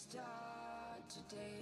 start today?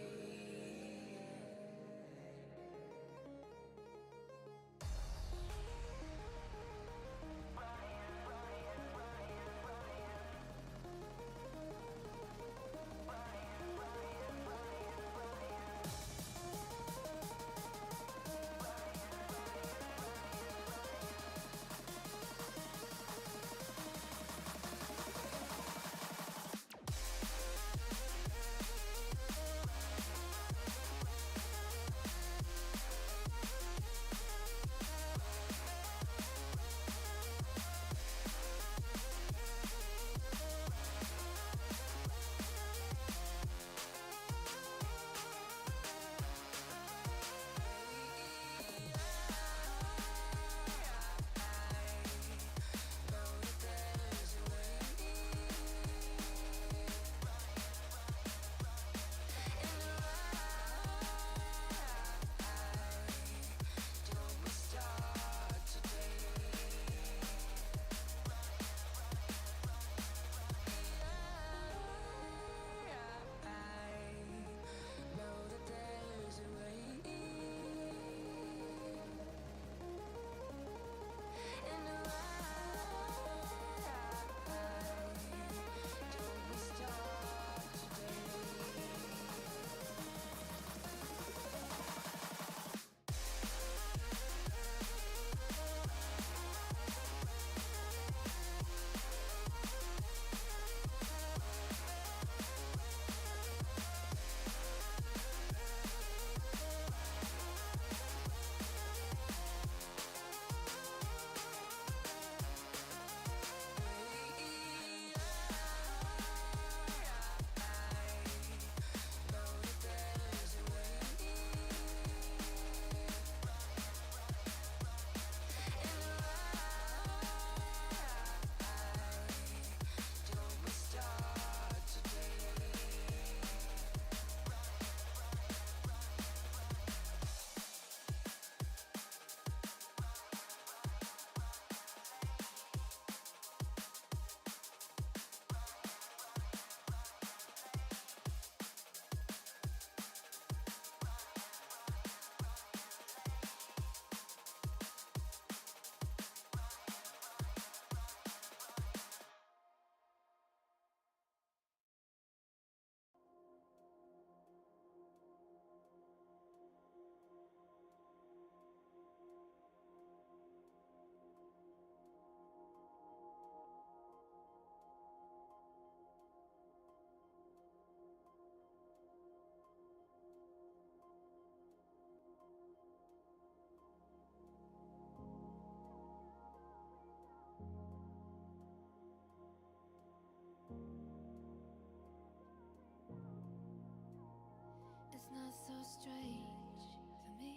It's not so strange for me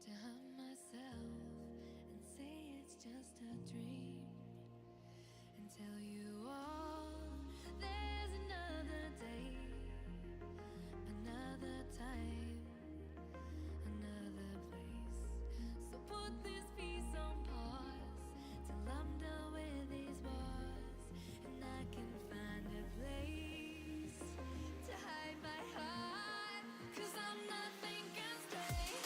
to hurt myself and say it's just a dream and tell you all there's another day, another time, another place. So put this piece on pause till I'm done with these bars and I can find a place to hide my heart, 'cause I'm not thinking straight.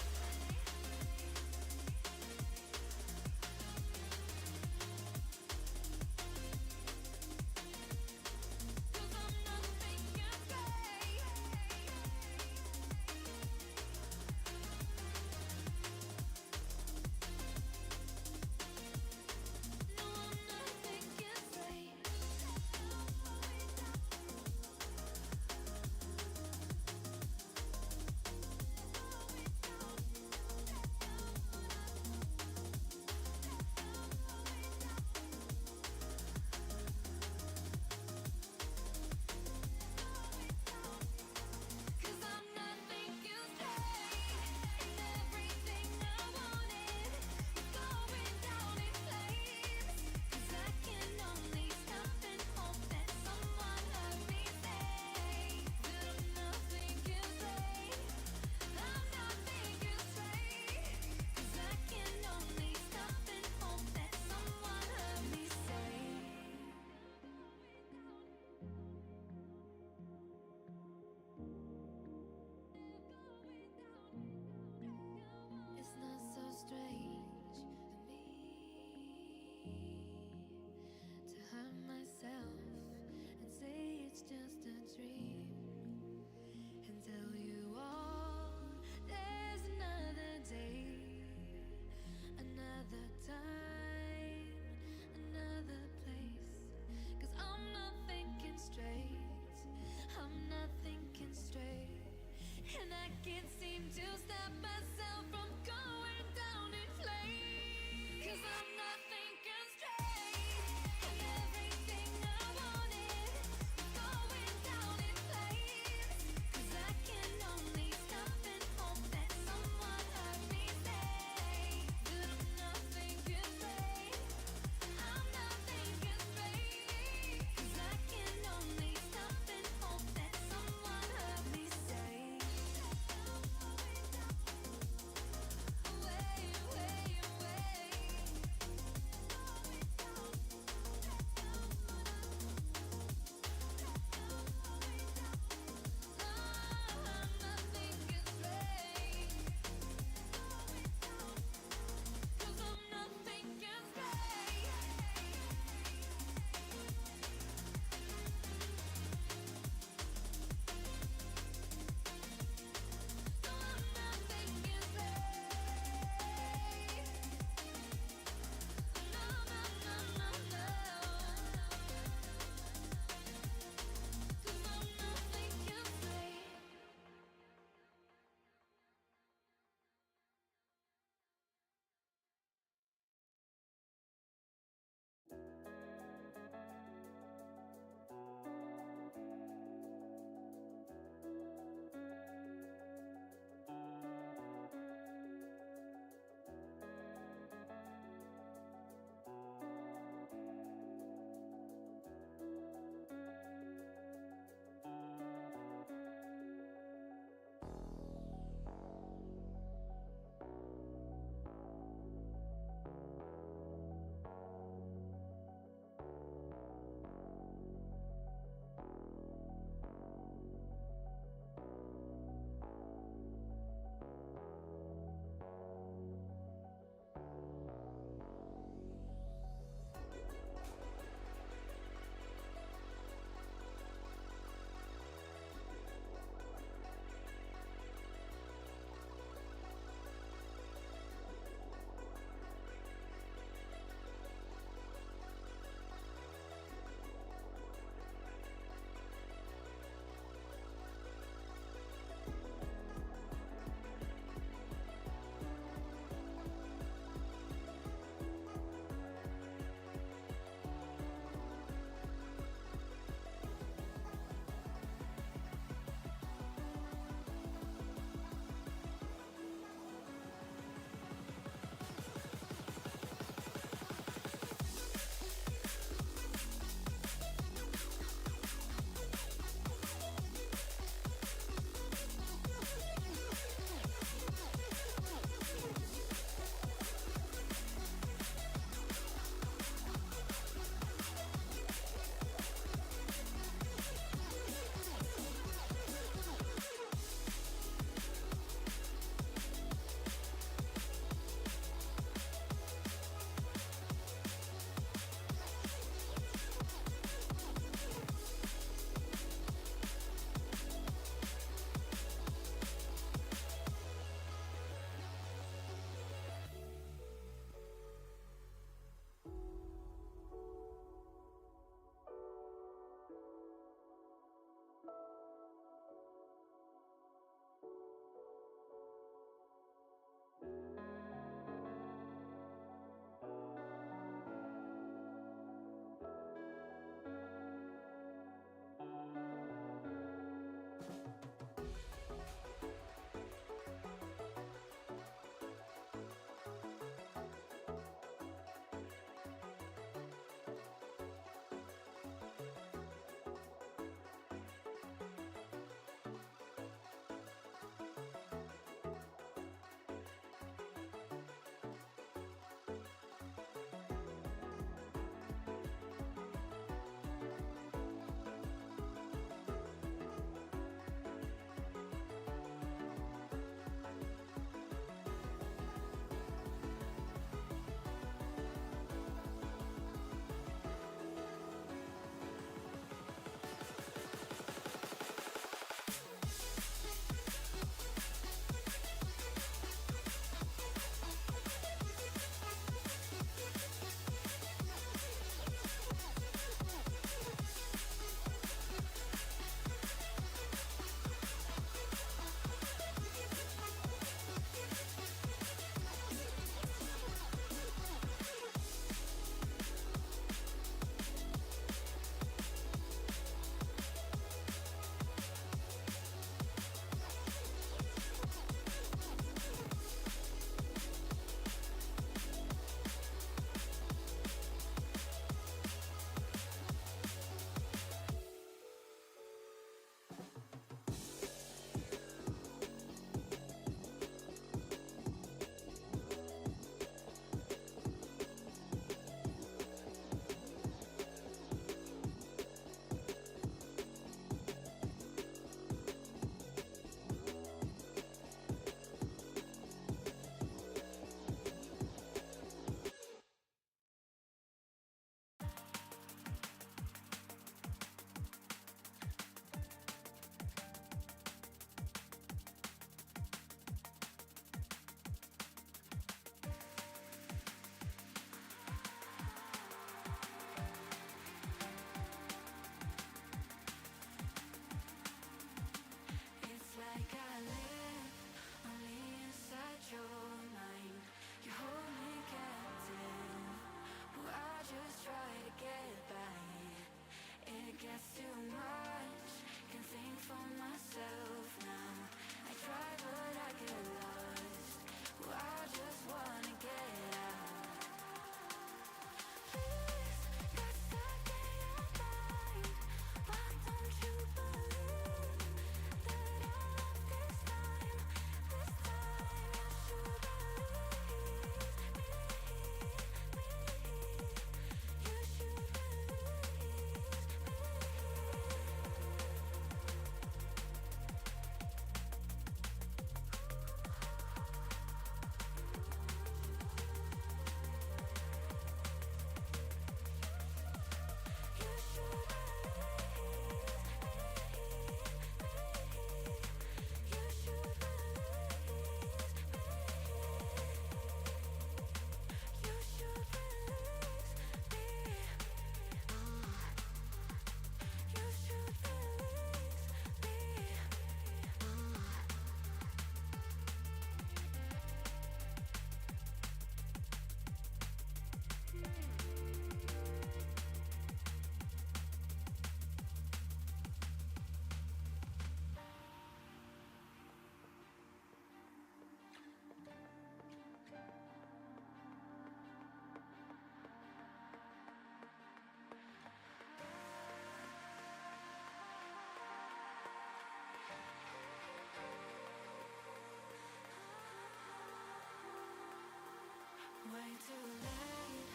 too late.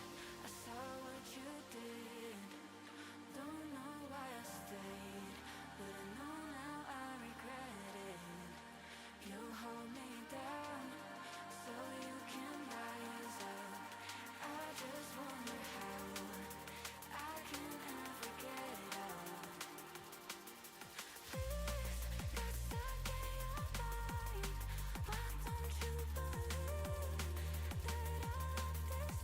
I saw what you did. Don't know why I stayed, but I know now I regret it. You hold me down so you can rise up. I just wonder how I can ever get out. Please, got stuck in your mind. Why don't you believe that all of this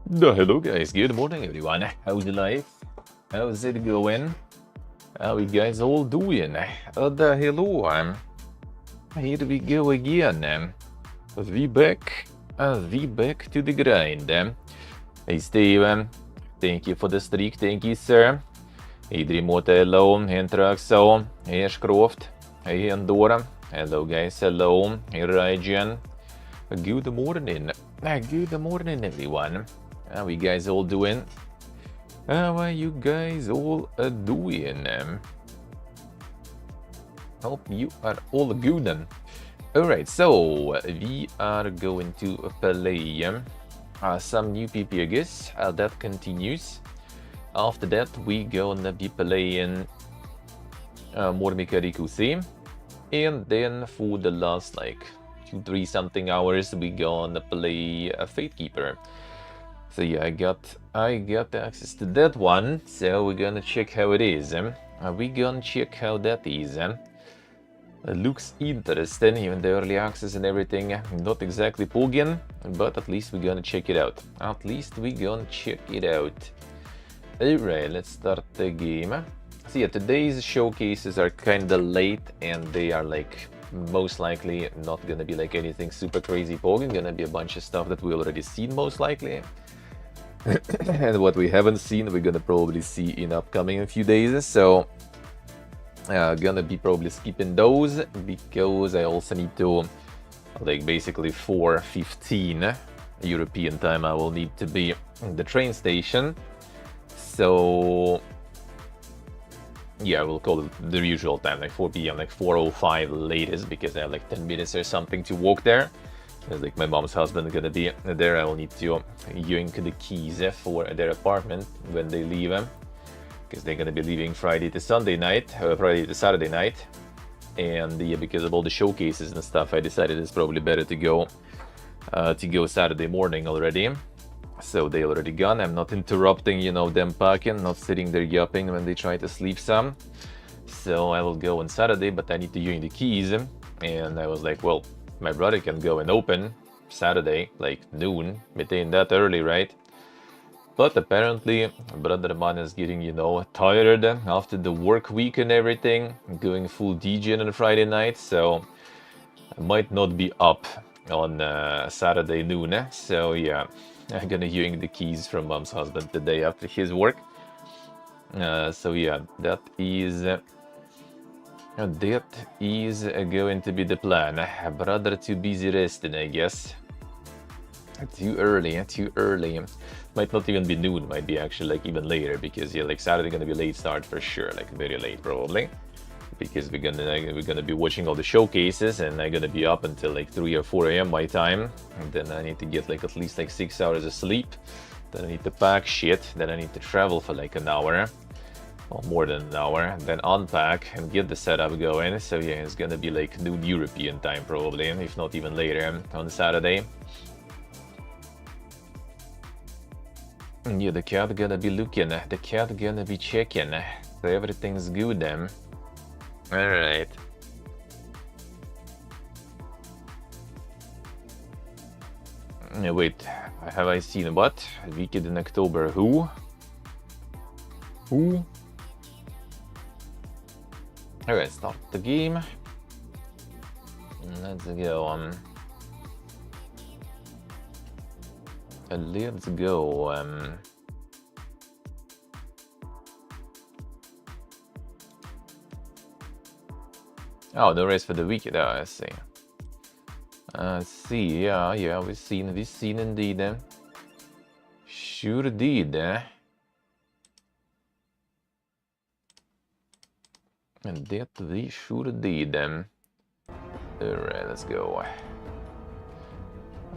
Hello guys, good morning everyone. How's life? How's it going? How you guys all doing? Hello, here we go again. We back to the grind. Hey Steve, thank you for the streak, thank you sir. Hey Dreamwater, hello. Hey Traxo, hey Ashcroft, hey Andorra. Hello guys, hello. Hey Ryan. Good morning. Good morning everyone. How you guys all doing? How are you guys all doing? Hope you are all good. Alright, so we are going to play some new PP, I guess. That continues. After that, we gonna be playing more Mechanicus. And then for the last like 2-3 something hours, we gonna play Fatekeeper. So yeah, I got access to that one, so we're gonna check how it is. We're gonna check how that is. It looks interesting, even the early access and everything. Not exactly Pugin, but at least we're gonna check it out. Alright, let's start the game. So yeah, today's showcases are kinda late, and they are like most likely not gonna be like anything super crazy Pugin. Gonna be a bunch of stuff that we already seen most likely. And what we haven't seen, we're gonna probably see in upcoming few days. So gonna be probably skipping those because I also need to, like, basically 4:15 European time, I will need to be in the train station. So yeah, we'll call it the usual time, like 4 p.m, like 4:05 latest, because I have like 10 minutes or something to walk there. There's like my mom's husband gonna be there. I will need to yank the keys for their apartment when they leave, because they're gonna be leaving Friday to Saturday night. And yeah, because of all the showcases and stuff, I decided it's probably better to go Saturday morning already. So they already gone. I'm not interrupting, you know, them packing, not sitting there yapping when they try to sleep some. So I will go on Saturday, but I need to yank the keys. And I was like, well, my brother can go and open Saturday, like noon, midday that early, right? But apparently, brother man is getting, you know, tired after the work week and everything, going full DJ on Friday night, so I might not be up on Saturday noon. So yeah, I'm gonna yank the keys from mom's husband the day after his work. So yeah, that is going to be the plan. Brother too busy resting, I guess. Too early. Might not even be noon, might be actually like even later, because yeah, like Saturday gonna be late start for sure, like very late probably. Because we're gonna be watching all the showcases, and I'm gonna be up until like 3 or 4 a.m. my time. And then I need to get like at least like 6 hours of sleep. Then I need to pack shit. Then I need to travel for like an hour. Well, more than an hour, then unpack and get the setup going. So yeah, it's gonna be like noon European time probably, if not even later on Saturday. And yeah, the cat gonna be looking, the cat gonna be checking, so everything's good then. Alright. Wait, have I seen what? Weekend in October, who? Alright, start the game. Let's go. Let's go. Oh, the race for the weekend. Oh, I see. Yeah, we've seen indeed. Sure did. And that we sure did. Alright, let's go.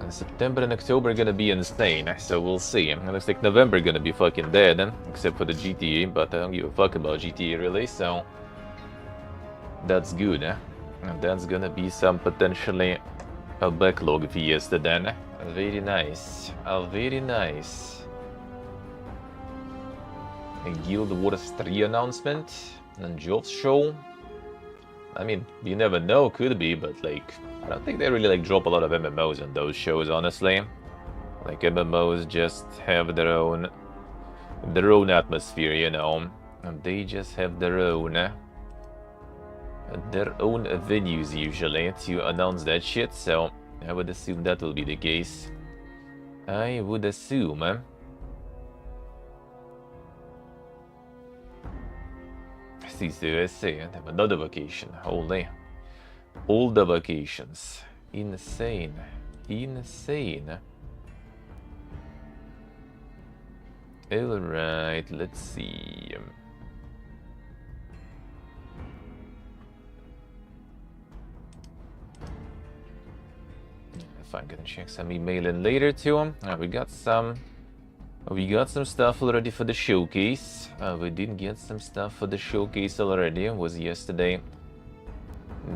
September and October are gonna be insane, so we'll see. It looks like November gonna be fucking dead, except for the GTA, but I don't give a fuck about GTA really, so that's good. And that's gonna be some potentially a backlog fiesta then. Very nice. Very nice. A Guild Wars 3 announcement and Jobs show. I mean, you never know, could be, but like, I don't think they really like drop a lot of MMOs on those shows, honestly. Like MMOs just have their own atmosphere, you know. And they just have their own venues usually to announce that shit, so I would assume that will be the case. I would assume. See, I say, I have another vacation. Holy. All the vacations. Insane. Insane. Alright, let's see. If I'm gonna check some email in later too. We got some stuff already for the showcase. We did get some stuff for the showcase already. It was yesterday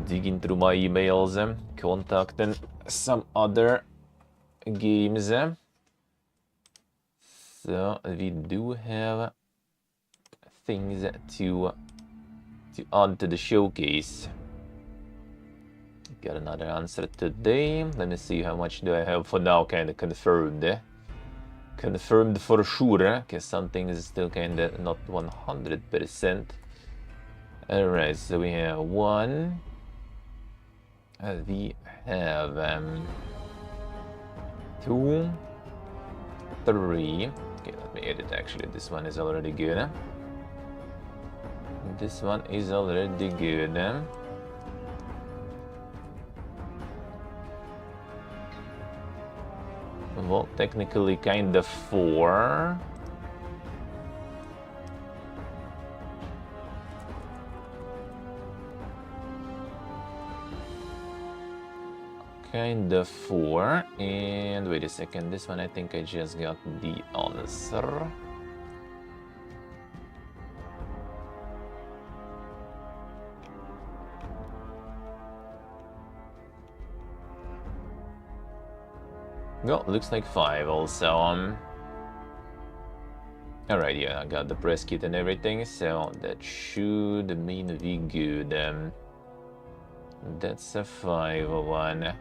digging through my emails, contacting some other games. So we do have things to add to the showcase. Got another answer today. Let me see how much do I have for now kind of confirmed. Confirmed for sure, because something is still kind of not 100%. Alright, so we have one. We have 2, 3. Okay, let me edit actually. This one is already good. This one is already good. Well, technically kind of 4. Kind of 4. And wait a second, this one I think I just got the answer. Well, looks like 5 also. Alright, yeah, I got the press kit and everything, so that should mean we good. That's a 5-1.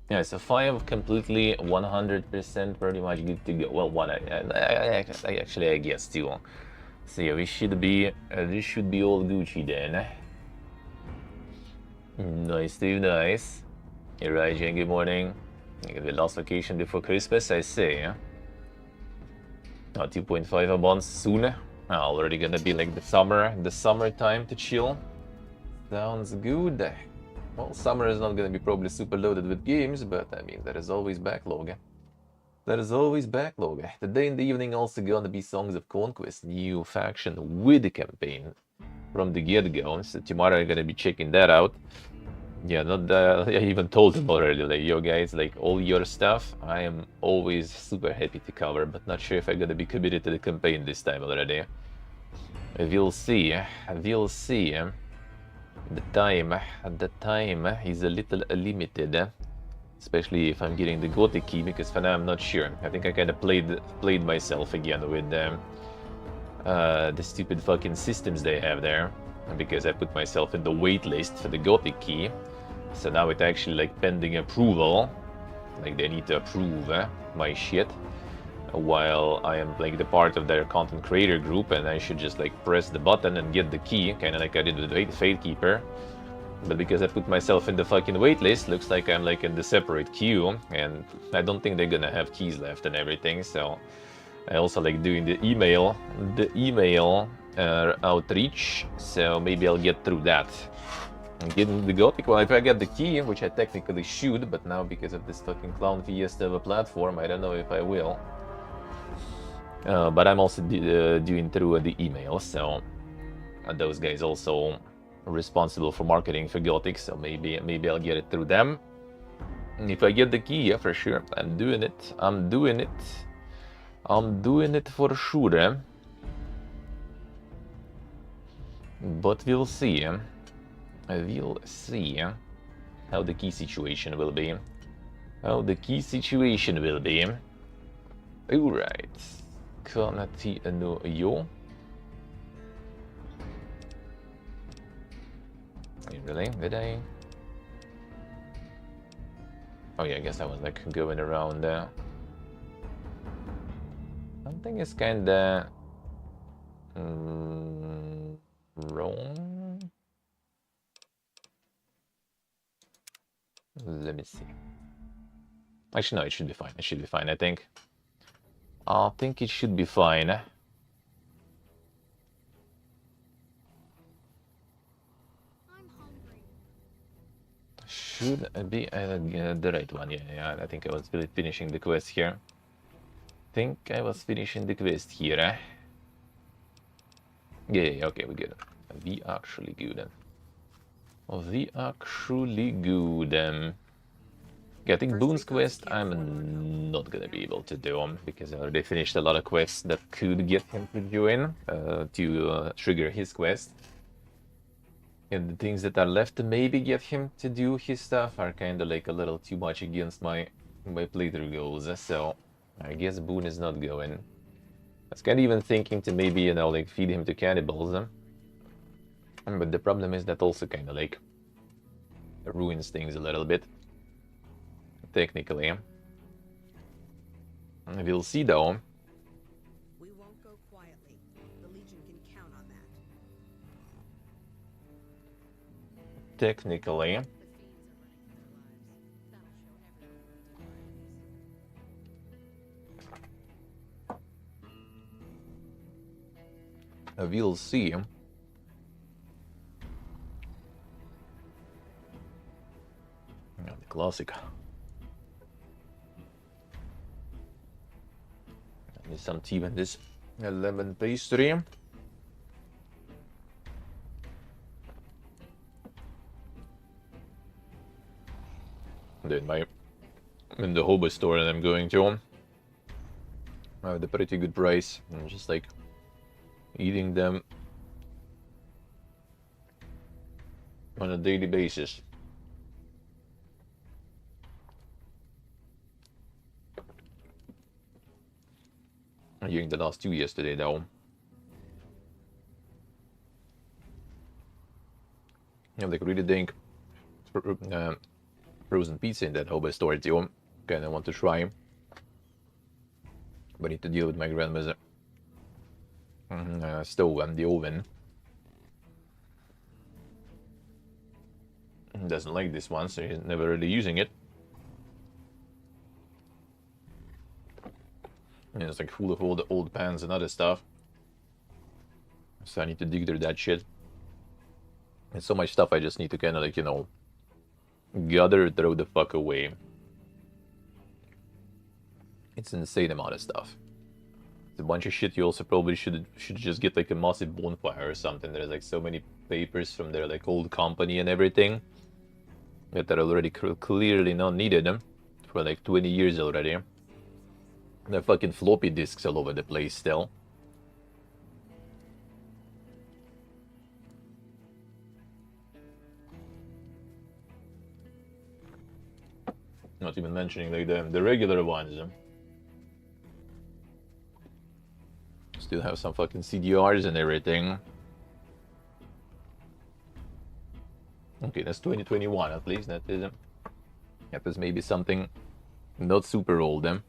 Yeah, so 5 completely 100% pretty much good to go. Well, 1 I guess 2. So yeah, we should be this should be all Gucci then. Nice, Steve, nice. Alright, Jen, good morning. The last vacation before Christmas, I say. 2.5 a month soon. Already gonna be like the summertime to chill. Sounds good. Well, summer is not gonna be probably super loaded with games, but I mean, there is always backlog. There is always backlog. Today in the evening also gonna be Songs of Conquest, new faction with the campaign from the get-go, so tomorrow I'm gonna be checking that out. Yeah, I even told them already, like, yo guys, like, all your stuff, I am always super happy to cover, but not sure if I'm gonna be committed to the campaign this time already. We'll see, we'll see. The time is a little limited, especially if I'm getting the Gothic key, because for now I'm not sure. I think I kind of played myself again with the stupid fucking systems they have there, because I put myself in the wait list for the Gothic key. So now it's actually like pending approval, like they need to approve my shit, while I am like the part of their content creator group, and I should just like press the button and get the key, kind of like I did with Fatekeeper. But because I put myself in the fucking waitlist, looks like I'm like in the separate queue, and I don't think they're gonna have keys left and everything. So I also like doing the email outreach, so maybe I'll get through that. And getting the Gothic, well, if I get the key, which I technically should, but now because of this fucking clown fiesta of a platform, I don't know if I will. But I'm also doing through the email, so those guys also responsible for marketing for Gothic, so maybe I'll get it through them. And if I get the key, yeah, for sure, I'm doing it. I'm doing it for sure. But we'll see. We'll see how the key situation will be. Alright. Kan ti no yo. Really? Did I? Oh yeah, I guess I was like going around there. Something is kinda wrong. Let me see. Actually, no, it should be fine. It should be fine, I think. I think it should be fine. I'm hungry. Should be the right one. Yeah, I think I was really finishing the quest here. Think I was finishing the quest here. Yeah, okay, we're good. We actually good. We actually good. Yeah, I think Boone's quest I'm not gonna be able to do because I already finished a lot of quests that could get him to join to trigger his quest. And the things that are left to maybe get him to do his stuff are kind of like a little too much against my playthrough goals. So I guess Boone is not going. I was kind of even thinking to maybe, you know, like feed him to cannibals. But the problem is that also kind of like ruins things a little bit. Technically. We'll see though. We won't go quietly. The Legion can count on that. Technically. The fiends are running for their lives. That'll show everyone. We'll see. Yeah, the classic. Need some tea with this lemon pastry. Then in the hobo store that I'm going to, I have a pretty good price. I'm just like eating them on a daily basis. During the last 2 yesterday though. I like really think frozen pizza in that hobo store too. Kinda want to try. But I need to deal with my grandma's stove and the oven. Doesn't like this one, so he's never really using it. And it's like full of all the old pans and other stuff. So I need to dig through that shit. And so much stuff I just need to kind of like, you know, gather, throw the fuck away. It's an insane amount of stuff. It's a bunch of shit you also probably should just get like a massive bonfire or something. There's like so many papers from their like old company and everything that are already clearly not needed for like 20 years already. There are fucking floppy disks all over the place still. Not even mentioning like the regular ones. Still have some fucking CDRs and everything. Okay, that's 2021 at least. That is maybe something not super old then.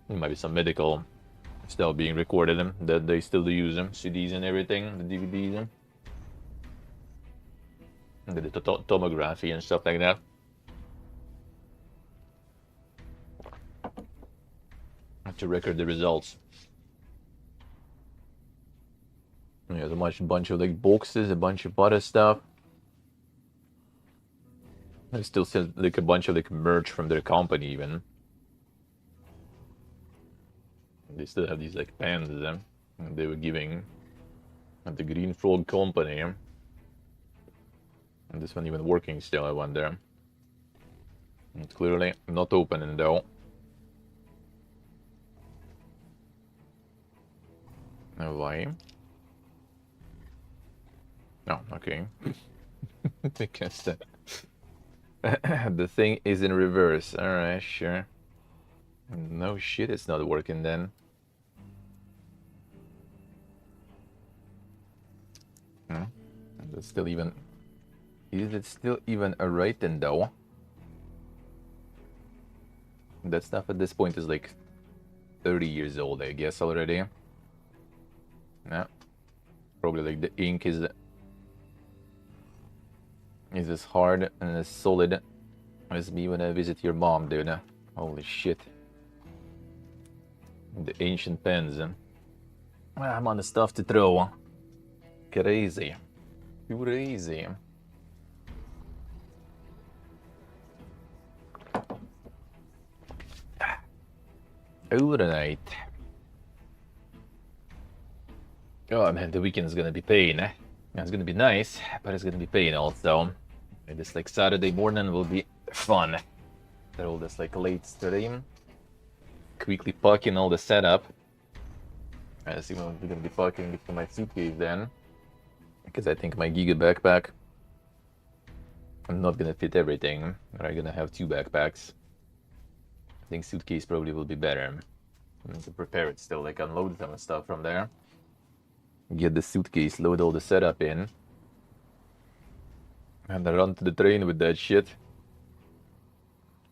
There might be some medical stuff being recorded that they still use them, CDs and everything, the DVDs and the tomography and stuff like that. To record the results. Yeah, there's a bunch of like boxes, a bunch of other stuff. They still sell like a bunch of like merch from their company even. They still have these like pens they were giving at the Green Frog company. And this one even working still, I wonder. It's clearly not opening though. Why? Oh, okay. Because the thing is in reverse. Alright, sure. No shit, it's not working then. There's still even Is it still even a writing though? That stuff at this point is like 30 years old, I guess, already. Yeah. Probably like the ink is as hard and as solid as me when I visit your mom, dude. Holy shit. The ancient pens. I'm on the stuff to throw. Crazy. Crazy. Overnight. Oh man, the weekend is gonna be pain. It's gonna be nice, but it's gonna be pain also. And this like Saturday morning will be fun. They're all this like late stream. Quickly packing all the setup. I assume I'm gonna be packing it to my suitcase then. Because I think my Giga backpack, I'm not gonna fit everything. I'm gonna have 2 backpacks. I think suitcase probably will be better. I need to prepare it still, like unload some stuff from there. Get the suitcase, load all the setup in. And then run to the train with that shit.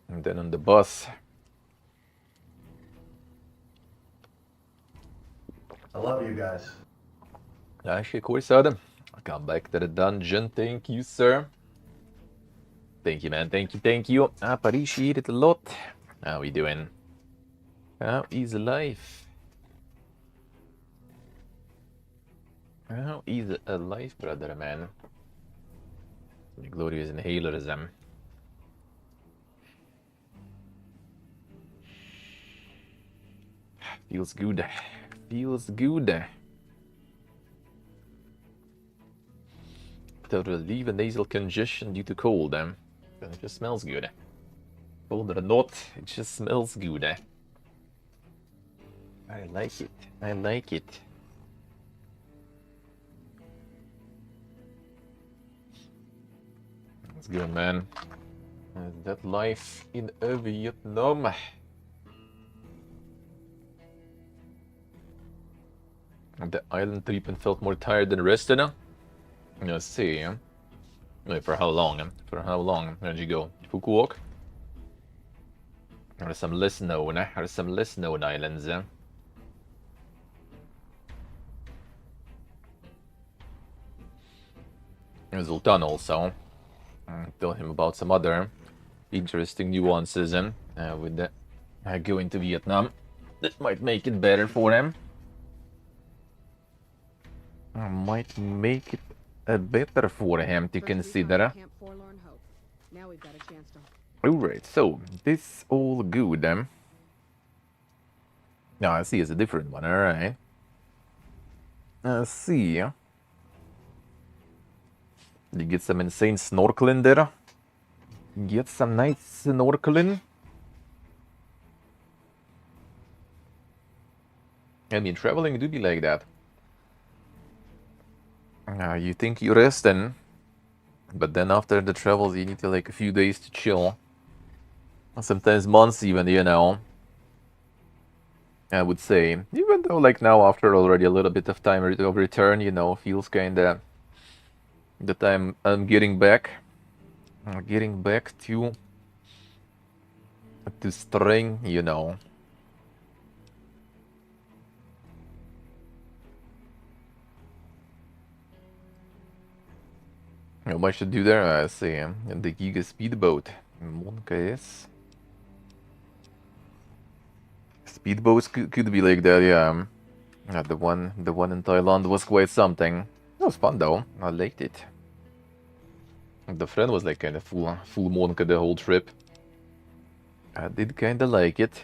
And then on the bus. I love you guys. Actually, of course, Adam. I'll come back to the dungeon. Thank you, sir. Thank you, man. Thank you, thank you. I appreciate it a lot. How we doing? How is life? How is life, brother, man? The glorious inhalerism. Feels good. Feels good. To relieve a nasal congestion due to cold. It just smells good. Cold or not, it just smells good. I like it. I like it. That's good, man. That life in Vietnam. The island treatment felt more tired than rested. Let's see. Wait, for how long? For how long did you go? Fukuoka? There are some less known. There are some less known islands. Zoltan also. Tell him about some other interesting nuances with the going to Vietnam. That might make it better for him. Might make it better for him to consider. Now we've got a chance to... Alright, so this all good. Now I see it's a different one, alright. See. You get some insane snorkeling there. Get some nice snorkeling. I mean, traveling do be like that. You think you're resting, but then after the travels you need to like a few days to chill. Sometimes months even, you know. I would say, even though like now after already a little bit of time of return, you know, feels kinda the time I'm getting back to string, you know. How much to do there? I see. And the Giga speedboat. Mechanicus. Speedboats could be like that, yeah. The one in Thailand was quite something. It was fun though. I liked it. The friend was like kind of full Monka the whole trip. I did kind of like it.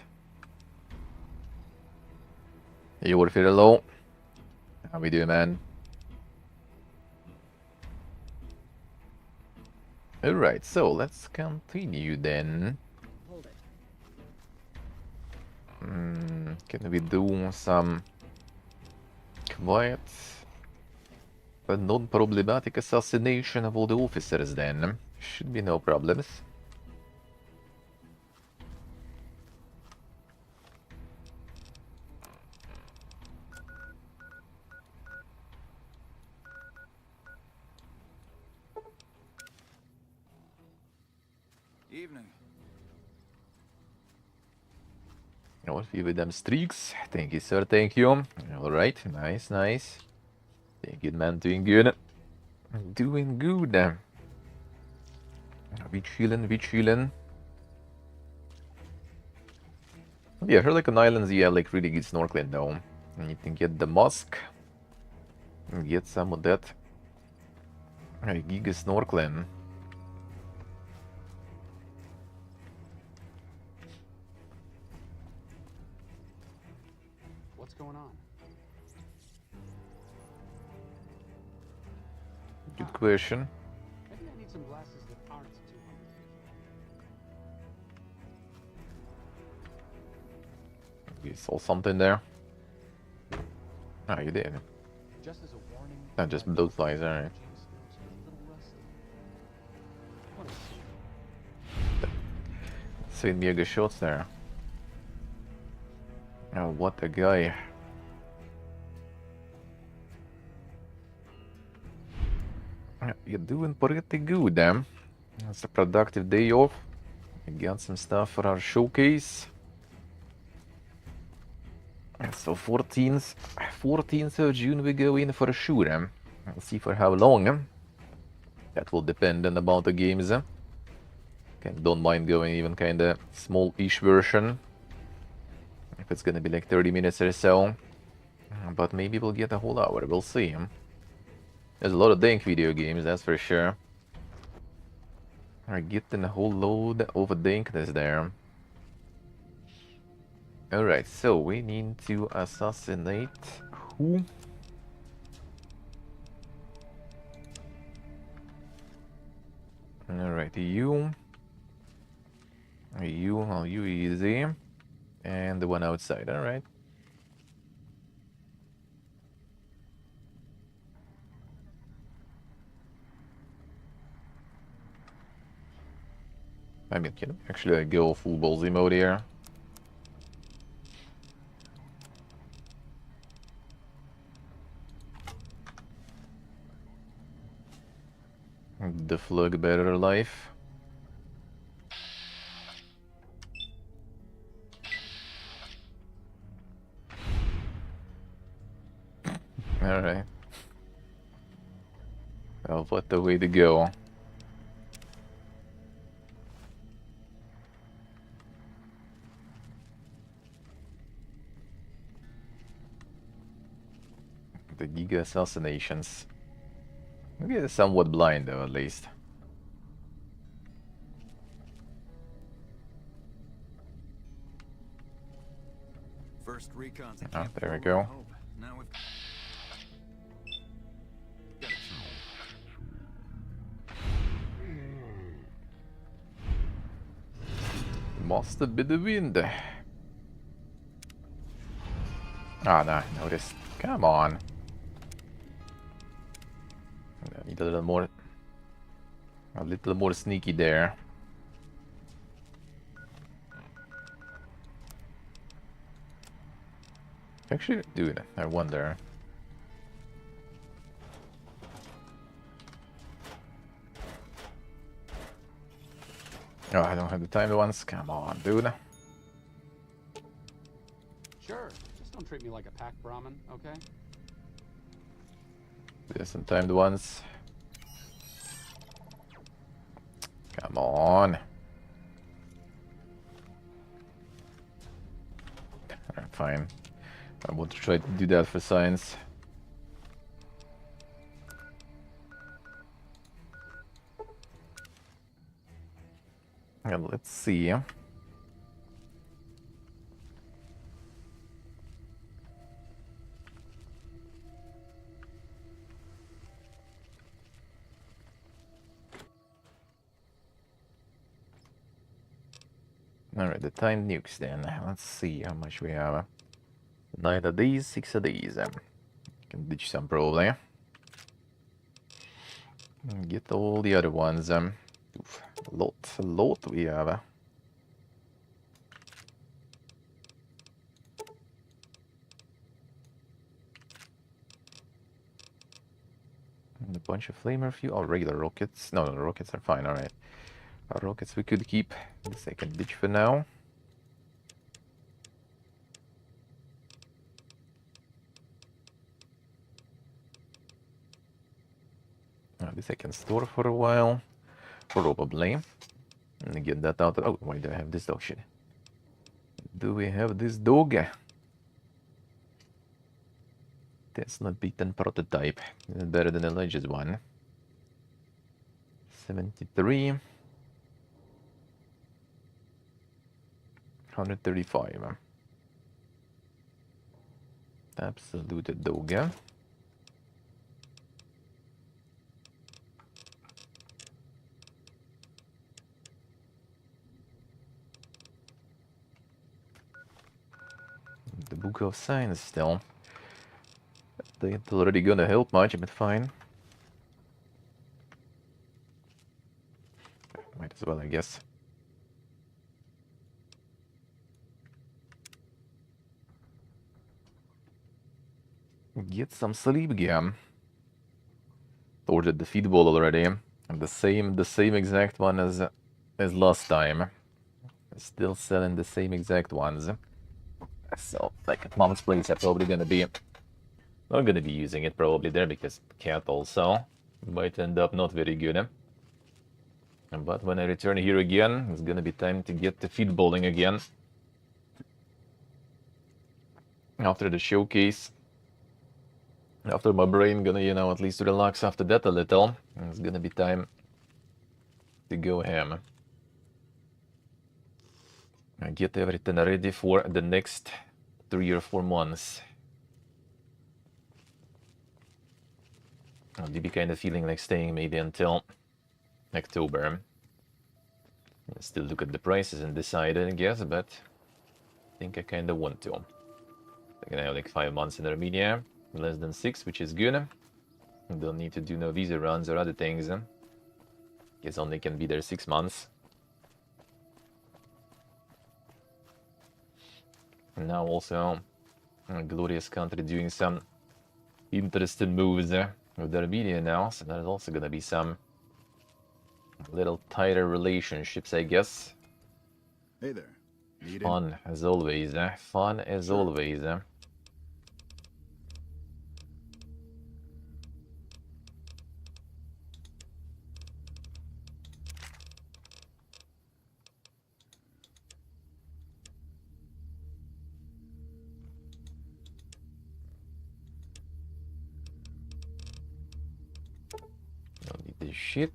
Hey, Warfare hello. How we doing, man? Alright, so let's continue then. Hold it. Can we do some quiet but non-problematic assassination of all the officers then? Should be no problems. evening. Oh, a few of them streaks. Thank you, sir. Thank you. Alright, nice, nice. Doing good, man. Doing good. Doing good. We chillin', we chillin'. Yeah, I heard like on islands you have like really good snorkeling though. And you can get the musk. And get some of that. Giga snorkeling. What's going on? Good question. Maybe I need some glasses that aren't 200 feet. You saw something there? Ah, you did. Just as a warning. Not just blue flies, alright. Seen mega shots there. Oh, what a guy. You're doing pretty good, damn. It's a productive day off. We got some stuff for our showcase. So 14th of June we go in for a shoot. We'll see for how long. That will depend on about the games. Don't mind going even kinda small-ish version. If it's gonna be like 30 minutes or so. But maybe we'll get a whole hour, we'll see. There's a lot of dank video games, that's for sure. We're getting a whole load of dankness there. Alright, so we need to assassinate who? Alright, you, you easy, and the one outside, alright. I mean, can I actually go full ballsy mode here? The Flug Better Life. Alright. Well, what the way to go. The Giga Assassinations. Okay, somewhat blind though, at least. First recon's a Ah, camp there we forward, go. hope. Now we've got it. Must be the wind. Ah, no, noticed. Come on. I need a little more sneaky there. Actually, dude, I wonder. Oh, I don't have the timed ones. Come on, dude. Sure. Just don't treat me like a pack Brahmin, okay? There's some timed ones. Come on. Alright, fine. I want to try to do that for science. And let's see. Alright, the timed nukes then. Let's see how much we have. 9 of these, 6 of these. Can ditch some probably. And get all the other ones. Oof, a lot we have. And a bunch of flamer fuel. Oh, regular rockets. No, the rockets are fine, alright. Our rockets we could keep in the second ditch for now. This I can store for a while, probably. And get that out. Oh, why do I have this dog shit? Do we have this dog? That's not beaten prototype. It's better than the latest one. 73. 135. Absolute dog. The Book of Science still. They ain't already gonna help much, but fine. Might as well, I guess. Get some sleep, Gam. Ordered the feed ball already. And the same exact one as last time. Still selling the same exact ones. So, like at Mom's place, I'm probably gonna be not gonna be using it probably there because cat also might end up not very good. But when I return here again, it's gonna be time to get the feed bowling again. After the showcase. After my brain gonna, you know, at least relax after that a little. It's gonna be time to go ham. I get everything ready for the next 3 or 4 months. I'll be kind of feeling like staying maybe until October. I'll still look at the prices and decide, I guess, but I think I kind of want to. I'm gonna have like 5 months in Armenia, less than 6, which is good. Don't need to do no visa runs or other things. Guess only can be there 6 months. And now also a glorious country doing some interesting moves with Armenia now, so there's also gonna be some little tighter relationships, I guess. Hey there. Need it? Fun as always, fun as always. Don't need this shit.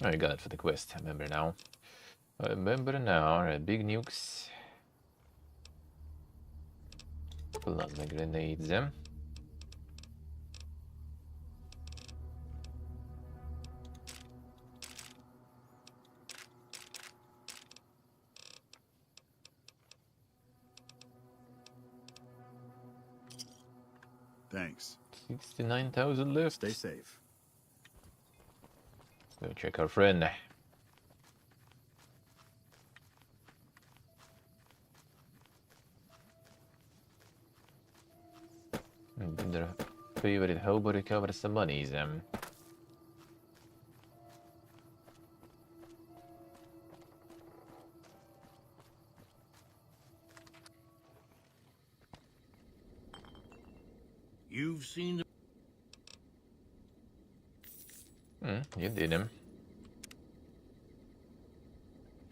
Oh, I got it for the quest. I remember now. I remember now. Alright, big nukes. Plasma grenades. Thanks. 69,000 left. Stay safe. Go check our friend. And then their favorite hobo recovers some monies. You've seen the You did him.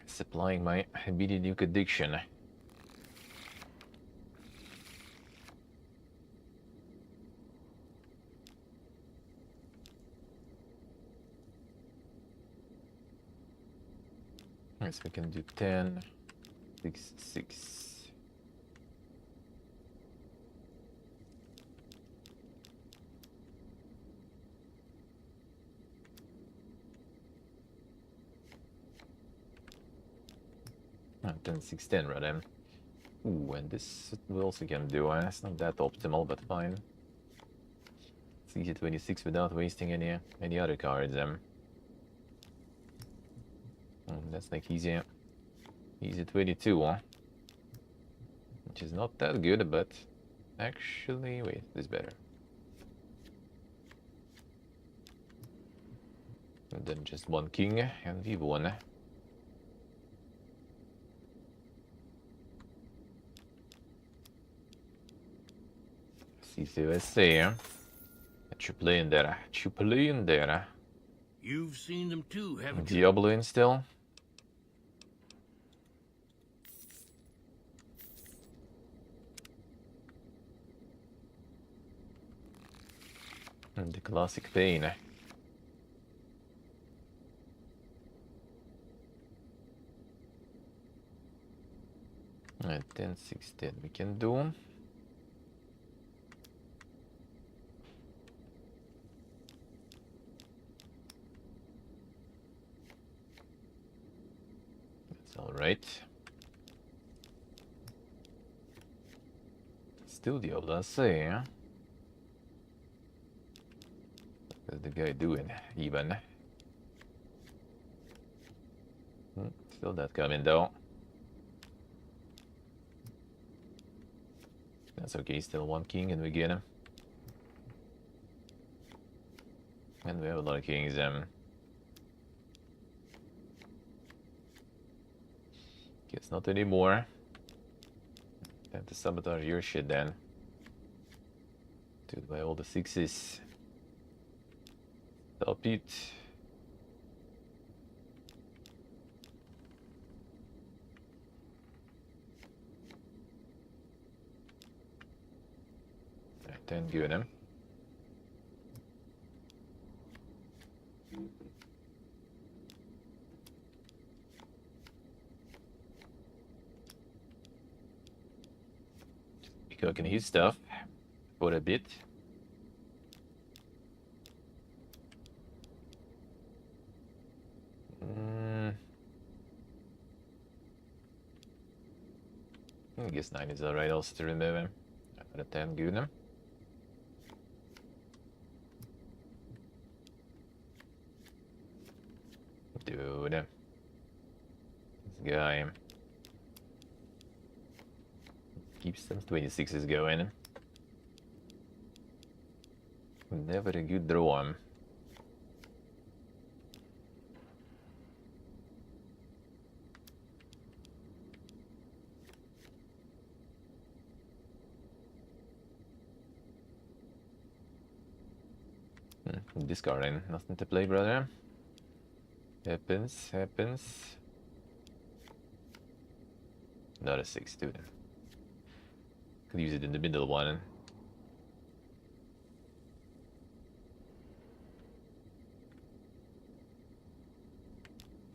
Supplying my immediate nuke addiction. Yes, we can do 10, 6, 6. Ah, 10, 6, 10, rather. Ooh, and this we also can do. It's not that optimal, but fine. It's easy 26 without wasting any other cards. That's like easy 22, huh? Which is not that good, but actually, wait, this is better. And then just one king and we won. See what I say. What you playing there? What you playing there? You've seen them too, haven't you? Diablo in still? And the classic pain. Alright, 10, 16 we can do. That's alright. Still Diablo, I say, huh? What's the guy doing, even? Still that coming, though. That's okay, still one king and we get him. And we have a lot of kings, Guess not anymore. Time to sabotage your shit then. Dude, by all the sixes. Stop it. Right, 10 good, him. Cooking his stuff for a bit. I guess 9 is alright also to remove him. Another 10 good him. Dude. This guy keeps them 26s going. Never a good draw. Discarding, nothing to play, brother. Happens, happens. Not a 6, dude. Could use it in the middle one.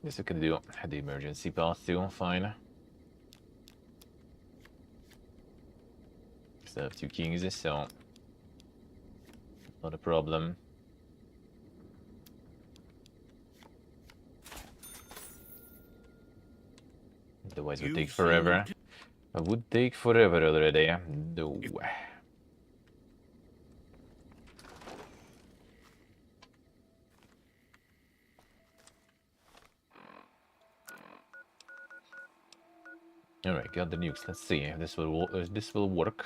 Yes, I can do the emergency pass too, fine. Still have 2 kings, so not a problem. Otherwise, it would take forever. It would take forever already. No. Alright, got the nukes. Let's see if this will work.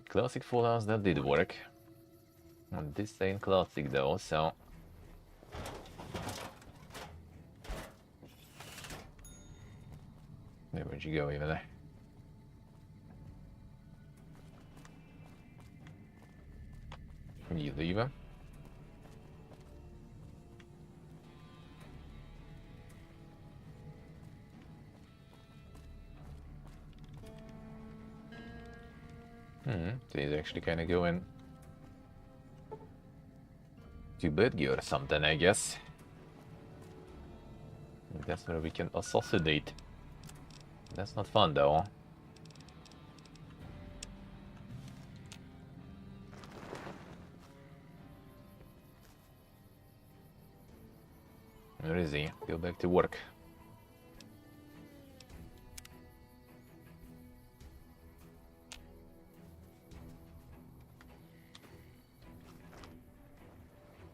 Classic Fallouts, that did work. And this ain't classic though, so where'd you go, even there? You leave him? So he's actually kind of going to Bedgy or something, I guess. That's where we can assassinate. That's not fun, though. Where is he? Go back to work.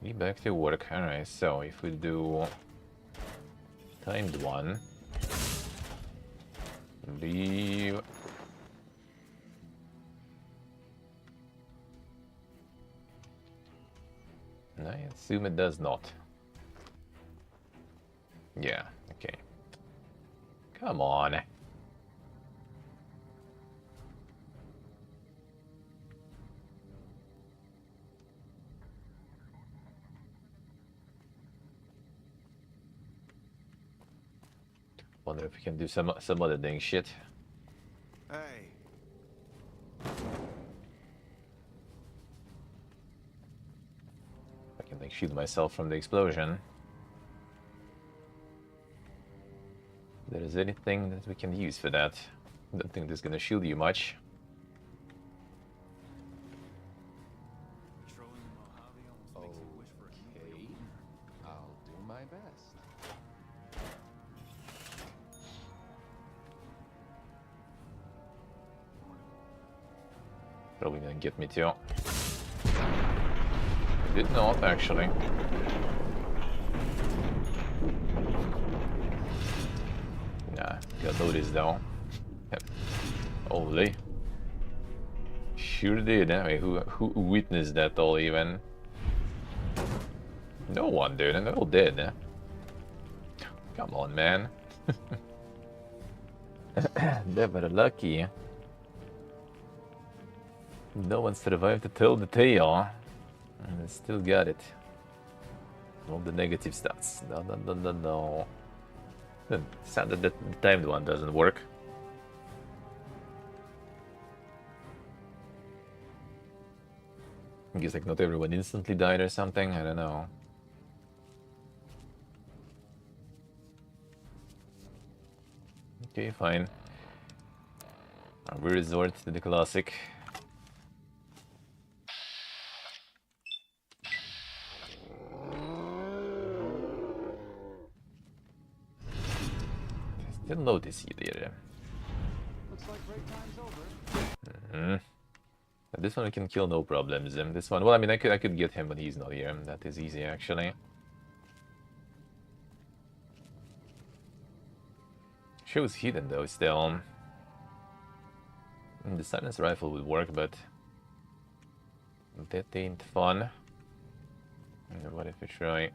Be back to work. Alright, so if we do timed 1, leave. I assume it does not. Yeah, okay. Come on. Wonder if we can do some other dang shit. Hey. I can like shield myself from the explosion. If there is anything that we can use for that. I don't think this is gonna shield you much. Okay, I'll do my best. Probably gonna get me too. Did not actually. Nah, got noticed though. Holy. Sure did. Anyway, who witnessed that all even? No one did, and they're all dead. Come on, man. They were lucky. No one survived to tell the tale. And I still got it. All the negative stats. No. Sad that the timed one doesn't work. I guess like not everyone instantly died or something. I don't know. Okay, fine. We resort to the classic. Still notice you there. Looks like break time's over. Mm-hmm. This one I can kill no problems. This one, well, I mean, I could get him, but he's not here. That is easy, actually. Shows hidden though, still. The silence rifle would work, but that ain't fun. And what if we try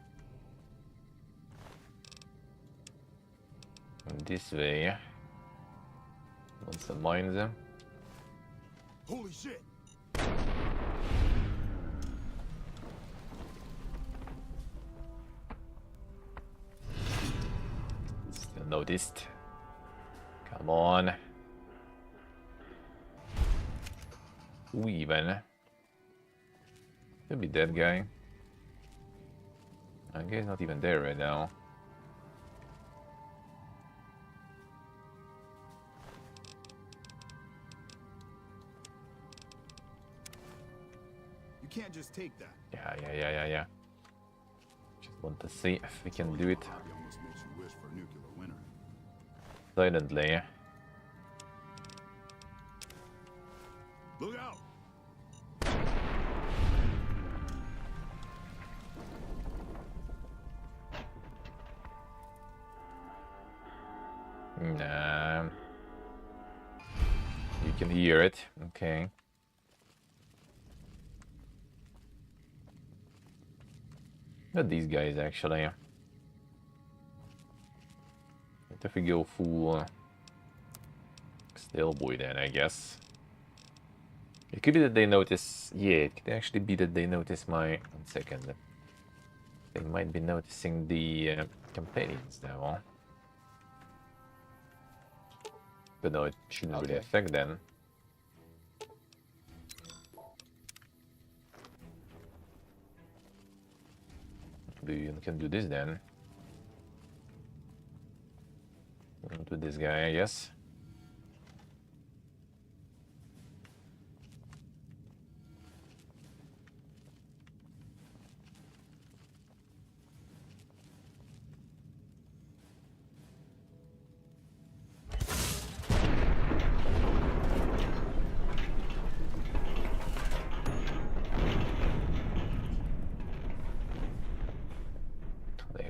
this way? Want some mines? Holy shit! Still noticed. Come on. Who even? Could be that guy. I guess not even there right now. You can't just take that. Yeah. Just want to see if we can do it Hobby almost makes you wish for a nuclear winter. silently. Look out! Nah. You can hear it. Okay. Not these guys, actually. What if we go full Stale Boy then, I guess. It could be that they notice... Yeah, it could actually be that they notice my... 1 second. They might be noticing the companions now. But no, it shouldn't really affect them. You can do this then. Do this guy, I guess.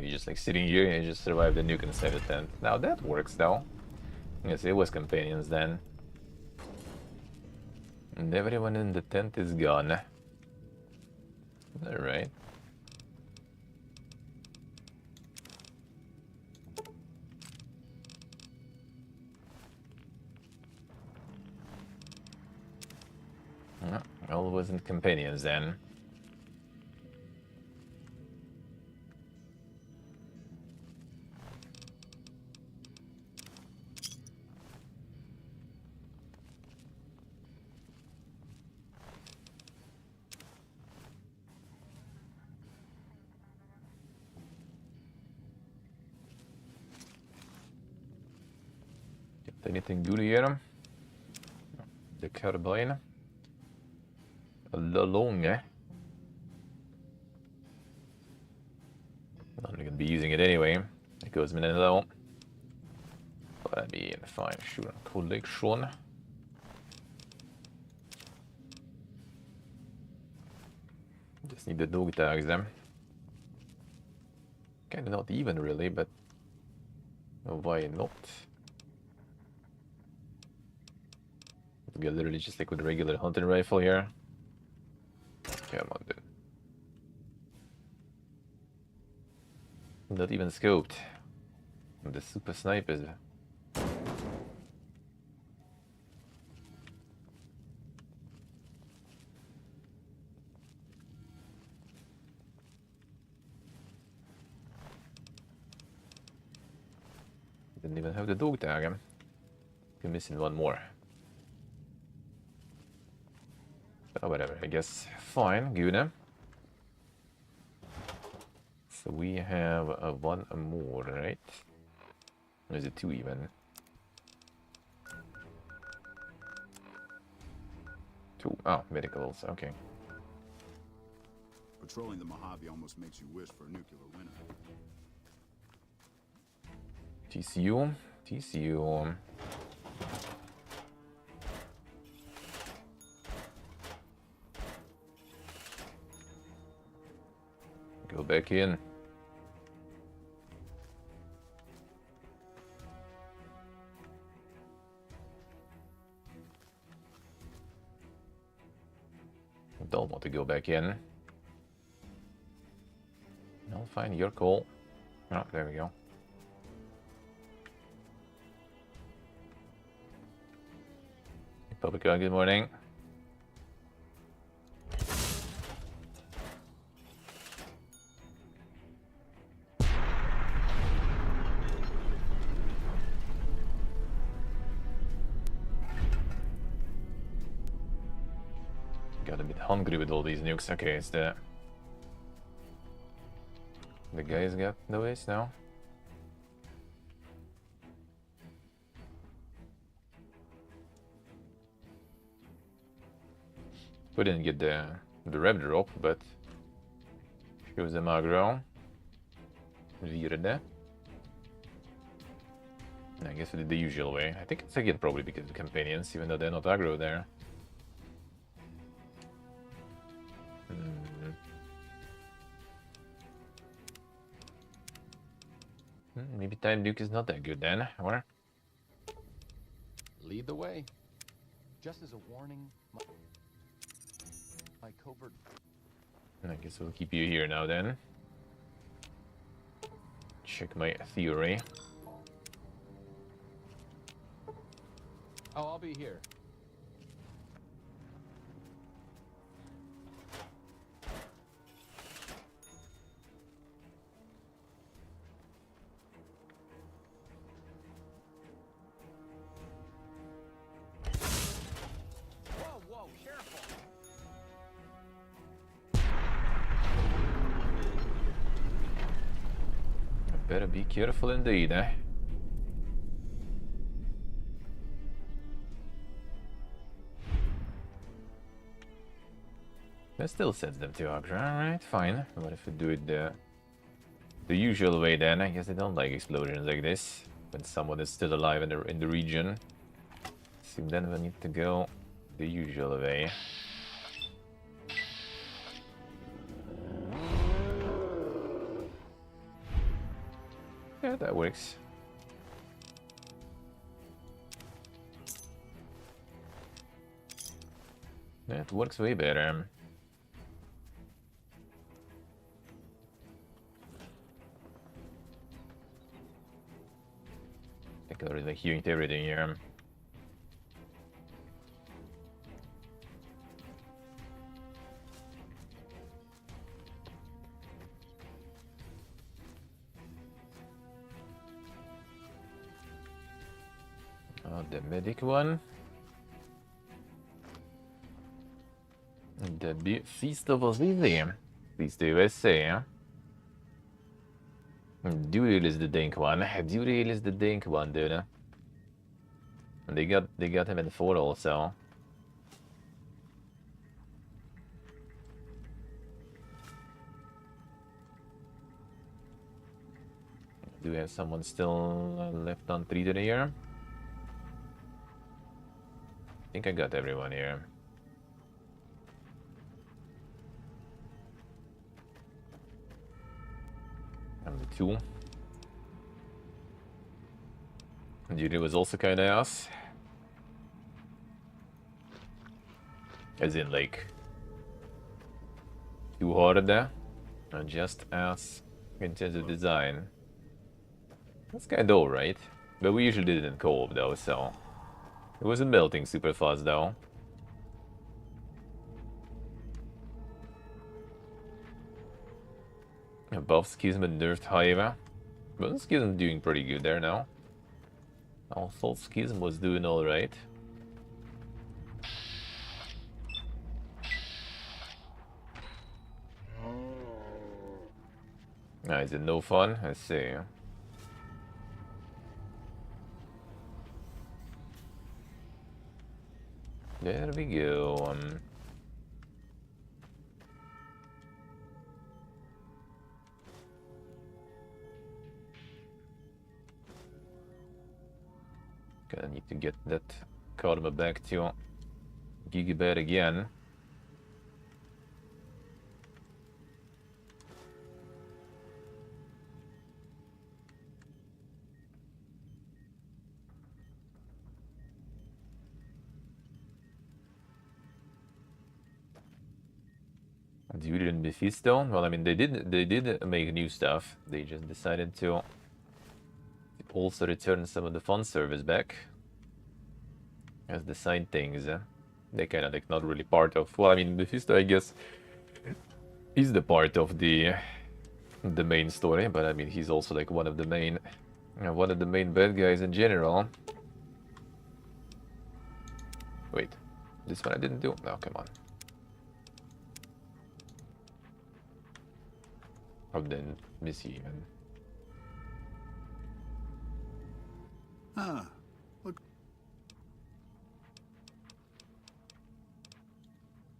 You're just like sitting here and you just survive the nuke inside the tent. Now that works though. Yes, it was companions then. And everyone in the tent is gone. Alright. Well, wasn't companions then. Anything good here? The carbine. The long, eh? I'm not gonna be using it anyway. It goes in low. But that'd be in fine. Sure, collection. Just need the dog tags then. Kinda not even really, but why not? We got literally just like with a regular hunting rifle here. Come on, dude. Not even scoped. The super snipe is. Didn't even have the dog tag. You're missing one more. Oh, whatever, I guess. Fine, good. So we have one more, right? Or is it two even? Two. Oh, medicals, okay. Patrolling the Mojave almost makes you wish for a nuclear winter. TCU. TCU. Go back in. Don't want to go back in. No, fine, your call. Oh, there we go. Public, good morning. Got a bit hungry with all these nukes. Okay, it's the guys got the waste now. We didn't get the rev drop, but shows them aggro. Virde. I guess we did the usual way. I think it's again probably because of the companions, even though they're not aggro there. Maybe Time Duke is not that good then, or? Lead the way. Just as a warning, my covert. I guess we'll keep you here now then. Check my theory. Oh, I'll be here. Better be careful indeed, eh? That still sets them to aggro. Alright, fine. What if we do it the usual way then? I guess they don't like explosions like this. When someone is still alive in the region. So then we need to go the usual way. Yeah, that works. That works way better. I think I already hearing everything here. The medic one. The Feast of Osiris. Feast of USA. Duriel is the dink one. Duriel is the dink one, dude. And they got him in 4 also. Do we have someone still left untreated here? I think I got everyone here. Number 2. Judy was also kinda ass. As in, like, too hard there. Not just ass in terms of design. That's kinda alright. But we usually did it in co-op though, so... It wasn't melting super fast though. Above Schism and nerfed Hive. But Schism doing pretty good there now. I thought Schism was doing alright. Is it no fun? I see. There we go. Gonna need to get that Karma back to Gigabit again. Duty and Mephisto. Well, I mean, they did make new stuff. They just decided to also return some of the fun service back as the side things. They kind of like not really part of. Well, I mean, Mephisto, I guess, is the part of the main story, but I mean, he's also like one of the main bad guys in general. Wait, this one I didn't do. Oh, come on. Oh, then miss you even. Ah, look.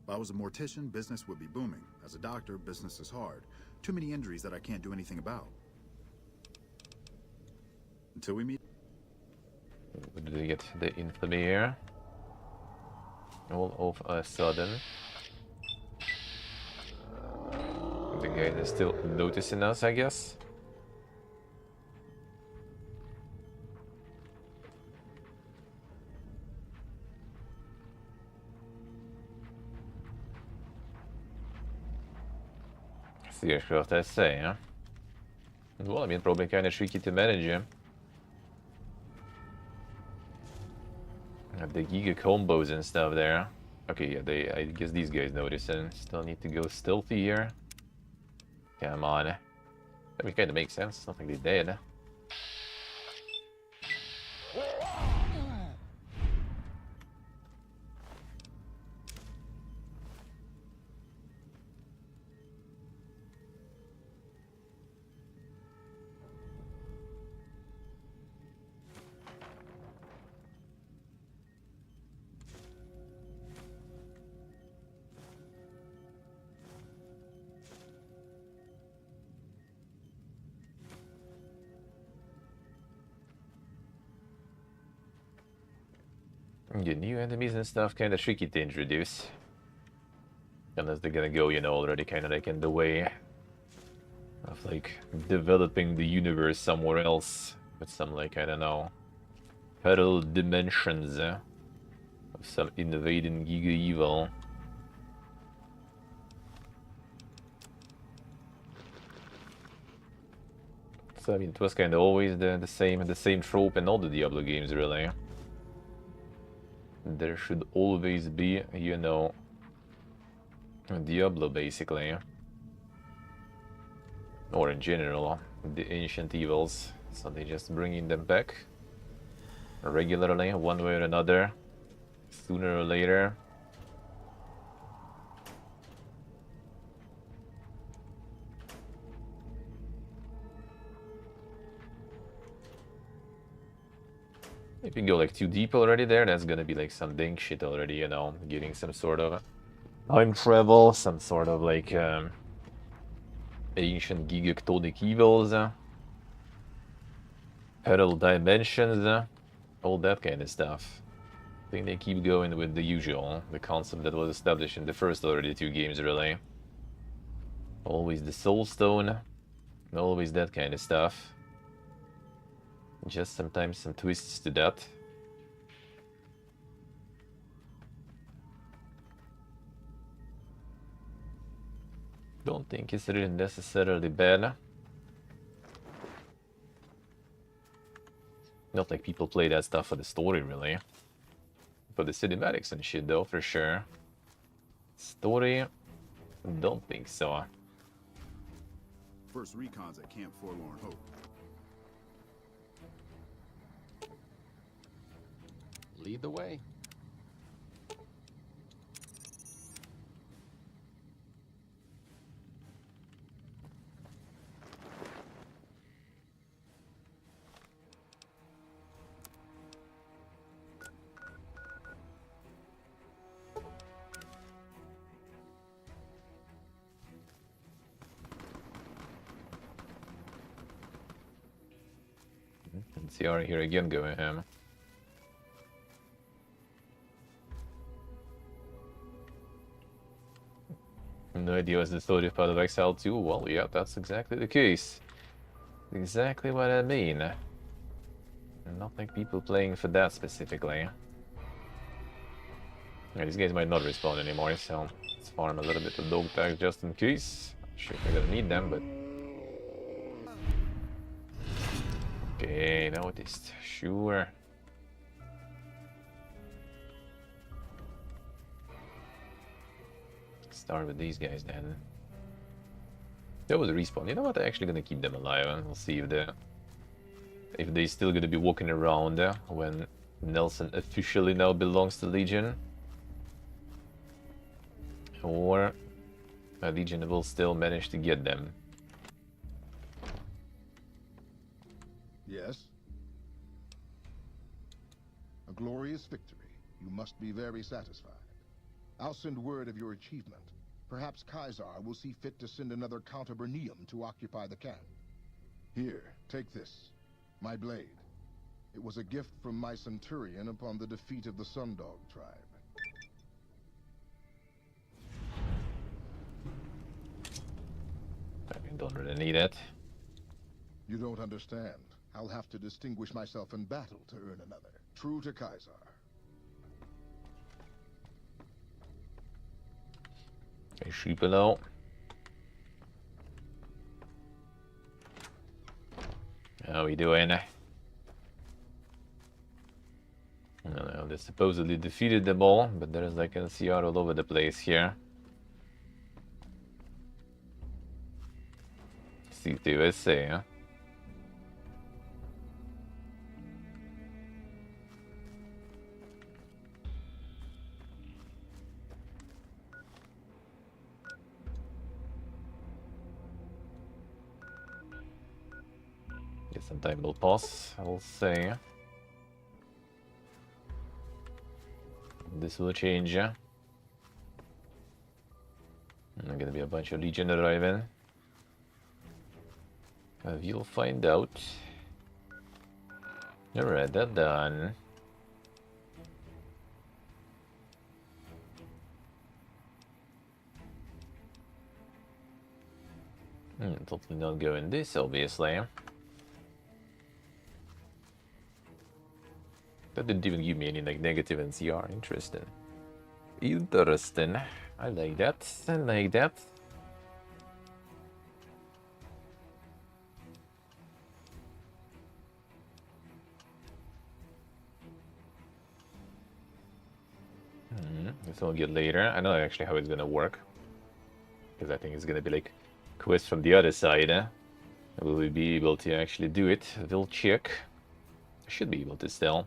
If I was a mortician, business would be booming. As a doctor, business is hard. Too many injuries that I can't do anything about. Until we meet. Did we get the infamy here? All of a sudden. The guy is still noticing us, I guess. Seriously, I say, huh? Well, I mean, probably kind of tricky to manage him. The Giga combos and stuff there. Okay, yeah, I guess these guys notice and still need to go stealthy here. Come on. I mean, kind of makes sense. It's not like they're dead. The new enemies and stuff kind of tricky to introduce. Unless they're gonna go, you know, already kind of like in the way of like developing the universe somewhere else with some like, I don't know, parallel dimensions of some invading Giga evil. So I mean, it was kind of always the same trope in all the Diablo games, really. There should always be, you know, Diablo basically, or in general, the ancient evils. So they just bringing them back. regularly, one way or another, sooner or later. If you go like too deep already there, that's gonna be like some dink shit already, you know, getting some sort of time travel, some sort of like ancient gigactonic evils, parallel dimensions, all that kind of stuff. I think they keep going with the usual, the concept that was established in the first already 2 games, really. Always the Soul Stone, always that kind of stuff. Just sometimes some twists to that. Don't think it's really necessarily bad. Not like people play that stuff for the story, really. For the cinematics and shit, though, for sure. Story, don't think so. First recon's at Camp Forlorn Hope. Lead the way. And CR here again going ham. No idea what's the story of Path of Exile 2? Well, yeah, that's exactly the case. Exactly what I mean. Not like people playing for that specifically. Yeah, these guys might not respawn anymore, so let's farm a little bit of dog tags just in case. Not sure if we're gonna need them, but... Okay, noticed. Sure. Start with these guys then. That was a respawn. You know what? I'm actually gonna keep them alive, and we'll see if they still gonna be walking around when Nelson officially now belongs to Legion, or Legion will still manage to get them. Yes? A glorious victory. You must be very satisfied. I'll send word of your achievement. Perhaps Caesar will see fit to send another Count Bernium to occupy the camp. Here, take this. My blade. It was a gift from my Centurion upon the defeat of the Sundog tribe. I don't really need it. You don't understand. I'll have to distinguish myself in battle to earn another. True to Caesar. Okay, sheep below. How we doing? No, they supposedly defeated them all, but there's like a CR all over the place here. CTUSA, huh? Get some time will pass, I'll say. This will change, yeah? There's gonna be a bunch of Legion arriving. You'll find out. Alright, that done. Totally not going this, obviously. That didn't even give me any like negative NCR. Interesting. Interesting. I like that. I like that. This will get later. I know actually how it's gonna work. Because I think it's gonna be like quest from the other side. Will we be able to actually do it? We'll check. Should be able to still.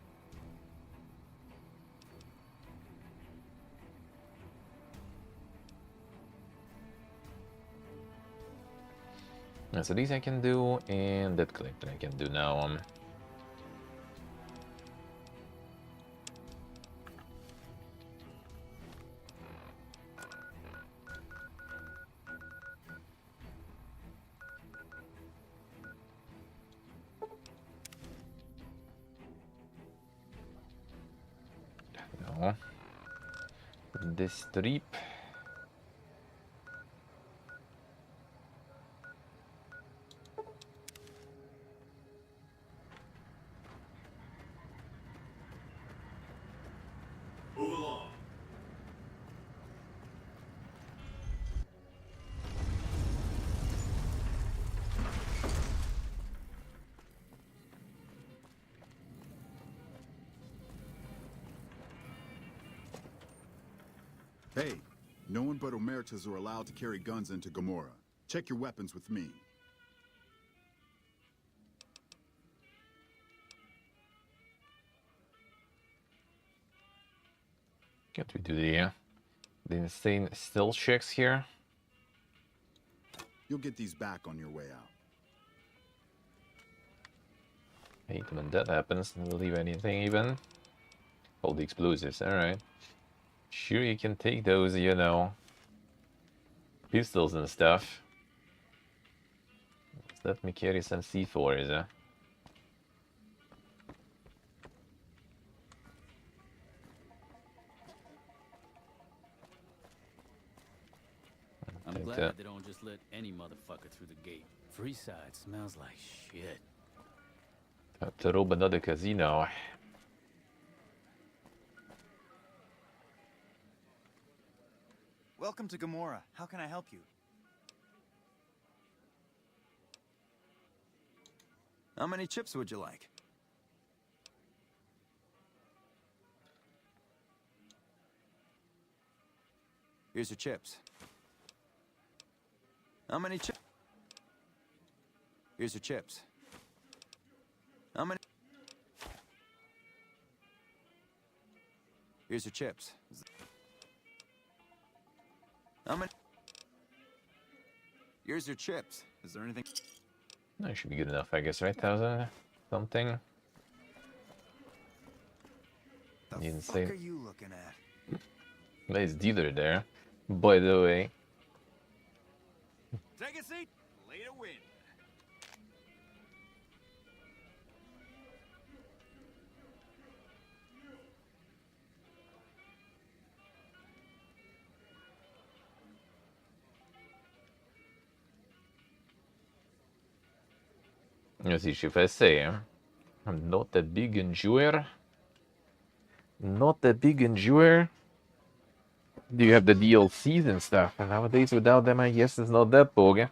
So these I can do, and that collector I can do now. No. This strip. Hey, no one but Omertas are allowed to carry guns into Gomorrah. Check your weapons with me. Can't we do the insane stealth checks here? You'll get these back on your way out. Hate when that happens. Don't leave anything even. Hold the explosives, alright. Sure, you can take those, you know, pistols and stuff. Let me carry some C4s, huh? I'm glad they don't just let any motherfucker through the gate. Freeside smells like shit. To rob another casino. Welcome to Gomorrah. How can I help you? How many chips would you like? Here's your chips. How many chips? Here's your chips. How many? Here's your chips. How many? Here's your chips. Is there anything? That should be good enough, I guess, right? 1,000 something. The fuck are you looking at? Nice dealer there, by the way. Take a seat. Lay to win. Let's see if I say I'm not a big enjoyer. Not a big enjoyer. Do you have the DLCs and stuff? And nowadays without them I guess it's not that bog.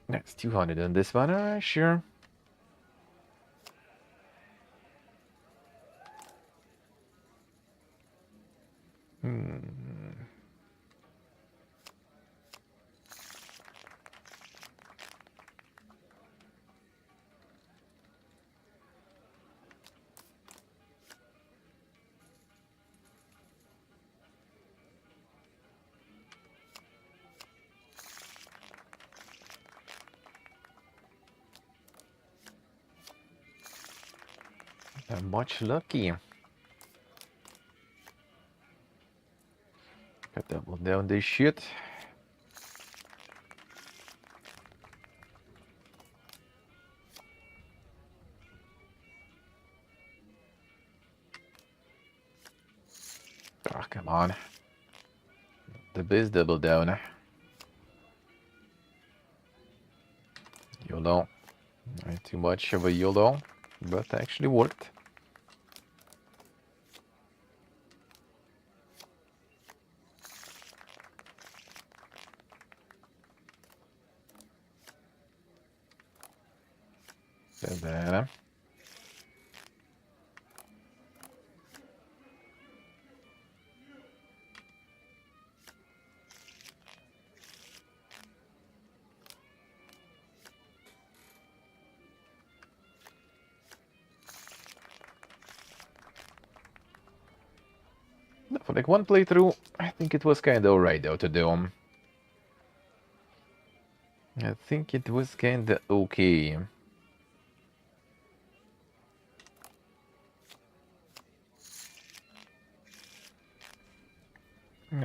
That's 200 on this one, alright, sure. I'm much lucky. Got double down this shit. Oh, come on. The biz double down. YOLO. Not too much of a YOLO, but actually worked. There. For like one playthrough, I think it was kinda alright though to do 'em. I think it was kinda okay.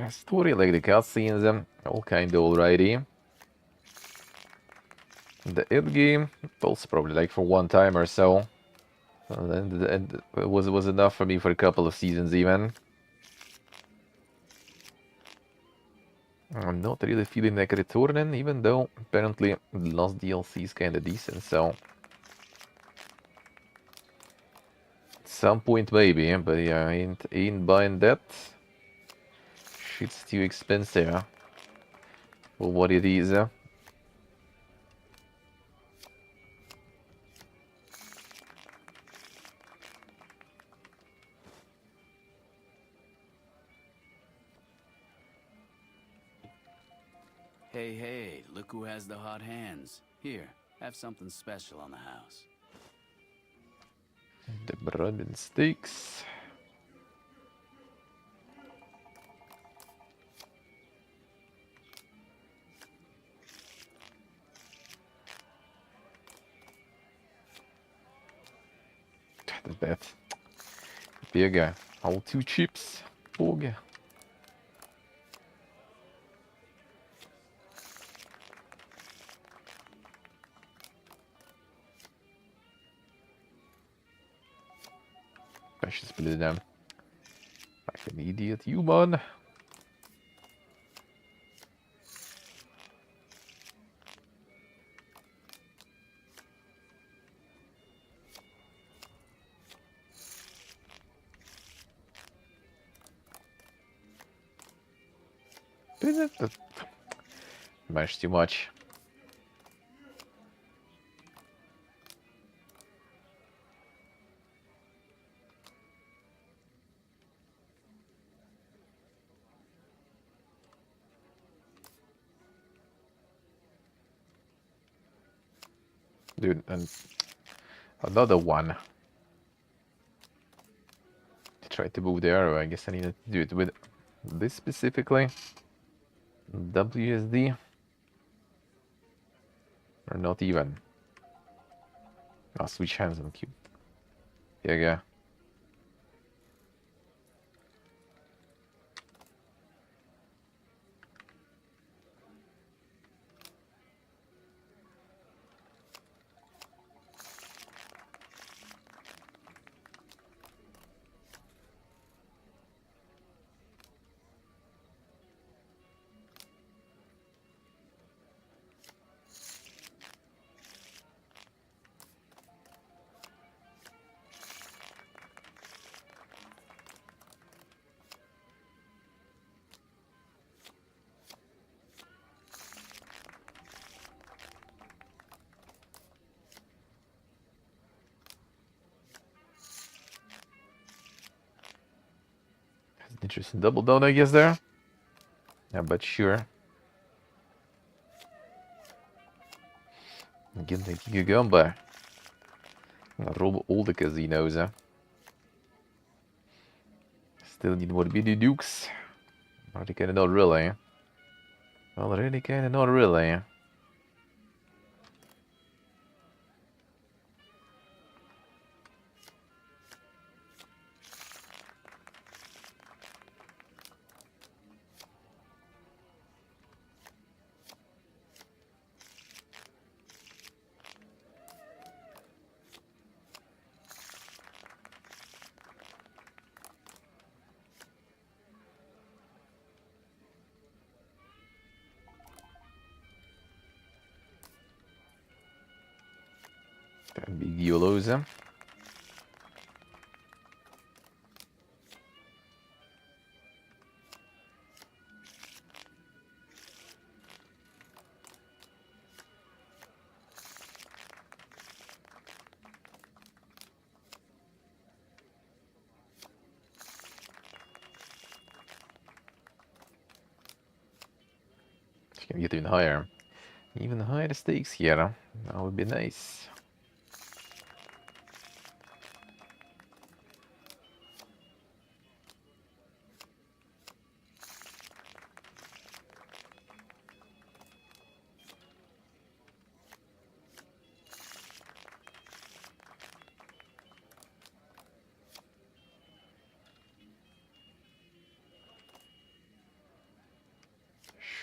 Story, like the cutscenes, all kinda alrighty. The end game, also probably like for one time or so. And it was enough for me for a couple of seasons even. I'm not really feeling like returning, even though apparently the last DLC is kinda decent, so... At some point maybe, but yeah, I ain't buying that. Shit's too expensive for what it is. Hey, hey, look who has the hot hands. Here, have something special on the house. The bread and steaks. The bad. Bigger. All 2 chips. Bog. I should split them. Like an idiot human. Mash too much. Dude, and another one. To try to move the arrow, I guess I need to do it with this specifically. WSD. Or not even. I'll switch hands on cube. Yeah, yeah. Interesting double down, I guess, there. Yeah, but sure. Again, taking a gun by. Rob all the casinos, huh? Still need more BD Dukes. Already kinda not really. Already kinda not really. Big YOLOs, huh? Can get even higher. Even higher stakes here. That would be nice.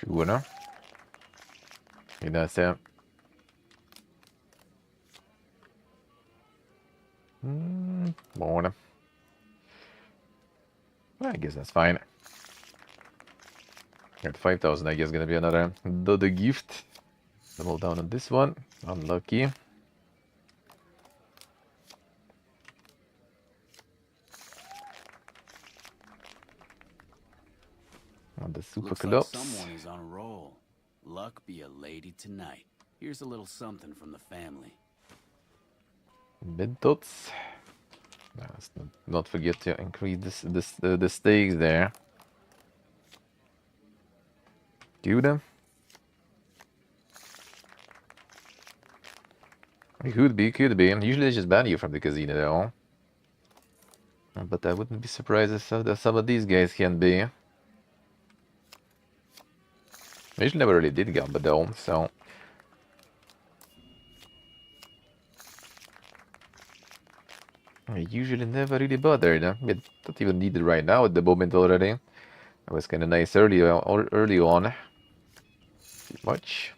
Sure. He does that. More. I guess that's fine. At 5,000, I guess gonna be another Dodo gift. Double down on this one. Unlucky. On the super Looks clubs. like someone is on a roll. Luck be a lady tonight. Here's a little something from the family. Mid dots. Let's not forget to increase the stakes there. Good. It could be. Usually they just ban you from the casino though. But I wouldn't be surprised if some of these guys can be. I usually never really did Gamba though, so. I usually never really bothered. I don't even need it right now at the moment already. It was kind of nice early on. Too much.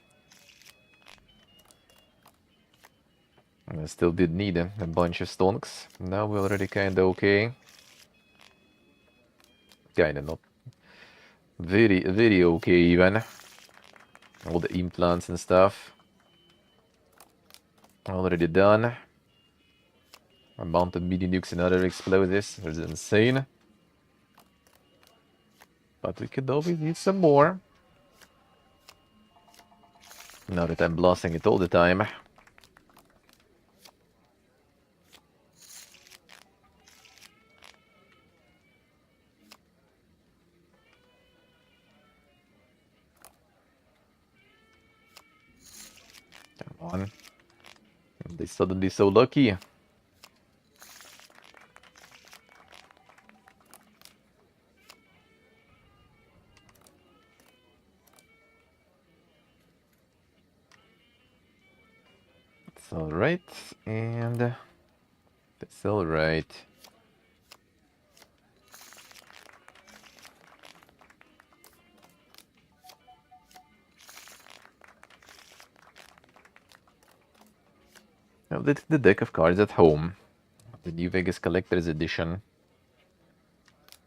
And I still did need a bunch of stonks. Now we're already kind of okay. Kind of not very okay even. All the implants and stuff. Already done. Amount of mini nukes and other explosives is insane. But we could always use some more. Now that I'm blasting it all the time. Come on. They suddenly so lucky. It's alright, and that's alright. Now the deck of cards at home. The New Vegas Collector's Edition.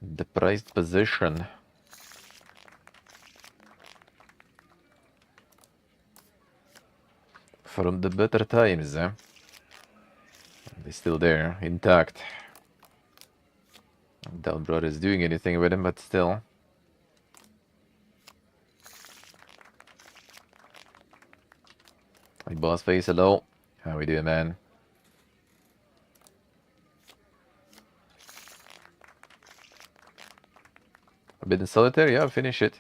The prized possession. From the better times, eh? They're still there, intact. I doubt Brother's doing anything with them, but still. Hey, boss face, hello. How we doing, man? A bit in solitaire? Yeah, finish it.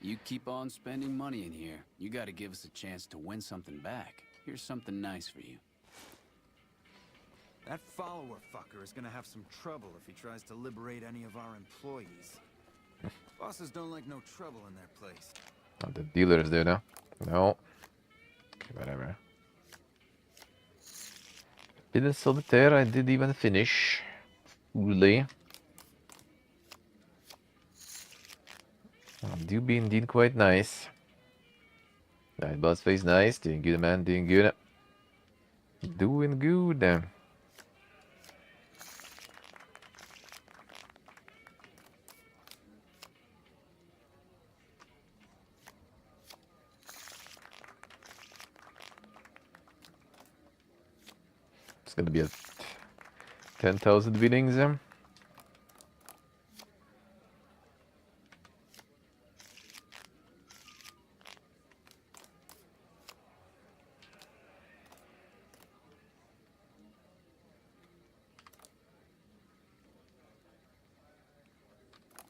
You keep on spending money in here. You gotta give us a chance to win something back. Here's something nice for you. That follower fucker is gonna have some trouble if he tries to liberate any of our employees. Bosses don't like no trouble in their place. Oh, the dealer is there now. No. Okay, whatever. Bit in solitaire, I did even finish. Fully. Do be indeed quite nice. Right, boss face, nice. Doing good, man. Doing good. Doing good. It's gonna be a 10,000 winnings.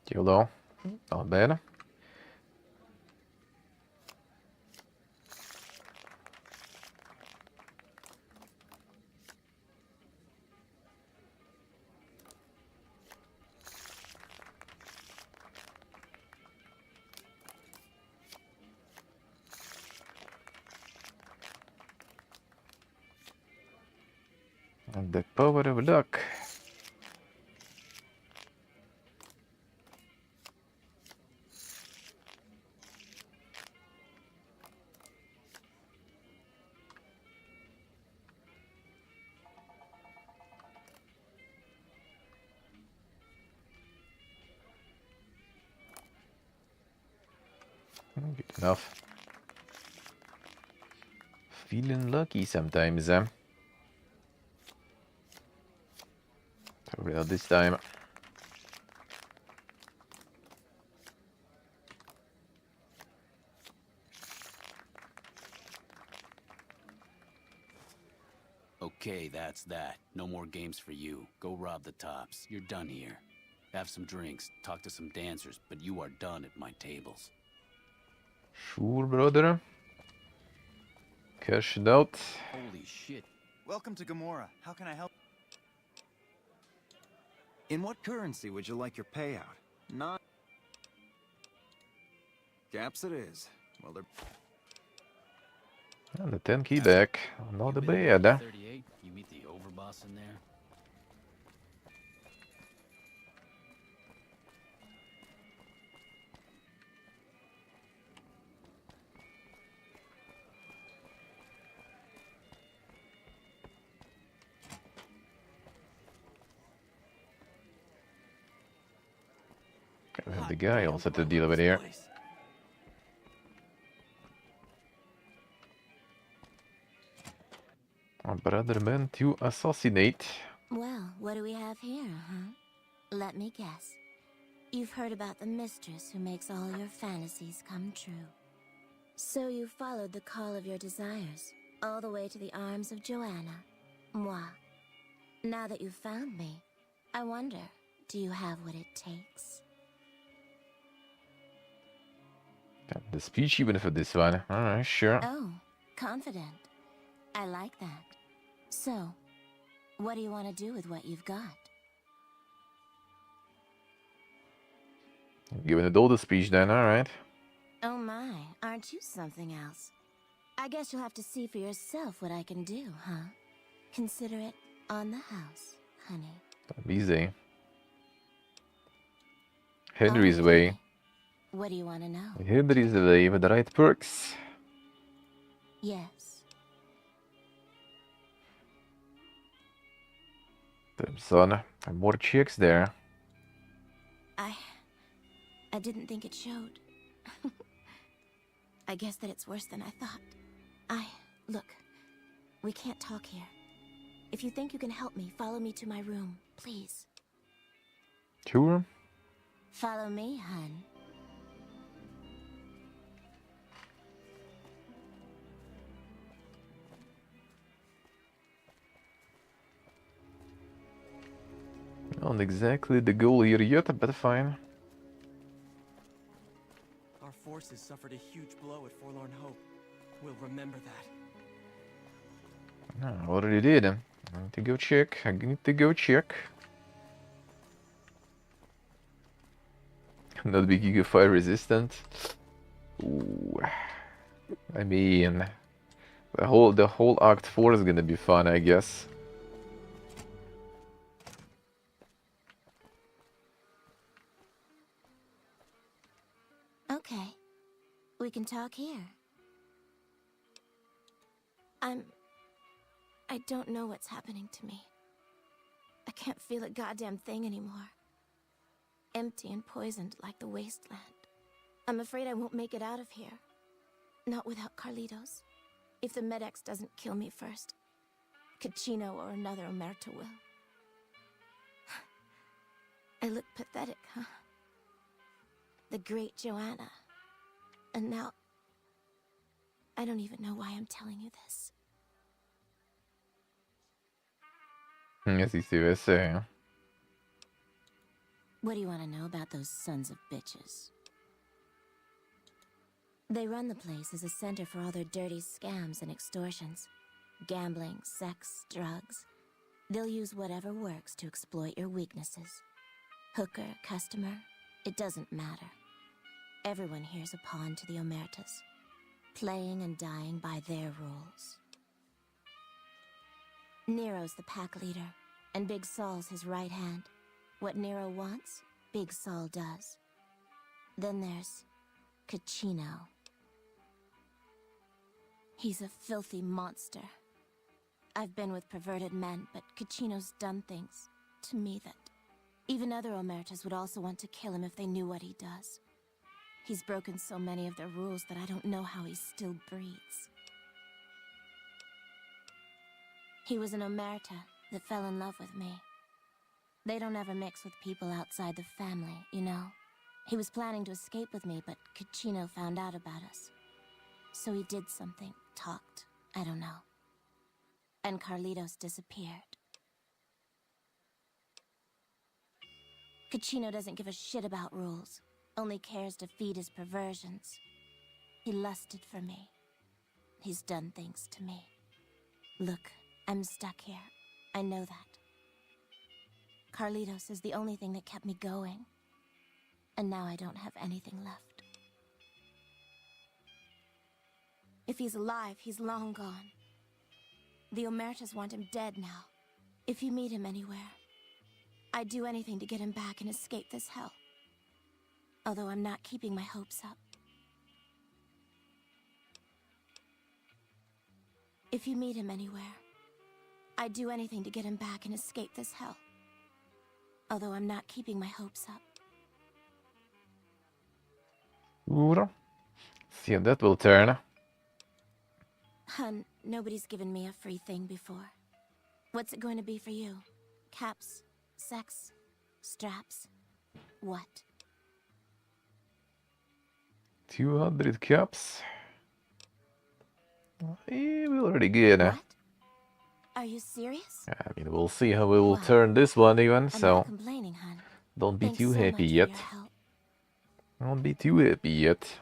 Kilo. Not bad. And the power of luck. Good enough. Feeling lucky sometimes, huh? Probably not this time. Okay, that's that. No more games for you. Go rob the tops. You're done here. Have some drinks, talk to some dancers, but you are done at my tables. Sure, brother. Cash it out. Holy shit. Welcome to Gamora. How can I help? In what currency would you like your payout? Not... Gaps it is. Well, they're... And the 10 key back. Not bad, huh? 38, you meet the overboss in there? We have the guy also to deal with here. Our brother man to assassinate. Well, what do we have here, huh? Let me guess. You've heard about the mistress who makes all your fantasies come true. So you followed the call of your desires, all the way to the arms of Joanna. Moi. Now that you've found me, I wonder, do you have what it takes? The speech even for this one. Alright, sure. Oh, confident. I like that. So, what do you want to do with what you've got? Giving it all the speech then, alright. Oh my, aren't you something else? I guess you'll have to see for yourself what I can do, huh? Consider it on the house, honey. Easy. Henry's way. What do you want to know? Henry's way with the right perks. Yes. Damn son, more chicks there. I didn't think it showed. I guess that it's worse than I thought. Look, we can't talk here. If you think you can help me, follow me to my room, please. Sure. Follow me, hun. Not exactly the goal here yet, but fine. Our forces suffered a huge blow at Forlorn Hope. We'll remember that. I already did. I need to go check. I need to go check. Not be Giga Fire resistant. Ooh. I mean, the whole Act 4 is gonna be fun, I guess. Okay. We can talk here. I don't know what's happening to me. I can't feel a goddamn thing anymore. Empty and poisoned like the wasteland. I'm afraid I won't make it out of here. Not without Carlitos. If the Medex doesn't kill me first, Caccino or another Omerta will. I look pathetic, huh? The great Joanna. And now... I don't even know why I'm telling you this. Yes, it's USA. What do you want to know about those sons of bitches? They run the place as a center for all their dirty scams and extortions. Gambling, sex, drugs. They'll use whatever works to exploit your weaknesses. Hooker, customer, it doesn't matter. Everyone here's a pawn to the Omertas, playing and dying by their rules. Nero's the pack leader, and Big Saul's his right hand. What Nero wants, Big Saul does. Then there's Caccino. He's a filthy monster. I've been with perverted men, but Caccino's done things to me that even other Omertas would also want to kill him if they knew what he does. He's broken so many of their rules that I don't know how he still breathes. He was an Omerta that fell in love with me. They don't ever mix with people outside the family, you know? He was planning to escape with me, but Caccino found out about us. So he did something, talked, I don't know. And Carlitos disappeared. Caccino doesn't give a shit about rules, only cares to feed his perversions. He lusted for me. He's done things to me. Look, I'm stuck here. I know that. Carlitos is the only thing that kept me going. And now I don't have anything left. If he's alive, he's long gone. The Omertas want him dead now. If you meet him anywhere, I'd do anything to get him back and escape this hell. Although I'm not keeping my hopes up. If you meet him anywhere, I'd do anything to get him back and escape this hell. Although I'm not keeping my hopes up. Jodå. Se det will turn. Hun, nobody's given me a free thing before. What's it going to be for you? Caps? Sex? Straps? What? 200 caps. We already good. What? Are you serious? I mean, we'll see how we will turn this one even, I'm so not complaining, hun. don't be Thanks too so happy much for yet. your help. Don't be too happy yet.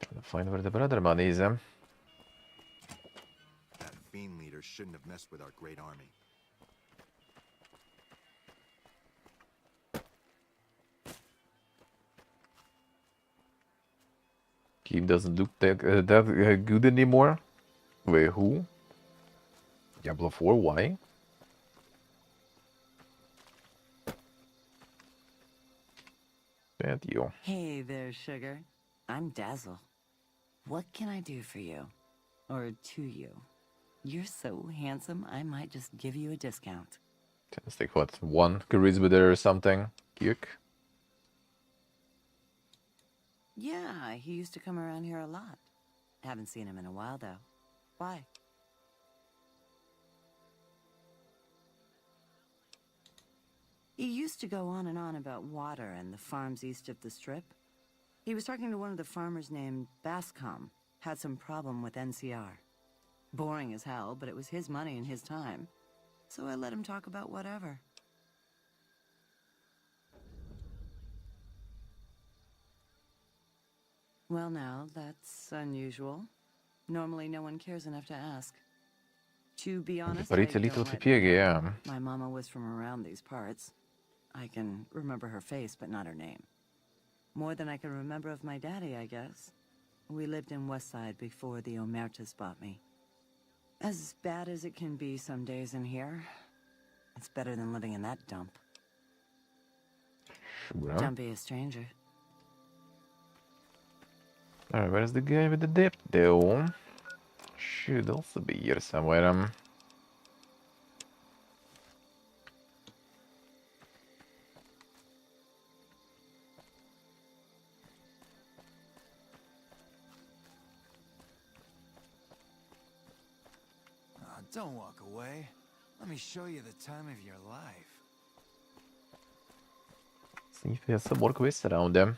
Trying to find where the brother money is. That fiend leader shouldn't have messed with our great army. Game doesn't look that good anymore. Wait, who? Diablo 4, why? That you. Hey there, sugar. I'm Dazzle. What can I do for you? Or to you? You're so handsome, I might just give you a discount. Let's take what, 1 charisma there or something. Kick. Yeah, he used to come around here a lot. Haven't seen him in a while, though. Why? He used to go on and on about water and the farms east of the Strip. He was talking to one of the farmers named Bascom. Had some problem with NCR. Boring as hell, but it was his money and his time. So I let him talk about whatever. Well now, that's unusual. Normally no one cares enough to ask. To be honest, I Parite don't lite åt like PG, ja. my mama was from around these parts. I can remember her face, but not her name. More than I can remember of my daddy, I guess. We lived in Westside before the Omertas bought me. As bad as it can be some days in here, it's better than living in that dump. Sure. Don't be a stranger. Alright, where's the guy with the dip though? Should also be here somewhere. Don't walk away. Let me show you the time of your life. See if there's some more quests around them.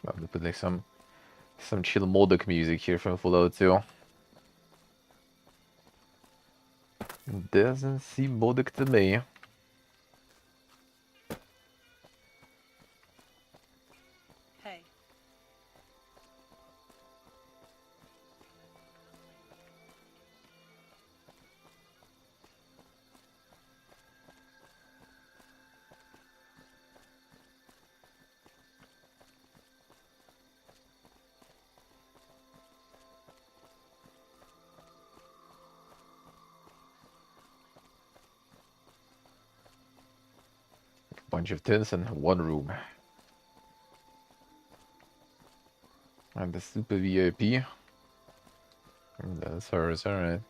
Well, they put like some chill Modok music here from Fallout 2. Doesn't seem Modok to me. Hey. Bunch of tins and one room. And the super VIP. That's hers, alright.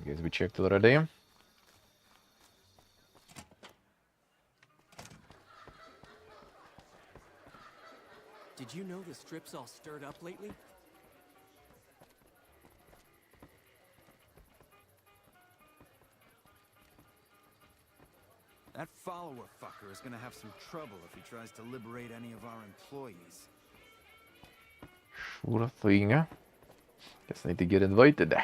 Guess we checked already. Did you know the strip's all stirred up lately? That follower fucker is gonna have some trouble if he tries to liberate any of our employees. Sure thing. Guess I need to get invited.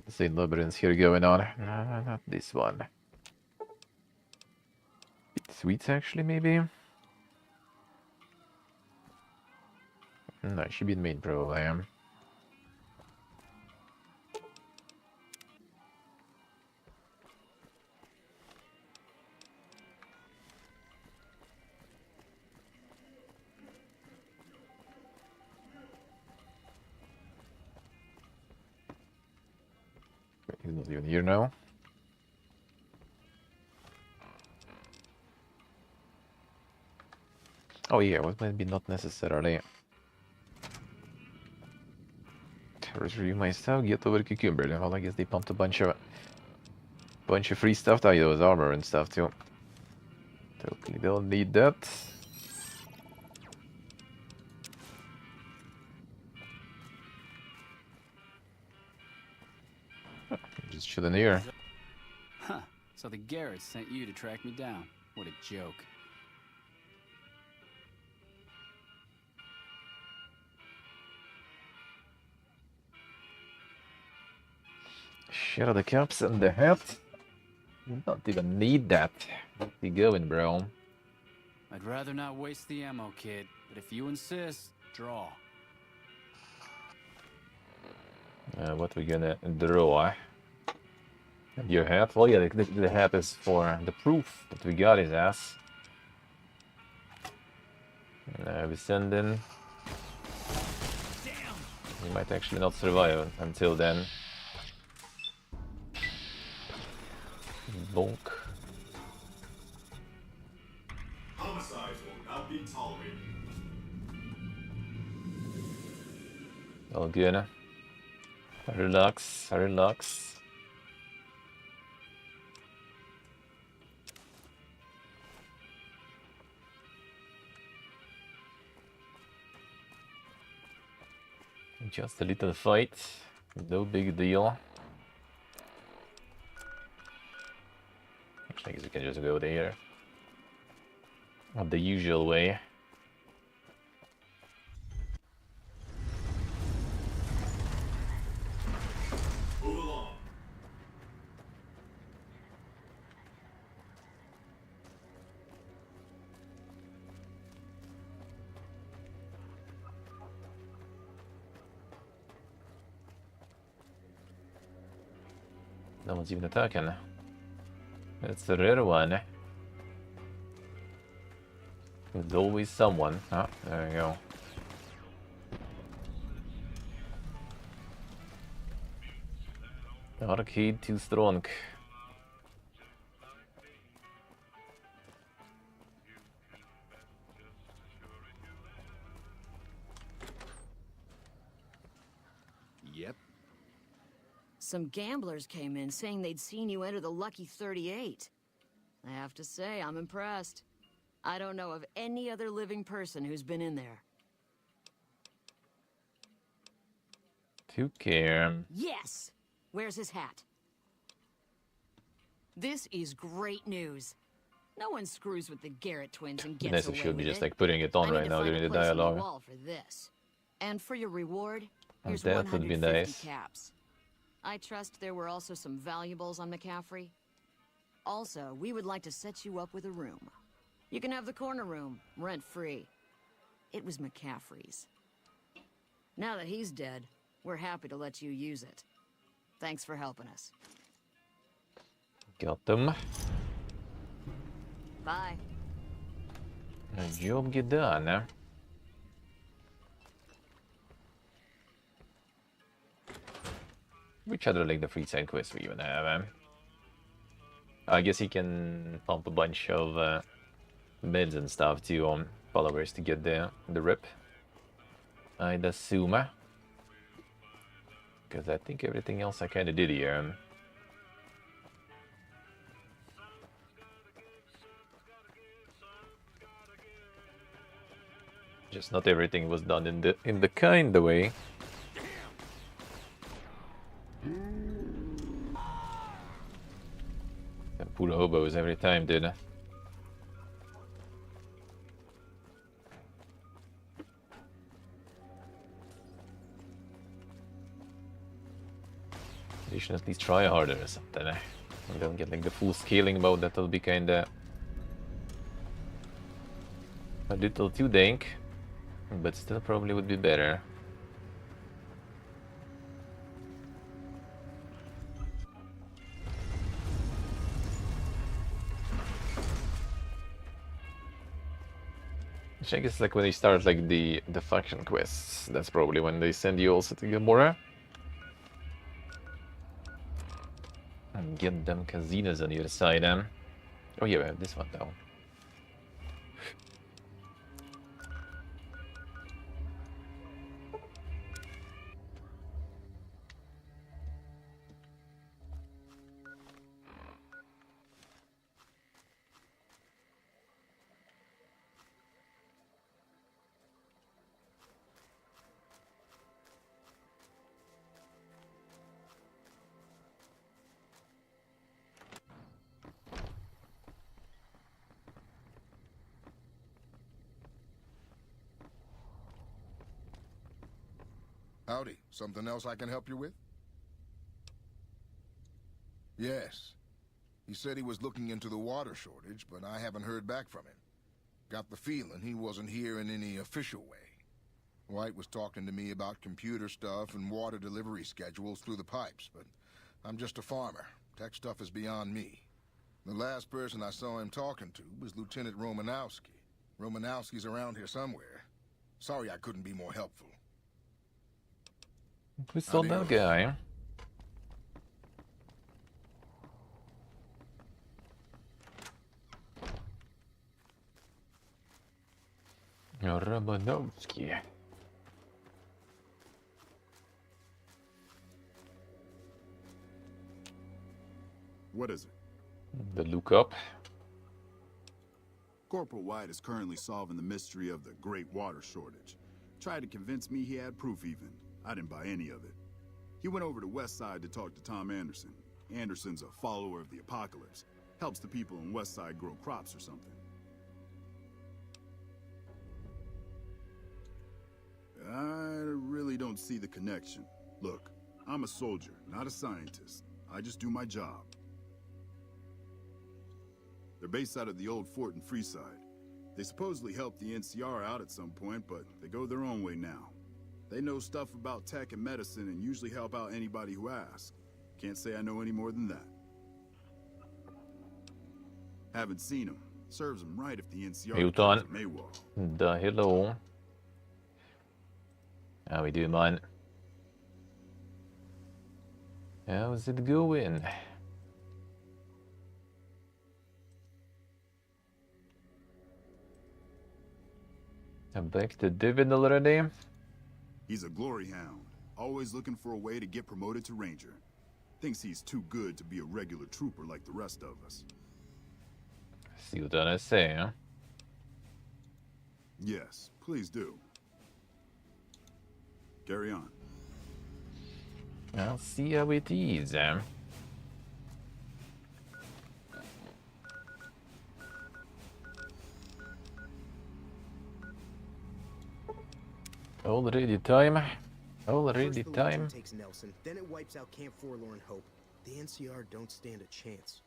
Same labyrinths here going on. No, not this one. Bit sweets actually, maybe? No, it should be the main probably. He's not even here now. Oh yeah, what might be not necessarily. Retrieve my stuff, get over to Kimberly. Well, I guess they pumped a bunch of free stuff down here, those armor and stuff too. Totally don't need that. Just chilling here. Huh. So the Garrett sent you to track me down. What a joke. Share the caps and the hat. Don't even need that. Be going, bro. I'd rather not waste the ammo, kid. But if you insist, draw. What we gonna draw? Your hat? Well, yeah, the hat is for the proof that we got his ass. We send in. He might actually not survive until then. Bonk. Homicides will not be tolerated. All good. Relax, relax. Just a little fight, no big deal. I guess we can just go there. Not the usual way. Move along. No one's even attacking. It's a rare one. There's always someone. Oh, there you go. Arcade too strong. Yep. Some gamblers came in saying they'd seen you enter the Lucky 38. I have to say, I'm impressed. I don't know of any other living person who's been in there. Took care. Yes! Where's his hat? This is great news. No one screws with the Garrett twins and gets Nice away if she'll be with just it. like putting it on I need right to now find during a the place on dialogue. wall for this. And for your reward, here's That would be 150 nice. caps. I trust there were also some valuables on McCaffrey. Also, we would like to set you up with a room. You can have the corner room, rent-free. It was McCaffrey's. Now that he's dead, we're happy to let you use it. Thanks for helping us. Got them. Bye. Job done. Which other like the free side quests we even have? I guess you can pump a bunch of meds and stuff to followers to get the rip. I'd assume. Because I think everything else I kind of did here. Just not everything was done in the kind of way. And pull hobos every time, dude. You should at least try harder or something. You don't get like the full scaling mode, that'll be kinda a little too dank, but still probably would be better. Which I guess like when they start like the faction quests, that's probably when they send you also to Gamora. And get them casinos on your side, Oh yeah, we have this one though. Howdy. Something else I can help you with? Yes. He said he was looking into the water shortage, but I haven't heard back from him. Got the feeling he wasn't here in any official way. White was talking to me about computer stuff and water delivery schedules through the pipes, but I'm just a farmer. Tech stuff is beyond me. The last person I saw him talking to was Lieutenant Romanowski. Romanowski's around here somewhere. Sorry I couldn't be more helpful. We saw that guy. Romanowski. What is it? The lookup. Corporal White is currently solving the mystery of the Great Water Shortage. Tried to convince me he had proof even. I didn't buy any of it. He went over to West Side to talk to Tom Anderson. Anderson's a follower of the apocalypse. Helps the people in West Side grow crops or something. I really don't see the connection. Look, I'm a soldier, not a scientist. I just do my job. They're based out of the old fort in Freeside. They supposedly helped the NCR out at some point, but they go their own way now. They know stuff about tech and medicine and usually help out anybody who asks. Can't say I know any more than that. Haven't seen them. Serves them right if the NCR Utan. Maywall. Da hello. How we doing, man? How's it going? I'm back to Divin already. He's a glory hound, always looking for a way to get promoted to ranger. Thinks he's too good to be a regular trooper like the rest of us. See what I say, huh? Yes, please do. Carry on. I'll see how it is, Already time. Already First the time. Legion takes Nelson, then it wipes out Camp Forlorn Hope. The NCR don't stand a chance.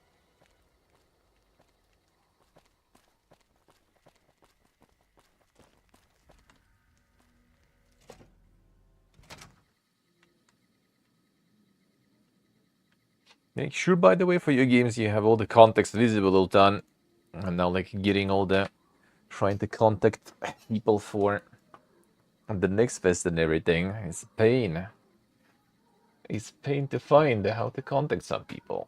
Make sure, by the way, for your games you have all the context visible all done. And now, like, getting all the... trying to contact people for the next fest and everything is a pain. It's pain to find how to contact some people.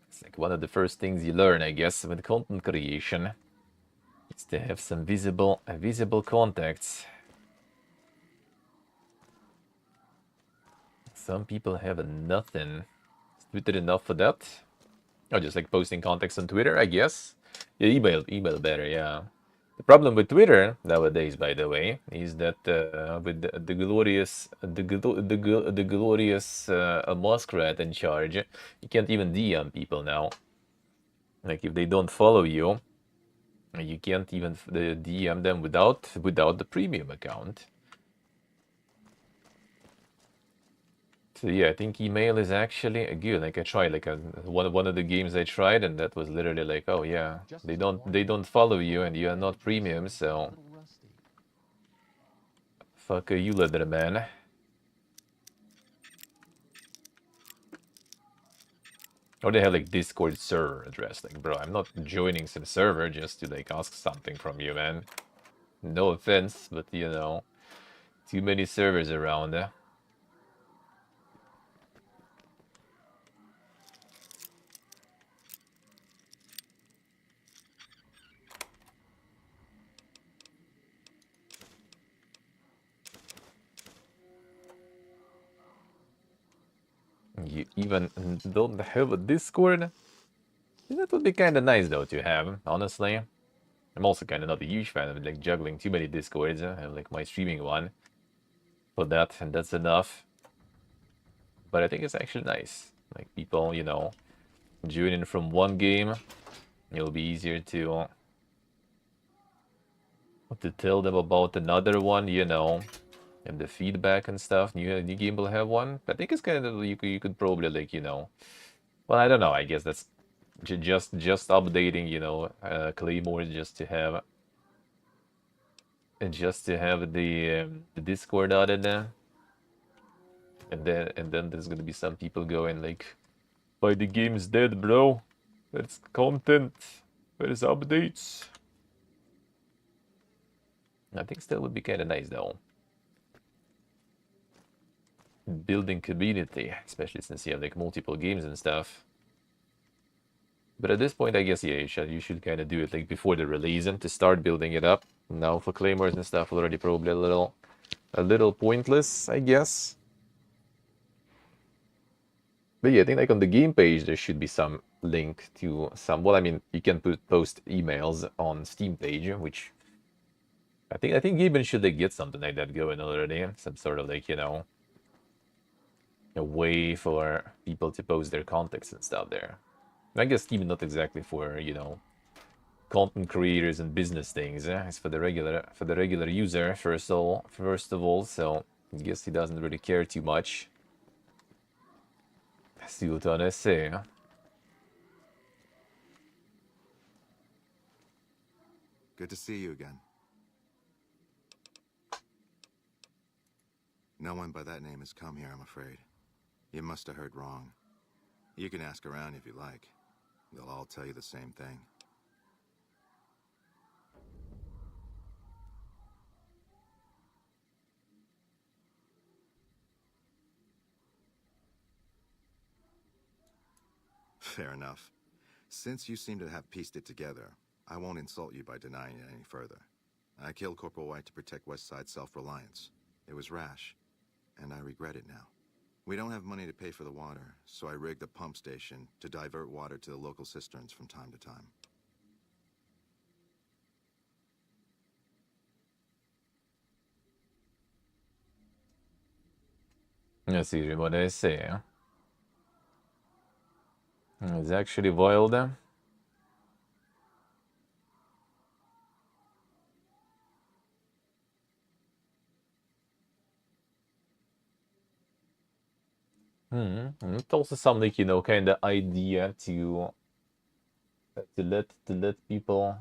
It's like one of the first things you learn, I guess, with content creation. Is to have some visible contacts. Some people have nothing. Is Twitter enough for that? Or just like posting contacts on Twitter, I guess. Yeah, email better, yeah. The problem with Twitter nowadays, by the way, is that with the glorious Muskrat in charge, you can't even DM people now. Like if they don't follow you, you can't even DM them without the premium account. So yeah, I think email is actually good. Like I tried, like one of the games I tried, and that was literally like, oh yeah, they don't follow you, and you are not premium, so fuck you, leather man. Or they have like Discord server address. Like, bro, I'm not joining some server just to like ask something from you, man. No offense, but you know, too many servers around. You even don't have a Discord? That would be kind of nice though to have, honestly. I'm also kind of not a huge fan of like juggling too many Discords. I have like my streaming one for that, and that's enough. But I think it's actually nice. Like people, you know, joining from one game, it'll be easier to tell them about another one, you know, and the feedback and stuff. New game will have one. I think it's kind of you could probably like, you know, well, I don't know. I guess that's just updating, you know, Claymore just to have the Discord added there. And then there's gonna be some people going like, "Why the game's dead, bro? Where's content? Where's updates?" I think still would be kind of nice though. Building community, especially since you have like multiple games and stuff. But at this point, I guess, yeah, you should kind of do it like before the release and to start building it up. Now for claymores and stuff, already probably a little pointless, I guess. But yeah, I think like on the game page there should be some link to some. Well, I mean, you can post emails on Steam page, which I think Gaben should like get something like that going already. Some sort of like, you know, a way for people to post their contacts and stuff there. I guess even not exactly for, you know, content creators and business things. It's for the regular user first of all. So I guess he doesn't really care too much. See what I say. Good to see you again. No one by that name has come here, I'm afraid. You must have heard wrong. You can ask around if you like. They'll all tell you the same thing. Fair enough. Since you seem to have pieced it together, I won't insult you by denying it any further. I killed Corporal White to protect Westside's self-reliance. It was rash, and I regret it now. We don't have money to pay for the water, so I rigged a pump station to divert water to the local cisterns from time to time. Let's see what I say. It's actually wild. It's also some like, you know, kind of idea to let people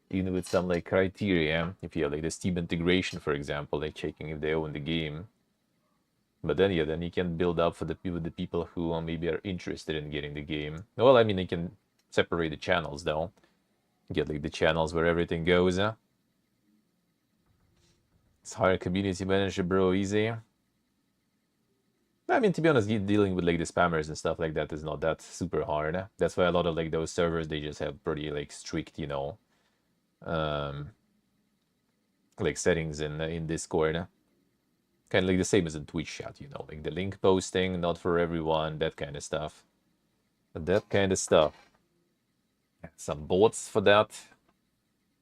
in with some like criteria. If you have like the Steam integration, for example, like checking if they own the game. But then yeah, then you can build up for the people who maybe are interested in getting the game. Well, I mean, you can separate the channels though. Get like the channels where everything goes. It's hire a community manager, bro, easy. I mean, to be honest, dealing with like the spammers and stuff like that is not that super hard. That's why a lot of like those servers, they just have pretty like strict, you know, like settings in Discord. Kind of like the same as in Twitch chat, you know, like the link posting, not for everyone, that kind of stuff. Some bots for that.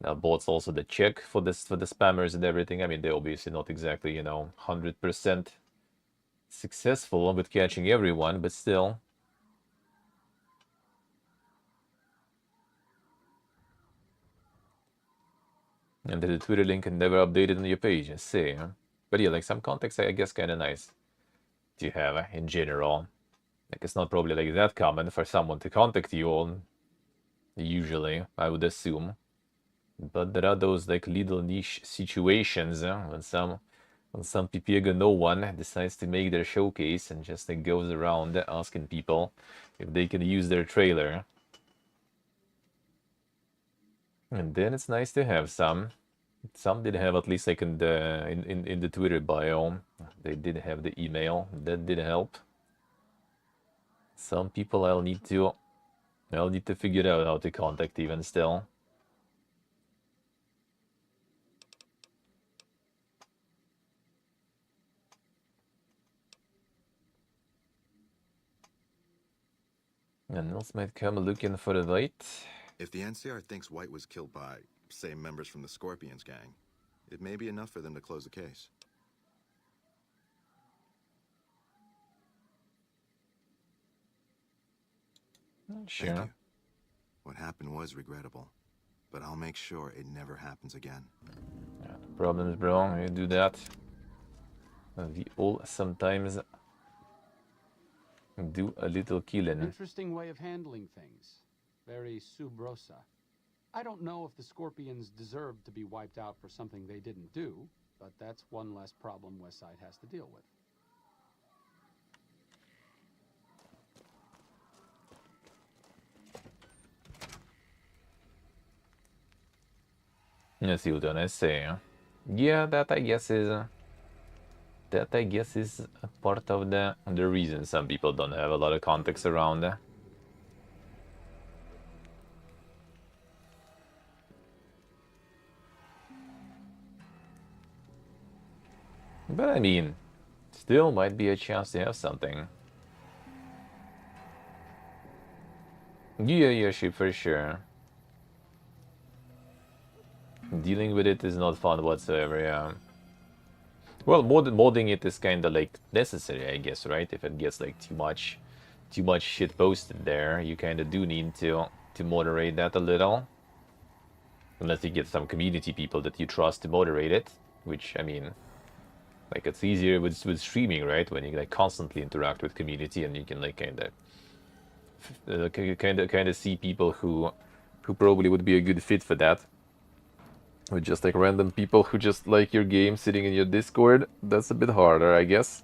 Now bots also the check for this for the spammers and everything. I mean, they're obviously not exactly, you know, 100% successful with catching everyone, but still. And the Twitter link can never updated on your page, I see. But yeah, like some context, I guess, kind of nice to have in general. Like it's not probably like that common for someone to contact you on, usually, I would assume. But there are those like little niche situations when some PPG no one decides to make their showcase and just like goes around asking people if they can use their trailer. And then it's nice to have some. Some did have at least like in the Twitter bio. They did have the email. That did help. Some people I'll need to figure out how to contact even still. And else might come looking for a fight. If the NCR thinks White was killed by, say, members from the Scorpions gang, it may be enough for them to close the case. Sure. Thank you. What happened was regrettable, but I'll make sure it never happens again. Yeah, no problems, bro. You do that. We all sometimes do a little killing. Interesting way of handling things. Very sub rosa. I don't know if the Scorpions deserve to be wiped out for something they didn't do, but that's one less problem Westside has to deal with. Let's see what I say. Yeah, that I guess is a part of the reason some people don't have a lot of context around it. But I mean, still might be a chance to have something. Yeah, for sure. Dealing with it is not fun whatsoever, yeah. Well, modding it is kind of like necessary, I guess, right? If it gets like too much shit posted there, you kind of do need to moderate that a little. Unless you get some community people that you trust to moderate it, which, I mean, like it's easier with streaming, right? When you like constantly interact with community and you can like kind of see people who probably would be a good fit for that. With just like random people who just like your game sitting in your Discord, that's a bit harder, I guess.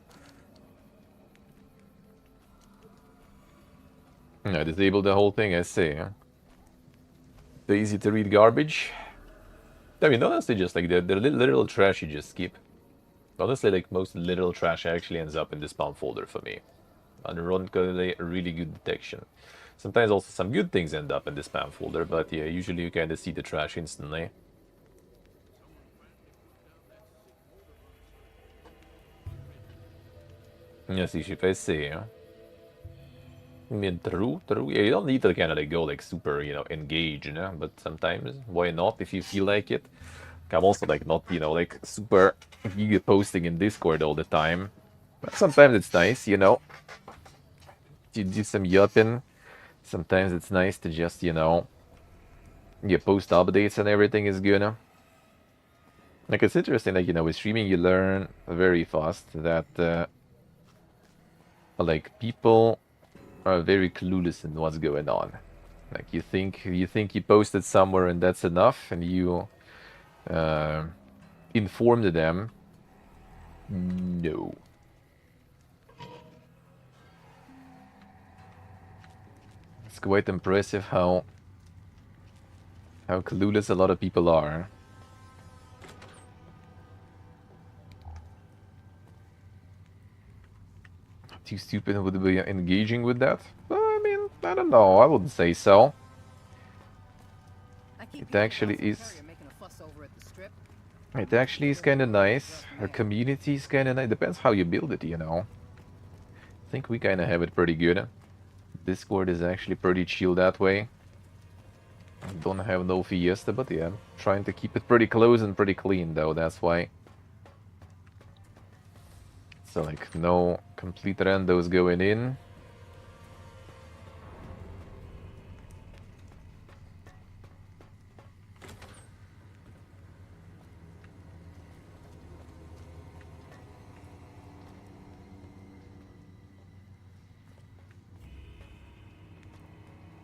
Yeah, disable the whole thing, I see. The easy to read garbage. I mean, honestly, just like the literal trash you just skip. Honestly, like most literal trash actually ends up in the spam folder for me. Ironically, really good detection. Sometimes also some good things end up in the spam folder, but yeah, usually you kind of see the trash instantly. Yes, if I see. I mean, true. Yeah, you don't need to kind of like go like super, you know, engage, you know. But sometimes, why not? If you feel like it. I'm also like not, you know, like super giga posting in Discord all the time. But sometimes it's nice, you know. You do some yupping. Sometimes it's nice to just, you know, post updates and everything is good. Like it's interesting, like, you know, with streaming you learn very fast that a like people are very clueless in what's going on. Like you think you posted somewhere and that's enough, and you informed them. No. It's quite impressive how clueless a lot of people are. Too stupid would be engaging with that? Well, I mean, I don't know. I wouldn't say so. It actually is. It actually is kind of nice. Our community is kind of nice. Depends how you build it, you know. I think we kind of have it pretty good. Discord is actually pretty chill that way. Don't have no fiesta, but yeah, I'm trying to keep it pretty close and pretty clean though, that's why. So like no complete randos going in.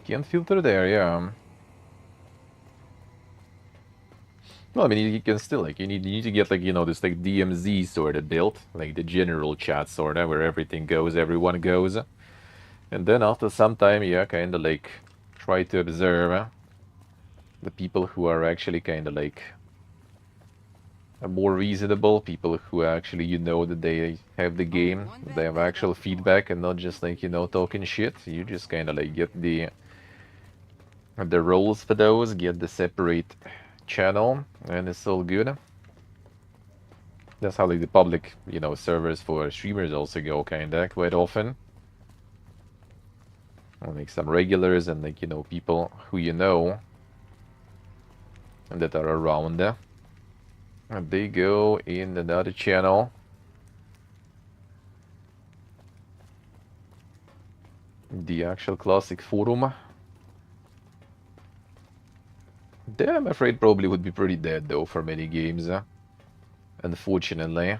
Can't filter there, yeah. Well, I mean, you can still, like, you need to get, like, you know, this, like, DMZ sort of built, like, the general chat sort of, where everything goes, everyone goes. And then after some time, yeah, kind of, like, try to observe the people who are actually kind of, like, more reasonable, people who actually, you know, that they have the game, they have actual feedback and not just, like, you know, talking shit. You just kind of, like, get the roles for those, get the separate channel, and it's all good. That's how like the public, you know, servers for streamers also go kinda quite often. I'll make some regulars and like, you know, people who you know and that are around there. And they go in another channel. The actual classic forum. That I'm afraid probably would be pretty dead though for many games, unfortunately.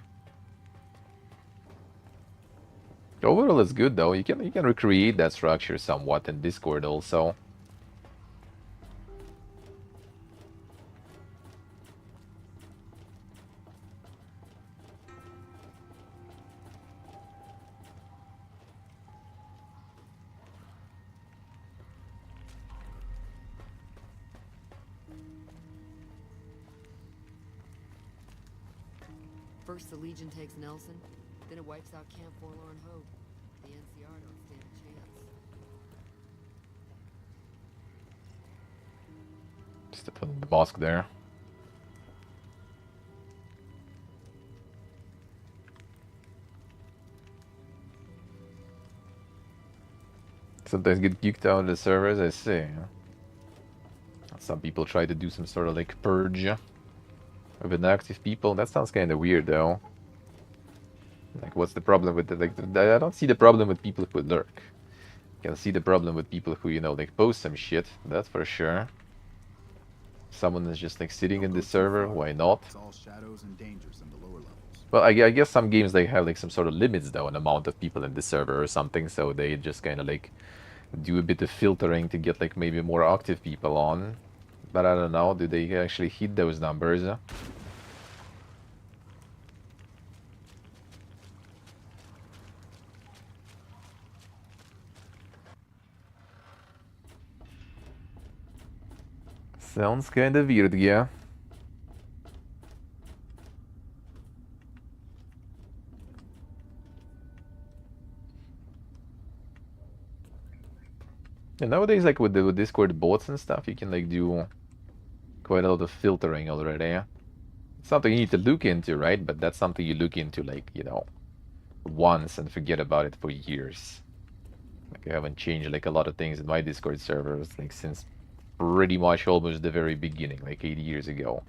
Overall it's good though, you can recreate that structure somewhat in Discord also. First the Legion takes Nelson, then it wipes out Camp Forlorn Hope. The NCR don't stand a chance. Just put the mosque there. Sometimes get geeked out of the servers, I see. Some people try to do some sort of like purge of inactive people. That sounds kind of weird though. Like what's the problem with it? Like I don't see the problem with people who lurk. I can see the problem with people who, you know, like post some shit, that's for sure. Someone is just like sitting in the server, why not? Well, I guess some games they have like some sort of limits though, an amount of people in the server or something, so they just kind of like do a bit of filtering to get like maybe more active people on. But I don't know, do they actually hit those numbers? Sounds kind of weird, yeah. And nowadays, like with the Discord bots and stuff, you can like do quite a lot of filtering already. Yeah? It's something you need to look into, right? But that's something you look into, like, you know, once and forget about it for years. Like I haven't changed like a lot of things in my Discord servers like since pretty much almost the very beginning, like 8 years ago.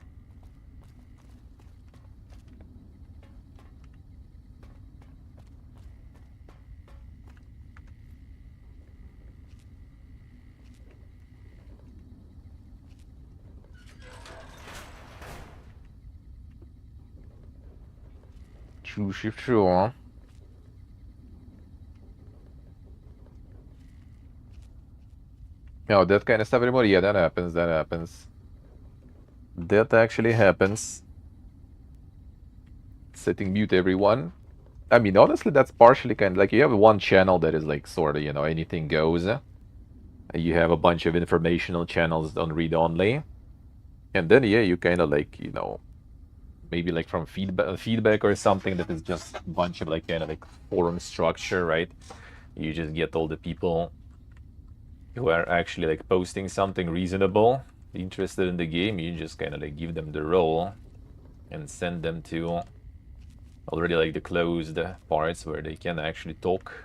True shift true, huh? Oh, that kind of stuff anymore? Yeah, that happens, that happens. That actually happens. Setting mute everyone. I mean, honestly, that's partially kind of like you have one channel that is like sort of, you know, anything goes. You have a bunch of informational channels on read-only. And then, yeah, you kind of like, you know, maybe like from feedback or something that is just a bunch of like kind of like forum structure, right? You just get all the people who are actually like posting something reasonable, interested in the game. You just kind of like give them the role and send them to already like the closed parts where they can actually talk,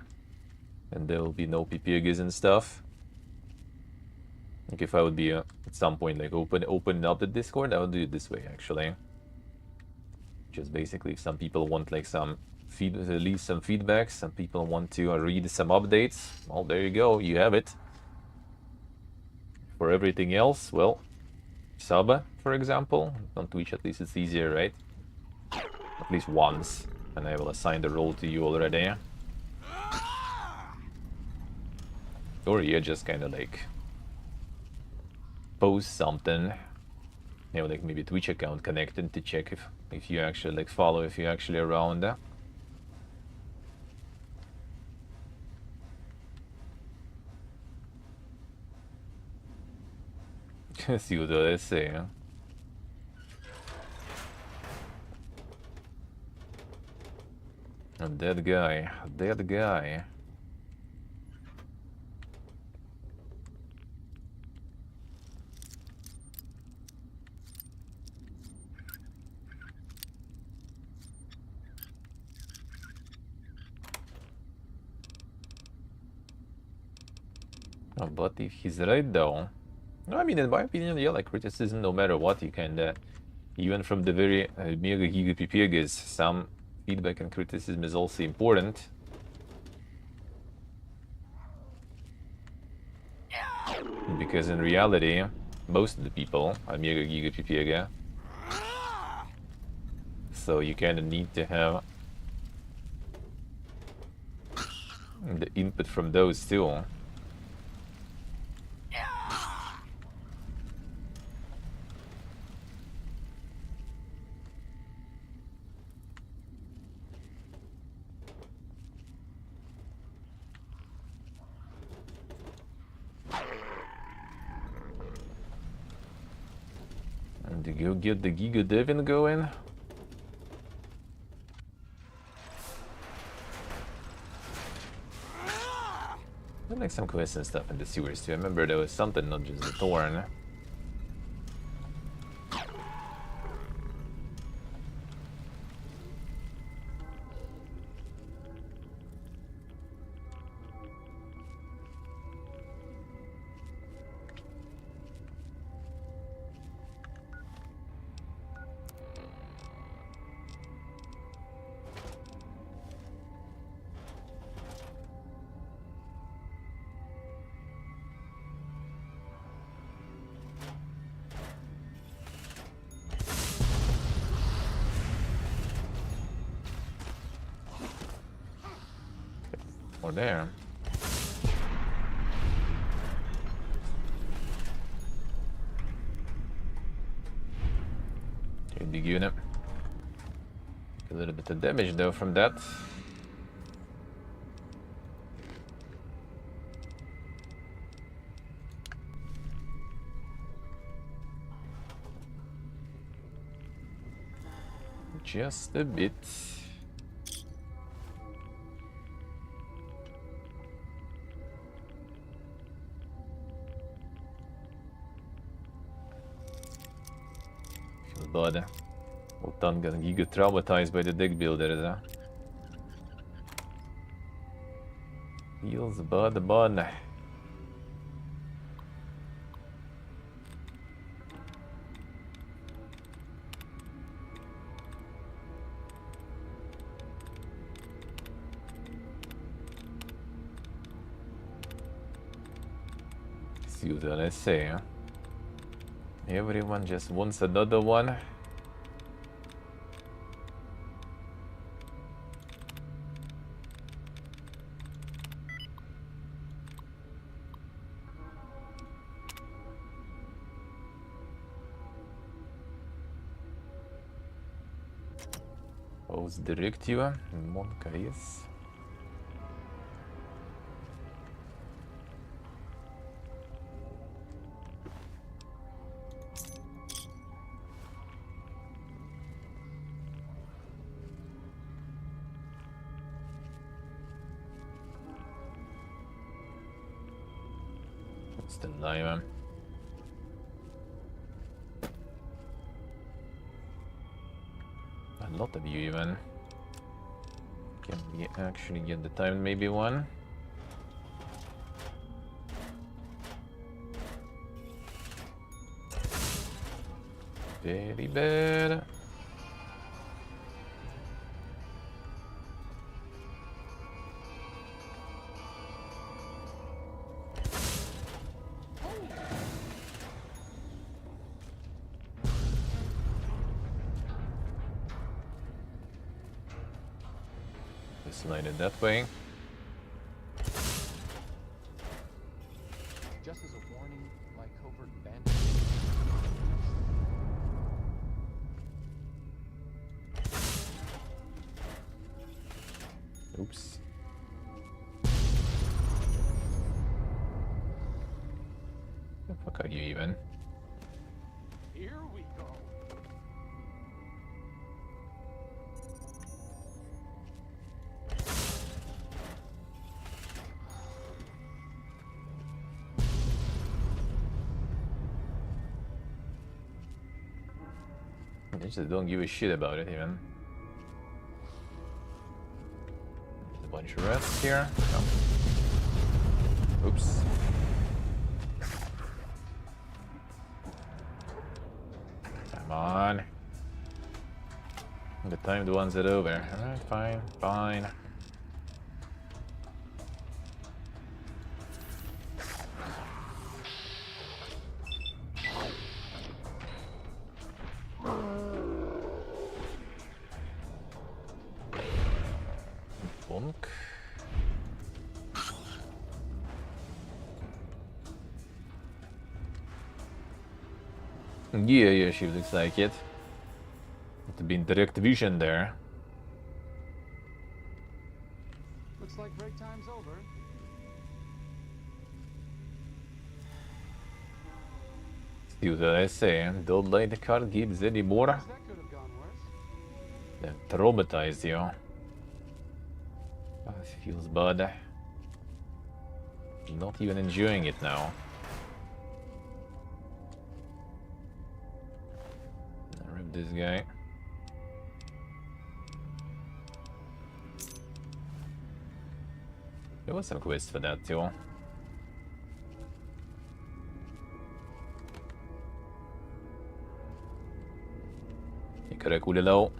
and there will be no PPGs and stuff. Like if I would be at some point like open up the Discord, I would do it this way actually. Just basically, if some people want like some leave some feedback, some people want to read some updates, well, there you go, you have it. For everything else, well, sub, for example, on Twitch at least it's easier, right? At least once, and I will assign the role to you already. Or you just kind of like post something, you know, like maybe Twitch account connected to check if you actually like follow, if you're actually around. See what I say, huh? A dead guy, a dead guy. Oh, but if he's right though, no, I mean, in my opinion, yeah, like criticism, no matter what, you can, even from the very mega giga PPGs, some feedback and criticism is also important. Because in reality, most of the people are mega giga PPG. So you kind of need to have the input from those too. And to go get the Giga Devin going. I'd like some quests and stuff in the sewers too. I remember there was something, not just the thorn. Or there. Okay, big unit. A little bit of damage though from that. Just a bit. Bad. Ottan gonna get traumatized by the deck builders, huh? Feels bad, bad. See what I say, huh? Everyone just wants another one. Post directive. Mechanicus. What's the name? A lot of you even. Can we actually get the time? Maybe one? Very bad. Slide it that way. Just as a warning, like covert bandits. Oops. The fuck are you even? Here we go. They just don't give a shit about it even. There's a bunch of rats here. Oh. Oops. Come on. The timed ones are over. Alright, fine, fine. Bonk. Yeah, she looks like it. To be in direct vision there. Looks like break time's over. See what I say, don't let the card gives anymore. That could have gone worse. They traumatize you. Oh, it feels bad. Not even enjoying it now. Rip this guy. There was some quest for that too. You could have cooled it out.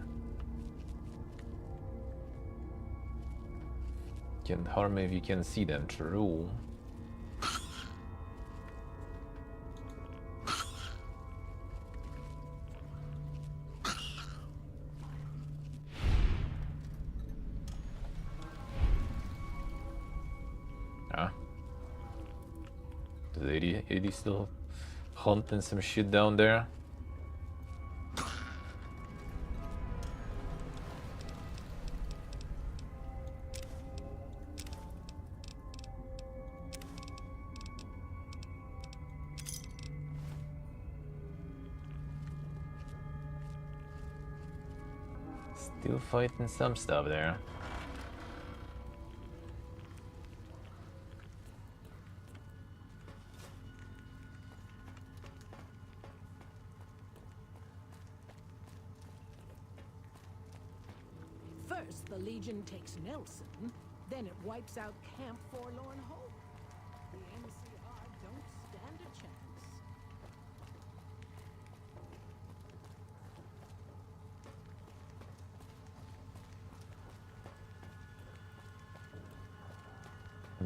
Can't harm if you can see them, true. Ah. Is 80 still hunting some shit down there? Still fighting some stuff there. First, the Legion takes Nelson, then it wipes out Camp Forlorn Hope. The NCR don't stand a chance.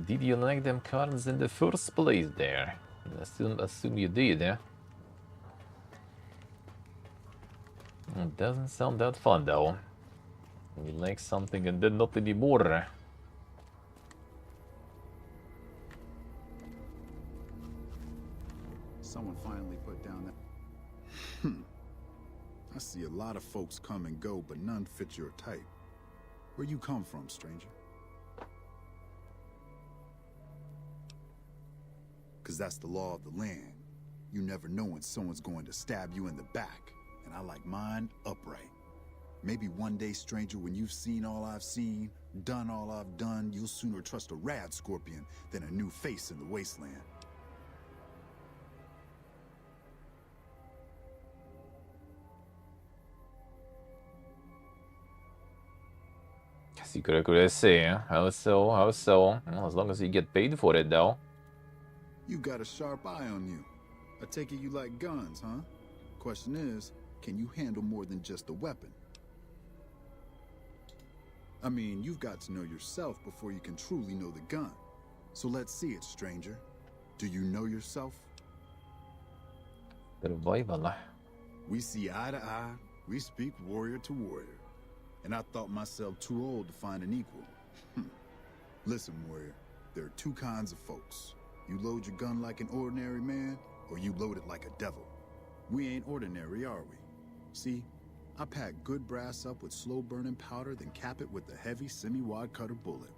Did you like them cards in the first place there? Assume you did, yeah? It doesn't sound that fun though. You like something and then not anymore. Someone finally put down that. I see a lot of folks come and go, but none fit your type. Where you come from, stranger? Because that's the law of the land. You never know when someone's going to stab you in the back, and I like mine upright. Maybe one day, stranger, when you've seen all I've seen, done all I've done, you'll sooner trust a rad scorpion than a new face in the wasteland. Secret accuracy, how so, how so? Well, as long as you get paid for it, though. You got a sharp eye on you. I take it you like guns, huh? Question is, can you handle more than just a weapon? I mean, you've got to know yourself before you can truly know the gun. So let's see it, stranger. Do you know yourself? We see eye to eye, we speak warrior to warrior. And I thought myself too old to find an equal. Listen, warrior, there are two kinds of folks. You load your gun like an ordinary man, or you load it like a devil. We ain't ordinary, are we? See, I pack good brass up with slow-burning powder, then cap it with a heavy semi-wide cutter bullet.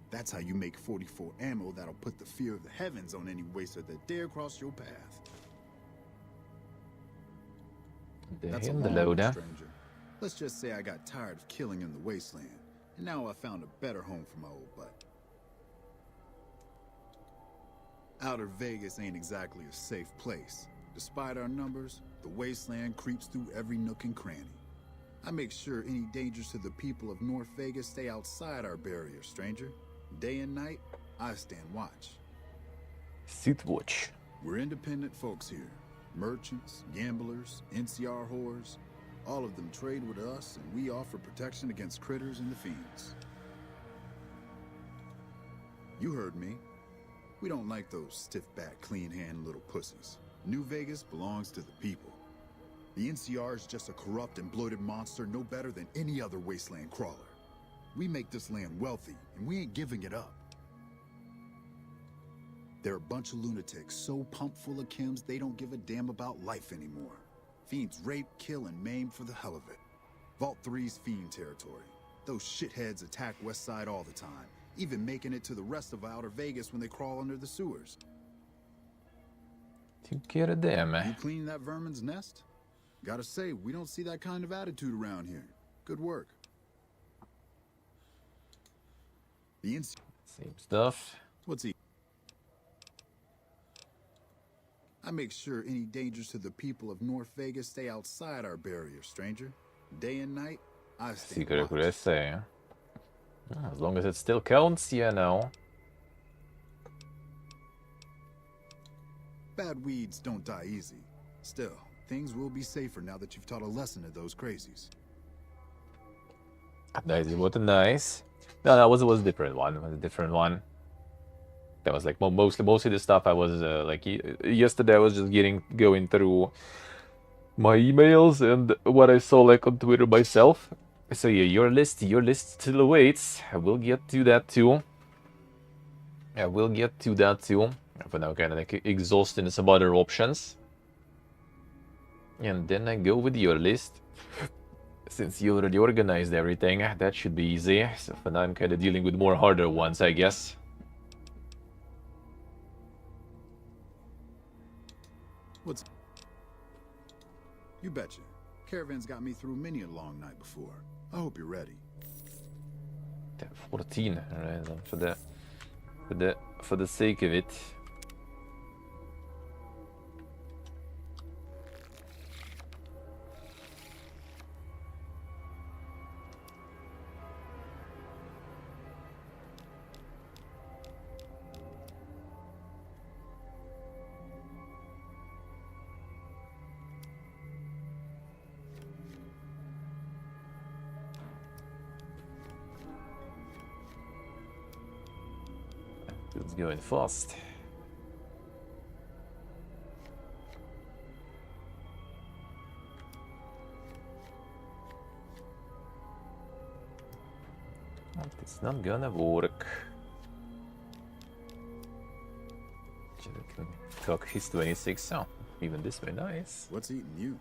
That's how you make 44 ammo that'll put the fear of the heavens on any waster that dare cross your path. That's a long one, stranger. Let's just say I got tired of killing in the wasteland, and now I found a better home for my old butt. Outer Vegas ain't exactly a safe place. Despite our numbers, the wasteland creeps through every nook and cranny. I make sure any dangers to the people of North Vegas stay outside our barrier, stranger. Day and night, I stand watch. Sit watch. We're independent folks here. Merchants, gamblers, NCR whores. All of them trade with us, and we offer protection against critters and the fiends. You heard me. We don't like those stiff-backed, clean-handed little pussies. New Vegas belongs to the people. The NCR is just a corrupt and bloated monster no better than any other wasteland crawler. We make this land wealthy, and we ain't giving it up. They're a bunch of lunatics so pumped full of chems they don't give a damn about life anymore. Fiends rape, kill, and maim for the hell of it. Vault 3's fiend territory. Those shitheads attack West Side all the time, even making it to the rest of Outer Vegas when they crawl under the sewers. Tycker det med. You clean that vermin's nest? Gotta say, we don't see that kind of attitude around here. Good work. Same stuff. What's he? I make sure any dangers to the people of North Vegas stay outside our barrier, stranger. Day and night, I stand Secret watch. accuracy. As long as it still counts, you know. Bad weeds don't die easy. Still, things will be safer now that you've taught a lesson to those crazies. Nice, what a nice. No, that was a different one. It was a different one. That was like mostly the stuff I was like yesterday. I was just going through my emails and what I saw like on Twitter myself. So yeah, your list still awaits. I will get to that too. For now, kind of like exhausting some other options, and then I go with your list. Since you already organized everything, that should be easy. So for now, I'm kind of dealing with more harder ones, I guess. What's... You betcha. Caravan's got me through many a long night before. I hope you're ready. 14, right? For the sake of it. It's going fast. It's not gonna work. Talk his 26. Oh, even this way, nice. What's eating you?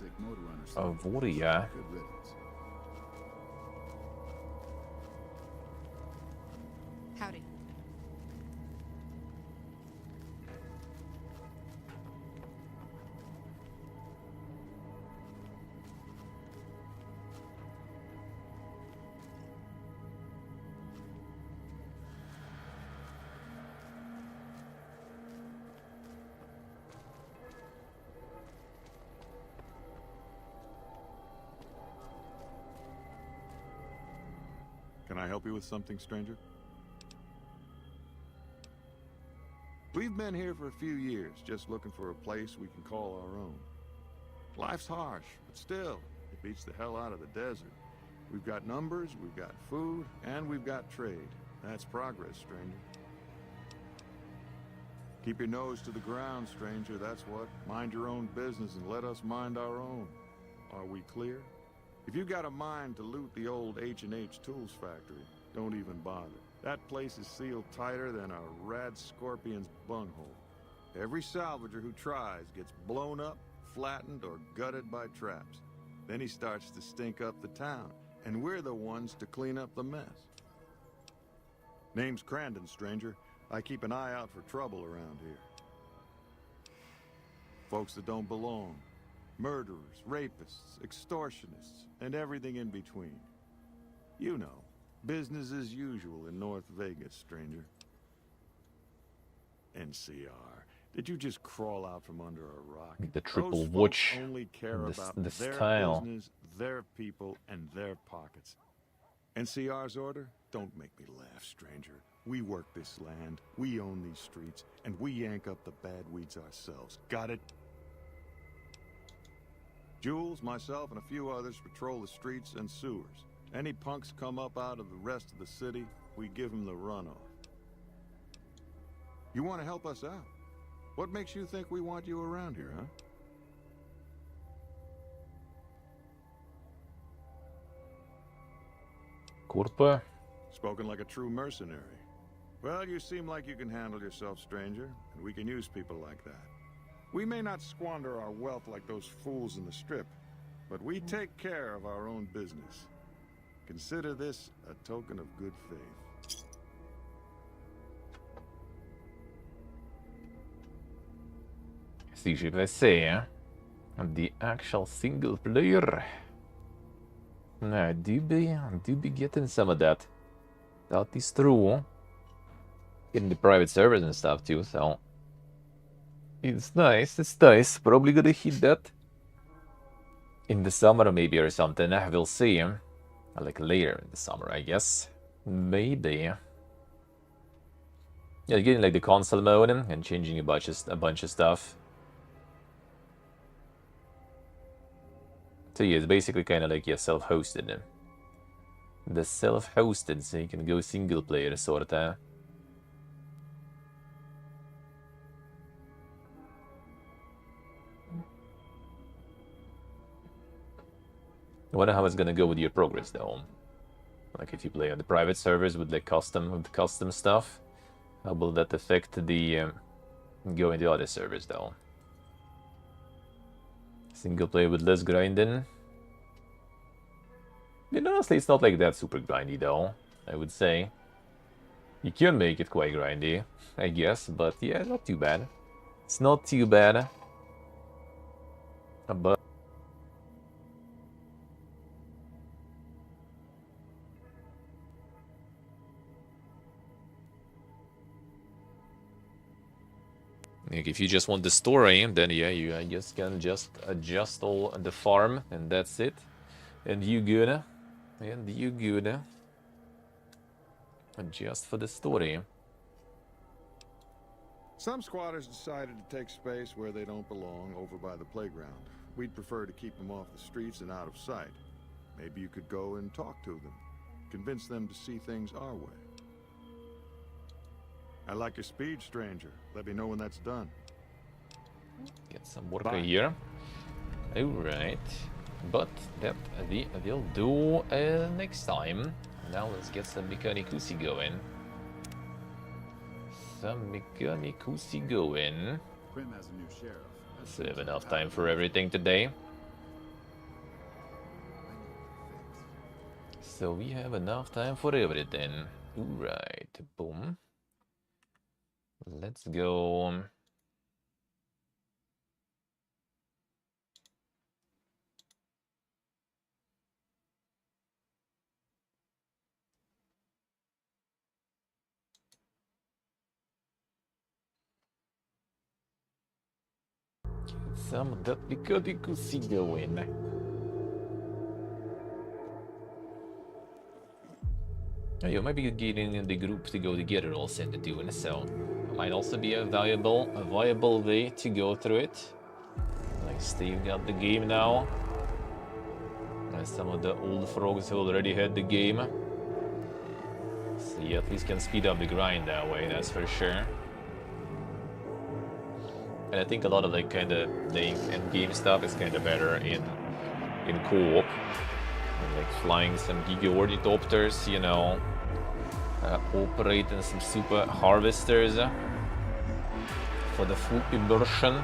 sick motor runner. VOD, yeah. Good riddance. Howdy. Can I help you with something, stranger? We've been here for a few years, just looking for a place we can call our own. Life's harsh, but still, it beats the hell out of the desert. We've got numbers, we've got food, and we've got trade. That's progress, stranger. Keep your nose to the ground, stranger, that's what. Mind your own business and let us mind our own. Are we clear? If you got a mind to loot the old H&H Tools factory, don't even bother. That place is sealed tighter than a rad scorpion's bunghole. Every salvager who tries gets blown up, flattened, or gutted by traps. Then he starts to stink up the town, and we're the ones to clean up the mess. Name's Crandon, stranger. I keep an eye out for trouble around here. Folks that don't belong. Murderers, rapists, extortionists, and everything in between. You know, business as usual in North Vegas, stranger. NCR. Did you just crawl out from under a rock? The triple Those watch. folks only care about The their style. business, their people, and their pockets. NCR's order? Don't make me laugh, stranger. We work this land, we own these streets, and we yank up the bad weeds ourselves. Got it? Jules, myself, and a few others patrol the streets and sewers. Any punks come up out of the rest of the city, we give them the runoff. You want to help us out? What makes you think we want you around here, huh? Kurpa. Spoken like a true mercenary. Well, you seem like you can handle yourself, stranger, and we can use people like that. We may not squander our wealth like those fools in the Strip, but we take care of our own business. Consider this a token of good faith. See if I say, the actual single player. No, I do be getting some of that. That is true. Getting the private servers and stuff too, so it's nice. Probably gonna hit that in the summer maybe or something. We'll see. Like later in the summer, I guess. Maybe. Yeah, getting like the console mode and changing a bunch of stuff. So yeah, it's basically kind of like self-hosted. The self-hosted, so you can go single player sorta. I wonder how it's gonna go with your progress though. Like if you play on the private servers with like custom stuff, how will that affect the going to other servers though? Single player with less grinding. You know, honestly, it's not like that super grindy though, I would say. You can make it quite grindy, I guess, but yeah, not too bad. It's not too bad. But like if you just want the story, then yeah, you just can just adjust all the farm and that's it. And you good. Adjust for the story. Some squatters decided to take space where they don't belong over by the playground. We'd prefer to keep them off the streets and out of sight. Maybe you could go and talk to them. Convince them to see things our way. I like your speed, stranger. Let me know when that's done. Get some worker here. Alright. But that we'll do next time. Now let's get some Mechanicus going. Prim has a new sheriff. So we have enough time for everything today. So we have enough time for everything. Alright, boom. Let's go. Some of that Mechanicus going. You might be getting the group to go together also in the doing, so might also be a viable way to go through it. Like Steve got the game now. And some of the old frogs already had the game. So you at least can speed up the grind that way, that's for sure. And I think a lot of like kind of the end game stuff is kind of better in co-op. Like flying some Giga Ornithopters, you know, operating some super harvesters for the full immersion.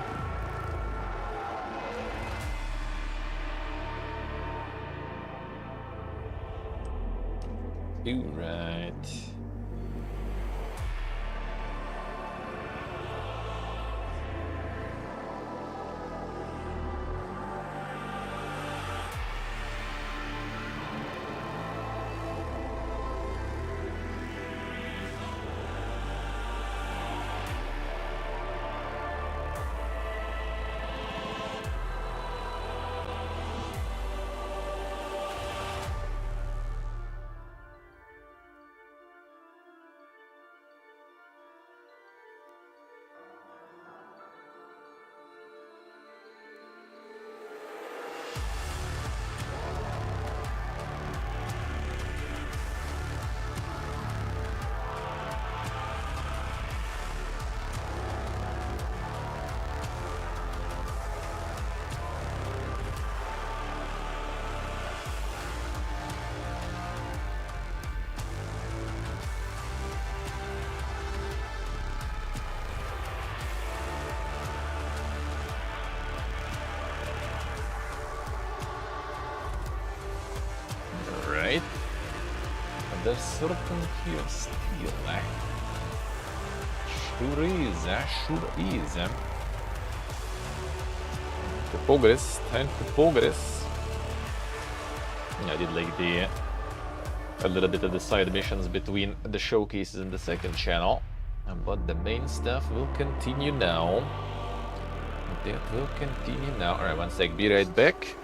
Right. There's certain here still, Sure is, To progress, time to progress. I did like a little bit of the side missions between the showcases and the second channel. But the main stuff will continue now. That will continue now. Alright, one sec, be right back.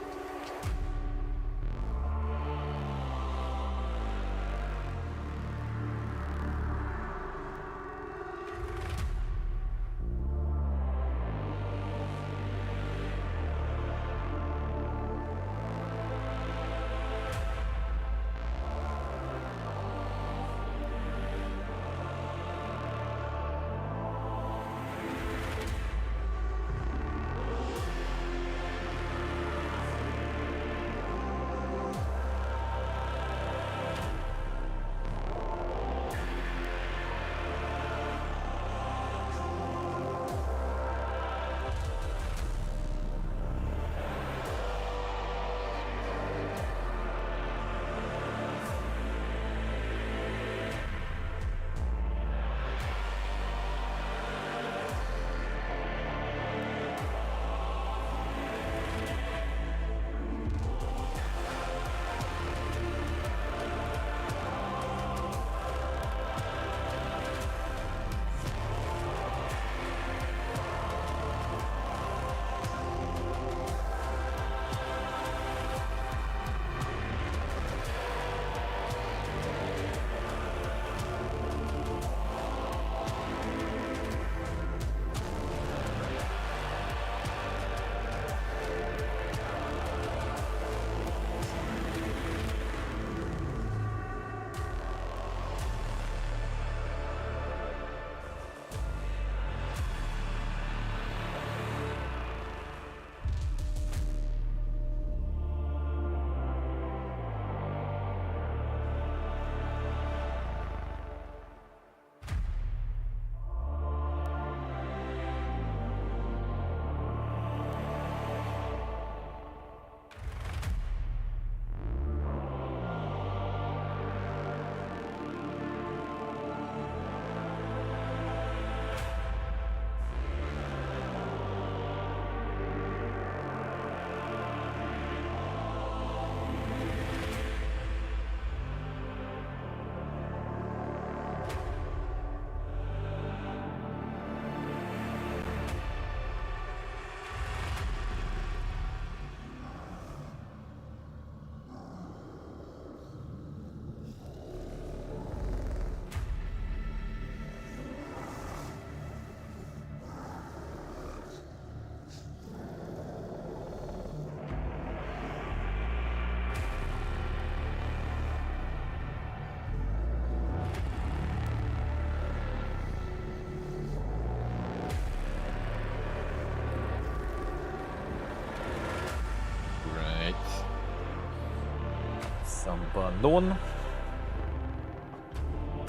Abandon.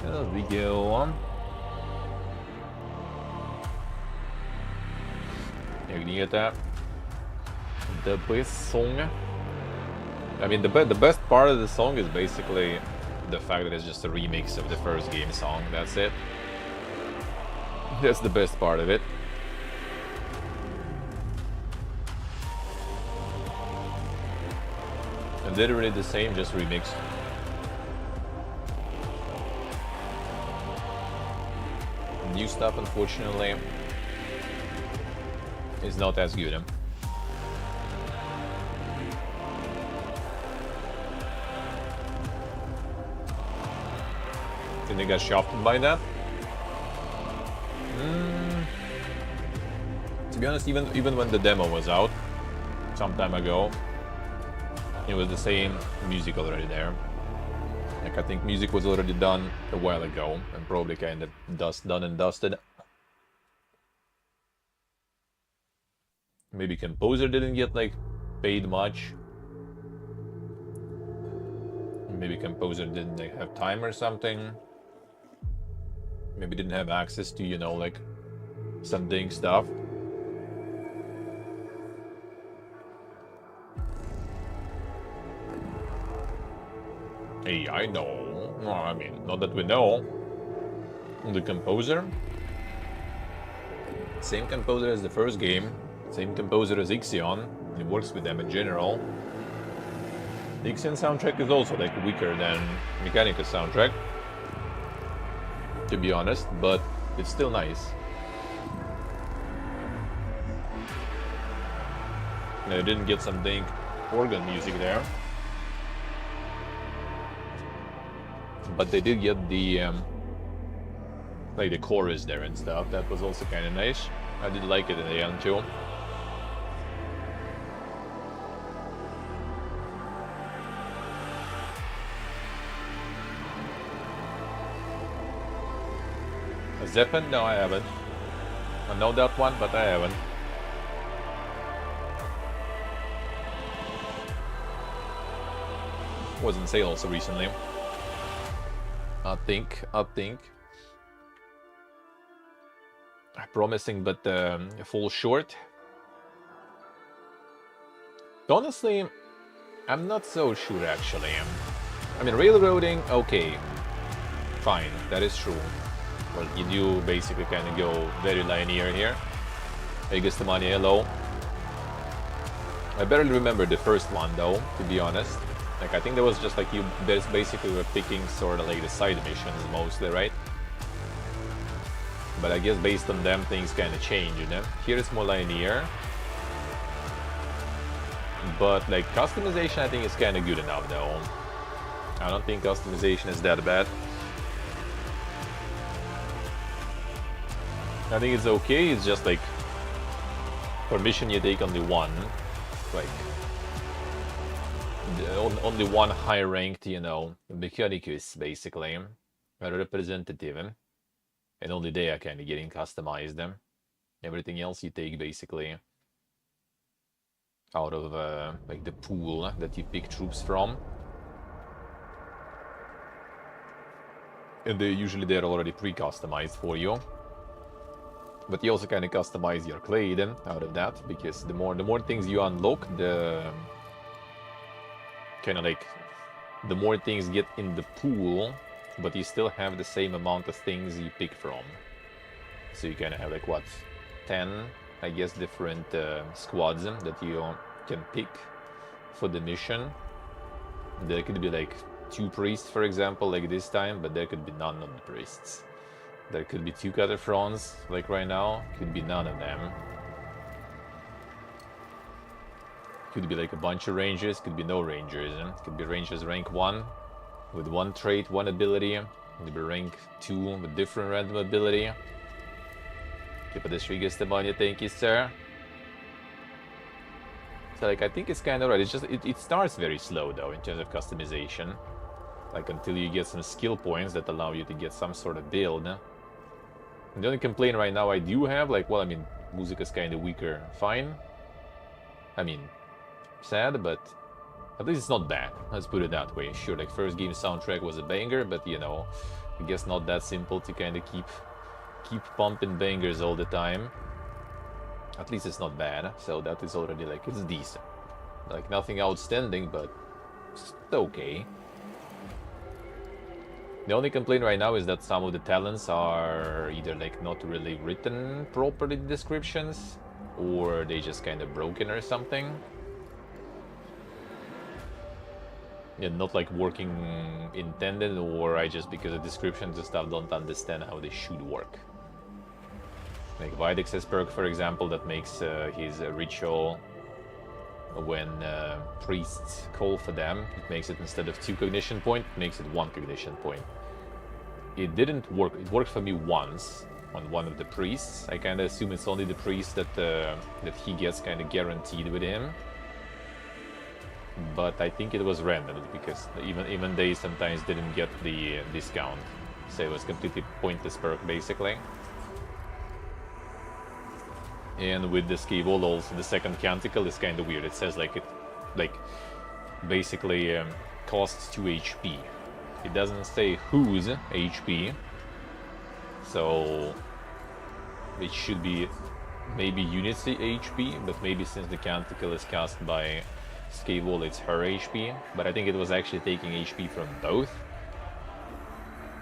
There we go. Ignite. The best song. I mean, the best part of the song is basically the fact that it's just a remix of the first game song. That's it. That's the best part of it. And literally the same, just remixed. New stuff, unfortunately, is not as good. Think they got shocked by that? To be honest, even when the demo was out some time ago, it was the same music already there. Like, I think music was already done a while ago and probably kind of done and dusted. Maybe composer didn't get like paid much. Maybe composer didn't like, have time or something. Maybe didn't have access to, you know, like some dang stuff. Hey, I know. No, I mean, not that we know. The composer. Same composer as the first game. Same composer as Ixion. It works with them in general. The Ixion soundtrack is also like weaker than Mechanicus soundtrack, to be honest, but it's still nice. I didn't get some dang organ music there. But they did get the like the chorus there and stuff. That was also kind of nice. I did like it in the end too. Zeppin? No, I haven't. I know that one, but I haven't. Was in sale also recently. I think. Promising, but fall short. Honestly, I'm not so sure actually. I mean, railroading, okay, fine, that is true. Well, you do basically kind of go very linear here. I guess the money low. I barely remember the first one though, to be honest. Like, I think there was just like you basically were picking sort of like the side missions mostly, right? But I guess based on them things kind of change, you know? Here it's more linear. But like customization I think is kind of good enough though. I don't think customization is that bad. I think it's okay, it's just like for mission you take only one, like only one high ranked, you know, Mechanicus basically, a representative, and only they are kind of getting customized. Everything else you take basically out of like the pool that you pick troops from, and they're already pre-customized for you. But you also kind of customize your clade out of that, because the more things you unlock, the kind of like the more things get in the pool, but you still have the same amount of things you pick from. So you kind of have like what, 10, I guess, different squads that you can pick for the mission. There could be like 2 priests, for example, like this time, but there could be none of the priests. There could be 2 Cataphrons, like right now, could be none of them. Could be like a bunch of rangers, could be no rangers. Could be rangers rank 1 with 1 trait, 1 ability. Could be rank 2 with different random ability. Keep this biggest money, thank you, sir. So like I think it's kind of right. It's just it starts very slow though in terms of customization. Like until you get some skill points that allow you to get some sort of build. And the only complaint right now I do have, like, well, I mean, music is kind of weaker. Fine. I mean, sad, but At least it's not bad, let's put it that way. Sure, like first game soundtrack was a banger, but you know, I guess not that simple to kind of keep pumping bangers all the time. At least it's not bad, so that is already like, it's decent. Like nothing outstanding, but it's okay. The only complaint right now is that some of the talents are either like not really written properly in descriptions, or they just kind of broken or something. Yeah, not like working intended, or I just, because of descriptions and stuff, don't understand how they should work. Like Videx's perk, for example, that makes his ritual when priests call for them, it makes it, instead of 2 cognition point, it makes it 1 cognition point. It didn't work. It worked for me once on one of the priests. I kind of assume it's only the priest that that he gets kind of guaranteed with him. But I think it was random, because even they sometimes didn't get the discount. So it was completely pointless perk, basically. And with the Scavol also, the second canticle is kind of weird. It says like it, basically costs 2 HP. It doesn't say whose HP, so it should be maybe units HP, but maybe since the canticle is cast by Scavol, it's her HP. But I think it was actually taking HP from both.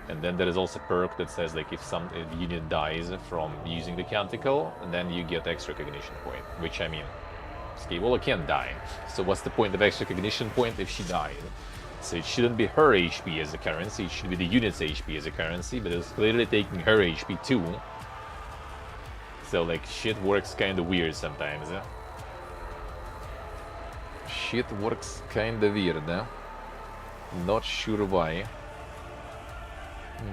And then there is also perk that says like if unit dies from using the canticle, then you get extra cognition point. Which, I mean, Scavola can't die. So what's the point of extra cognition point if she died? So it shouldn't be her HP as a currency, it should be the unit's HP as a currency, but it's clearly taking her HP too. So like shit works kinda weird sometimes. Shit works kinda weird, Not sure why.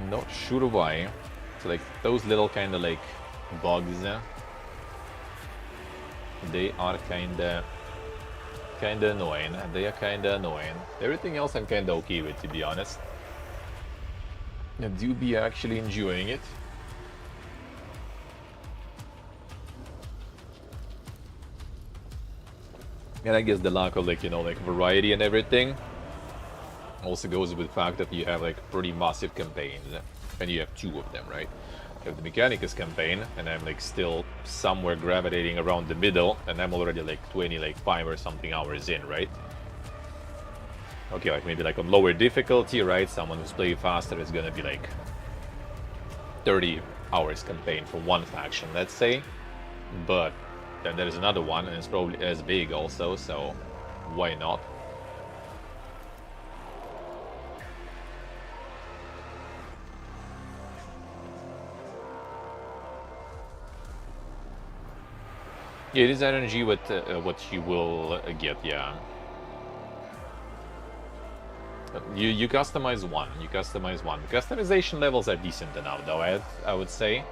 Not sure why. So like those little kinda like bugs, they are kinda annoying. They are kinda annoying. Everything else I'm kinda okay with, to be honest. I do be actually enjoying it. And I guess the lack of like, you know, like variety and everything also goes with the fact that you have like pretty massive campaigns, and you have 2 of them, right? You have the Mechanicus campaign, and I'm like still somewhere gravitating around the middle, and I'm already like 5 or something hours in, right? Okay, like maybe like on lower difficulty, right? Someone who's playing faster is gonna be like 30 hours campaign for one faction, let's say. But then there's another one, and it's probably as big also, so why not? Yeah, it is RNG with what you will get, yeah. You customize one, Customization levels are decent enough, though, I would say.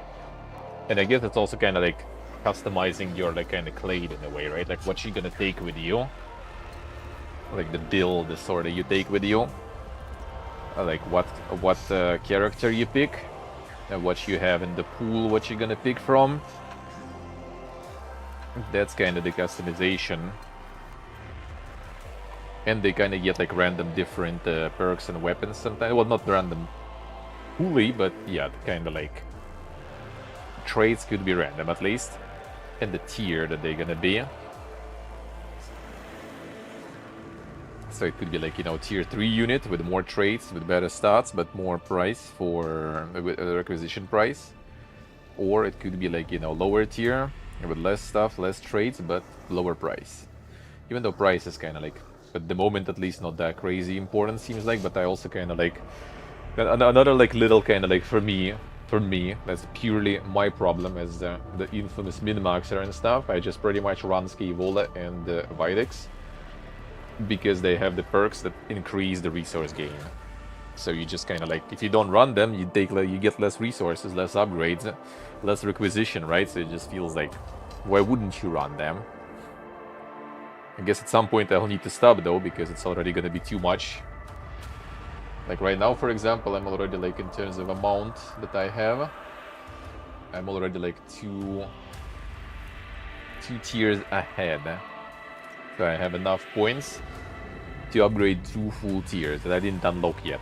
And I guess it's also kind of like customizing your like kind of clade in a way, right? Like what you're gonna take with you, like the build, the sort of you take with you, like what character you pick, and what you have in the pool, what you're gonna pick from. That's kind of the customization. And they kind of get like random different perks and weapons sometimes. Well, not random fully, but yeah, kind of like traits could be random at least. And the tier that they're gonna be. So it could be like, you know, tier 3 unit with more traits, with better stats, but more price for requisition price. Or it could be like, you know, lower tier with less stuff, less traits, but lower price. Even though price is kind of like, at the moment at least, not that crazy important, seems like. But I also kind of like another like little kind of like for me, that's purely my problem as the infamous min-maxer and stuff. I just pretty much run Scaevola and Videx because they have the perks that increase the resource gain. So you just kind of like, if you don't run them, you get less resources, less upgrades, less requisition, right? So it just feels like, why wouldn't you run them? I guess at some point I'll need to stop though, because it's already gonna be too much. Like right now, for example, I'm already like, in terms of amount that I have, I'm already like two tiers ahead. So I have enough points to upgrade 2 full tiers that I didn't unlock yet.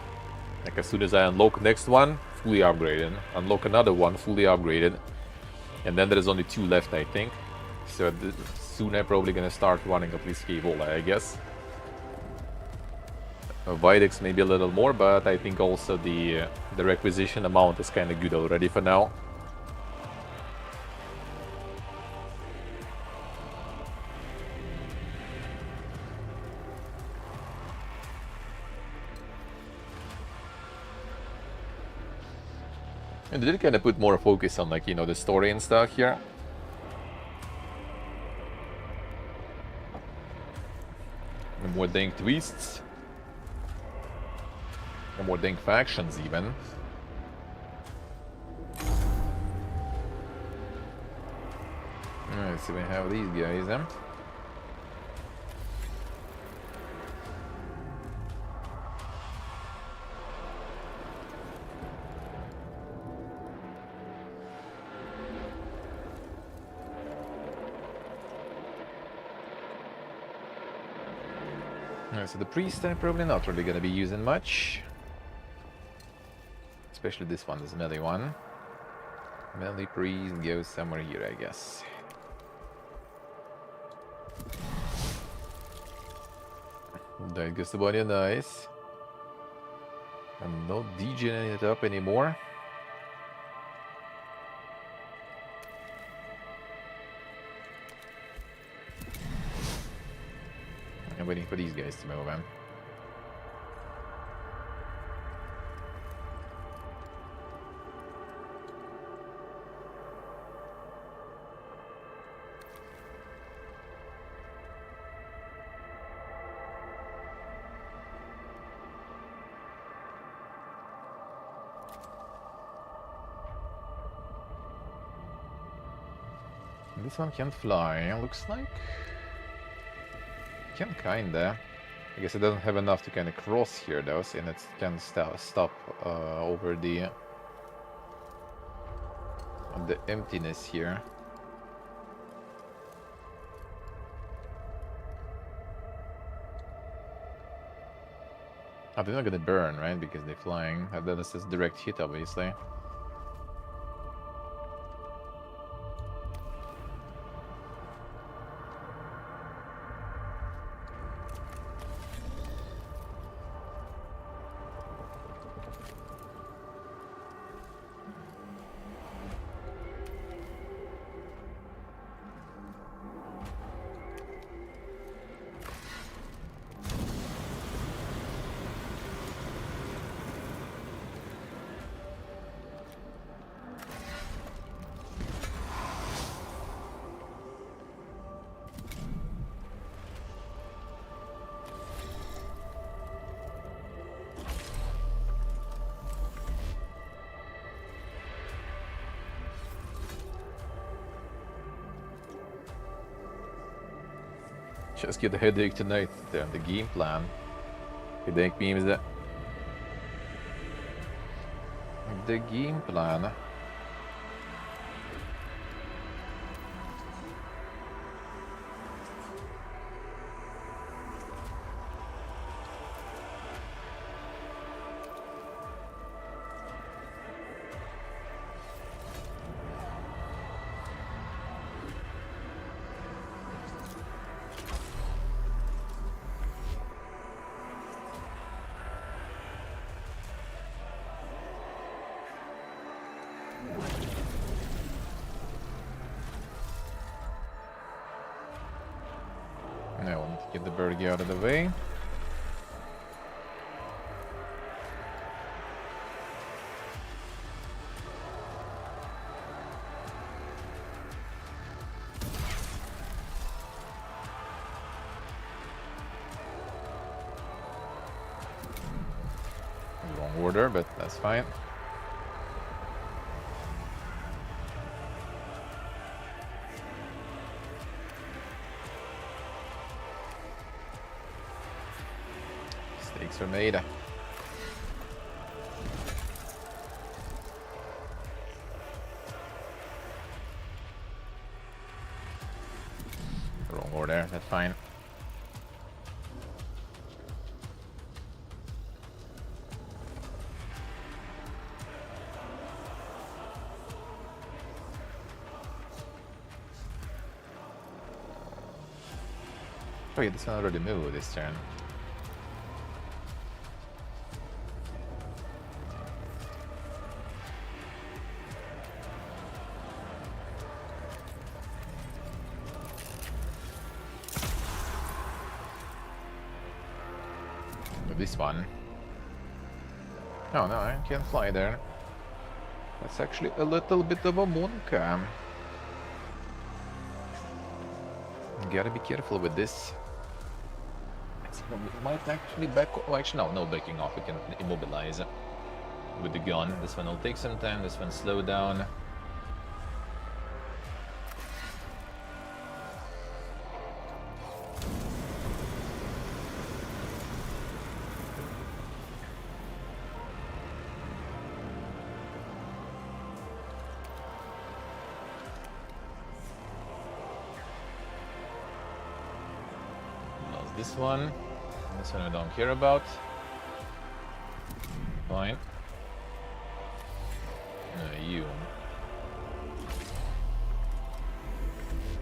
Like as soon as I unlock next one, fully upgraded. Unlock another one, fully upgraded. And then there's only 2 left, I think. So soon I'm probably gonna start running at least Vola, I guess. Videx maybe a little more, but I think also the requisition amount is kind of good already for now. And they did kind of put more focus on, like, you know, the story and stuff here. And more dank twists. And more dank factions, even. Alright, so we have these guys, then. So the priest I'm probably not really gonna be using much. Especially this one, this melee one. Melee priest goes somewhere here, I guess. That goes the body of nice. I'm not degening it up anymore. I'm waiting for these guys to move in. This one can't fly, looks like. Can kinda. I guess it doesn't have enough to kind of cross here though, and it can stop over the emptiness here. Oh, they're not gonna burn, right? Because they're flying. That is just direct hit, obviously. Just get a headache tonight. The game plan. Headache means that the game plan. Now I want to get the birdie out of the way. Wrong order, but that's fine. Mistakes are made. Wrong order, that's fine. Oh yeah, this one already moved this turn. This one. Oh no, I can't fly there. That's actually a little bit of a monka. Gotta be careful with this. We might actually back. Oh, actually, no backing off. We can immobilize with the gun. This one will take some time. This one slow down. This one I don't care about. Fine. You.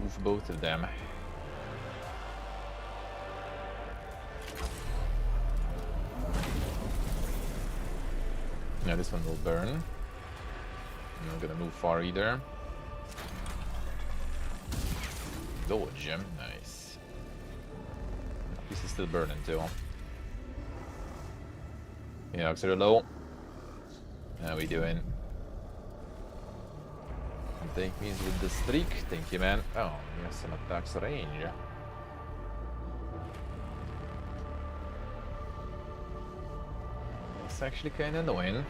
Move both of them. Yeah, this one will burn. I'm not gonna move far either. Dodge. Nice. This is still burning too. Yeah, ox are low. How we doing? Take me with the streak. Thank you, man. Oh, we have some attacks range. It's actually kind of annoying.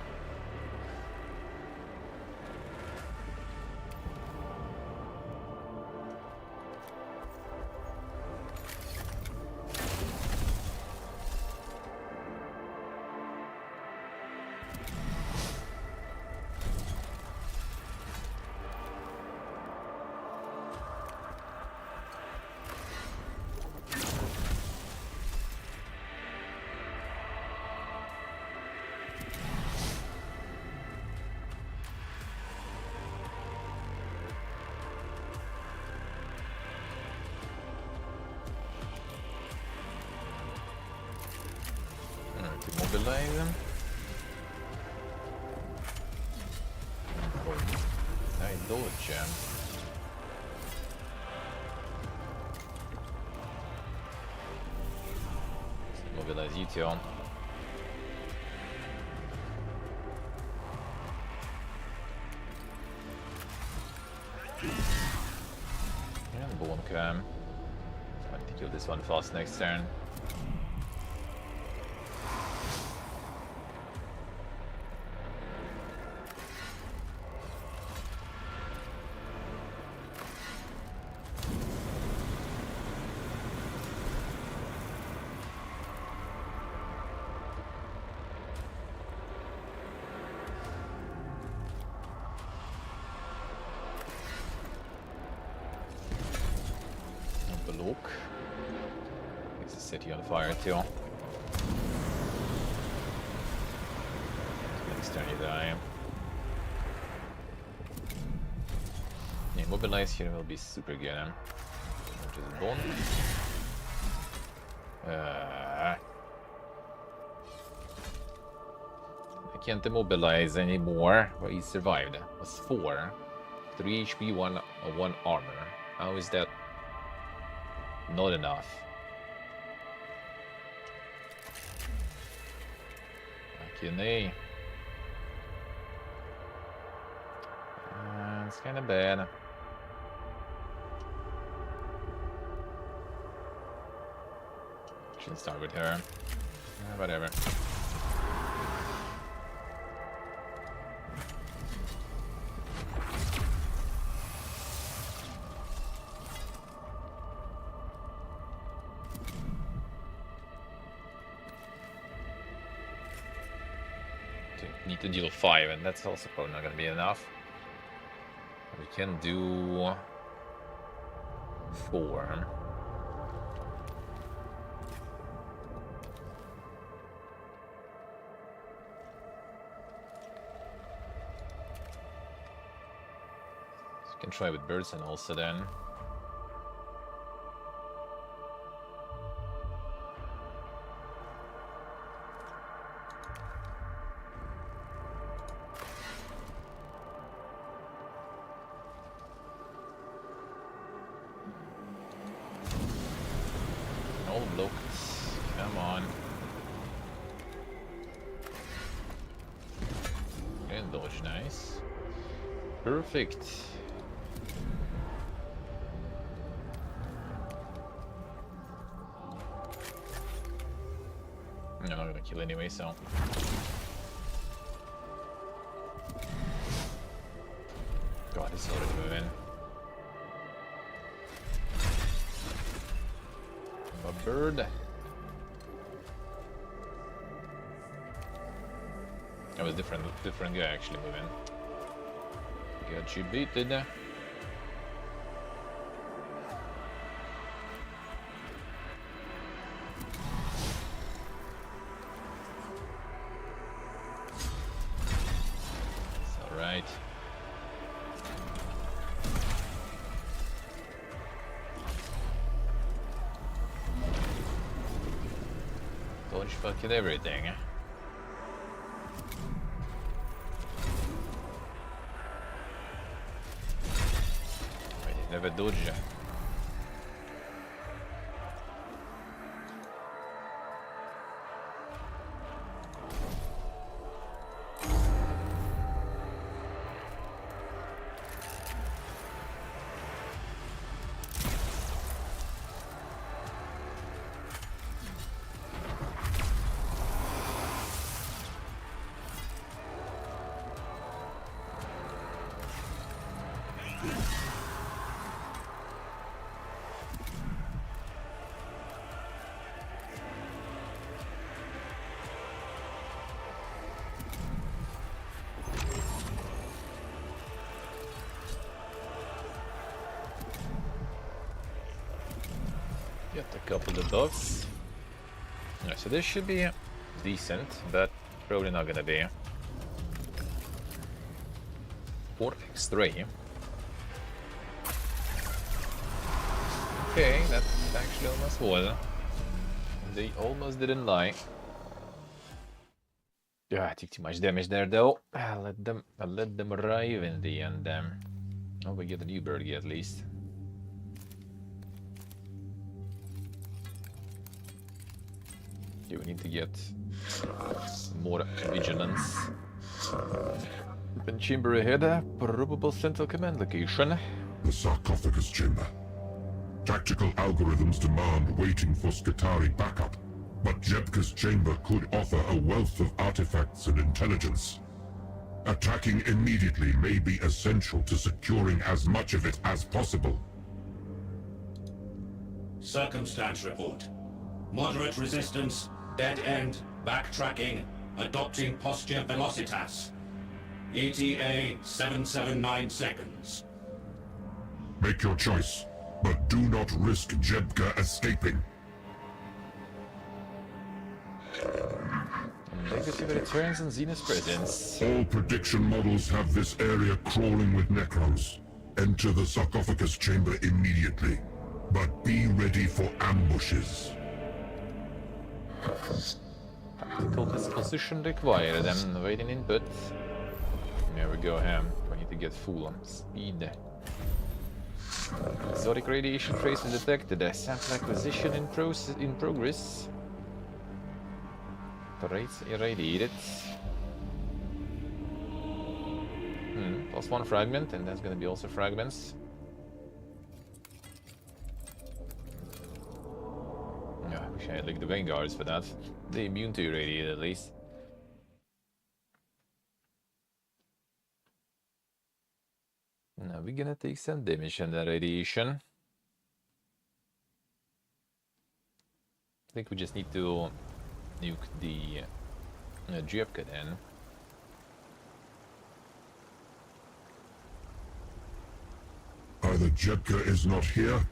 Immobilize them. I dodge him. Immobilize you two. And bone cam. I want to kill this one fast next turn. Look. It's a city on fire too. Next turn you die. Immobilize here will be super good. Which is bone. I can't immobilize anymore. Well, he survived. It was 4. 3 HP, 1 armor. How is that? Not enough. Okay, it's kind of bad. Should start with her. Whatever. Need to deal 5, and that's also probably not going to be enough. We can do 4. So we can try with birds and also then. Okay, dodge, nice. Perfect. I'm not gonna kill anyway, so. God, it's already moving. A bird. That was different guy actually moving. Got you beated. Alright. Dodge fucking everything. Wait, he never dodged. Get a couple of buffs. Yeah, so this should be decent, but probably not gonna be. 4x3. Okay, that actually almost was. They almost didn't lie. Yeah, I took too much damage there though. I let them arrive in the end. Oh, we get a new birdie at least. Okay, we need to get more vigilance. Open chamber ahead. Probable central command location. The sarcophagus chamber. Tactical algorithms demand waiting for Skitarii backup, but Jebka's chamber could offer a wealth of artifacts and intelligence. Attacking immediately may be essential to securing as much of it as possible. Circumstance report. Moderate resistance, dead end, backtracking, adopting posture velocitas. ETA 779 seconds. Make your choice, but do not risk Jebka escaping. Negative returns on Xena's presence. All prediction models have this area crawling with Necrons. Enter the sarcophagus chamber immediately, but be ready for ambushes. Tactical disposition required. I'm waiting input. There we go, Ham. We need to get full speed. Exotic radiation traces detected. Sample acquisition in progress. Traits irradiated. Plus one fragment, and that's gonna be also fragments. Yeah, I wish I had like the Vanguards for that. They're immune to irradiate at least. Now we're gonna take some damage on that radiation. I think we just need to nuke the Jebka then. Either Jebka is not here,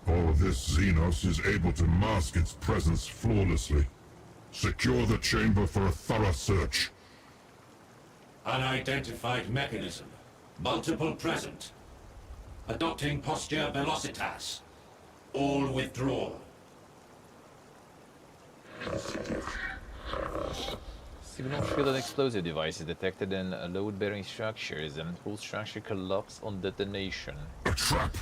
or this Xenos is able to mask its presence flawlessly. Secure the chamber for a thorough search. Unidentified mechanism. Multiple present. Adopting posture velocitas. All withdraw. Signal shielded explosive devices detected in load-bearing structures and whole structure collapse on detonation. A trap!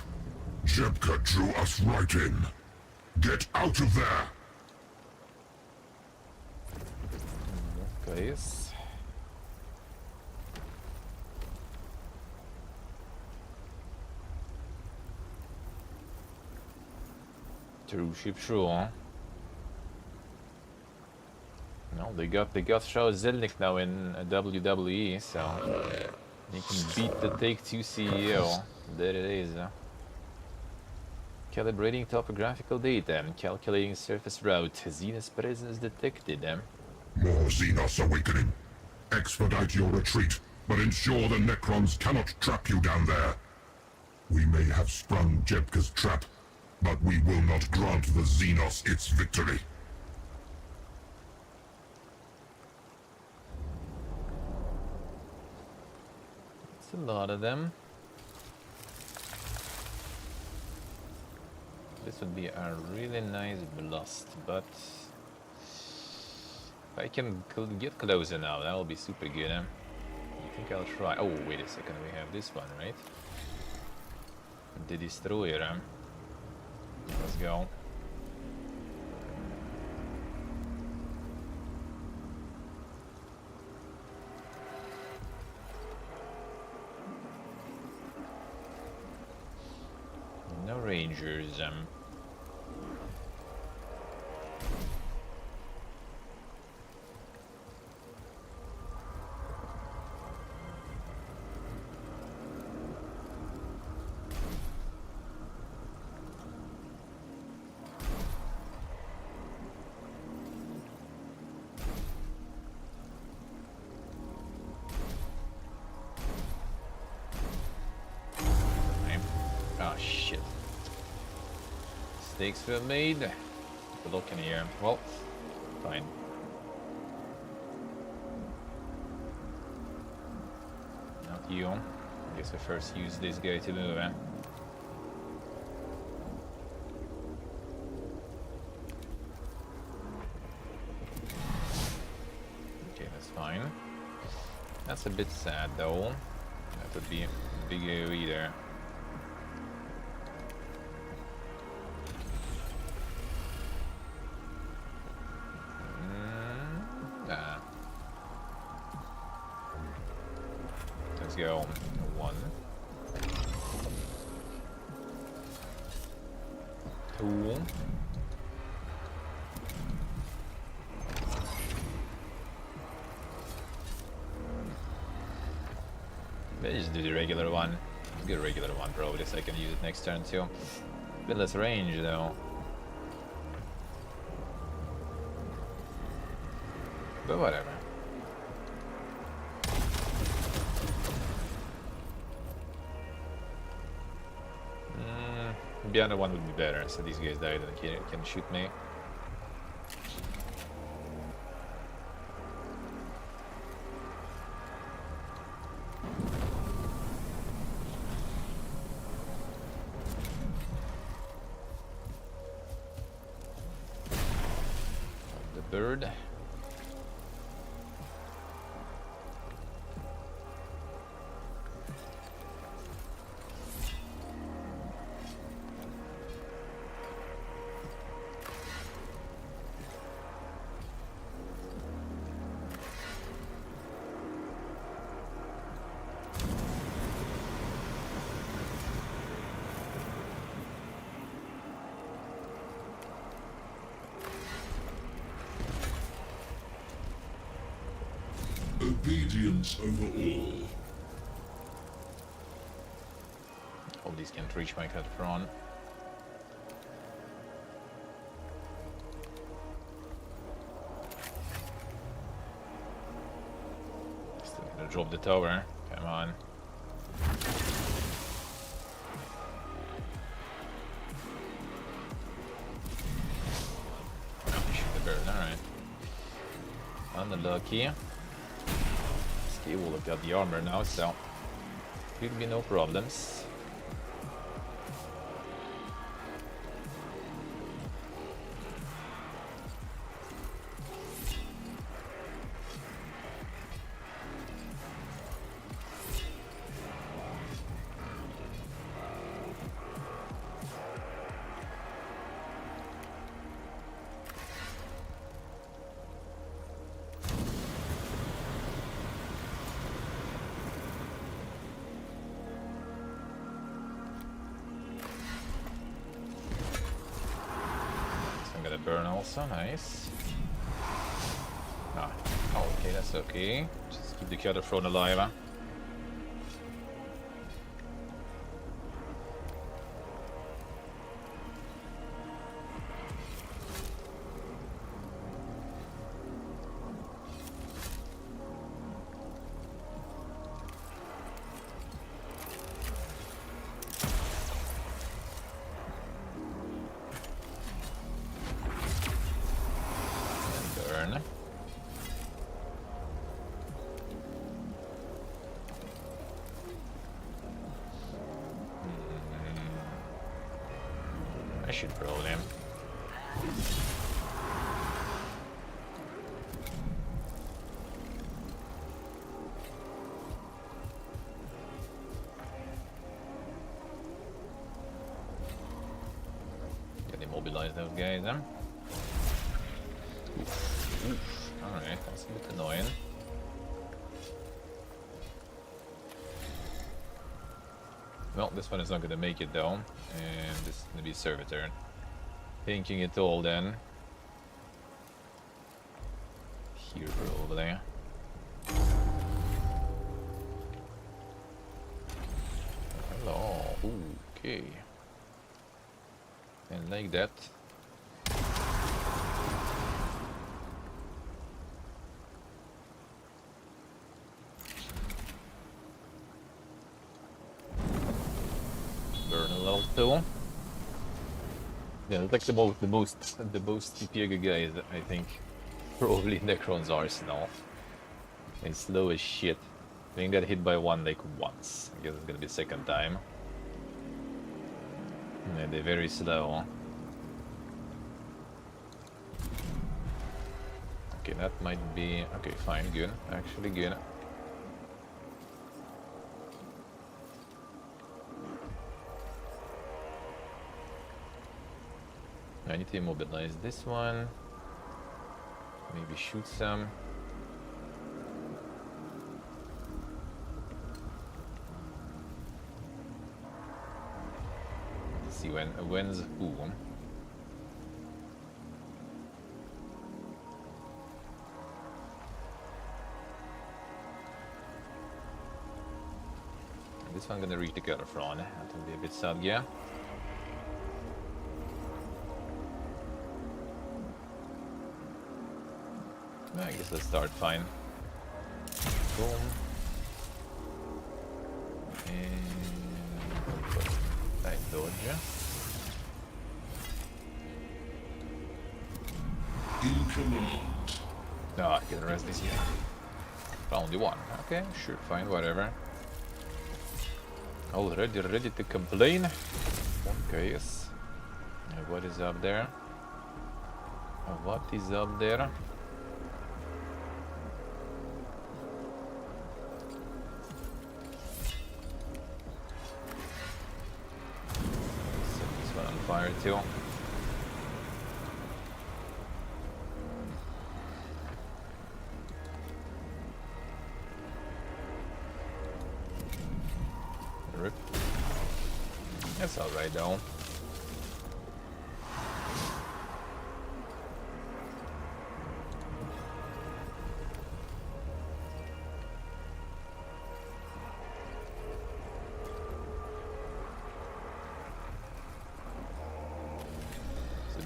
Jebka drew us right in. Get out of there! Guys. True ship, true. No, they got Shao Zelnick now in WWE, so you can beat the Take-Two CEO. There it is. Calibrating topographical data and calculating surface route. Xenos presence detected. More Xenos awakening. Expedite your retreat, but ensure the Necrons cannot trap you down there. We may have sprung Jebka's trap, but we will not grant the Xenos its victory. It's a lot of them. This would be a really nice blast, but if I can get closer now, that'll be super good. I think I'll try. Oh, wait a second, we have this one, right? The Destroyer. Let's go. No Rangers. Oh shit. Mistakes were made. Take a look in here. Well, fine. Not you. I guess I first use this guy to move, eh? Okay, that's fine. That's a bit sad though. That would be a big AoE there. Let's go. 1. 2. Let's just do the regular one. Let's get a regular one, probably, so I can use it next turn too. A bit less range though. But whatever. The other one would be better, so these guys died and can shoot me. The bird. Obedience over all. All these can't reach my Catapron. Still gonna drop the tower. Come on. Oh, shoot the bird. Alright. Unlucky. He will have got the armor now, so will be no problems. burn also, nice. Ah, oh, okay, that's okay. Just keep the cutter throne alive. Huh? I should roll him. Can immobilize those guys then? Oof. Alright, that's a bit annoying. Well, this one is not gonna make it though, and this is gonna be servitor. Thinking it all then. Here probably. Hello. Okay. And like that. Burn a little too. Yeah, it's like the most DPG guys, I think. Probably Necron's Arsenal. It's slow as shit. I think got hit by one like once. I guess it's gonna be second time. Yeah, they're very slow. Okay, that might be... Okay, fine, good. Actually good. I need to immobilize this one. Maybe shoot some. Let's see when's who. This one gonna reach the cutter front. That will be a bit sad, yeah. I guess let's start fine. Boom. And nice dodge. In command. No, I can arrest this guy. Only one. Okay, sure, fine, whatever. Already ready to complain. Okay, yes. What is up there? What is up there? Fire too. Rip. That's alright though.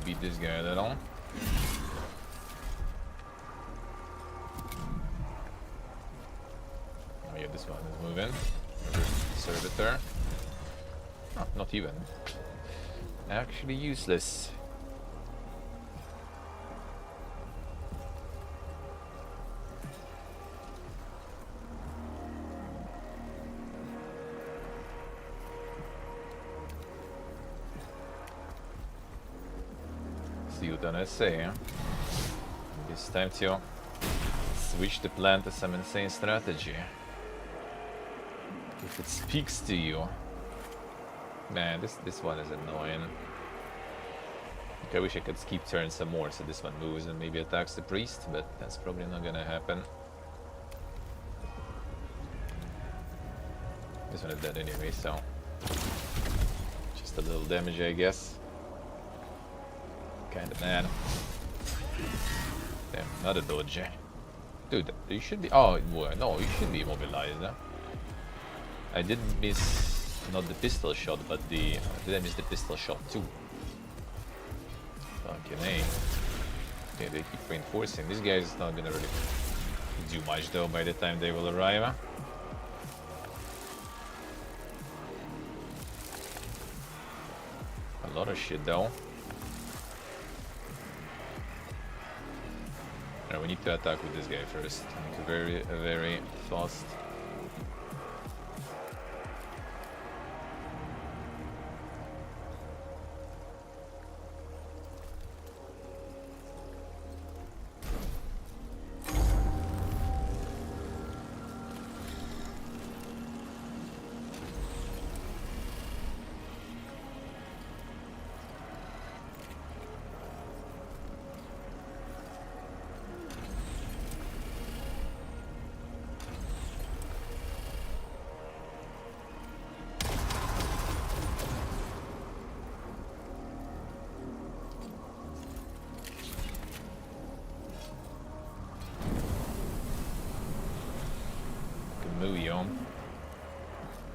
Beat this guy a little. Oh yeah, this one is moving. Servitor. Oh, not even. Actually useless. See what I say. It's time to switch the plan to some insane strategy. If it speaks to you. Man, this one is annoying. Okay, I wish I could keep turns some more so this one moves and maybe attacks the priest, but that's probably not gonna happen. This one is dead anyway, so just a little damage, I guess. kinda mad. Damn, another dodge. Dude, you should be... Oh, well, no, you should be immobilized. Huh? I did miss... Not the pistol shot, but the... Did I miss the pistol shot too? Fucking A. Okay, they keep reinforcing. This guy is not gonna really do much though by the time they will arrive. Huh? A lot of shit though. Alright, we need to attack with this guy first. Like very fast.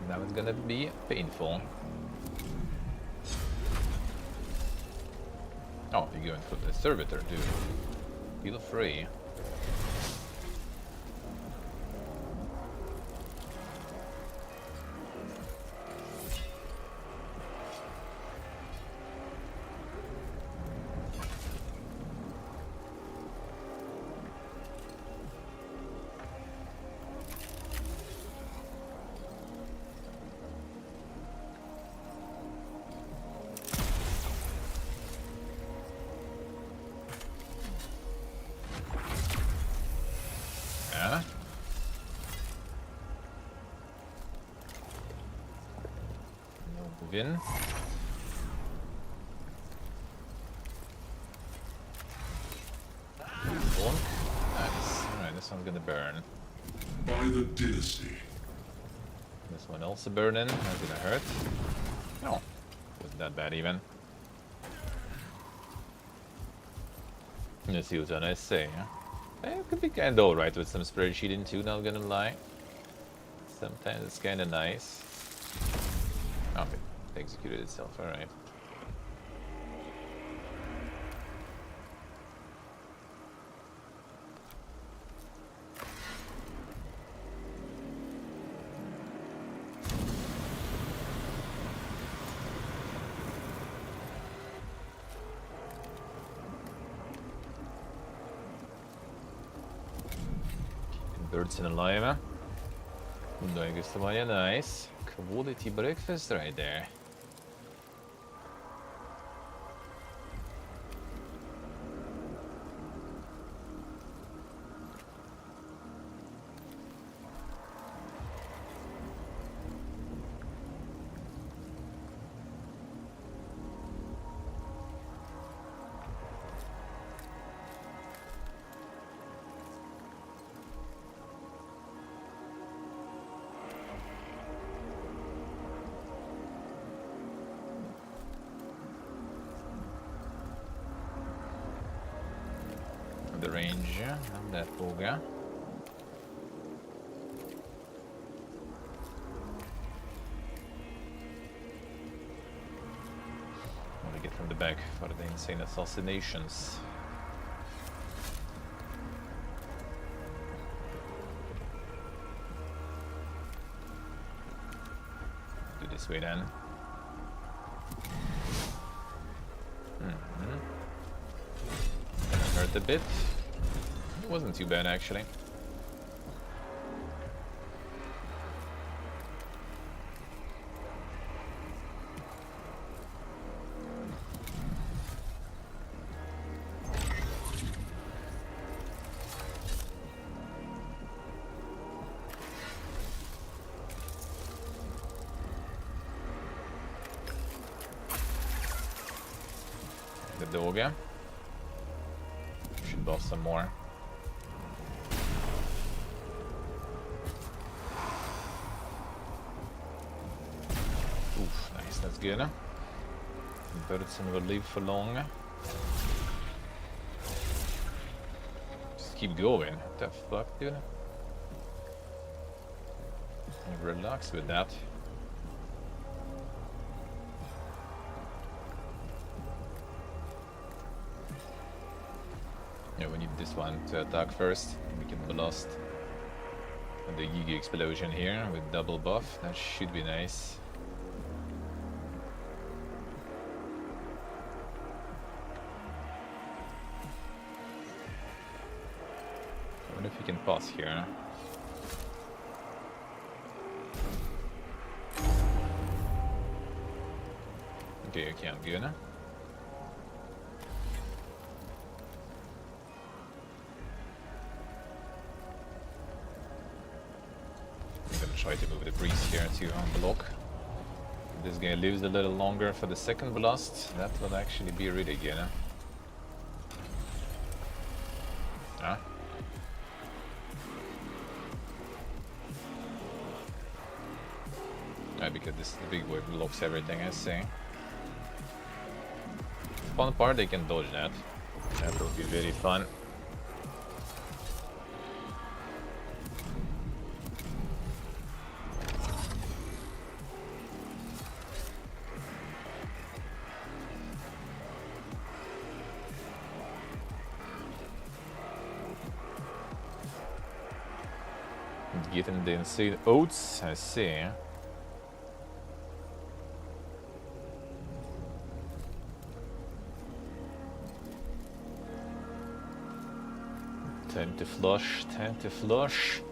Now it's gonna be painful. Oh, you're going for the servitor, dude. Feel free. In. Nice. Alright, this one's gonna burn. By the dynasty. This one also burning. That's gonna hurt. No, wasn't that bad even. Let's see what's on SA. It could be kinda alright with some spreadsheeting too, not gonna lie. Sometimes it's kinda nice. Oh, it executed itself, alright. Birds in alive. Doing somebody nice. Quality breakfast right there. The range of that Boga. What do I get from the back for the insane assassinations? Do this way then. Hurt a bit. It wasn't too bad actually. The Doga. Should buff some more. Oof, nice, that's good. Birdson will live for long. keep going. What the fuck, dude? Relax with that. Yeah, we need this one to attack first. We can blast the Yigi explosion here with double buff. That should be nice. I wonder if we can pass here. Okay, you can't go now. I'm gonna try to move the priest here to unblock. If this guy lives a little longer for the second blast, that will actually be really good. Huh? Because this the big boy blocks everything, I see. Fun part, they can dodge that. That will be very fun. Get him the insane oats, I see. Time to flush, time to flush.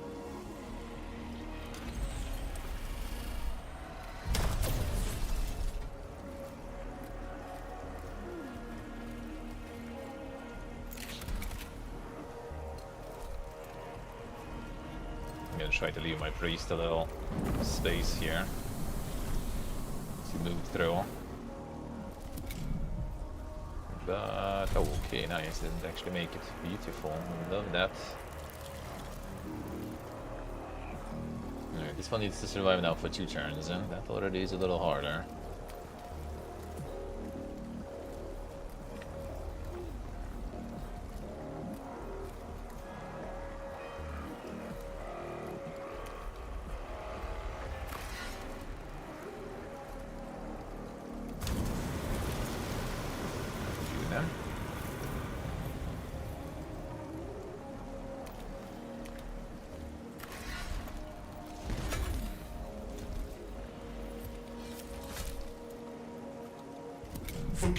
I'm gonna try to leave my priest a little space here to move through. But, oh, okay, nice, didn't actually make it. Beautiful, love that. Alright, this one needs to survive now for 2 turns, and that already is a little harder.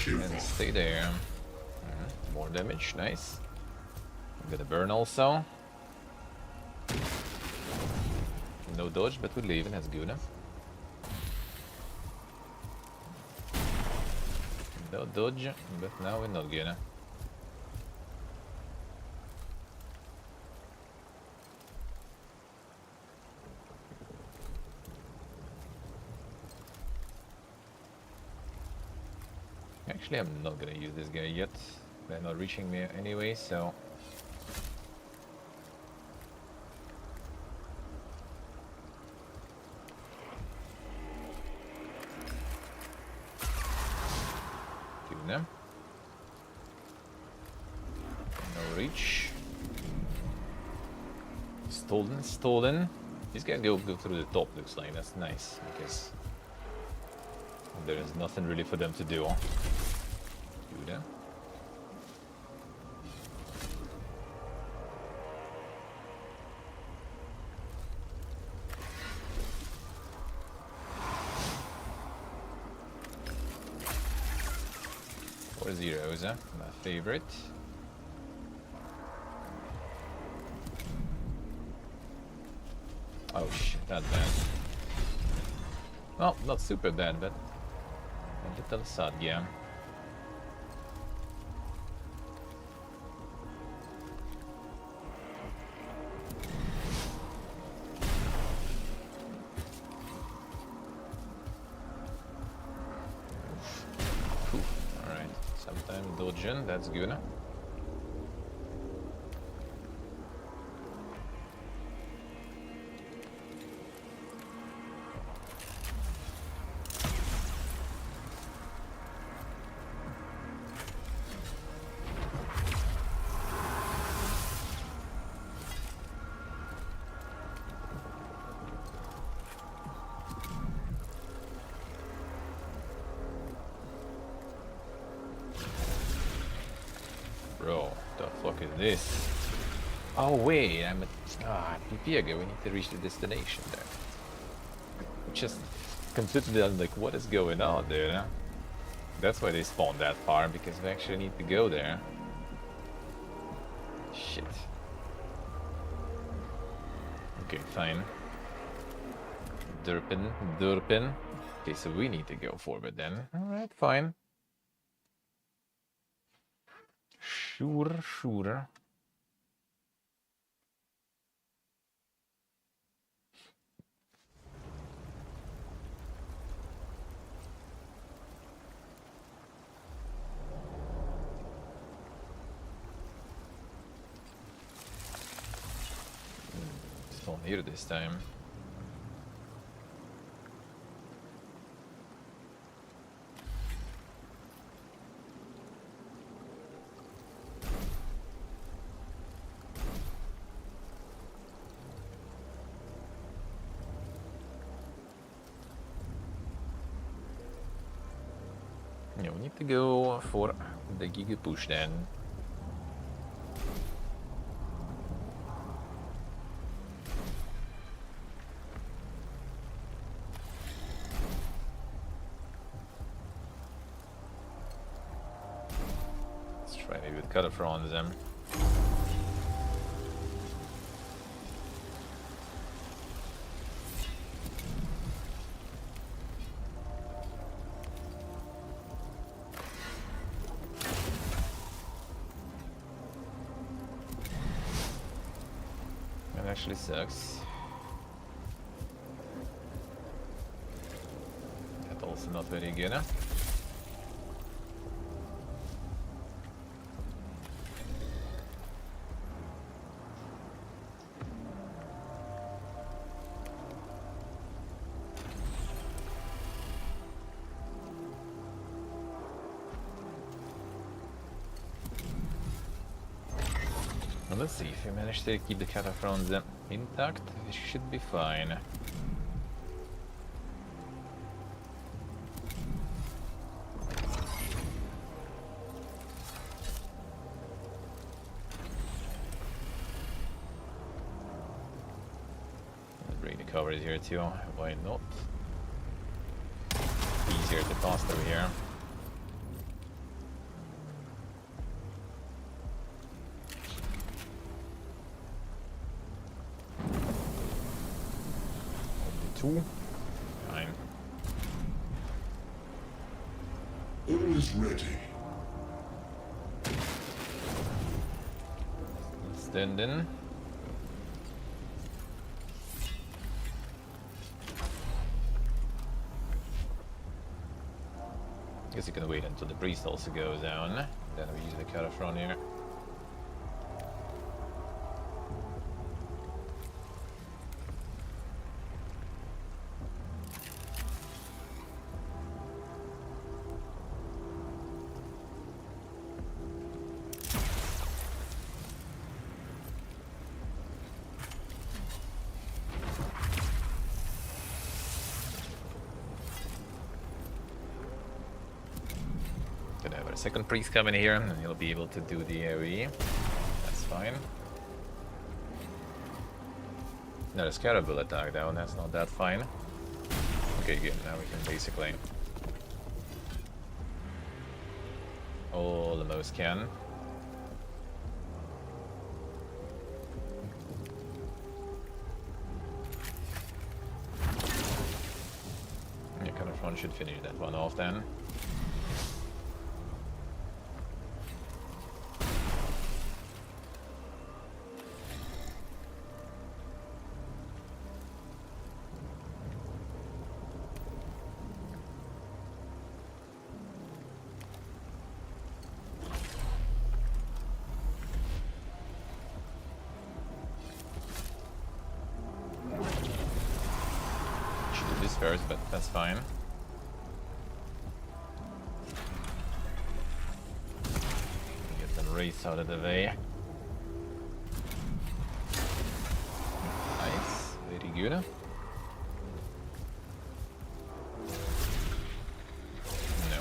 And stay there. More damage, nice. I'm gonna burn also. No dodge, but we're leaving, that's good. No dodge, but now we're not gonna. Actually, I'm not gonna use this guy yet. They're not reaching me anyway, so... Kill them. No reach. Stolen, stolen. These guys go through the top, looks like. That's nice, because... there is nothing really for them to do. Them. Or zeros, my favorite. Oh shit, that bad. Well, not super bad, but a little sad, yeah. That's good. fuck is this? Oh wait, I'm at Pipiega, we need to reach the destination there. Just completely like, what is going on there? That's why they spawned that far, because we actually need to go there. Shit. Okay, fine. Durpin. Okay, so we need to go forward then. Alright, fine. Sure. Still here this time. Yeah, we need to go for the Giga push then. Let's try maybe with Cataphrons then. Actually sucks. That's also not very good, huh? Well, let's see, if we manage to keep the Cataphrons intact, we should be fine. Let's bring the covers here too, why not? Easier to pass through here. Fine. All is ready. Stand in. Guess you can wait until the priest also goes down. Then we use the Cataphron here. Gonna have a second priest coming here, and he'll be able to do the AoE. That's fine. Not a Scarabul attack though, that's not that fine. Okay, good, now we can basically almost can. Yeah, Cataphrone should finish that one off then. First, but that's fine. Get them wraiths out of the way. Nice, very good. Now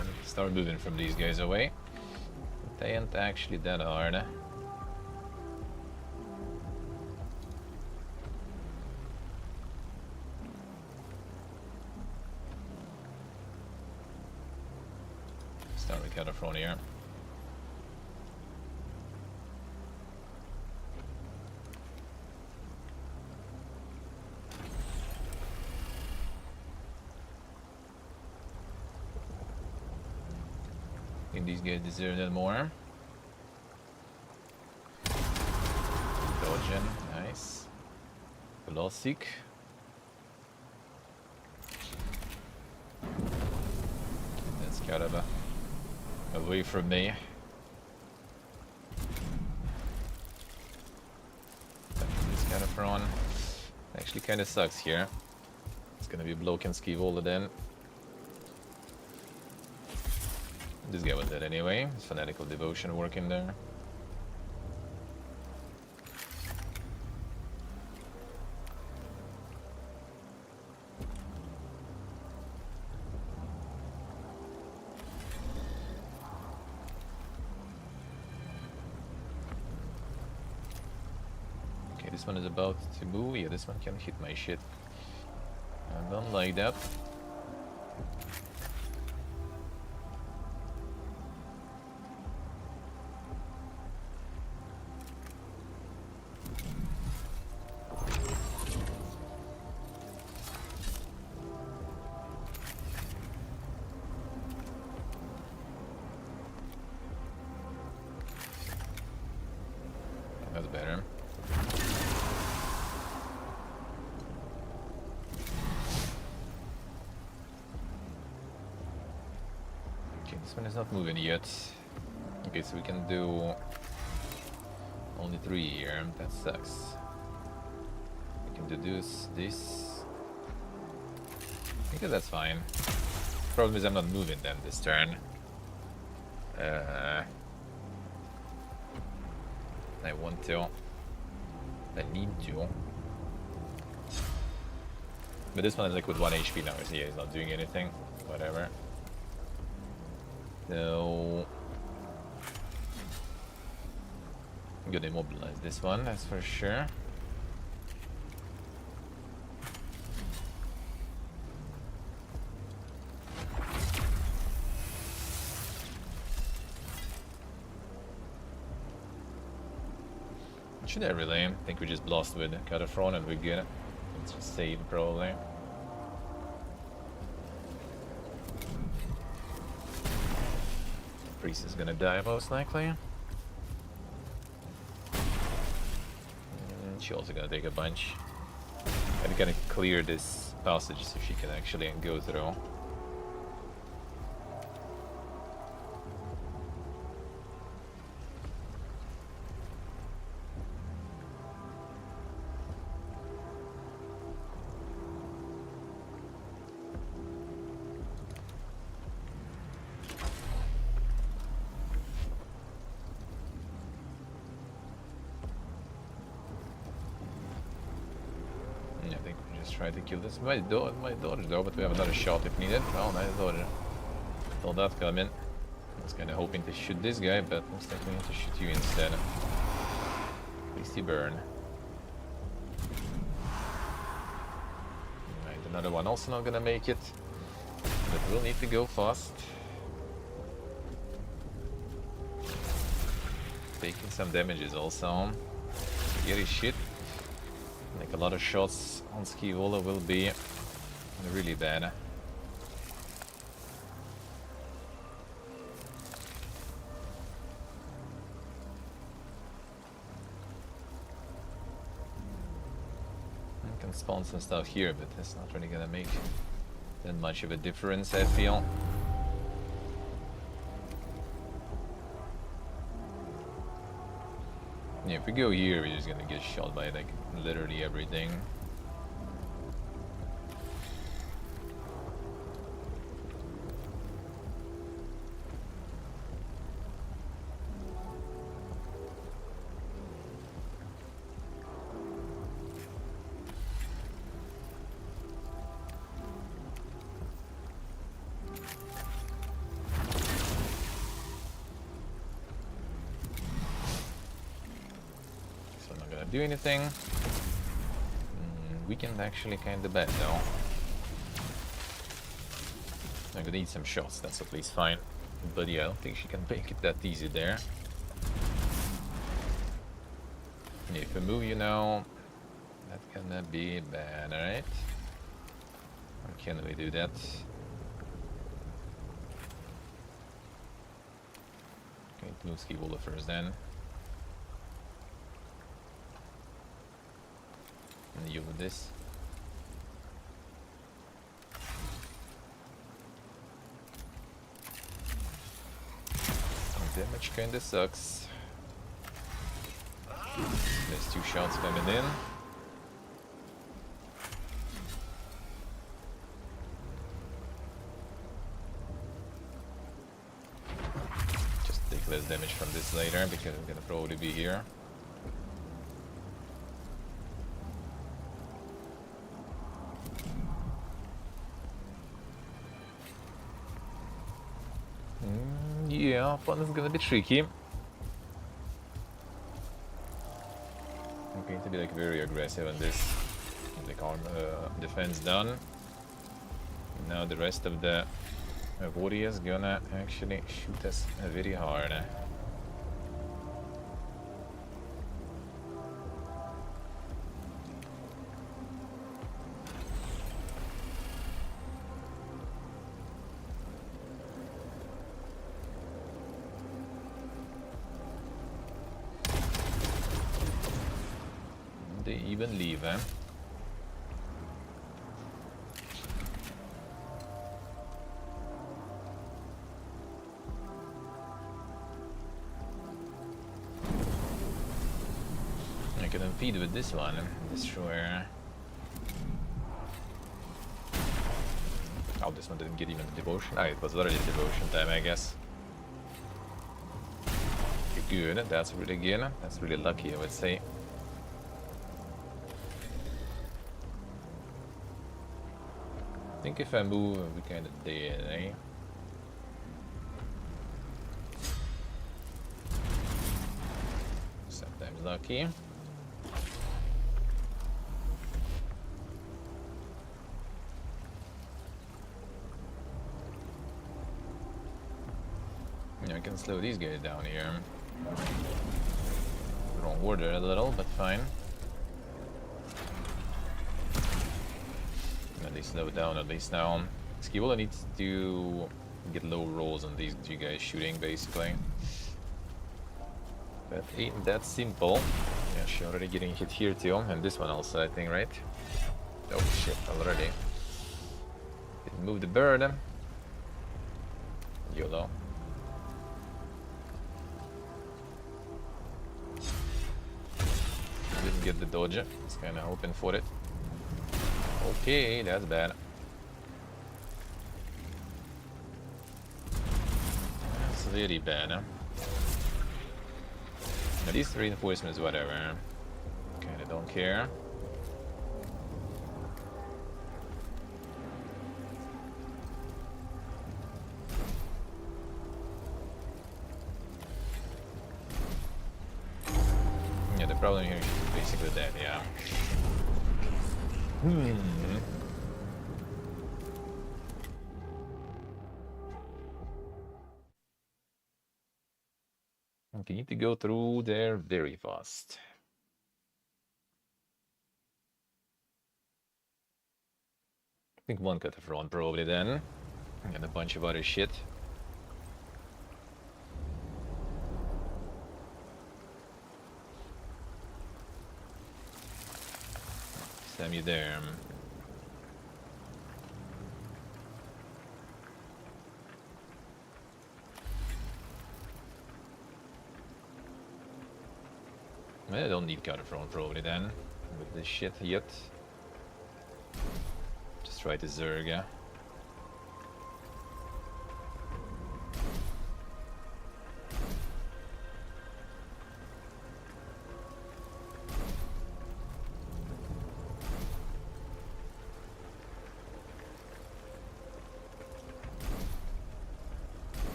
we start moving from these guys away. They ain't actually that hard. Cataphron here. I think these guys deserve that more. Dodgen, nice. Velocic. That's kind of away from me. This Cataphron actually kind of sucks here. It's gonna be Bloke and Skivola then. This guy was dead anyway. His Fanatical Devotion working there. Okay, this one is about to move. Yeah, this one can hit my shit. I don't like that. That's better. Okay, this one is not moving yet. Okay, so we can do only 3 here. That sucks. We can do this. I think that's fine. Problem is I'm not moving them this turn. I want to. I need to. But this one is like with 1 HP now. So yeah, he's not doing anything. Whatever. So I'm gonna immobilize this one, that's for sure. Should I really? I think we just blast with Cataphron and we get it. It's just save probably. Priest is gonna die most likely. And she also gonna take a bunch. I'm gonna clear this passage so she can actually go through. I think we just try to kill this. My dodge though, but we have another shot if needed. Oh, nice dodge. Saw that coming. I was kind of hoping to shoot this guy, but looks like we need to shoot you instead. At least you burn. Right, another one also not gonna make it. But we'll need to go fast. Taking some damages also. Scary shit. Like a lot of shots on Skivola will be really bad. I can spawn some stuff here, but that's not really gonna make that much of a difference, I feel. Yeah, if we go here, we're just gonna get shot by like literally everything. Do anything. We can actually kind of bet though. I'm gonna need some shots, that's at least fine. But yeah, I don't think she can make it that easy there. If we move you now, that's gonna be bad, alright? Or can we do that? Okay, move Ski Boulder first then. And you with this. Damage kinda sucks. There's 2 shots coming in. Just take less damage from this later because I'm gonna probably be here. Yeah, fun is gonna be tricky. I'm going to be like very aggressive on this. Like arm defense done. Now the rest of the VODs is gonna actually shoot us very hard. They even leave, eh? I can feed with this one, Destroyer. Oh, this one didn't get even devotion. Ah, it was already devotion time, I guess. Good, that's really good. That's really lucky, I would say. I think if I move, we kind of dead, eh? Sometimes lucky. I can slow these guys down here. Wrong order a little, but fine. They slow down at least now. Skivola needs to get low rolls on these 2 guys shooting, basically. But ain't that simple. Yeah, she's already getting hit here too, and this one also, I think, right? Oh shit, already. Didn't move the bird. YOLO. Didn't get the dodge. It's kinda hoping for it. Okay, that's bad. That's very bad, huh? Now these reinforcements, whatever. Kinda don't care. Yeah, the problem here is basically that, yeah. Okay, need to go through there very fast. I think 1 cut of run probably then. And a bunch of other shit. Sam, you there? I don't need counter front probably then, with this shit yet. Just try to Zerg, yeah.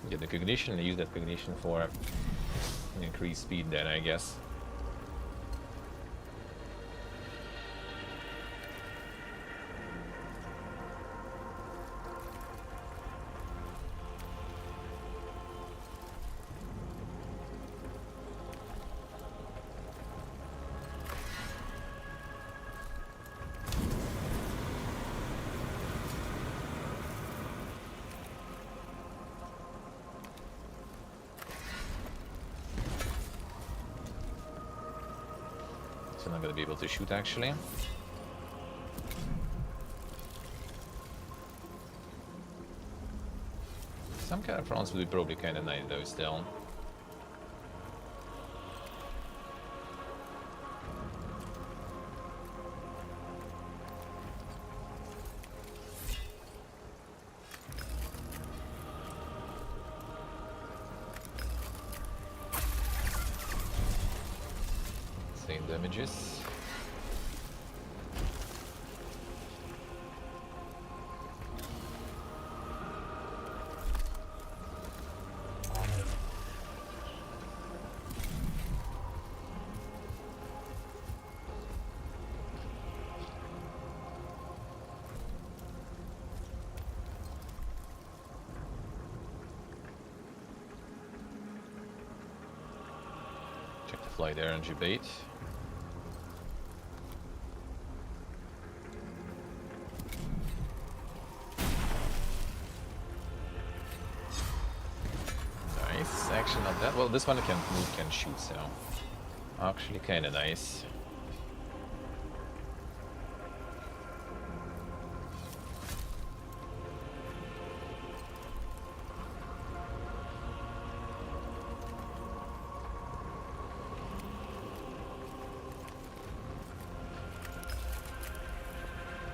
Get the cognition and use that cognition for increased speed then, I guess. So I'm not gonna be able to shoot actually. Some kind of fronts would be probably kind of nice though still. Same damages. Check the flight energy bait. Nice, actually not that well. This one can move, can shoot, so actually kind of nice.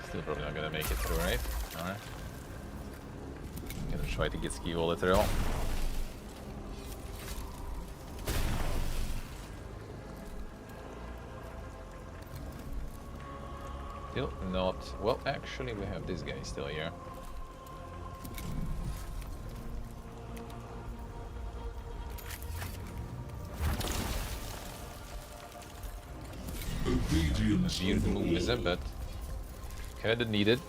Still probably not gonna make it through, right? Alright. Gonna try to get ski all it through. Still not. Well, actually, we have this guy still here. Weird move, is it? But kinda needed.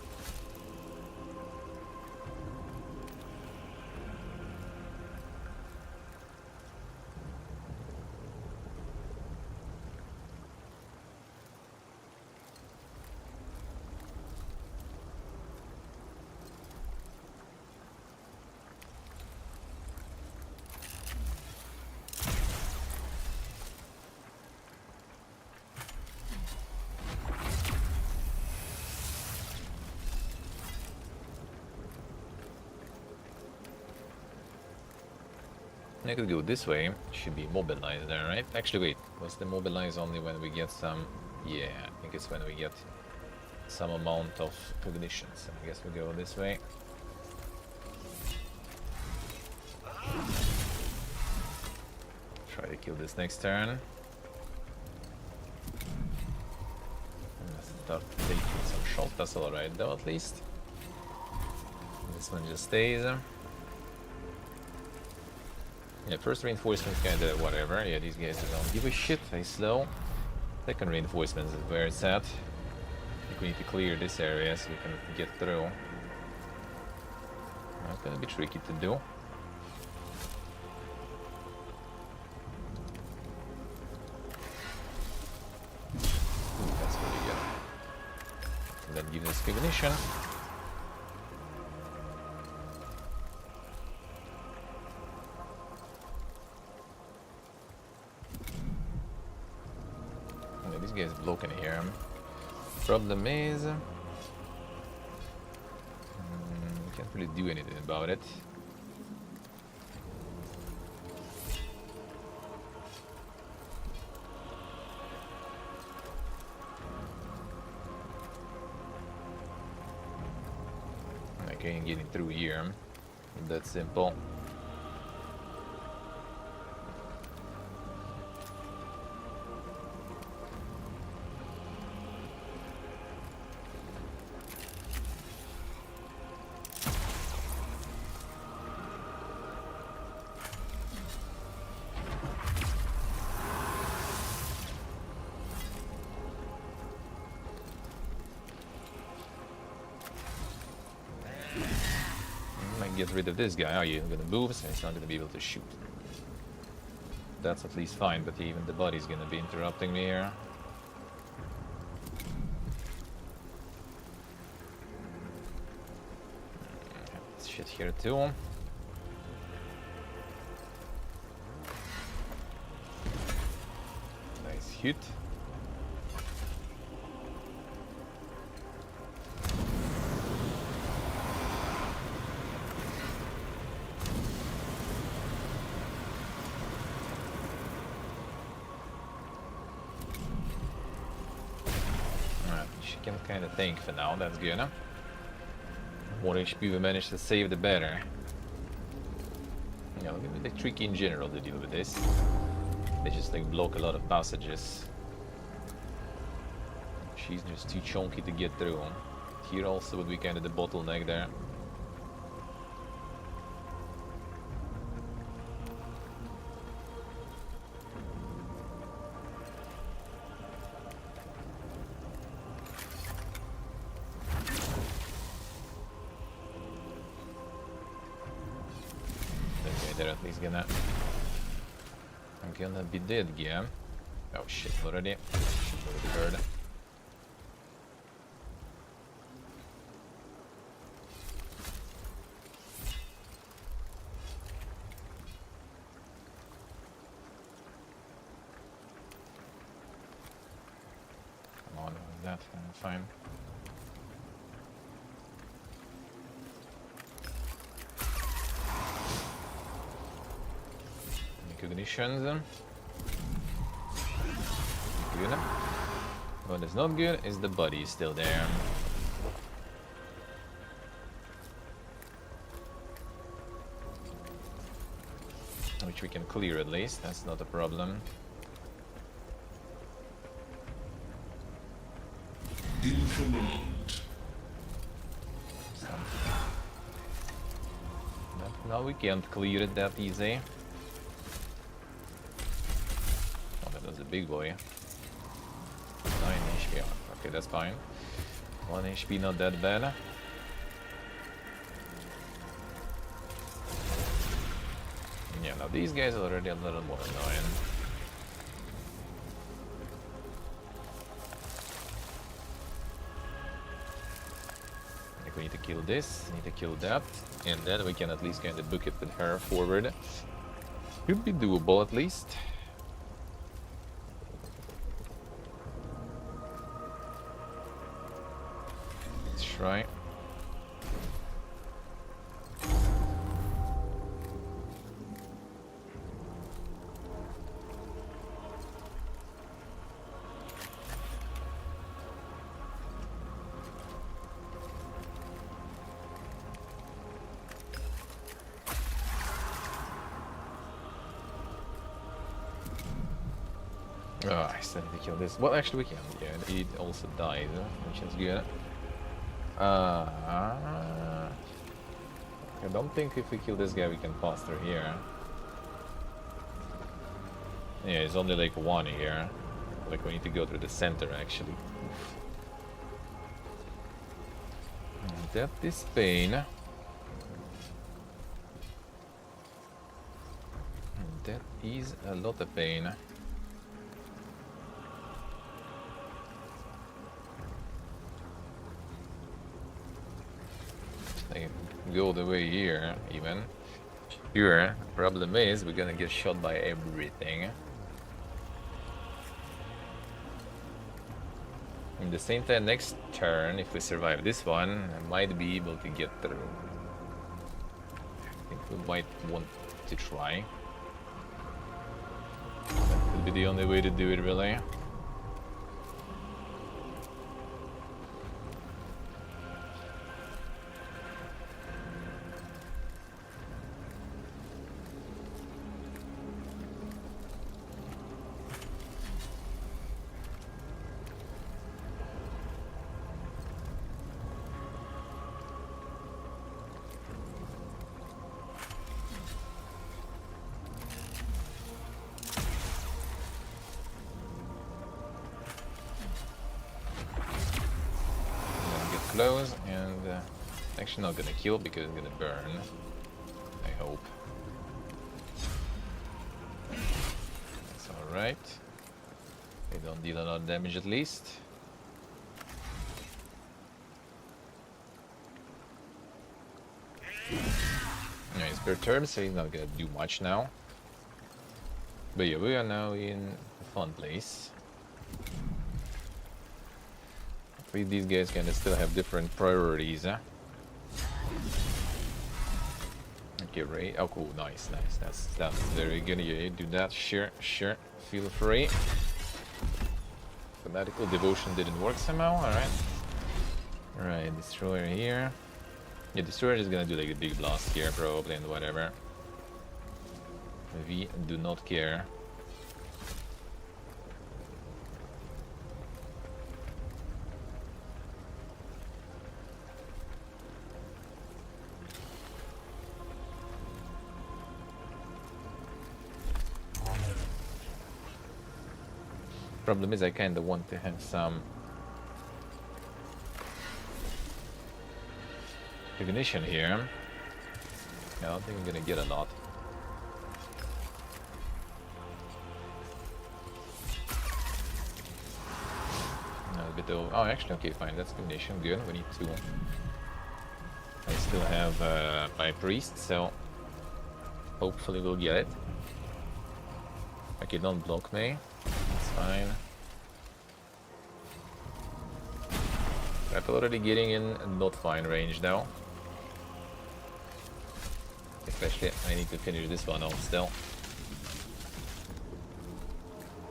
I could go this way. Should be mobilized there, right? Actually, wait. Was the mobilize only when we get some? Yeah, I think it's when we get some amount of cognition. So I guess we go this way. Try to kill this next turn. Start taking some shots. That's alright though, at least. This one just stays. Yeah, first reinforcement's kinda whatever. Yeah, these guys don't give a shit. They slow. Second reinforcement is where it's at. I think we need to clear this area so we can get through. That's gonna be tricky to do. Ooh, that's really good. And then give us cognition. This guy's blocking here. Problem is, we can't really do anything about it. I can't get it through here. That's simple. Get rid of this guy. Are you gonna move? So he's not gonna be able to shoot. That's at least fine, but even the body's gonna be interrupting me here. Shit here too. Nice hit. can kind of tank for now. That's good. More HP we manage to save, the better. You know, look at the tricky in general to deal with this. They just like block a lot of passages. She's just too chunky to get through. Here also would be kind of the bottleneck there. They're at least gonna be dead, yeah. Oh shit, already. Shit, already heard. Come on, that fine. Cognitions. Good. What is not good is the body still there. Which we can clear at least, that's not a problem. In command. No, we can't clear it that easy. Big boy. 9 HP. Okay, that's fine. 1 HP, not that bad. Yeah, now these guys are already a little more annoying. Like we need to kill this, need to kill that, and then we can at least kind of book it with her forward. Could be doable at least. Right. Oh, I still need to kill this. Well, actually we can. Yeah, he also died, which is good. I don't think if we kill this guy we can pass through here. Yeah, it's only like 1 here. Like we need to go through the center actually. That is pain. That is a lot of pain. Go the way here, even. Sure, problem is we're gonna get shot by everything. At the same time, next turn, if we survive this one, I might be able to get through. I think we might want to try. That could be the only way to do it, really. Close and actually not gonna kill because it's gonna burn. I hope. That's alright. They don't deal a lot of damage at least. Yeah, he's perturbed, so he's not gonna do much now. But yeah, we are now in a fun place. These guys can still have different priorities, huh? Okay, Ray. Oh, cool. Nice. That's very good. Yeah, do that. Sure. Feel free. Fanatical Devotion didn't work somehow, alright. Alright, Destroyer here. Yeah, Destroyer is gonna do like a big blast here probably and whatever. We do not care. Problem is I kinda want to have some ignition here. I don't think I'm gonna get a lot. A bit of, oh, actually, okay, fine, that's ignition, good. We need to. I still have my priest, so hopefully we'll get it. Okay, don't block me. That's fine. I'm already getting in not fine range now. Especially, I need to finish this one off still.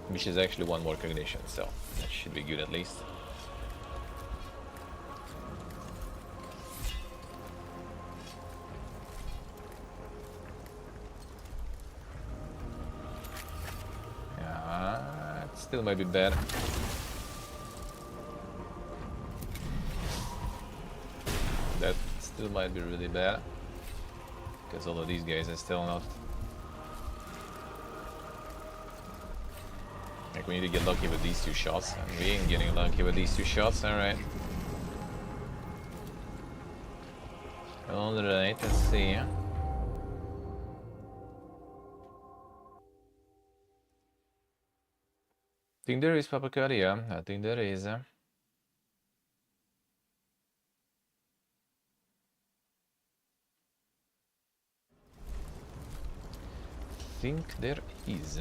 Which is actually one more cognition, so that should be good at least. Yeah, it still might be bad. That still might be really bad. Because all of these guys are still not. Like, we need to get lucky with these two shots. And we ain't getting lucky with these two shots, alright. Alright, let's see. I think there is Papacaria. I think there is. I think there is.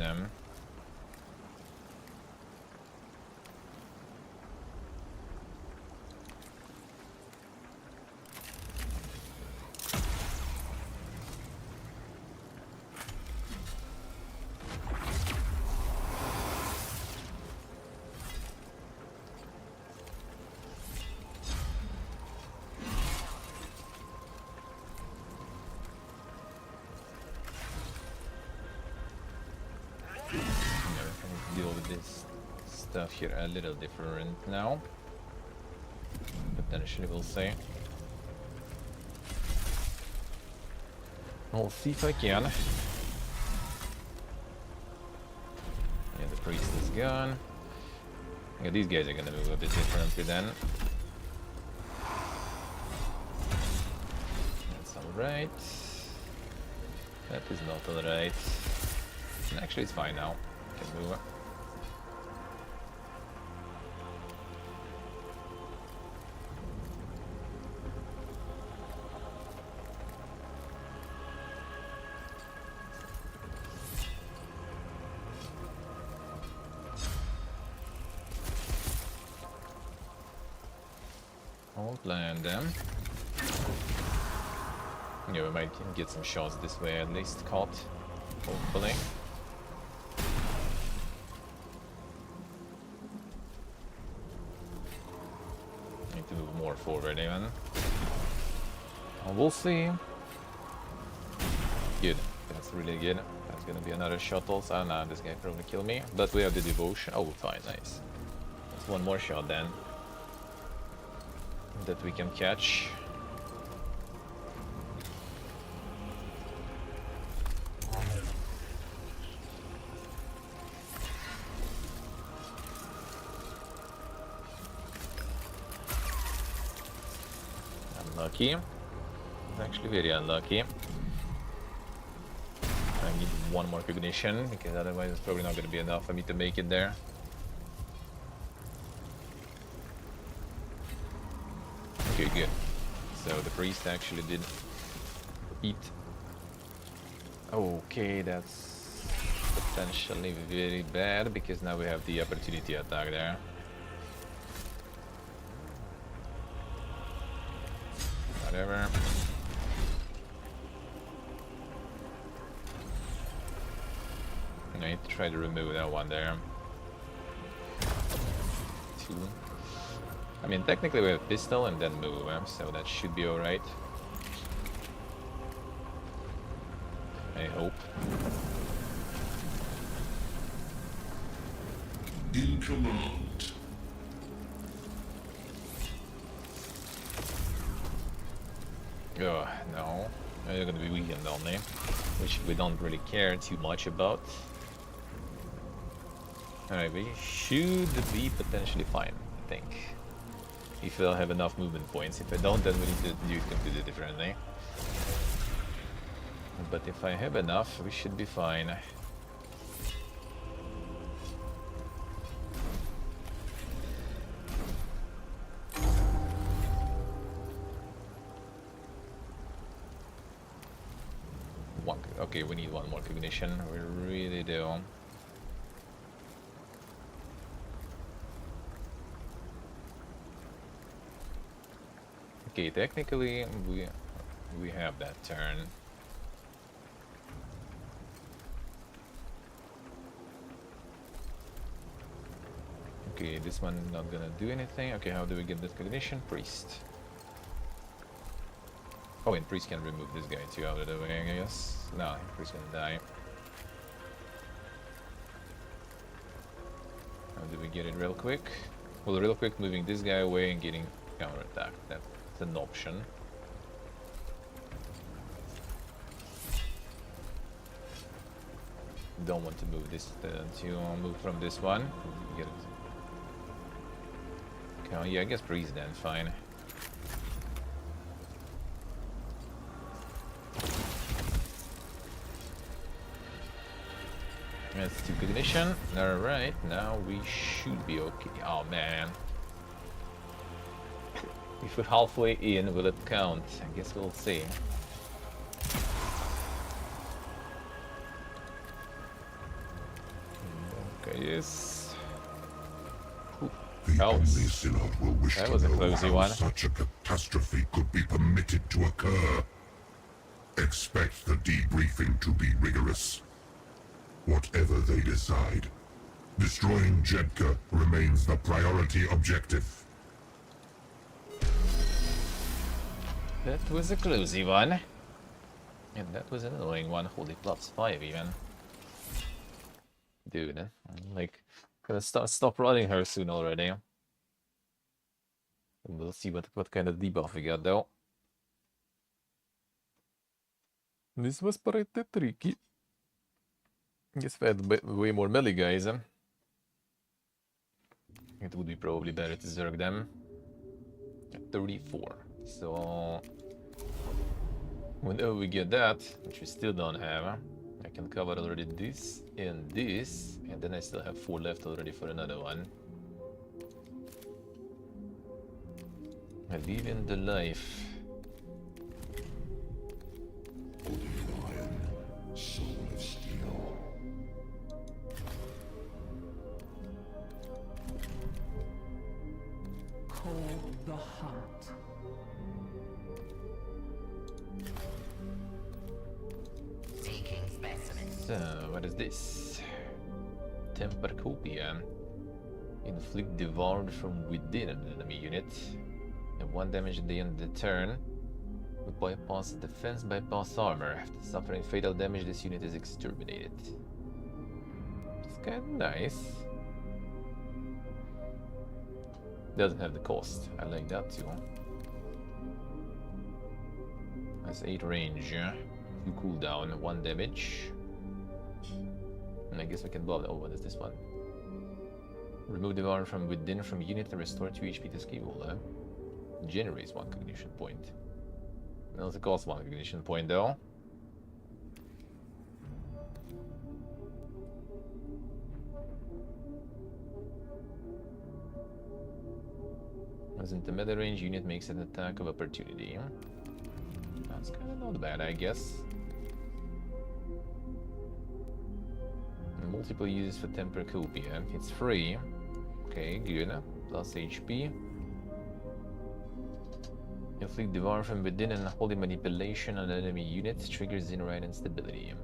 Deal with this stuff here a little different now. Potentially, we'll see. I'll see if I can. Yeah, the priest is gone. Yeah, these guys are gonna move a bit differently then. That's alright. That is not alright. Actually, it's fine now. Can move it. Hold land them. Yeah, we might get some shots this way at least caught. Hopefully. Need to move more forward even. We'll see. Good. That's really good. That's gonna be another shot also. Oh, no, this guy probably killed me. But we have the devotion. Oh, fine, nice. That's one more shot then. That we can catch. Unlucky. Actually very unlucky. I need one more cognition because otherwise it's probably not going to be enough for me to make it there. Okay, good. So the priest actually did eat. Okay, that's potentially very bad because now we have the opportunity attack there. Whatever. I need to try to remove that one there. cool. I mean, technically we have pistol and then move, so that should be alright. I hope. In command. Oh, no. They're gonna be weekend only, which we don't really care too much about. Alright, we should be potentially fine, I think. If I have enough movement points. If I don't, then we need to do it completely differently. But if I have enough, we should be fine. Okay, we need one more cognition. We really do. Okay, technically we have that turn. Okay, this one not gonna do anything. Okay, how do we get this cognition? Priest. Oh, and Priest can remove this guy too out of the way, I guess. No, Priest gonna die. How do we get it real quick? Well, real quick, moving this guy away and getting counterattacked. That's an option. Don't want to move this to move from this one. Get it. Okay, yeah, I guess Priest then, fine. That's 2 cognition. Alright, now we should be okay. Oh man. If we're halfway in, will it count? I guess we'll see. Okay, yes. The only synod will wish that to was a know closey how one. such a catastrophe could be permitted to occur. Expect the debriefing to be rigorous. Whatever they decide, destroying Jedka remains the priority objective. That was a closey one. And that was an annoying one. Holy +5 even. Dude, I'm like gonna stop running her soon already. And we'll see what kind of debuff we got though. This was pretty tricky. Guess if I had way more melee guys, it would be probably better to zerg them. At 34. So whenever we get that, which we still don't have, I can cover already this and this, and then I still have 4 left already for another one. I live in the life. Body of iron, soul of steel. Call the hunt. Seeking specimens. So, what is this? Temper Copia. Inflict devoured from within an enemy unit. And 1 damage at the end of the turn. With bypass defense, bypass armor. After suffering fatal damage, this unit is exterminated. It's kind of nice. Doesn't have the cost. I like that too. That's 8 range. 2 cooldown, 1 damage. And I guess we can blow it. Oh, what is this one? Remove devour from within from unit and restore 2 HP to skill holder. Generates 1 cognition point. It also costs 1 cognition point though. As in the meta range, unit makes an attack of opportunity. That's kind of not bad, I guess. Multiple uses for Temper Copia. It's free. Okay, good. Plus HP. Inflict devour from within and holy manipulation on enemy units triggers in-right instability.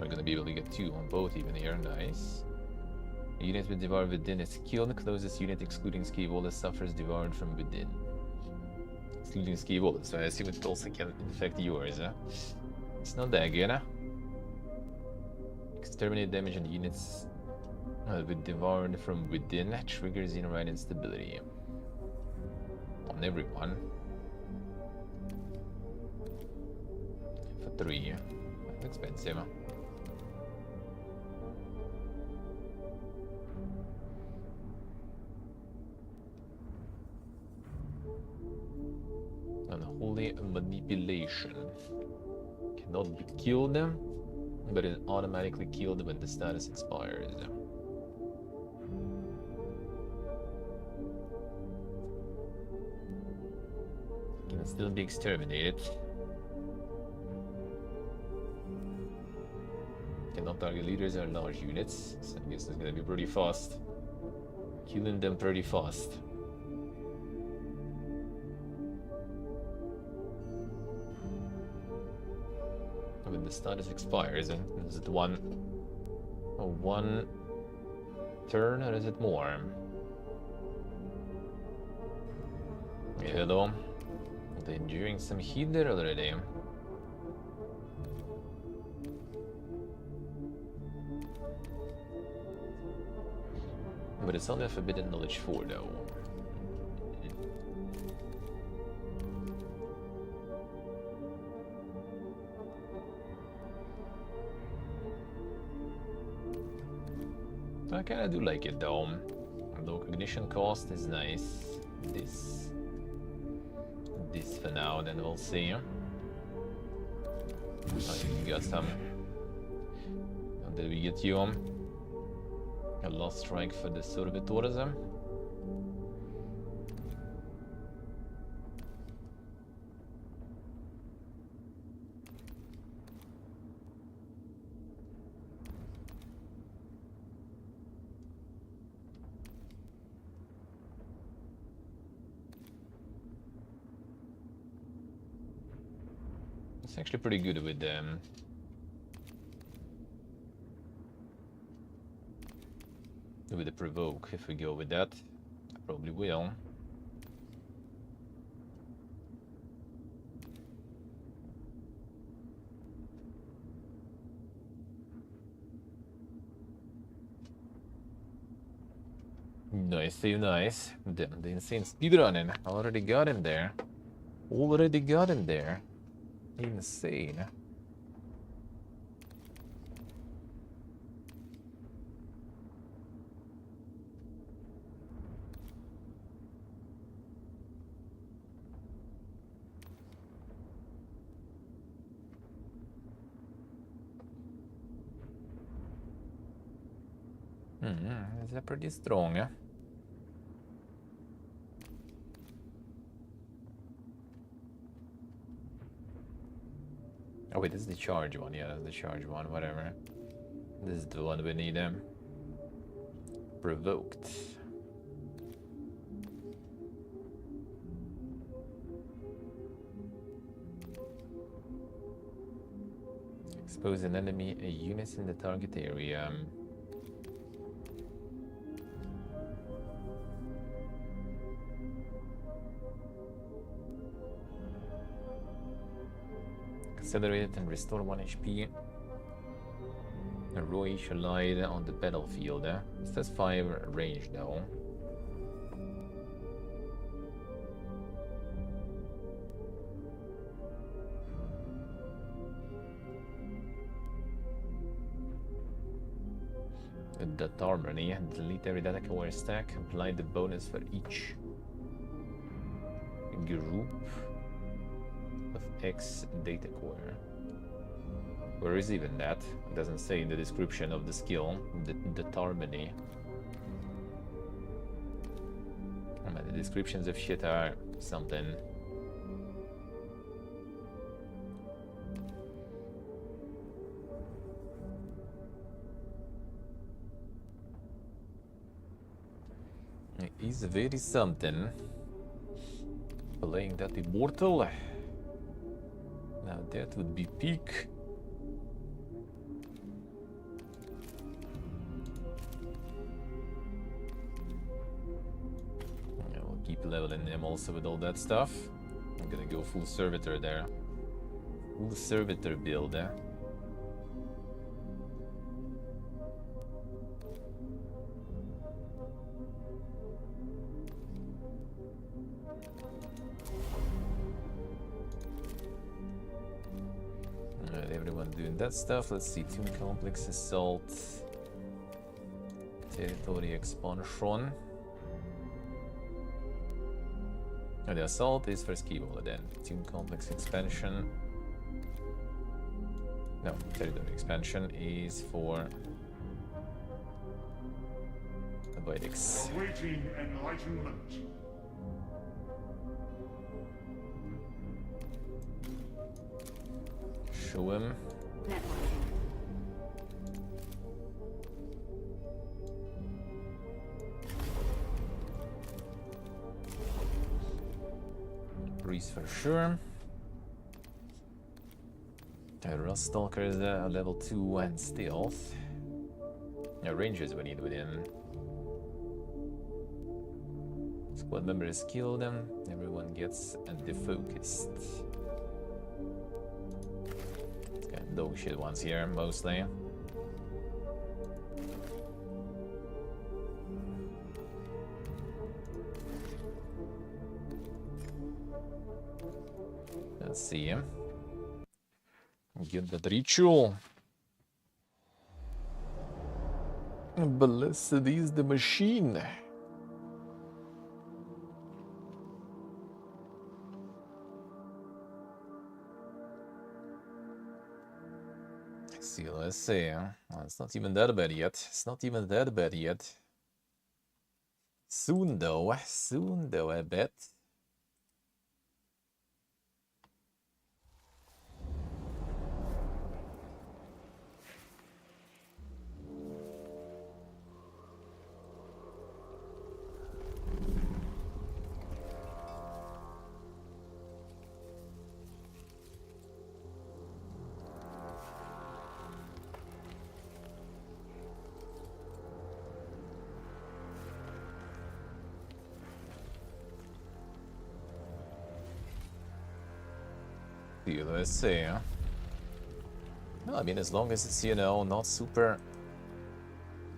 we're gonna be able to get 2 on both even here. Nice. A unit with devoured within is killed. Closest unit excluding Scaevola suffers devoured from within. Excluding Scaevola, so I assume it also can infect yours, huh? It's not that good, huh? Exterminate damage on units with devoured from within. Triggers in-ride instability. On everyone. For 3. That's expensive, huh? Unholy manipulation. Cannot be killed, but is automatically killed when the status expires. Can still be exterminated. Cannot target leaders or large units, so I guess it's gonna be pretty fast. Killing them pretty fast. When the status expires, and is it one turn or is it more? Hello. They're enduring some heat there already. But it's only a forbidden knowledge 4 though. I kinda do like it though. Low cognition cost is nice. This for now, then we'll see. I think you got some. And did we get you a last strike for the servitors? It's actually pretty good with them. With the provoke, if we go with that, I probably will. Nice, so nice. Damn, the insane speedrunning. Already got him there. Already got him there. Insane. They're pretty strong, yeah? Oh wait, this is the charge one. Yeah, that's the charge one, whatever. This is the one we need. Provoked. Expose an enemy unit in the target area. Accelerate it and restore 1 HP. A Roish allied on the battlefield. This does 5 range though. That harmony, delete every data core stack, apply the bonus for each group of X data core. Where is even that? It doesn't say in the description of the skill, the harmony. I mean, the descriptions of shit are something. It is very something. Playing that immortal. Now that would be peak. leveling him also with all that stuff. I'm gonna go full servitor there. Full servitor build, eh? Alright, everyone doing that stuff. Let's see, Tomb Complex, Assault, Territory Expansion. And the Assault is for Ski Wall then. Tomb Complex Expansion. No, Territory Expansion is for Avoidix. Awaiting enlightenment. Show him. Breeze for sure. Rust Stalker is a level 2 and stealth. Yeah, rangers we need with him. Squad member is killed, everyone gets defocused. Got dog shit ones here, mostly. Let's see him. Get that ritual. Blessed is the machine. See, let's see. Well, it's not even that bad yet. It's not even that bad yet. Soon though, I bet. Let's see. No, I mean, as long as it's, you know, not super...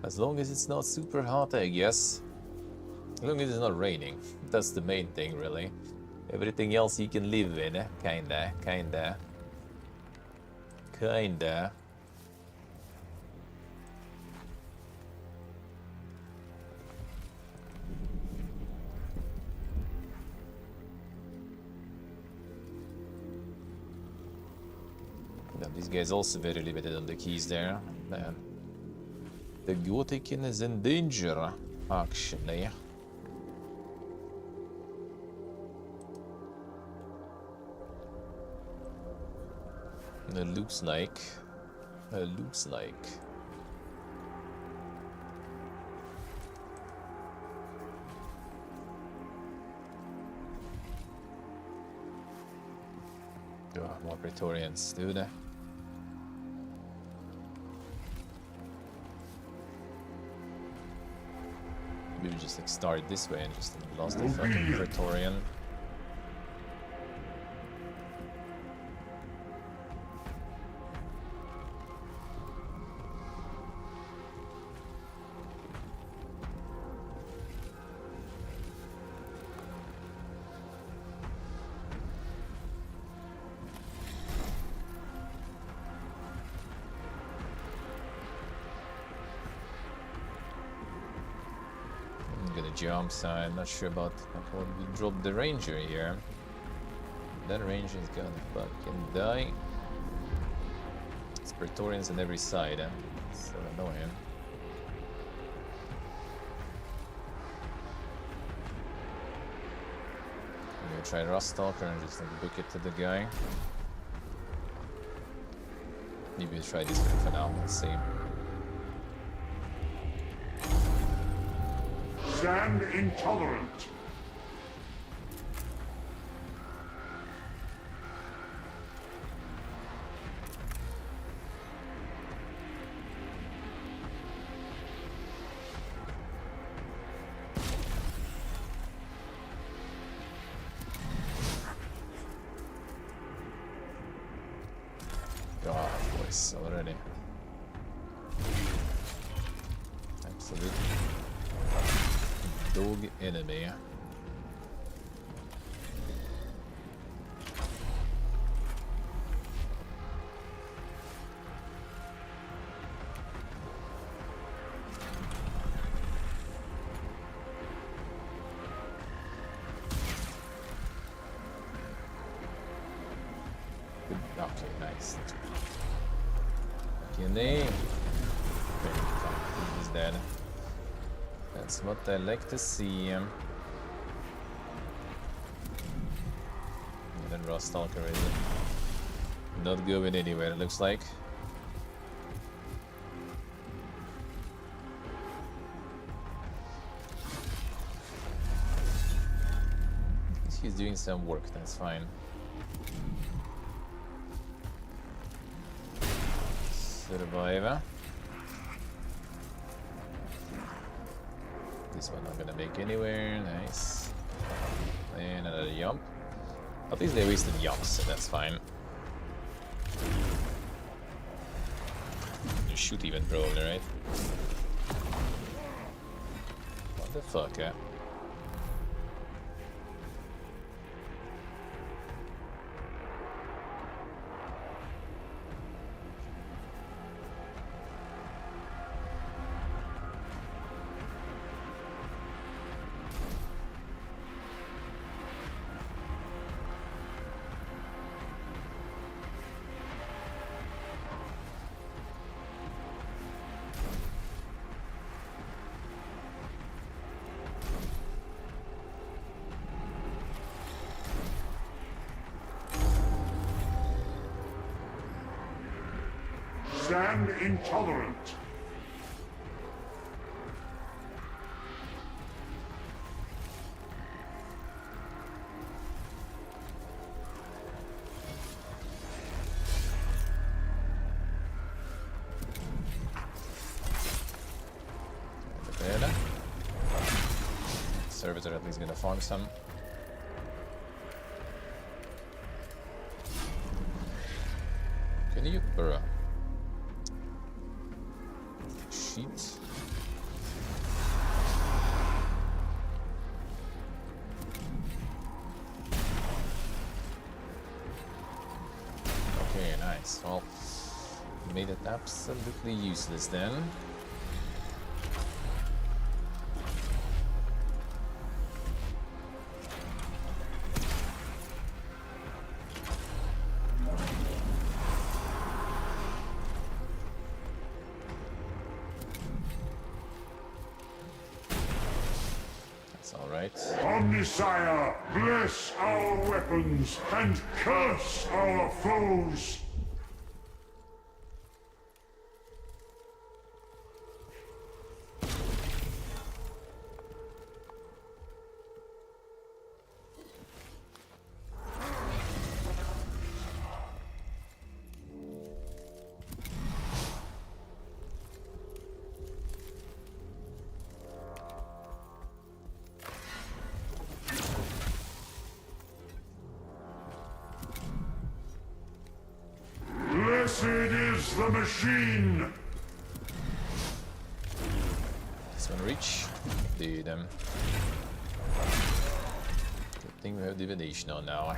As long as it's not super hot, I guess. As long as it's not raining. That's the main thing, really. Everything else you can live in, kinda. These guys also very limited on the keys there. Man. The Gotikin is in danger, actually. It looks like. Oh, more Praetorians, dude. Maybe we just like start this way and just lost the fucking Praetorian. Jump, so I'm not sure about what we drop the ranger here. That ranger is gonna fucking die. It's Praetorians on every side, so annoying. I'm gonna try Rust Stalker and just like book it to the guy. Maybe we'll try this one for now, let's see. Stand intolerant. Nice already. Absolute dog enemy. Okay, nice. Okay, he's dead. That's what I like to see. And then Raw Stalker is not going anywhere, it looks like. He's doing some work, that's fine. Survivor. This one not gonna make anywhere, nice. And another jump. At least they wasted jumps, so that's fine. You shoot even probably, right? What the fuck, eh? Stand intolerant. Servitor at least gonna farm some. Can you burrow? Sheet. Okay, nice. Well, made it absolutely useless then. Omnisire, bless our weapons and curse our foes! Blessed is the machine! This one reach. Dude, good thing we have divination on now.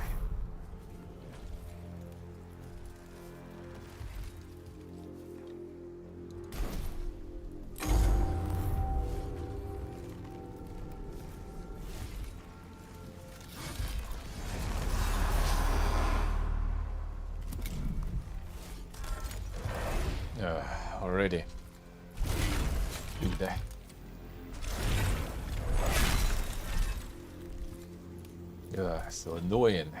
Already. Dude, that. Yeah, so annoying.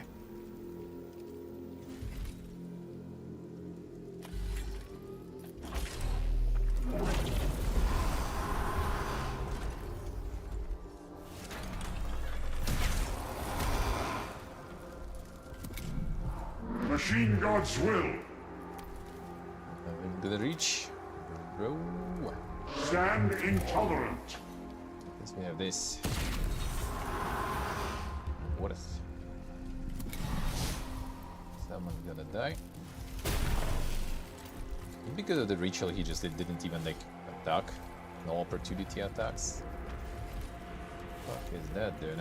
Machine God's will. Nothing to the reach. Bro. Stand intolerant. Let's we have this. What is? Someone's gonna die. Because of the ritual, he just didn't even like attack. No opportunity attacks. Fuck is that, dude?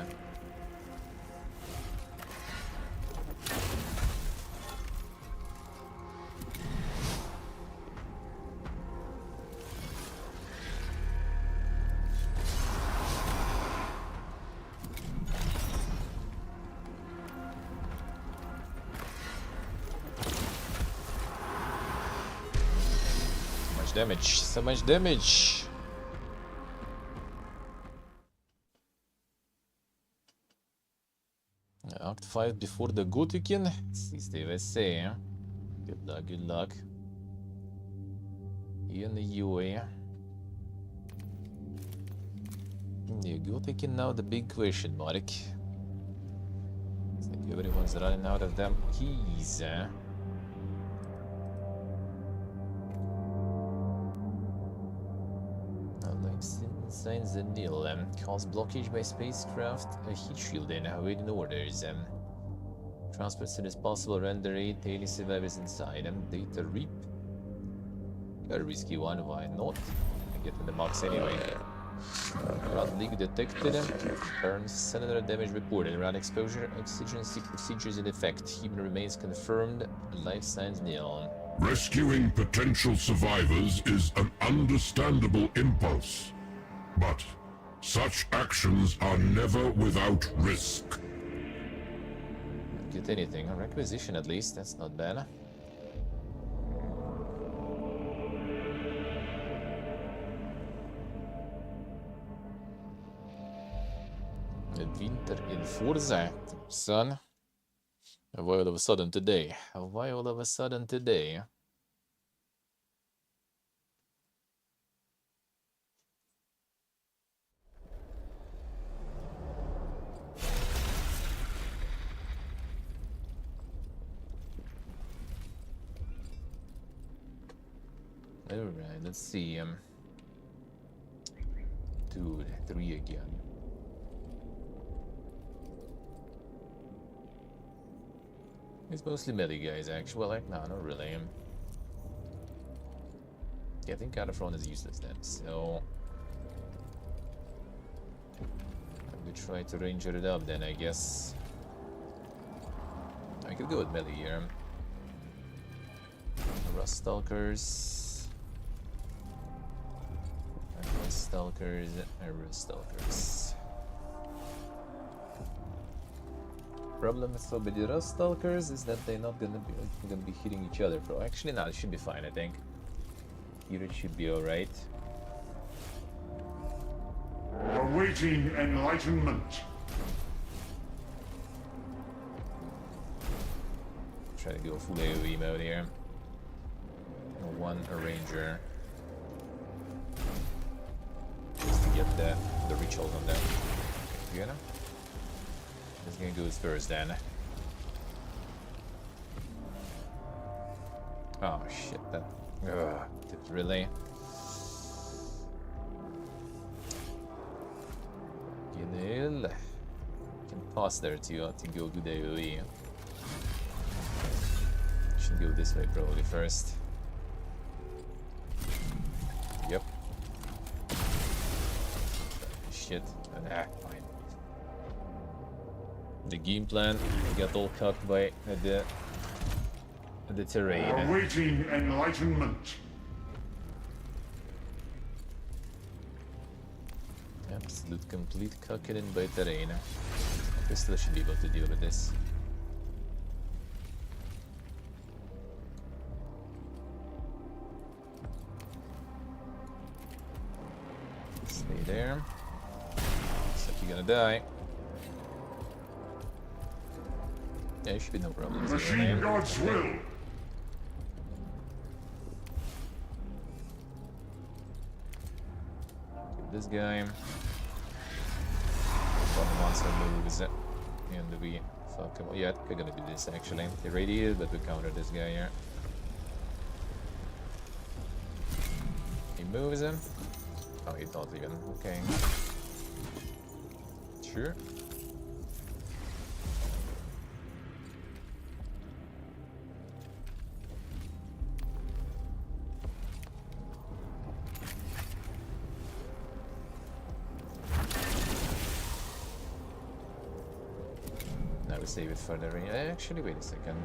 Damage, so much damage. Act 5 before the Gotikin. Siste USA. Good luck, good luck. In the UA. The Gotikin now the big question mark. It's like everyone's running out of them keys, eh? Signs the nil. Cause blockage by spacecraft. A heat shield in. Awaiting orders. Transport as soon as possible. Render 8 daily survivors inside. Data reap. A risky one. Why not? I get in the box anyway. Run leak detected. Burns. Cellular damage reported. Run exposure. Exigency procedures in effect. Human remains confirmed. Life signs nil. Rescuing potential survivors is an understandable impulse. But such actions are never without risk. Get anything. A requisition at least, that's not bad. The winter in Forza, son. Why all of a sudden today? Why all of a sudden today? Alright, let's see. Dude, 3 again. It's mostly melee guys, actually. Well, like, no, not really. Yeah, I think Cataphrone is useless then, so... we try to ranger it up then, I guess. I could go with melee here. Rust Stalkers. Stalkers, Stalkers. Problem with the Rust Stalkers is that they're not gonna be hitting each other. Pro. Actually, no, it should be fine. I think here it should be all right. Awaiting enlightenment. Try to go full AoE mode here. One Ranger. Just to get the rituals on them. You know? This guy goes first then. Oh shit, that... really? Ginil. Can pause there to go good AoE. Should go this way probably first. Yep. Shit. Fine. The game plan got all cocked by the terrain. Awaiting enlightenment. Absolute complete cocking by terrain. Pistol should be able to deal with this. Stay there. Looks like you're gonna die. Yeah, there should be no problems. Machine God's will. This guy. One monster moves and we fuck him. Yeah, we're gonna do this actually. Irradiated, but we counter this guy here. He moves him. Oh, he thought even. Okay. Sure. save it for the range. Actually, wait a second.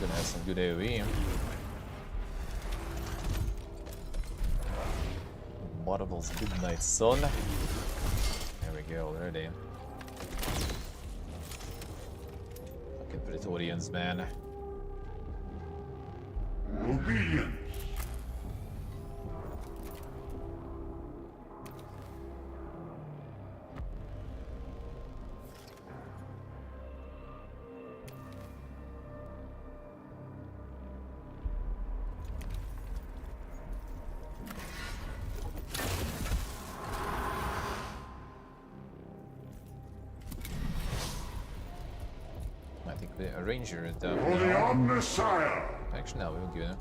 Gonna have some good AoE. Marvel's Midnight Sun. There we go already. Fucking Praetorians, man. Obedience. I think the Ranger is down. For the Omnissiah! Actually, no, we're good.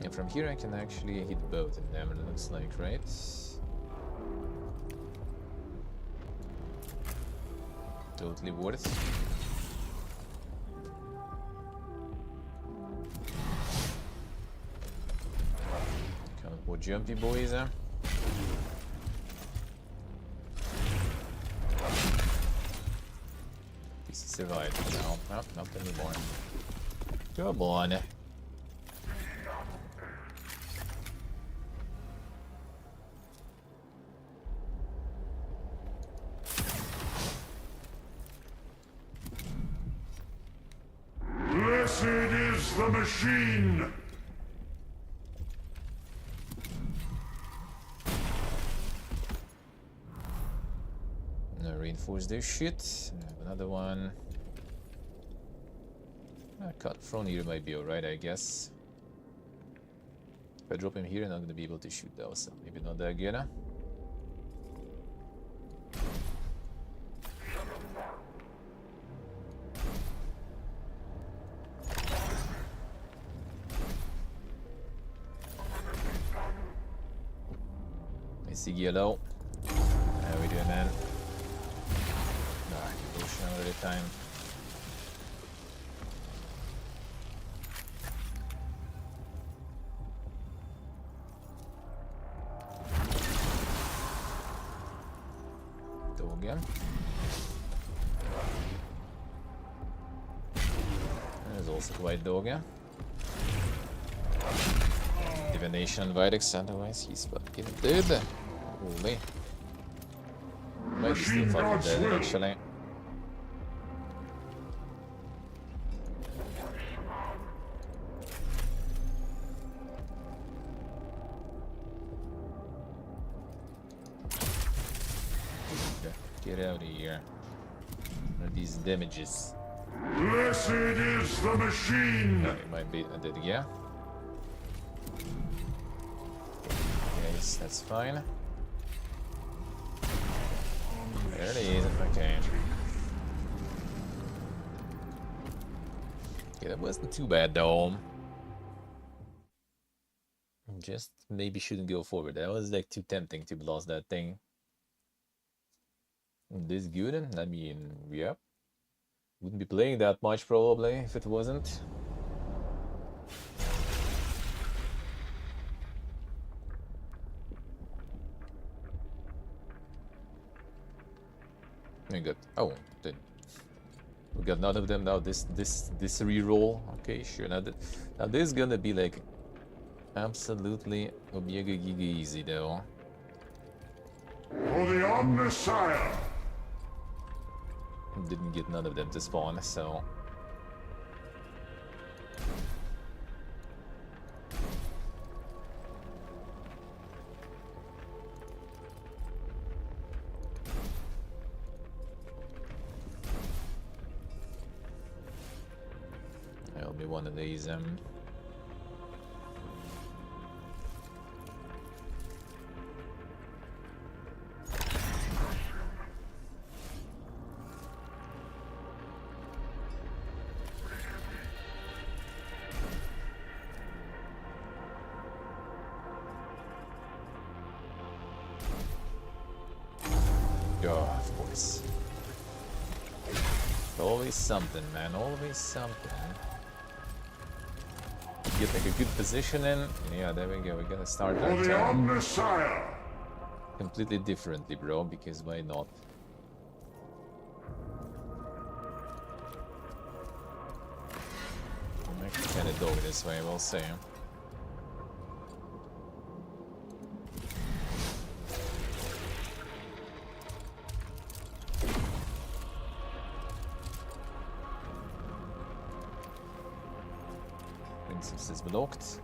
Yeah, from here I can actually hit both of them, it looks like, right? Totally worth. Kind of more jumpy boys, huh? He survived. No, not anymore. Come on. Blessed is the machine! Now reinforce this shit. Another one. Cut from here might be alright, I guess. If I drop him here, I'm not gonna be able to shoot those, so maybe not that good, huh? I see yellow. How we doing, man? Devotion all the time. Again. There's also White Dog. Divination Vitex, otherwise he's fucking dead. Holy. Might be still fucking dead, actually. Get out of here. What are these damages? Blessed is the machine! It might be dead, yeah. Yes, that's fine. There it is. Okay. Okay, that wasn't too bad though. Just maybe shouldn't go forward. That was like too tempting to blast that thing. This good? I mean, yeah. Wouldn't be playing that much probably if it wasn't. We got we got none of them now. This reroll. Okay, sure. Now this is gonna be like absolutely Omega Giga easy though. For the Omnissiah! Didn't get none of them to spawn, so I'll be one of these of course. Always something, man. Always something. get like a good position in. Yeah, there we go. We're gonna start For the that Omnissiah! completely differently, bro, because why not? I'm actually kind of dog this way, we'll see. Princess is blocked.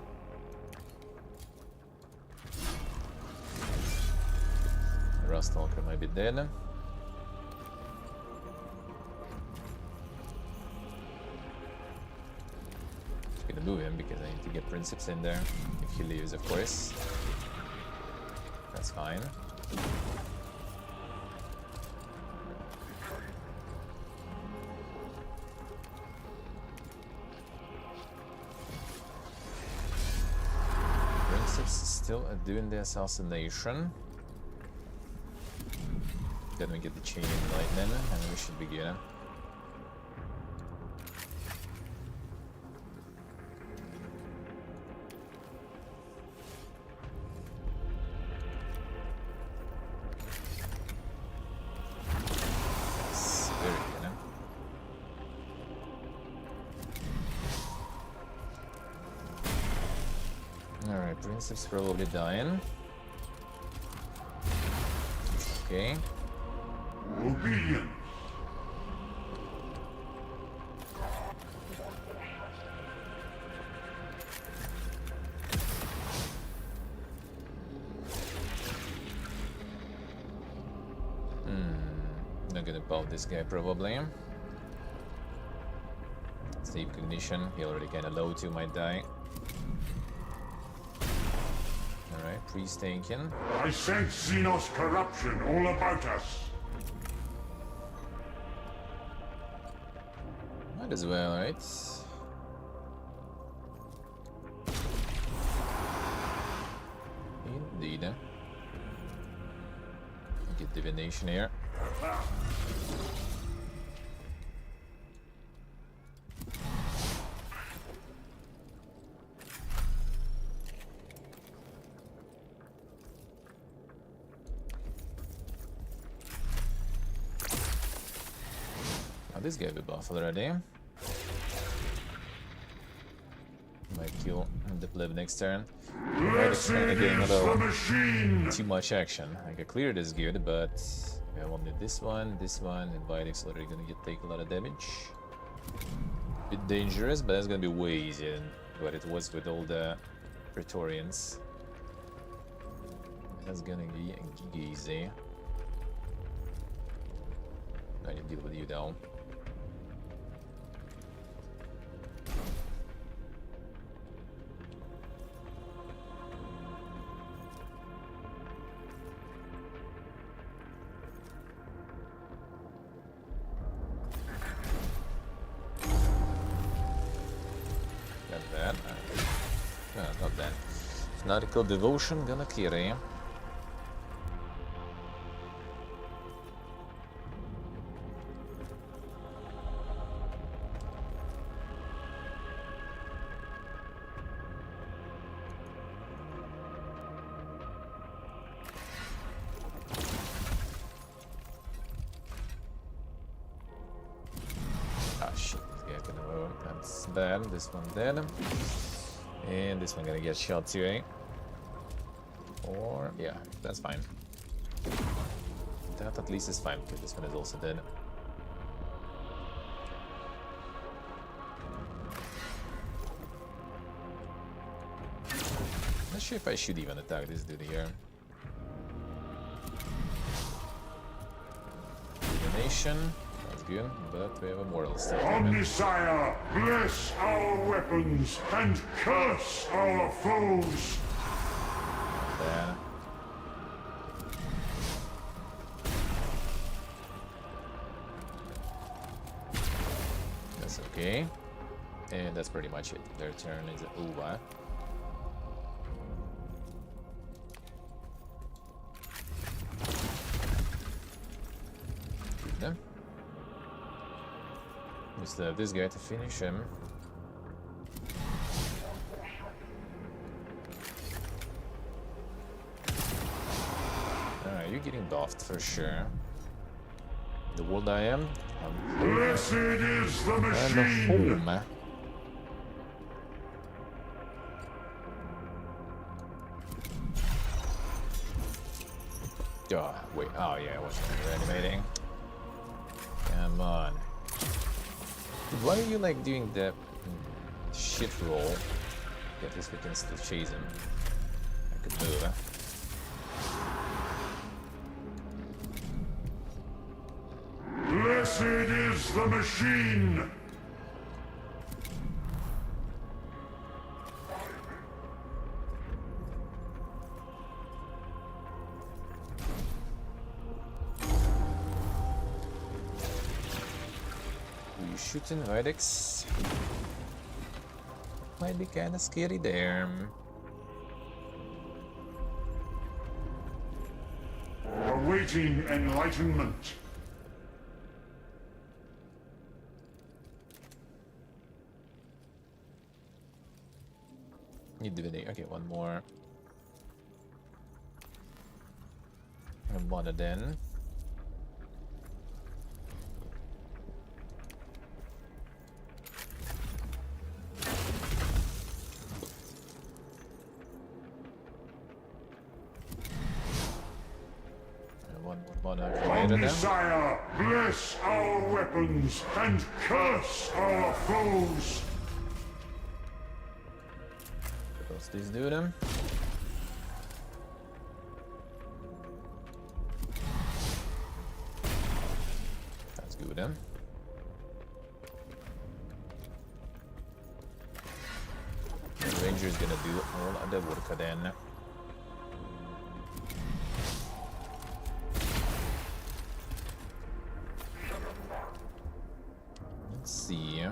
Rustalker might be dead. Just gonna move him because I need to get Princeps in there. If he leaves, of course. That's fine. Princeps is still doing the assassination. Then we get the chain lightning, and we should be good. Yes, very good. Alright, Princeps probably dying. Okay. Obedience! Not gonna pop this guy probably. Sleep cognition, he already kinda low too, might die. Alright, priest taken. I sense Xenos corruption all about us. Might as well, right? Indeed. Get divination here. This guy will buff already. Might kill the pleb next turn. It's kind of getting a little too much action. Like a cleared is good, but we have only this one, and Vidix already gonna take a lot of damage. Bit dangerous, but that's gonna be way easier than what it was with all the Praetorians. That's gonna be easy. I need to deal with you though. Not that. Fanatical Devotion, gonna clear him. Ah shit, this guy's gonna move. That's bad. This one dead. And this one gonna get shot too, eh? Or, yeah, that's fine. That at least is fine, because this one is also dead. Not sure if I should even attack this dude here. Divination, that's good, but we have a mortal still. Omnissiah, bless our weapons and curse our foes. There. That's okay. And that's pretty much it. Their turn is over. Good. We still have this guy to finish him. getting buffed for sure. The world I am. Blessed is the machine. And home. Oh, wait. Oh yeah, I wasn't reanimating. Come on. Dude, why are you like doing the shit roll? At least we can still chase him. I could move, huh? Blessed is the machine! You shooting Vedex? Might be kinda scary there. Awaiting enlightenment. Need divinity. Okay, one more. And one of then. Messiah, bless our weapons and curse our foes. What else these do them? That's good then. The Ranger's gonna do all of the work then. Let's see.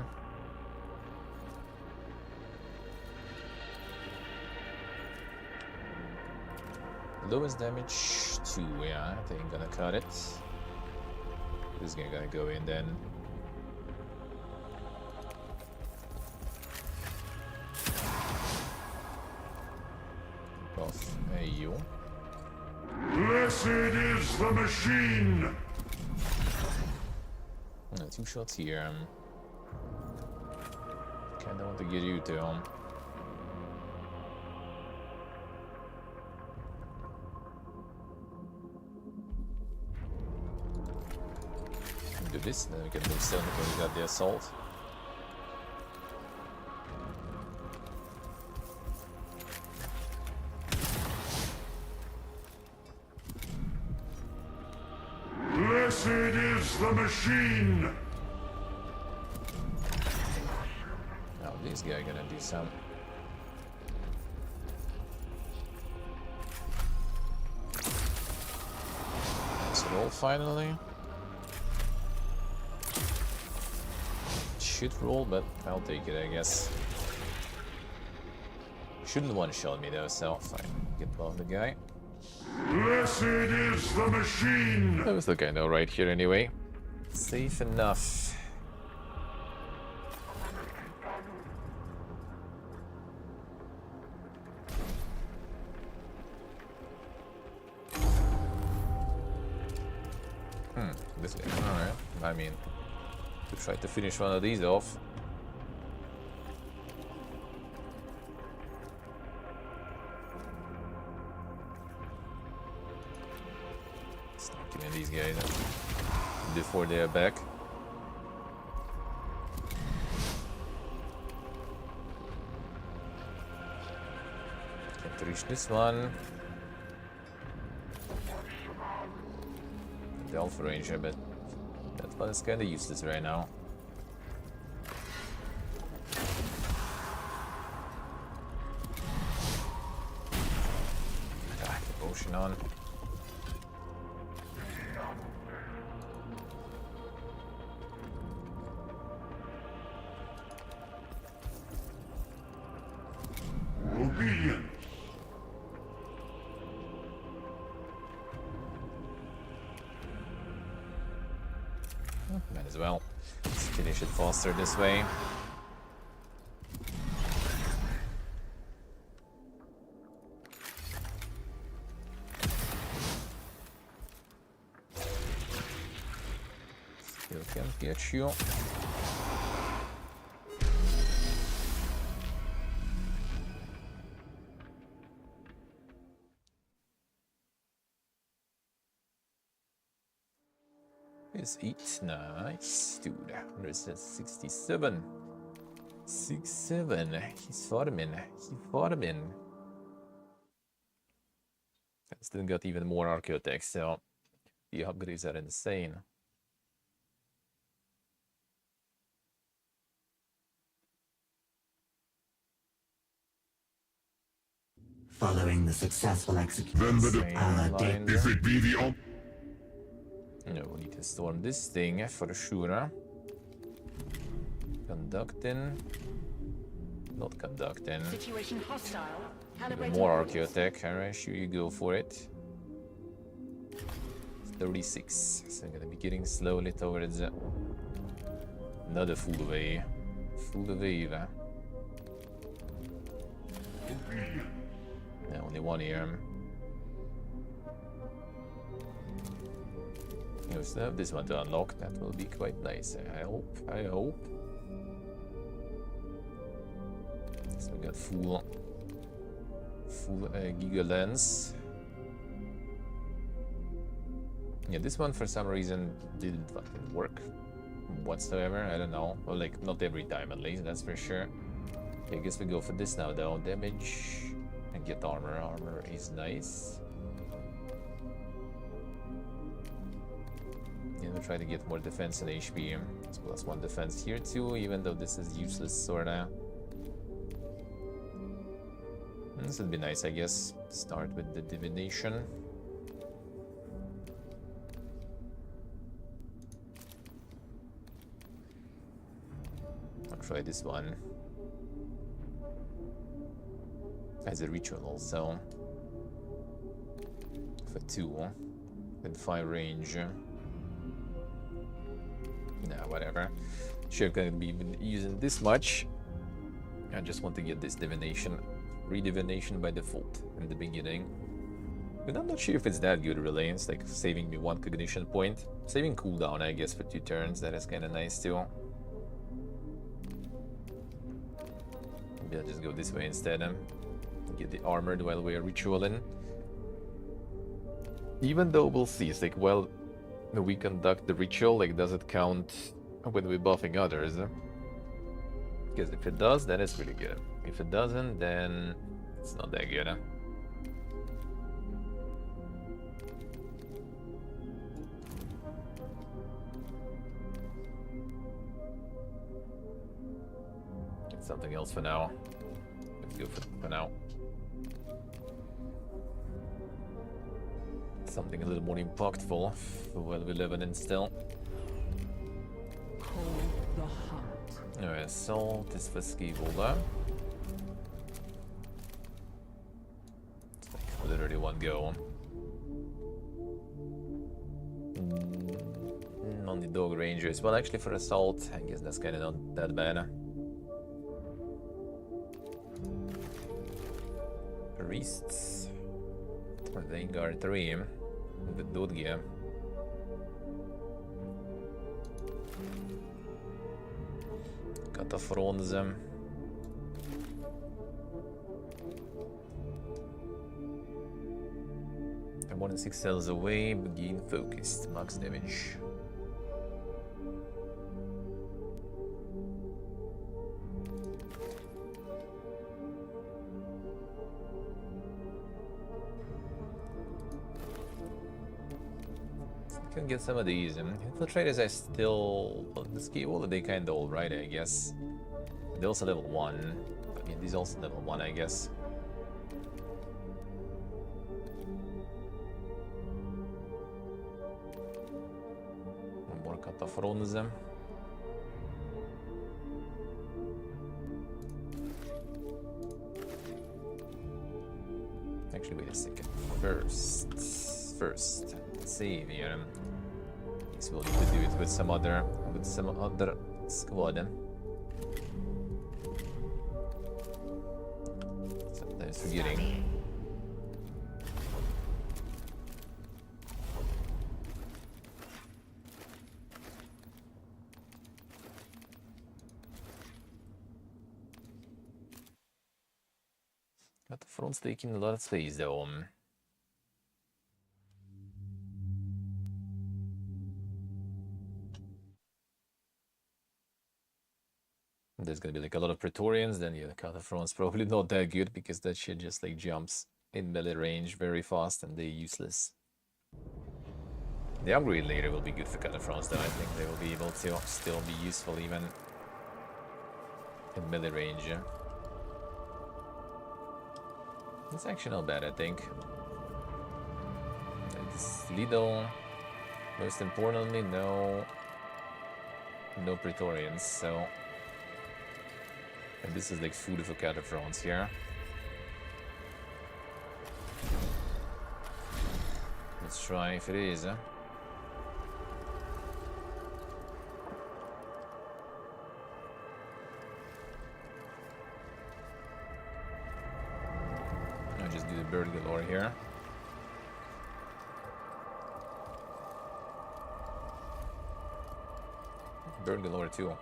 Lowest damage 2, yeah, I think I'm gonna cut it. This guy gonna go in then. Off you. Blessed is the machine! 2 shots here. Kinda want to get you to him. Do this, then we can move still because we got the assault. Blessed is the machine! Now this guy gonna do some. Nice roll finally. Should roll, but I'll take it, I guess. Shouldn't one-shot me though, so fine. Get above the guy. Blessed is the machine! That was the guy though, right here anyway. Safe enough. This guy, alright. I mean, to try to finish one of these off. Start killing these guys before they are back. Can't reach this one. The Alpha Ranger, but that one is kinda useless right now. Ah, the potion on. Obedience. Might as well. Let's finish it faster this way. Still can't get you. Let's eat. Nice. Dude, there's a 67. 6-7. He's farming. He's farming. Still got even more archaeotech, so the upgrades are insane. Following the successful execution. If it be the No, we need to storm this thing for sure. Conducting. Not conducting. Situation hostile. Even more archaeotech. Alright, sure you go for it. 36. So I'm gonna be getting slowly towards another full wave. Full wave. Yeah, only one here. We still have this one to unlock. That will be quite nice. I hope. I hope. So we got full Giga Lens. Yeah, this one for some reason didn't fucking work whatsoever. I don't know. Well, like, not every time at least, that's for sure. Okay, I guess we go for this now though. Damage and get armor. Armor is nice. Yeah, we'll try to get more defense and HP. It's +1 defense here too, even though this is useless sorta. This would be nice, I guess. Start with the divination. I'll try this one as a ritual also. For 2 with 5 range. Nah, whatever. Sure, gonna be using this much. I just want to get this divination. Redivination by default in the beginning. But I'm not sure if it's that good really. It's like saving me 1 cognition point. Saving cooldown, I guess, for 2 turns. That is kind of nice too. Maybe I'll just go this way instead. Get the armored while we're ritualing. Even though we'll see, it's like, well, we conduct the ritual, like, does it count when we're buffing others? Because if it does, then it's really good. If it doesn't, then it's not that good. Get something else for now. Let's go for now. Something a little more impactful while we're living in still. Alright, salt is for Skivola. It's like literally 1 go. On the dog rangers. Well, actually for assault, I guess that's kind of not that bad. Priests. Vanguard 3. The Dodgia. Cataphrons. More than 6 cells away, begin focused, max damage. Can get some of these. Infiltrators are still on the skill, they kinda alright, I guess. They're also level 1. I mean, these also level 1, I guess. More cataphrons. Actually, wait a second. First, save here. Guess we'll need to do it with some other squad. Sometimes forgetting. Cut the front's taking a lot of space though. There's gonna be like a lot of Praetorians, then yeah, the Cut the front's probably not that good because that shit just like jumps in melee range very fast and they're useless. The upgrade later will be good for Cut the fronts though. I think they will be able to still be useful even in melee range. Yeah? It's actually not bad, I think. It's Lidl. Most importantly, no Praetorians, so... And this is like food for Cataphrons here. Let's try if it is, huh? I'll just do the bird galore here. Bird galore too.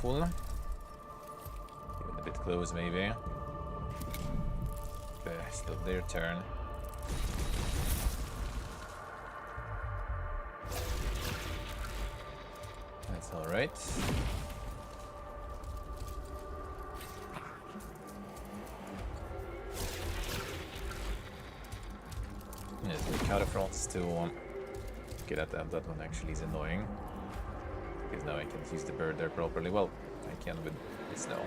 Full. Even a bit close, maybe. Okay, still their turn. That's all right. Yes, the counterfronts to get at that. That one actually is annoying. Because now I can use the bird there properly. Well, I can with this now.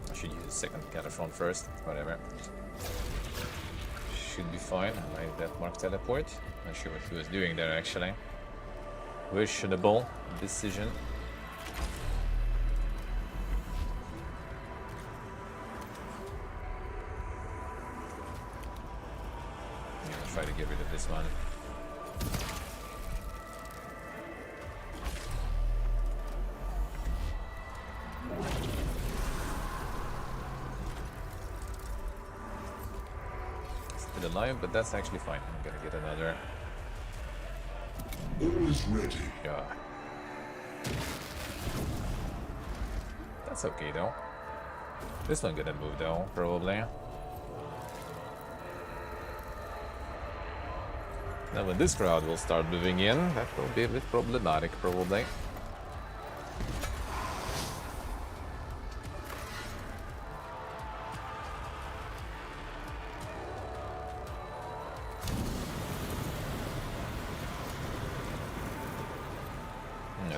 I should use the second cataphront first, whatever. Should be fine. I like that mark teleport. Not sure what he was doing there actually. Questionable decision. I'm gonna try to get rid of this one. Alive, but that's actually fine. I'm gonna get another. All is ready. Yeah. That's okay though. This one gonna move though, probably. Now when this crowd will start moving in, that will be a bit problematic, probably.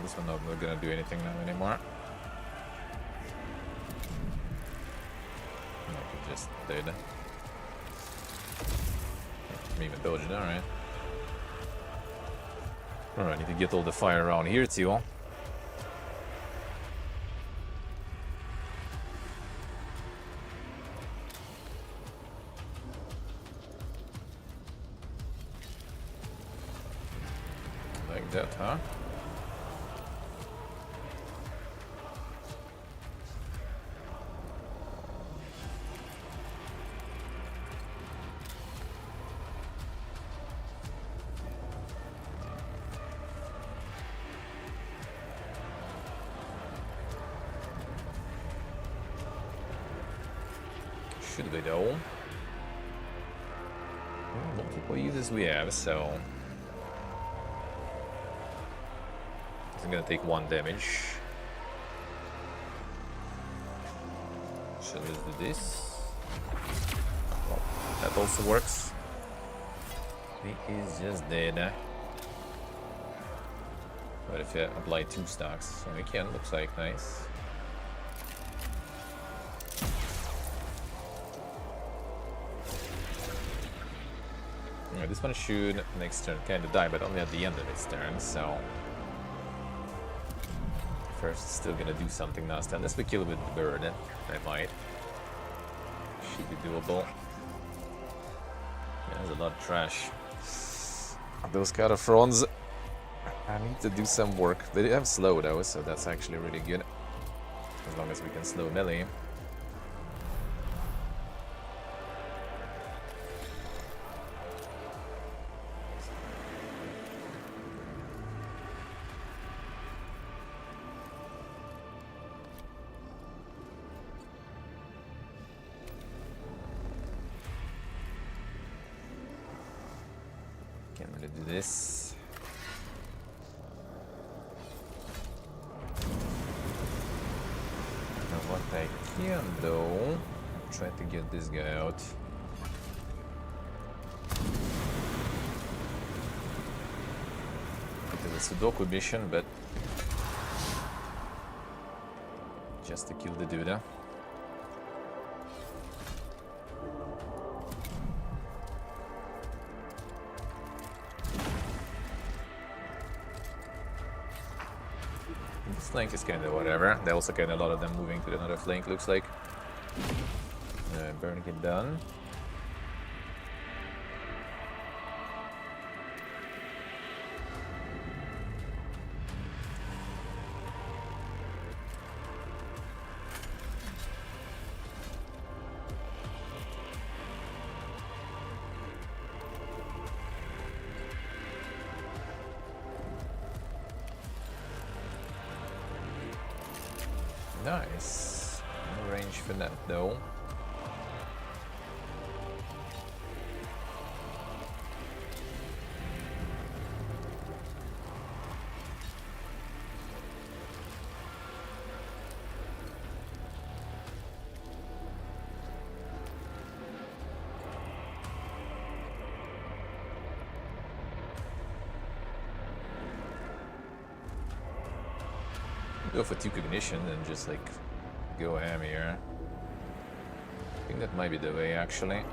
This one not gonna do anything now anymore. I could just do that. I'm even dodging, alright. Alright, I need to get all the fire around here too. Like that, huh? Should be though. Multiple users we have, so it's gonna take 1 damage. So let's do this. Well, that also works. He is just dead. But if you apply 2 stocks, so we can, looks like nice. Yeah, this one should next turn kind of die, but only at the end of its turn, so... First, it's still gonna do something nasty. Unless we kill it with the bird, I might. Should be doable. Yeah, there's a lot of trash. Those Cataphrons, I need to do some work. They have slow though, so that's actually really good. As long as we can slow melee. Can't really do this. Now what I can though, try to get this guy out. It's a Sudoku mission, but just to kill the dude. This flank is kind of whatever. They also kind of a lot of them moving to another flank, looks like. Burning it done. Nice. No range for that though. Go for 2 cognition and just like go ham here. I think that might be the way actually.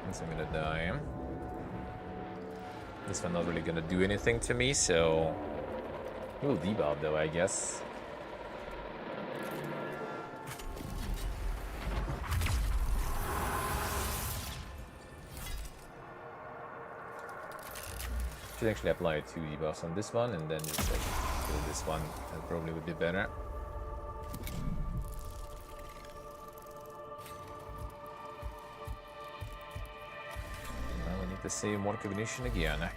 Guess I'm gonna die. This one not really gonna do anything to me, so he will debuff though, I guess. Should actually apply 2 debuffs on this one and then just like kill this one. That probably would be better. Now we need to save more cognition again.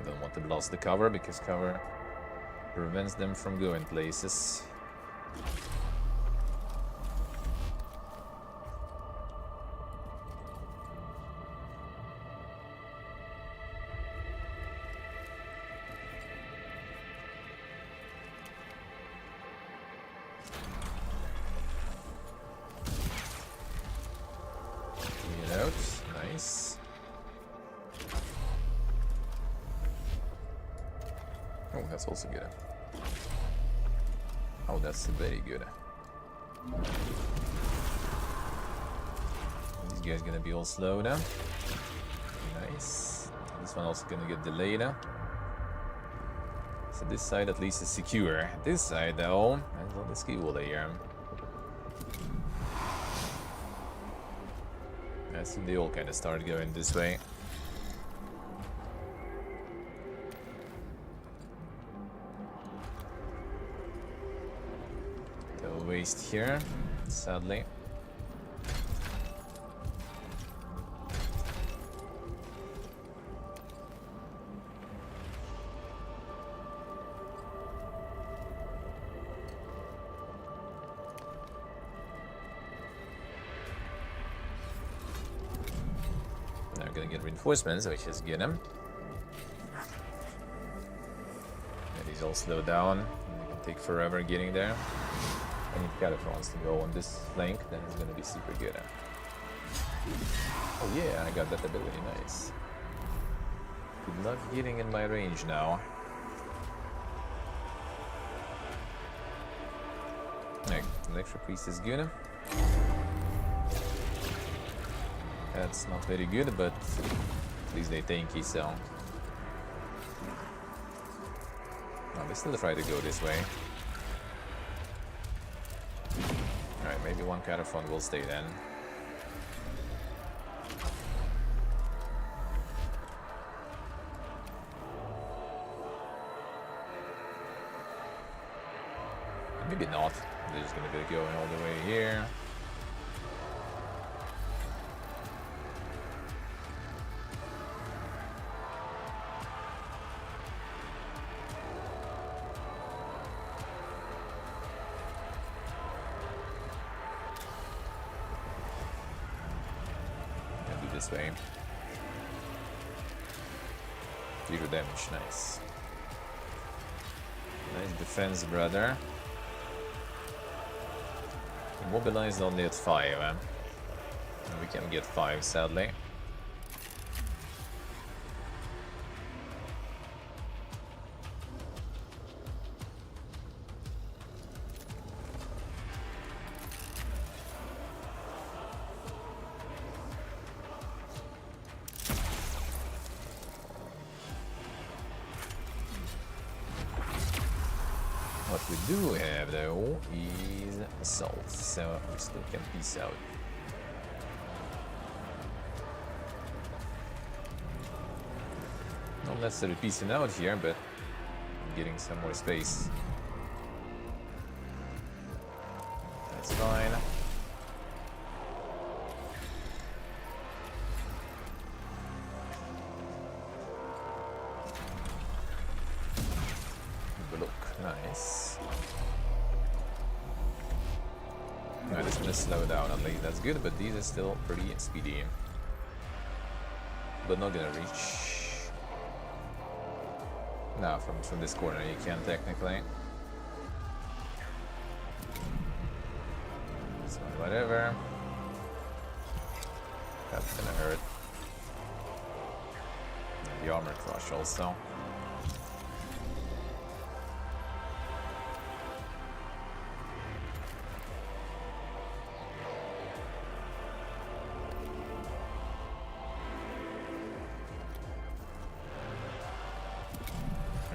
Don't want to blast the cover because cover prevents them from going places. Get out, nice. Oh, that's also good. Oh, that's very good. This guy's gonna be all slow now. Nice. This one also gonna get delayed now. So this side at least is secure. This side though, that's all the ski wall here. I see they all kind of start going this way. Waste here, sadly. Now we're gonna get reinforcements, which is good. will slow down. And it can take forever getting there. And if Caliphor wants to go on this flank, then it's gonna be super good. Oh yeah, I got that ability, nice. Good luck getting in my range now. Alright, Electric Priest is good. That's not very good, but at least they tanky, so... No, they still try to go this way. Alright, maybe one Cataphon will stay then. Maybe not. They're just gonna be going all the way here. This way. 0 damage, nice. Nice defense, brother. Immobilized only at 5. And we can get 5, sadly. What we do have though is assault, so we still can peace out. Not necessarily peacing out here, but getting some more space. That's fine. Nice. Alright, it's gonna slow down at least, that's good, but these are still pretty speedy. But not gonna reach. No, from this corner you can technically. So whatever. That's gonna hurt. And the armor crush also.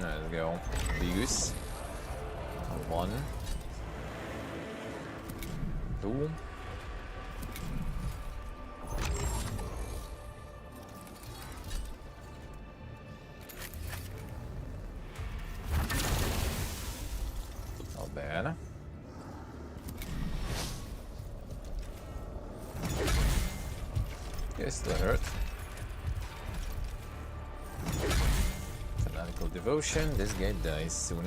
Let's go. Bigus. 1. 2. Not bad. It still hurt. Devotion, this guy dies soon.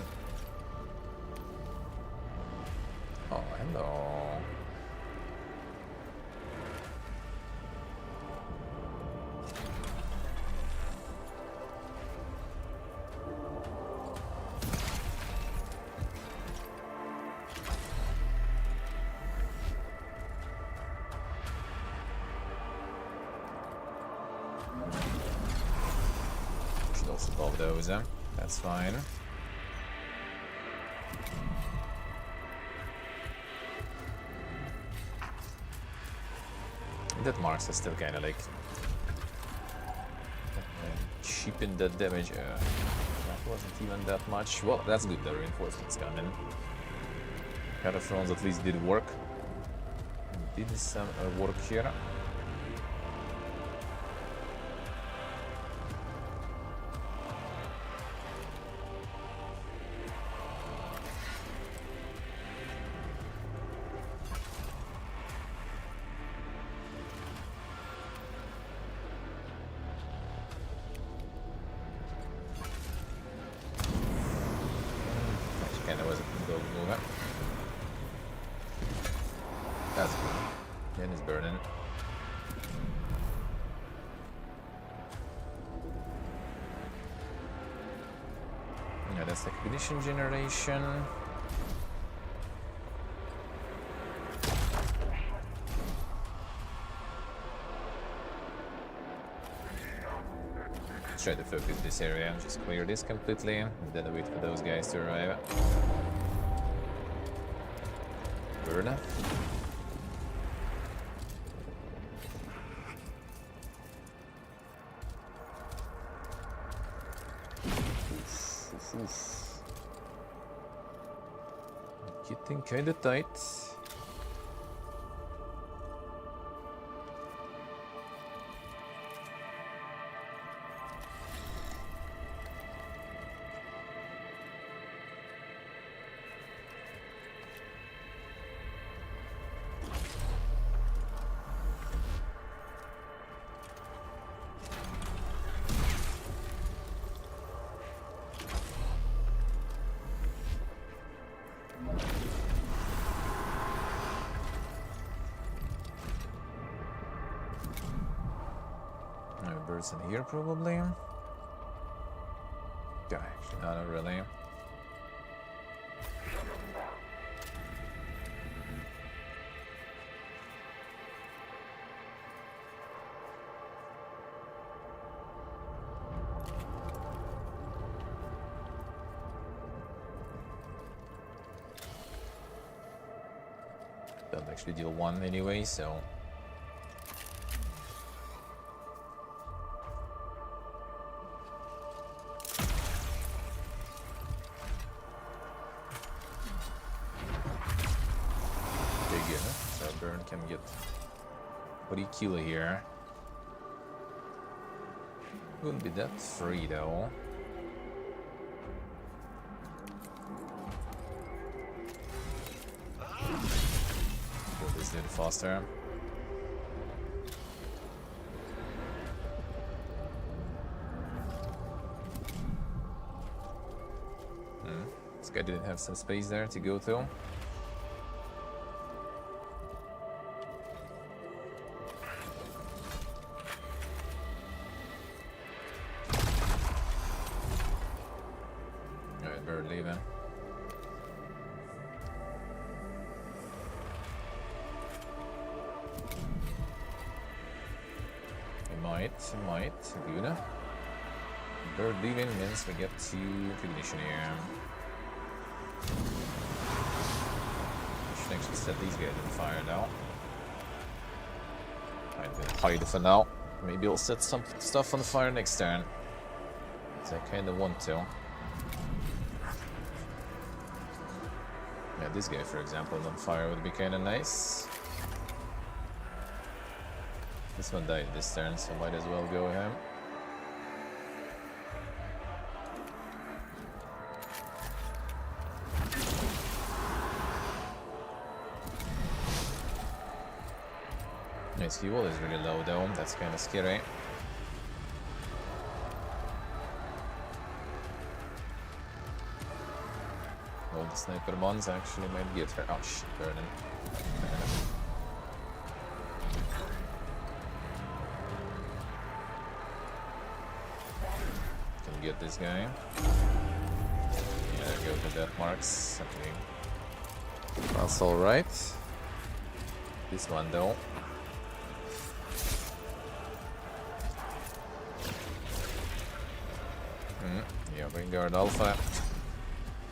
Oh, hello. Should also evolve those, huh? That's fine. That marks are still kind of like cheapen that damage. That wasn't even that much. Well, that's good. The reinforcements come in. Cataphrons at least did work. Did some work here. That's good. Then it's burning. Yeah, that's the cognition generation. Try to focus this area, just clear this completely, and then wait for those guys to arrive. Burn. Getting kinda tight. Birds in here probably. Yeah, actually not really. Don't actually deal one anyway, so. Can get 40 kilo here. Wouldn't be that free though. Kill this dude faster. This guy didn't have some space there to go to. Leaving. He might. Good. Bird leaving means we get to cognition here. I should actually set these guys on fire now. I'm gonna hide for now. Maybe I'll set some stuff on fire next turn. Because I kinda want to. Yeah, this guy, for example, on fire would be kind of nice. This one died this turn, so might as well go him. His fuel is really low though, that's kind of scary. Well, the sniper ones actually might get her. Oh shit, burning. Can get this guy. Yeah, go to death marks. Okay. That's alright. This one though. Yeah, Vanguard Alpha.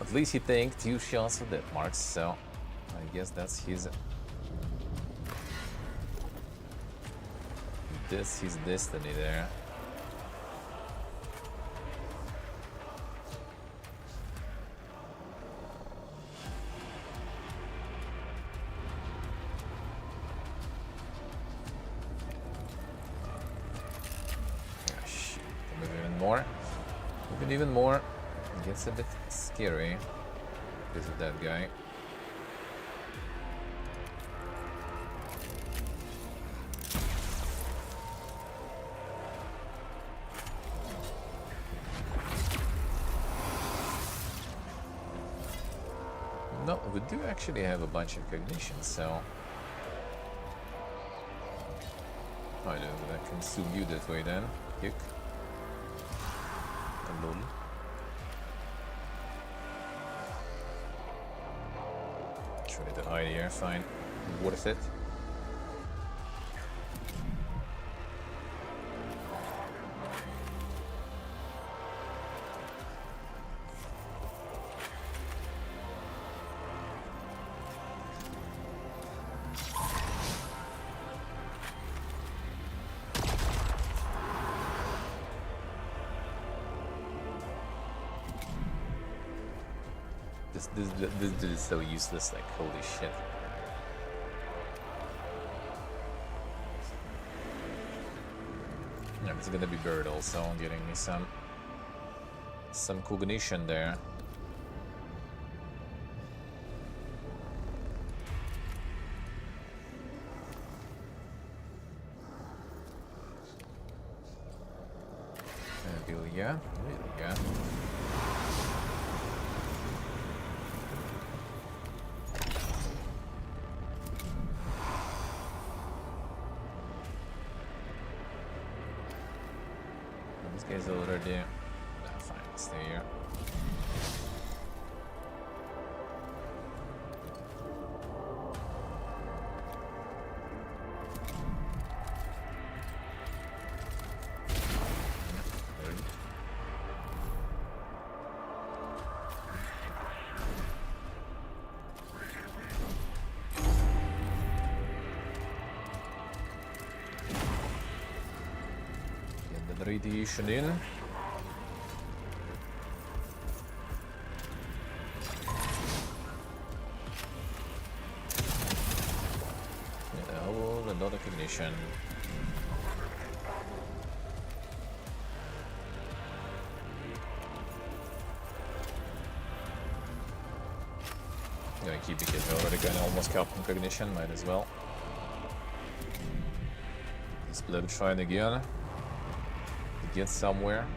At least he tanked 2 shots with death marks, so I guess that's his. This his destiny there. Oh shit, move even more. Even more. It gets a bit scary because of that guy. No, we do actually have a bunch of cognition, so I don't know, I can consume you that way then. Kick. Lol. Try to hide here, fine. Worth it. This dude is so useless, like, holy shit. Yeah, it's gonna be bird also, getting me some cognition there. Yeah. This guy's already... Nah, fine, stay here. Radiation in. Oh, another cognition. Gonna keep because we're already gonna almost cap on cognition, might as well. Split trying again. Get somewhere.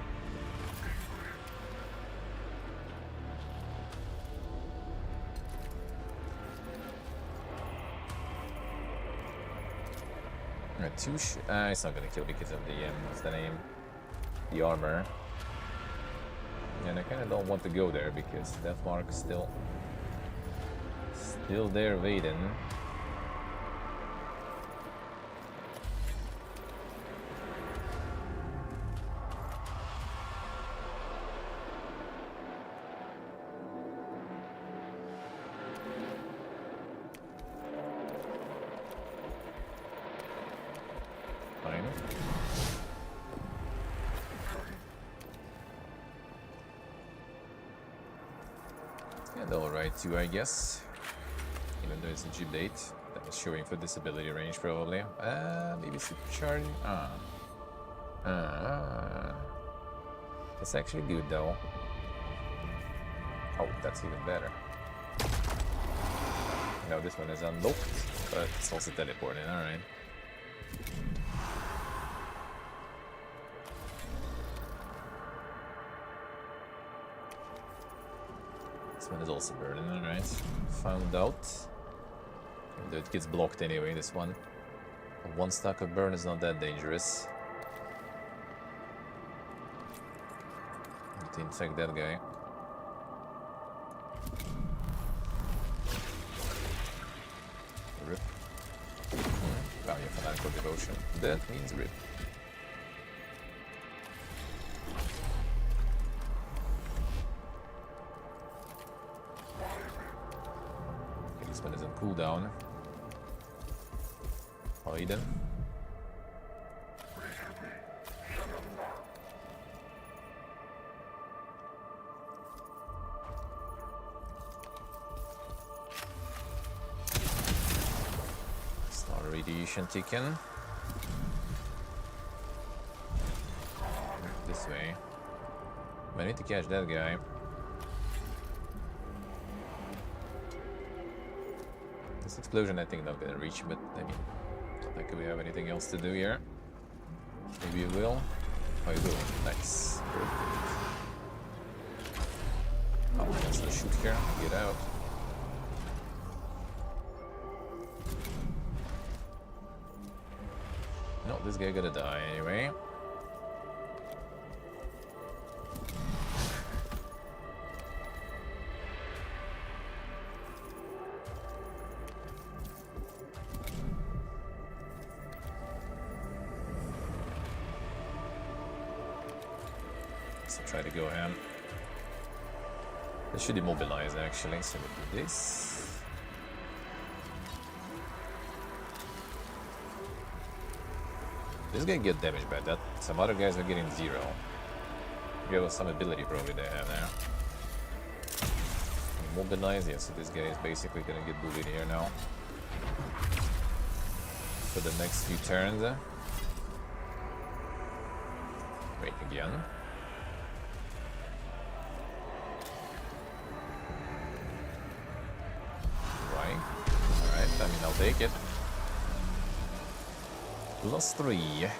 It's not gonna kill because of the what's the name? The armor. And I kinda don't want to go there because that mark's still there waiting. And alright too, I guess. Even though it's a G date, that was showing for disability range probably. Maybe supercharging. It's actually good though. Oh, that's even better. Now this one is unlocked, but it's also teleporting, alright. This one is also burning, alright. Found out. Though it gets blocked anyway, this one. One stack of burn is not that dangerous. Need to infect that guy. Rip. Value of fanatical devotion. That means rip. This one is on cooldown. Hidden. Start radiation ticking. This way. I need to catch that guy. This explosion I think not gonna reach, but I mean, not like we have anything else to do here. Maybe you will. Oh, you will. Nice. Oh, let's not shoot here. Get out. No, this guy gonna die anyway. So try to go ham. They should immobilize actually, so we do this. This guy get damaged by that. Some other guys are getting 0. Give us some ability probably they have there. Immobilize, yeah, so this guy is basically gonna get bullied here now. For the next few turns. Wait again. Right. Alright, I mean I'll take it. +3.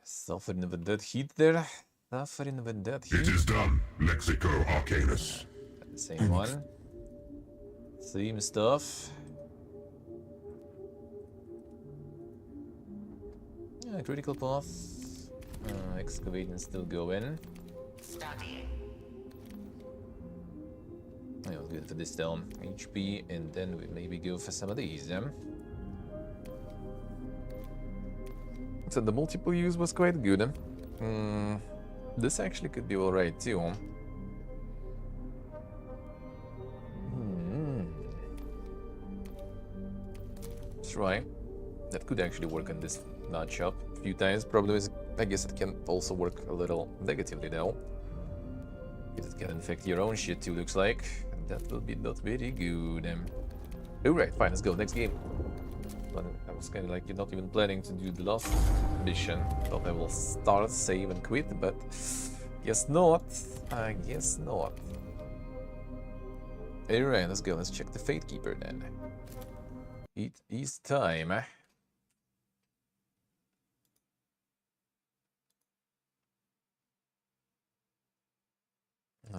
Suffering with that heat there. Suffering with that heat. It is done, Lexico Arcanus. The same one. Same stuff. Yeah, critical path. Excavate and still go in. Studying. Yeah, we'll go for this down. HP, and then we maybe go for some of these. So the multiple use was quite good. This actually could be alright too. Try. That could actually work on this notch up a few times. Problem is, I guess it can also work a little negatively though. Because it can infect your own shit too, looks like. And that will be not very good. Alright, fine, let's go. Next game. But I was kind of like not even planning to do the last mission. Thought I will start, save, and quit, but guess not. I guess not. Alright, let's go. Let's check the Fatekeeper then. It is time.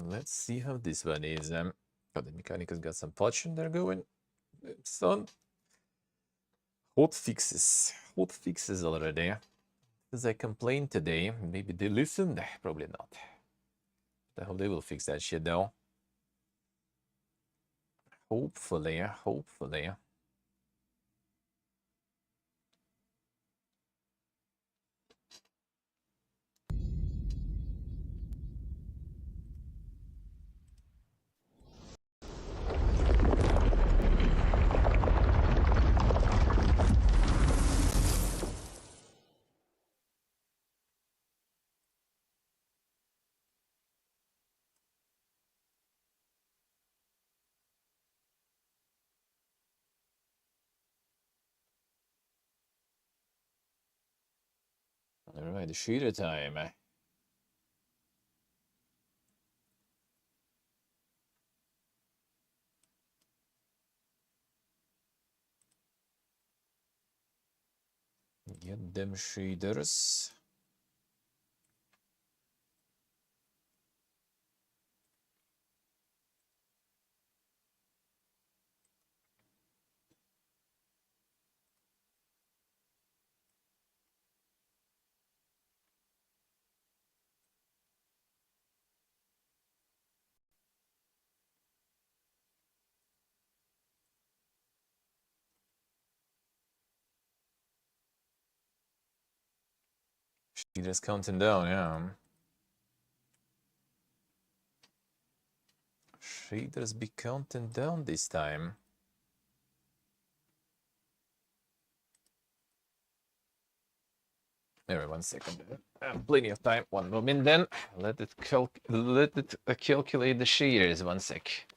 Let's see how this one is. Oh, the Mechanicus got some potion there going. Son. Hot fixes already. As I complained today, maybe they listened, probably not. I hope they will fix that shit though. Hopefully. Alright, the shooter time. Get them shaders. Shaders counting down, yeah. Shaders be counting down this time. Alright, 1 second. Plenty of time. 1 moment then. Let it calculate the shaders. 1 sec.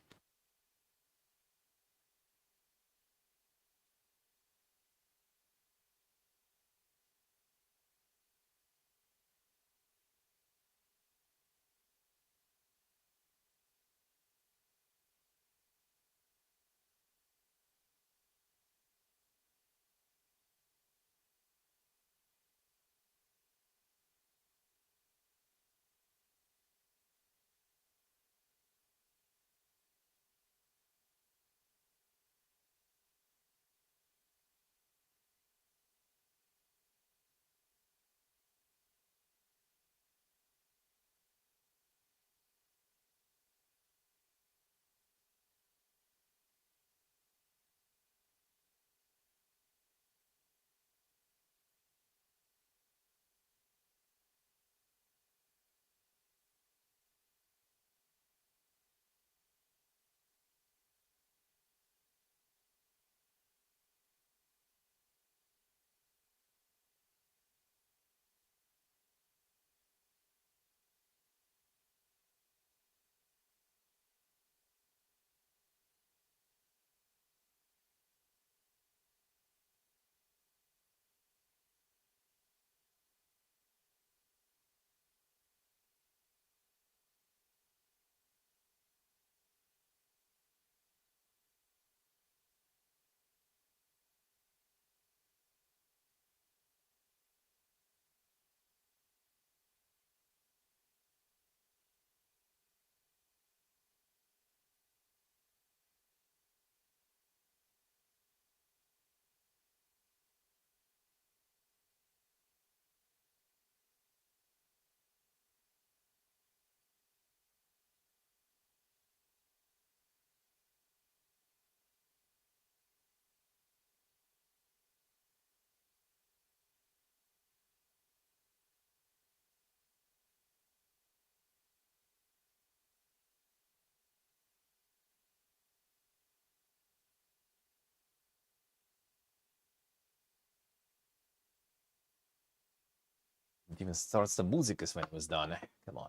It even starts the music when it was done. Come on.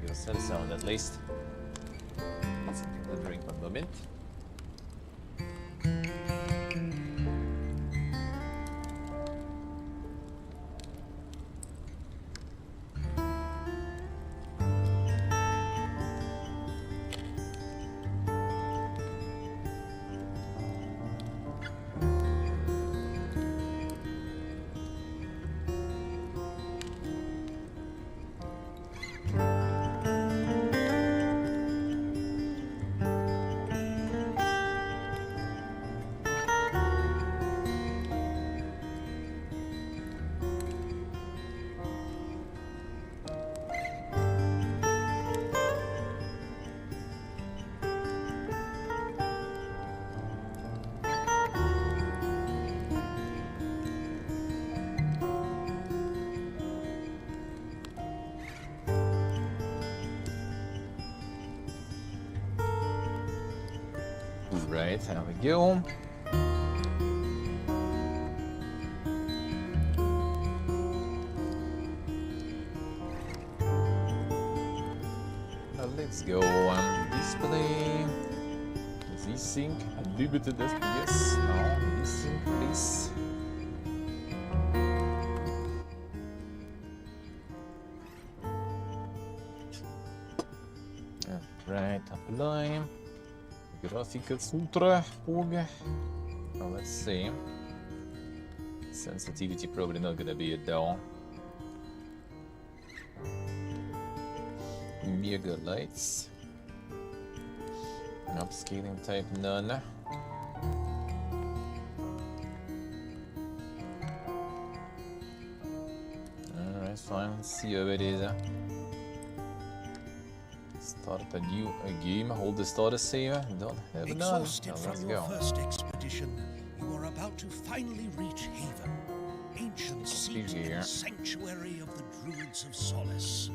Give us a sound at least. Something to drink one moment. Right, there we go. Now let's go display. Z-Sync, unlimited FPS. Now, Z-Sync, please. Right, apply. Graphical filter. Now let's see. Sensitivity probably not gonna be it though. Mega lights. Upscaling type none. Alright, fine. Let's see how it is. Start a new game. Hold the starter save. Don't have none. Now Exhausted let's from your go. first expedition, you are about to finally reach Haven, ancient seat and sanctuary of the Druids of Solace.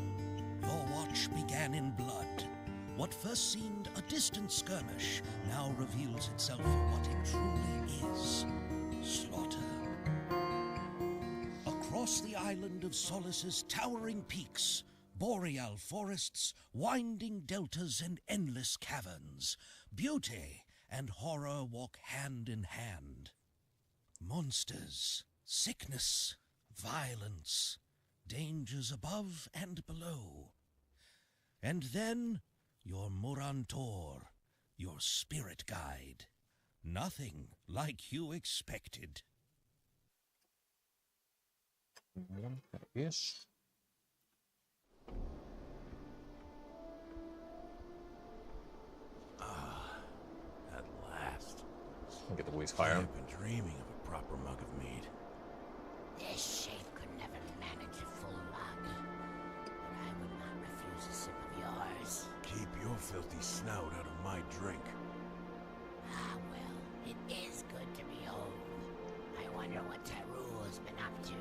Your watch began in blood. What first seemed a distant skirmish now reveals itself for what it truly is: slaughter. Across the island of Solace's towering peaks, boreal forests, winding deltas, and endless caverns, beauty and horror walk hand in hand. Monsters, sickness, violence, dangers above and below. And then, your Morantor, your spirit guide. Nothing like you expected. Yes. At last. Get the waste fire. I've been dreaming of a proper mug of mead. This shape could never manage a full mug, but I would not refuse a sip of yours. Keep your filthy snout out of my drink. Ah, well, it is good to be home. I wonder what Tarul has been up to.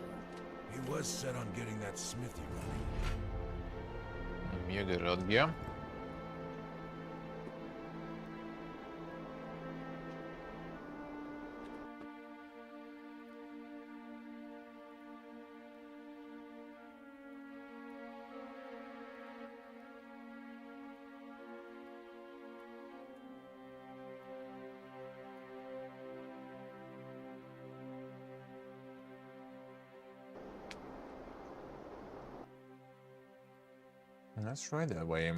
He was set on getting that smithy running. Mega Rodgia. Let's try that way.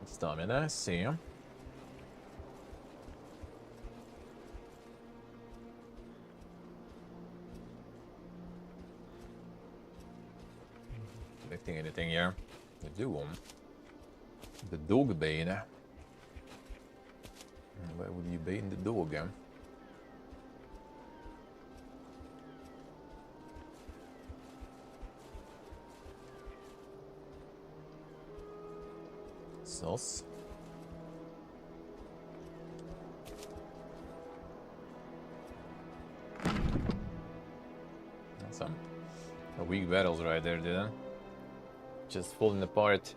Stamina, see. Collecting anything here? The duum. The dog bane. Where would you bane the dog? Sauce. Some weak battles right there, dude. Just falling apart.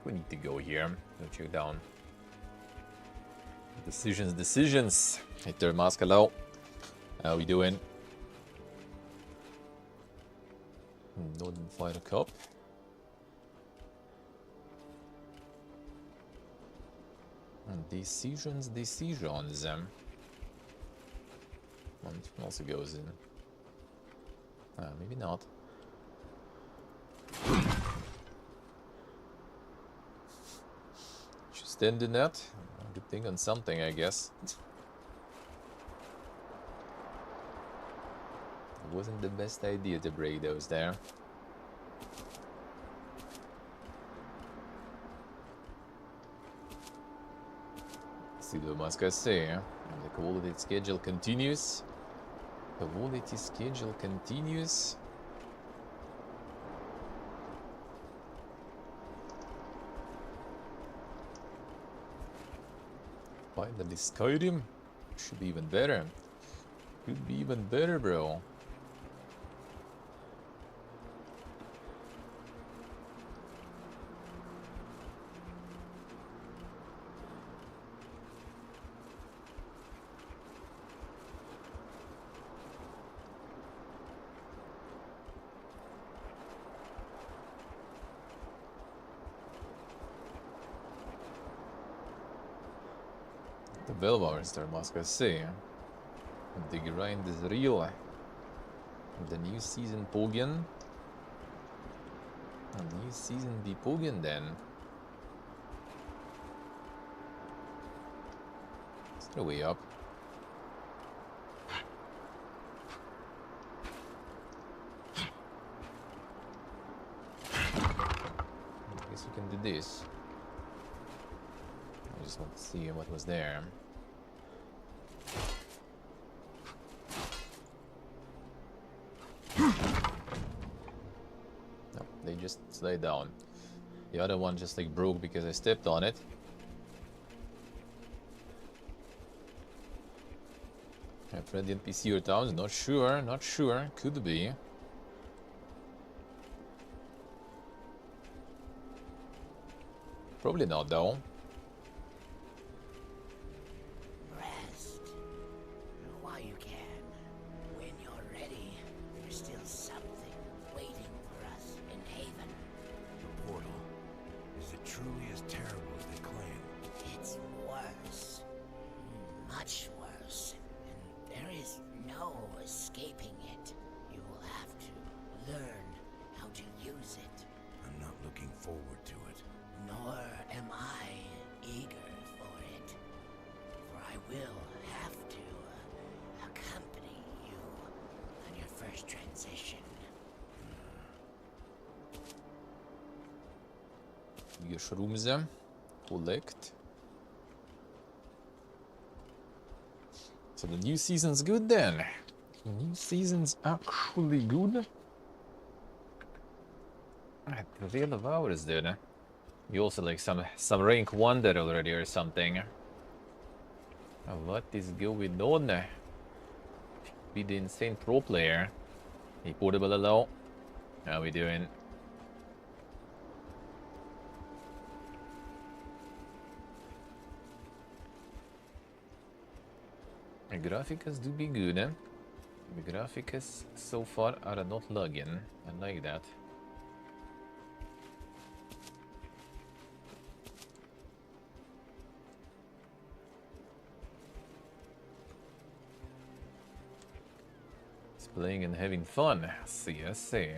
We need to go here. Don't you down. Decisions. Hit their mask hello. How we doing? Northern Fighter Cup. Decisions. One also goes in. Maybe not. Should stand in that. Good thing on something, I guess. It wasn't the best idea to break those there. See what must I say? The quality schedule continues. Finally, Skyrim should be even better. Could be even better, bro. The Belvars there, must I say. The grind is real. The new season Pogian. A new season be Pogian then. Is there a way up? I guess we can do this. I just want to see what was there. No, they just slid down. The other one just like broke because I stepped on it. A friendly NPC or towns? Not sure. Could be. Probably not though. Shrooms, collect. So the new season's good then. The new season's actually good. The real of ours, dude. You also like some rank 1 there already or something. What is going on? Be the insane pro player. Hey, portable hello. How we doing? The graphics do be good, eh? The graphics so far are not lagging. I like that. It's playing and having fun. See, I see.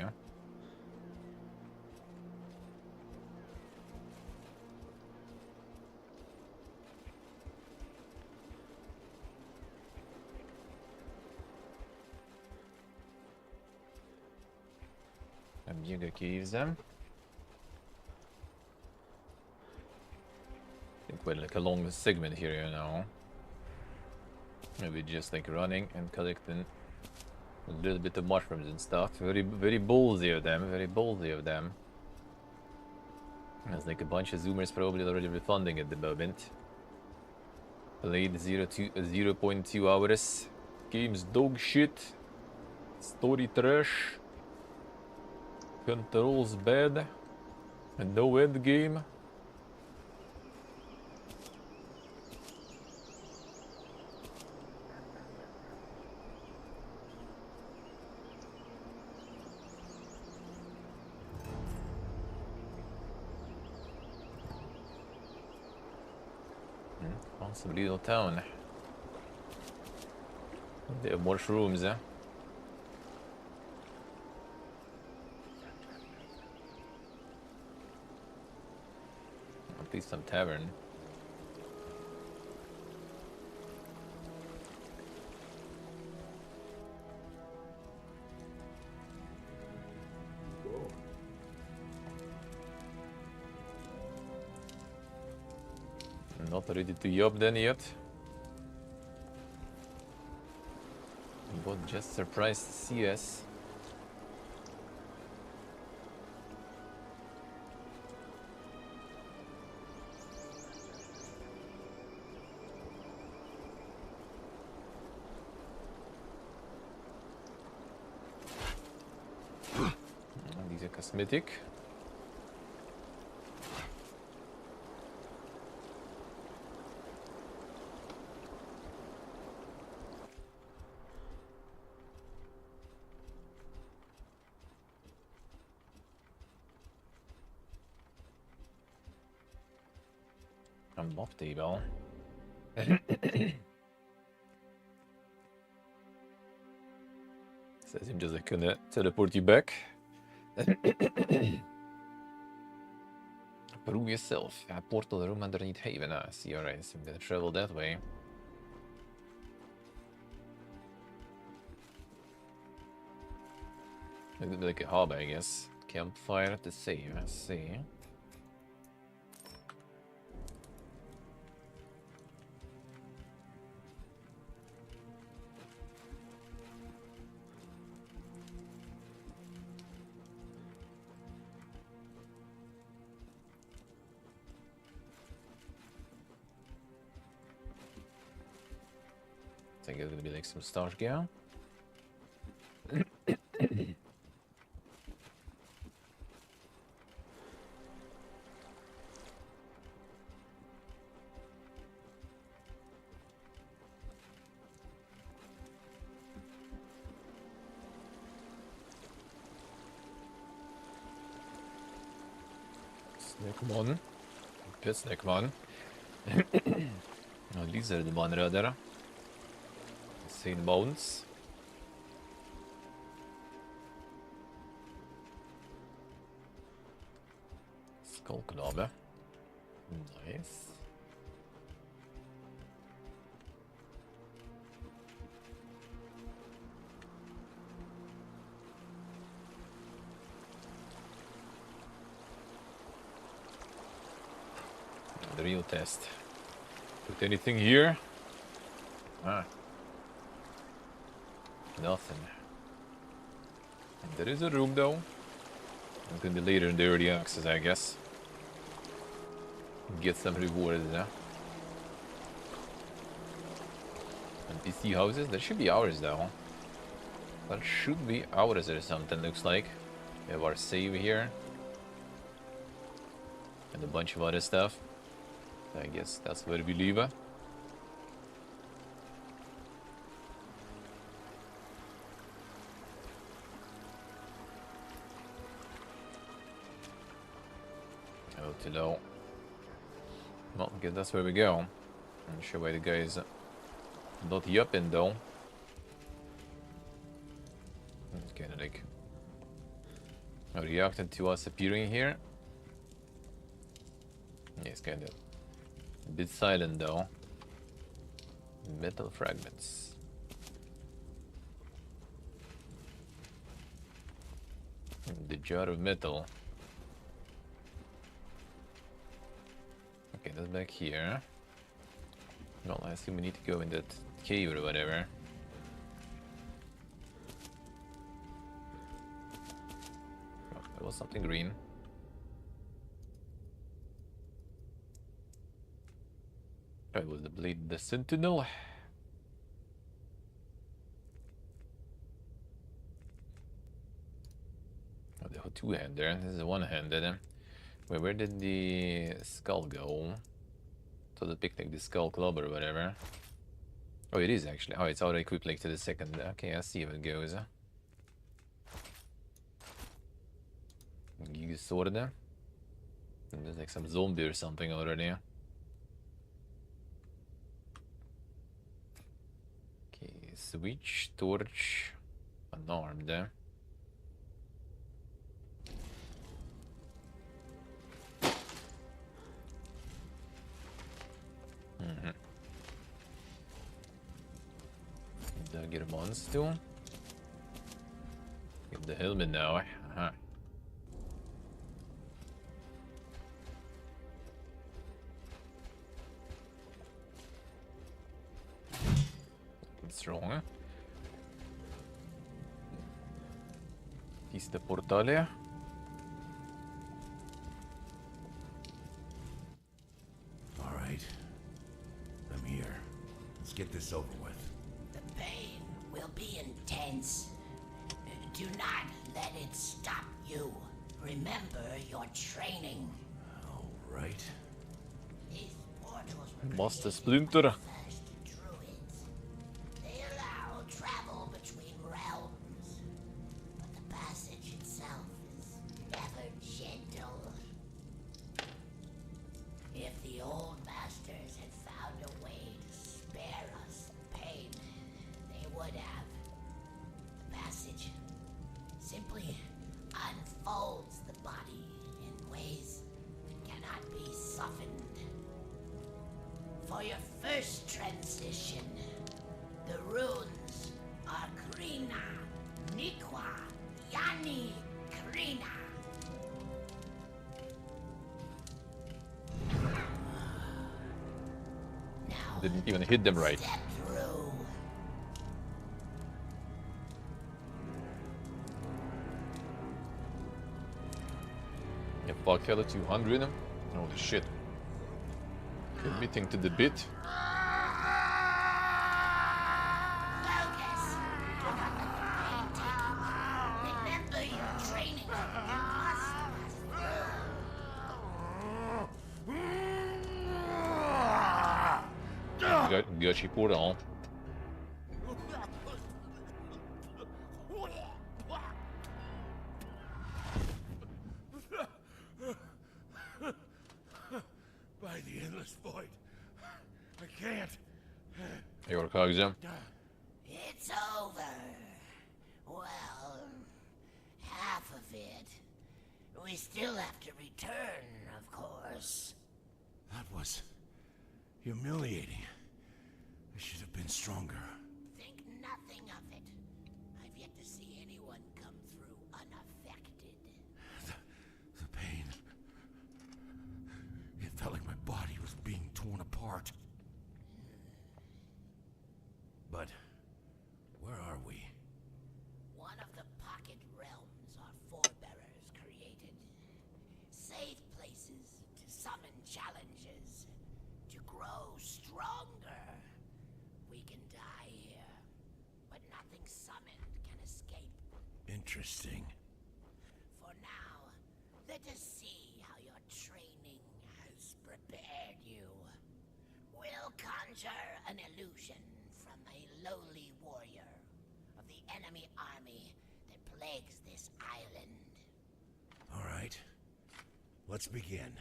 Giga caves them. I think we're like a long segment here, you know. Maybe just like running and collecting A little bit of mushrooms and stuff. Very, very ballsy of them. Very ballsy of them. There's like a bunch of Zoomers probably already refunding at the moment. Played 0.2 hours. Game's dog shit. Story trash. Controls bad. And no end game. Some little town. They have mushrooms, eh? At least some tavern. Not ready to yob then yet. But just surprised to see us. These are cosmetic. Mob table. Says him just gonna teleport you back. Prove yourself. A portal room underneath Haven. I see, alright, so I'm gonna travel that way. It'll be like a hub, I guess. Campfire to save, I see. I think it's gonna be like some starch gear. Snackman. Pit Snackman. Ja, these are the one rather. Insane bones. Skullknabe. Nice. The real test. Put anything here? Ah. Nothing. And there is a room though. It's gonna be later in the early access, I guess. Get some rewards, yeah. NPC houses? That should be ours though. That should be ours or something, looks like. We have our save here. And a bunch of other stuff. I guess that's where we leave it. Oh, to low. Well, I guess that's where we go. I'm not sure why the guy is not yupping though. It's kind of like reacted to us appearing here. Yeah, it's kind of a bit silent though. Metal fragments. The jar of metal. Okay, that's back here. Well, I assume we need to go in that cave or whatever. There was something green. Oh, it was the blade, the sentinel. Oh, they have 2-hander. This is a 1-handed. Wait, where did the skull go? To the picnic, the skull club or whatever. Oh, it is actually. Oh, it's already equipped like to the second. Okay, I see how it goes. Use sword there. There's like some zombie or something already. Okay, switch, torch, unarmed. Dagger monster. Get the helmet now. Uh-huh. What's wrong? Tiste portale. All right. I'm here. Let's get this over with. The pain will be intense. Do not let it stop you. Remember your training. All right. These portals Master Splinter. they allow travel between realms, but the passage itself is never gentle. If the old masters had found a way to spare us pain, they would have. The passage simply unfolds the body in ways that cannot be softened. For your first transition, the runes are Krina, Nikwa, Yani, Krina. Didn't even hit them right. Step through. Yeah, fuck hella 200. Holy shit. Committing to the bit. Focus. Do not let the pain take you. Remember your training. You must pass through. Gotcha portal. By the endless void. I can't. Your cogs, yeah. It's over. Well, half of it. We still have to return, of course. That was humiliating. I should have been stronger. Think nothing of it. I've yet to see anyone come through unaffected. The pain. It felt like my body was being torn apart. But where are we? One of the pocket realms our forebearers created. Safe places to summon challenges, to grow stronger. We can die here, but nothing summoned can escape. Interesting. For now, let us see how your training has prepared you. We'll conjure an illusion from a lowly warrior of the enemy army that plagues this island. All right. Let's begin.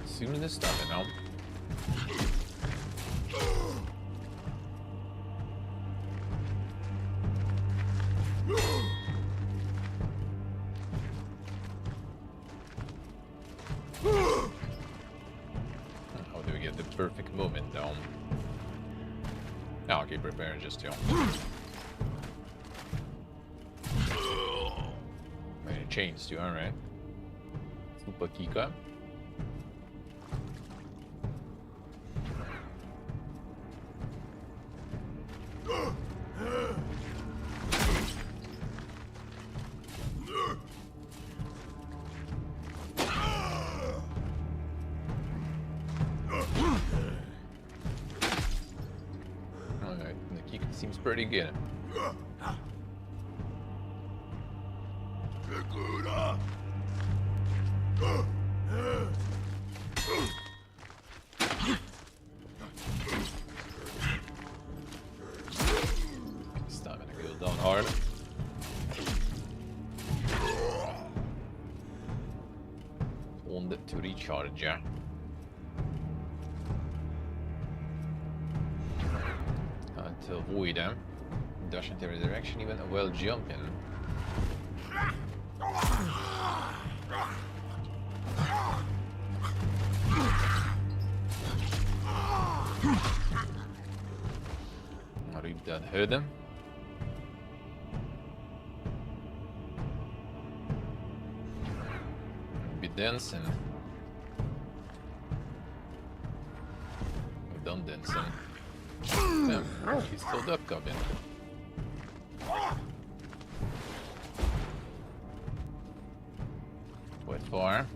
Seems to stop it now. How do we get the perfect moment down? Oh, okay, prepare just you. Many chains too, alright. Super Kika. Alright, the Kika seems pretty good. Stamina goes down hard. On to recharge, yeah. To avoid them. Dash into every direction, even while jumping. Rip that hood. Be dancing. We're done dancing. Damn, he's still up, Goblin. Quite far.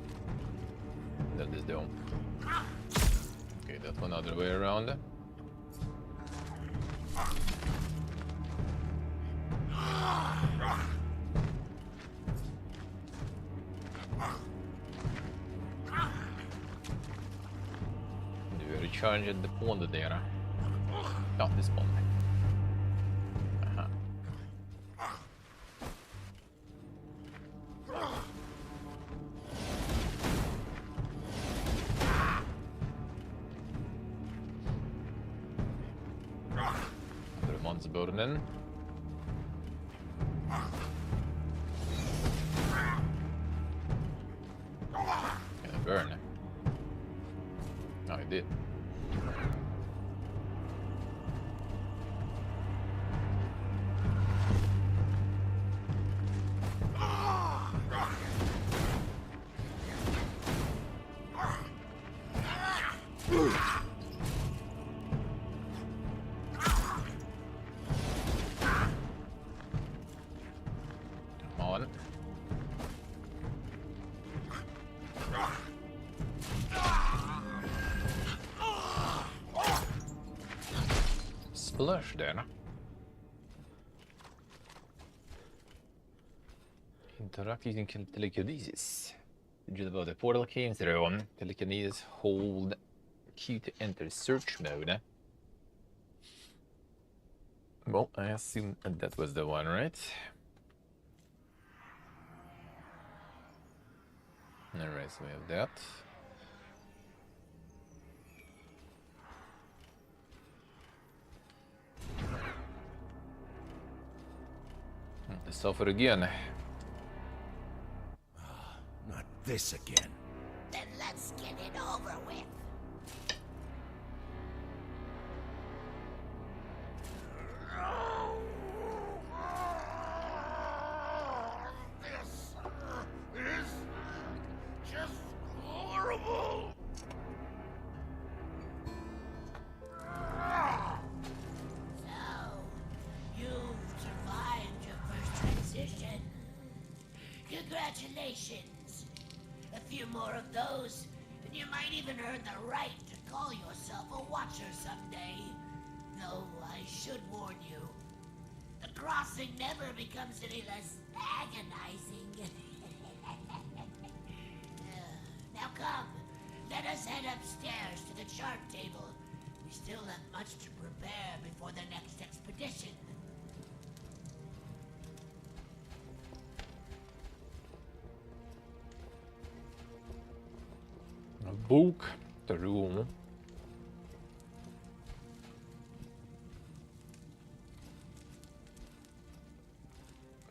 That is dome. Okay, that's one other way around. Du recharge the pond där. Ja, det spawn. Aha. Brömansburnen. Can I burn? No, I did. On. Splash there. Interact using telekinesis. Just about the portal came through. Telekinesis hold Q to enter search mode. Well, I assume that was the one, right? Alright, so we have that. Suffer again. Not this again. Then let's get it over with. This is just horrible. So, you've survived your first transition. Congratulations. A few more of those, and you might even earn the right to call yourself a Watcher someday. Though I should warn you, the crossing never becomes any less agonizing. Now come, let us head upstairs to the chart table. We still have much to prepare before the next expedition. A book, the room.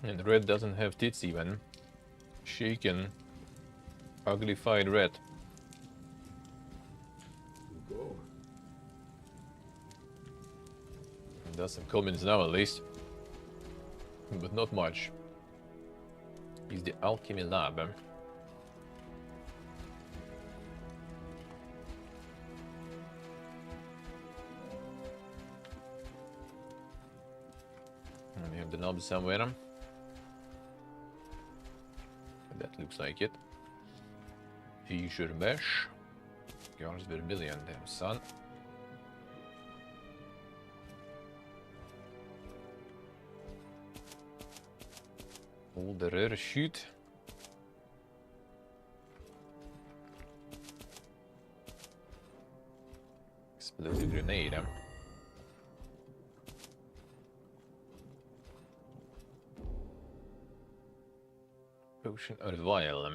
And red doesn't have tits even. Shaken. Uglified red. Go. Does some comments now at least. But not much. Is the alchemy lab. And we have the knob somewhere. That looks like it. Fissure mesh. Yours vermilion, damn son. All the rare sheet. Explosive grenade. Potion or vial.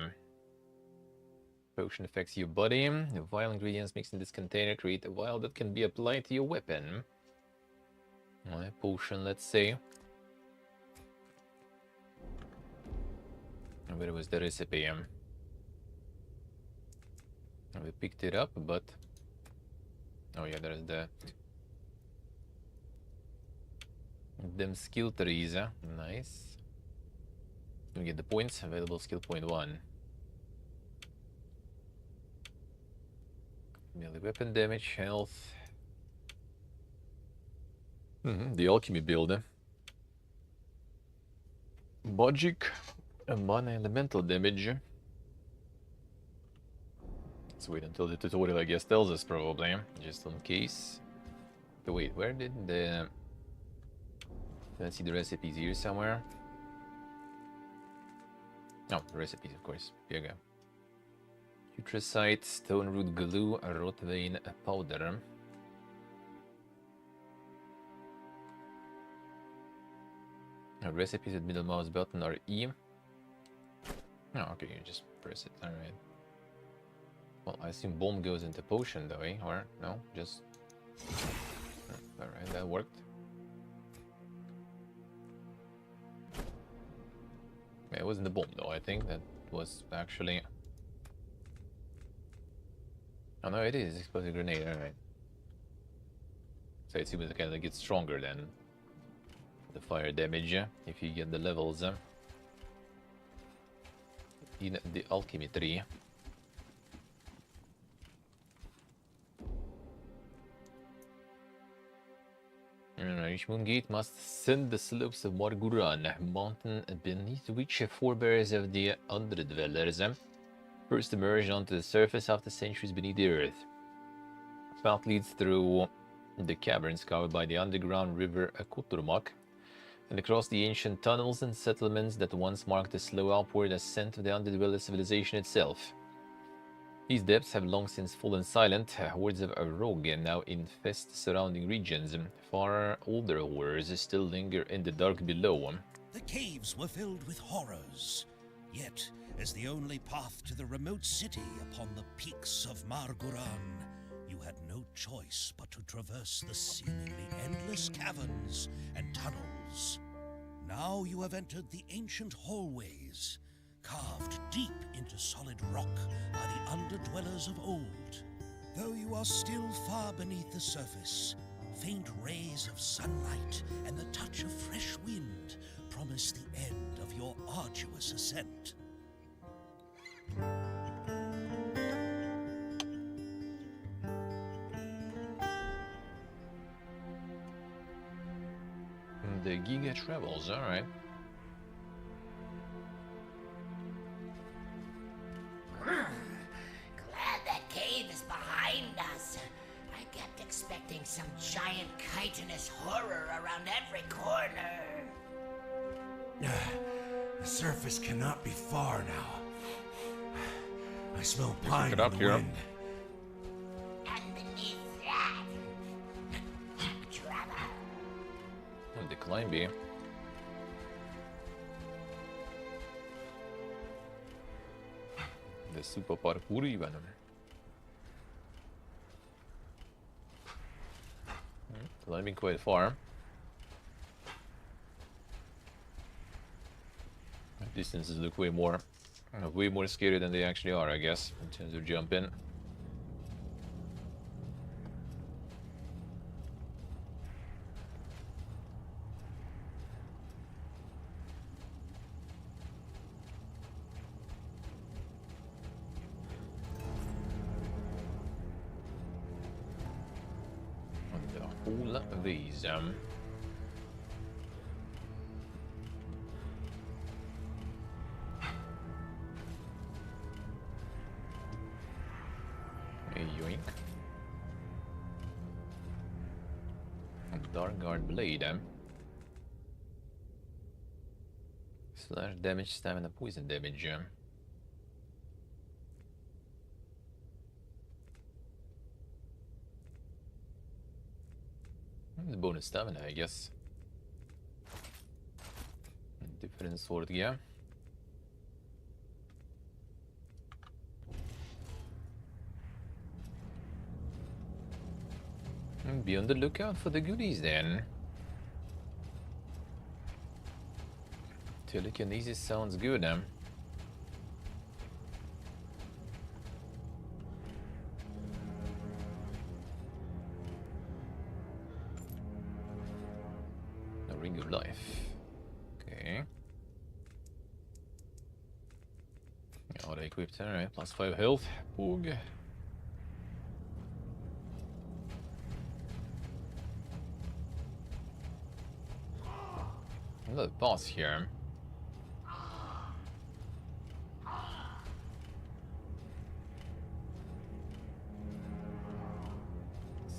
Potion affects your body. The vial ingredients mixed in this container create a vial that can be applied to your weapon. Potion, let's say. Where was the recipe? We picked it up, but... Oh yeah, there's the... them skill trees. Nice. We get the points. Available skill point 1. Melee weapon damage, health. The alchemy build. Logic. And mana elemental damage. Let's wait until the tutorial, I guess, tells us probably, just in case. But wait, where did the... Let's see the recipes here somewhere. Oh, the recipes, of course. Here you go. Putrescite, stone root glue, rot vein powder. Recipes with middle mouse button are E. Oh, okay, you just press it, alright. Well, I assume bomb goes into potion though, eh? Or, no? Just... Alright, that worked. Yeah, it wasn't the bomb though, I think. That was actually... Oh no, it is explosive grenade, alright. So it seems like it gets stronger than the fire damage, if you get the levels. In the alchemy tree. Richmond Gate must send the slopes of Marguran, mountain beneath which forebears of the Underdwellers first emerged onto the surface after centuries beneath the earth. Path leads through the caverns covered by the underground river Koturmak, and across the ancient tunnels and settlements that once marked the slow upward ascent of the Underdweller civilization itself. These depths have long since fallen silent. Hordes of rogue now infest surrounding regions. Far older horrors still linger in the dark below. The caves were filled with horrors. Yet, as the only path to the remote city upon the peaks of Marguran, you had no choice but to traverse the seemingly endless caverns and tunnels. Now you have entered the ancient hallways, carved deep into solid rock by the Underdwellers of old. Though you are still far beneath the surface, faint rays of sunlight and the touch of fresh wind promise the end of your arduous ascent. The Giga Travels, alright. Glad that cave is behind us. I kept expecting some giant chitinous horror around every corner. The surface cannot be far now. I smell pine it in up the here. wind. And beneath that, Trevor. The climb bee. The super parkour even. Climbing quite far. Distances look way more scary than they actually are, I guess, in terms of jumping. all these. Yoink. Dark Guard Blade. Slash damage, stamina, poison damage. Bonus stamina, I guess. Different sword, yeah. Be on the lookout for the goodies then. Telekinesis sounds good, No Ring of Life. Okay. Auto equipped, alright. Plus 5 health. Boog. Another boss here.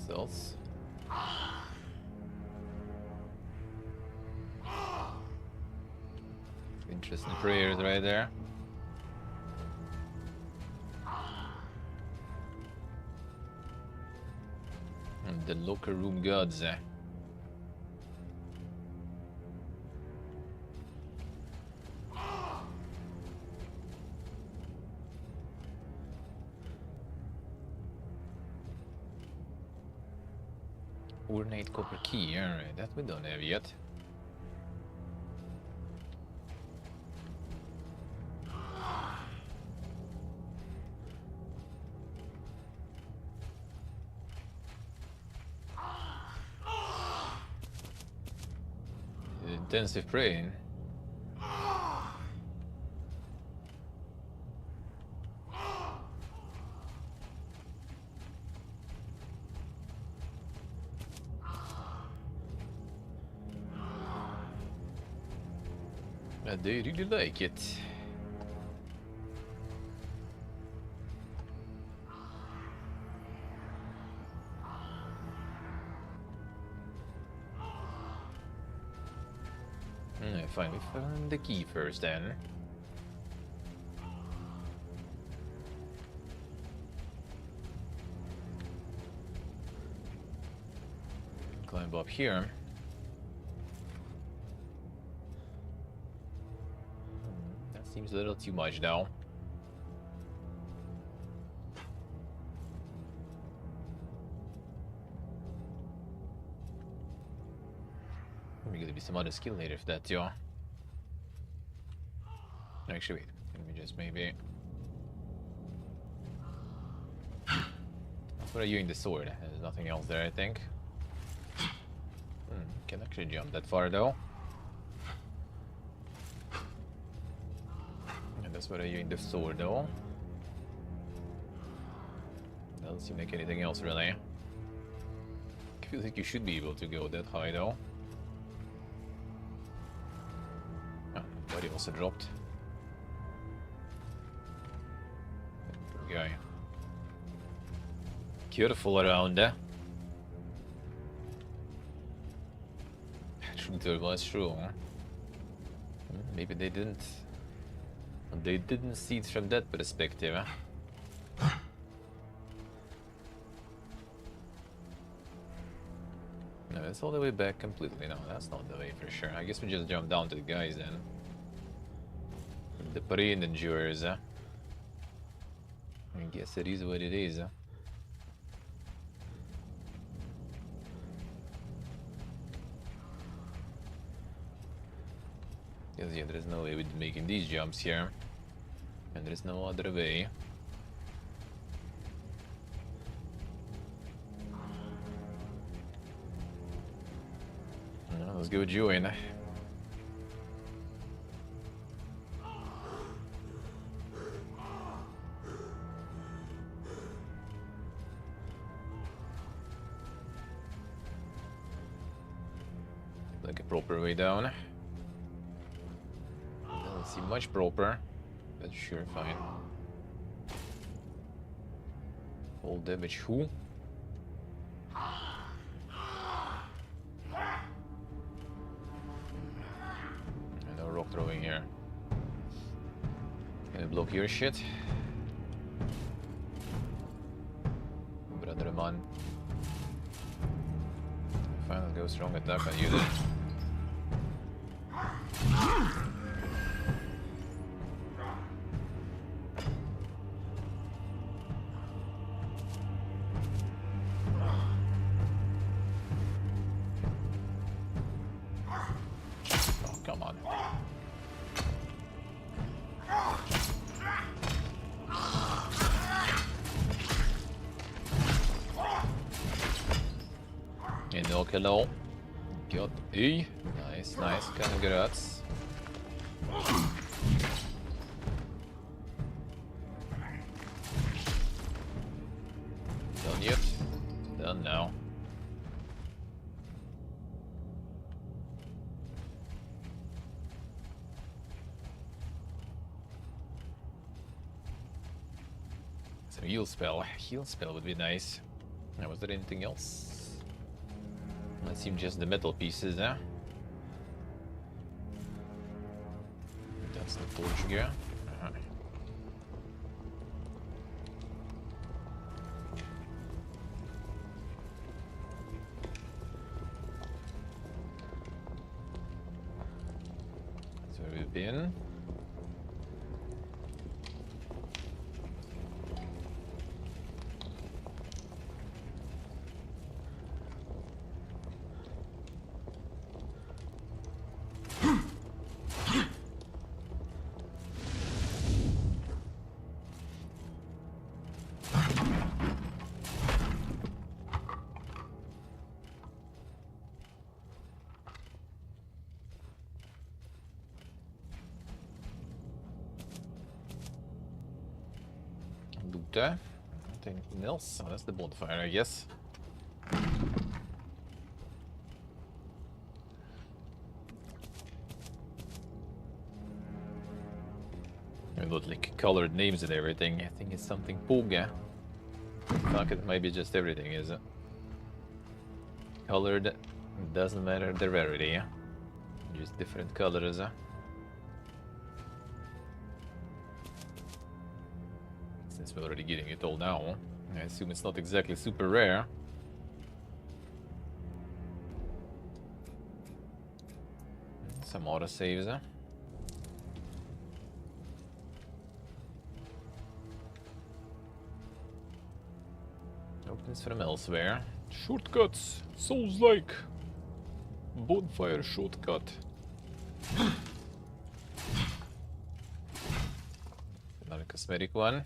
Cells. Interesting prayers right there. And the locker room gods. Ornate copper key, alright, that we don't have yet. Intensive praying. They really like it. Fine, we found the key first then. Climb up here. That seems a little too much now. Maybe gonna be some other skill later if that's your. Actually, wait. Let me just maybe. What are you in the sword? There's nothing else there, I think. Can actually jump that far though. And that's what are you in the sword though. Doesn't seem like anything else really. I feel like you should be able to go that high though. Oh, body also dropped. Poor guy. Careful around there. Truth was true. Maybe they didn't. They didn't see it from that perspective. No, it's all the way back completely. No, that's not the way for sure. I guess we just jump down to the guys then. The brain endures. I guess it is what it is. Because yeah, there's no way with making these jumps here. And there's no other way. Let's go join. like a proper way down. Doesn't seem much proper, but sure, fine. All damage who? No rock throwing here. Gonna block your shit. Brother man. Fine, let's go strong attack and use it. Oh, come on. Knock hello. Got Y. Nice, nice. Congrats. Done yet? Done now. Some heal spell. Heal spell would be nice. Now, was there anything else? That seemed just the metal pieces, huh? That's the torch gear. That's where we've been. Anything else? Oh, that's the bonfire, I guess. I got like colored names and everything. I think it's something Puga. Fuck it, maybe just everything is. Colored, doesn't matter the rarity. Just different colors. Since we're already getting it all now, I assume it's not exactly super rare. Some auto saves. Opens from elsewhere. Shortcuts! Souls-like! Bonfire shortcut. Another cosmetic one.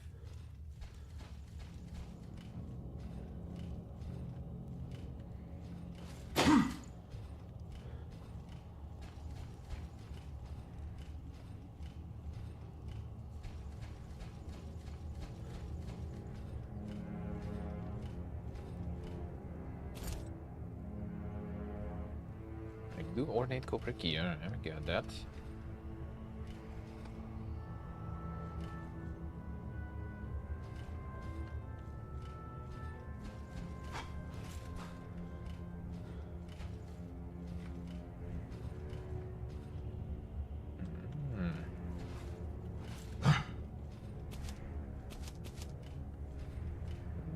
Do ornate copper key, I got that.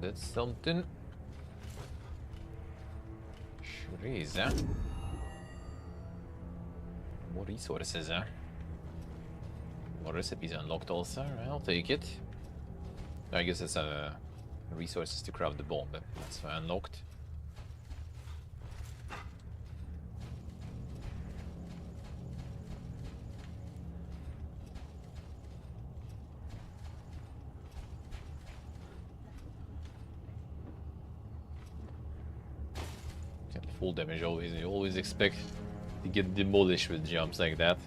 That's something. Sure is, huh? More resources, huh? More recipes unlocked also. I'll take it. I guess it's resources to craft the bomb, but that's unlocked. Full damage always. You always expect to get demolished with jumps like that.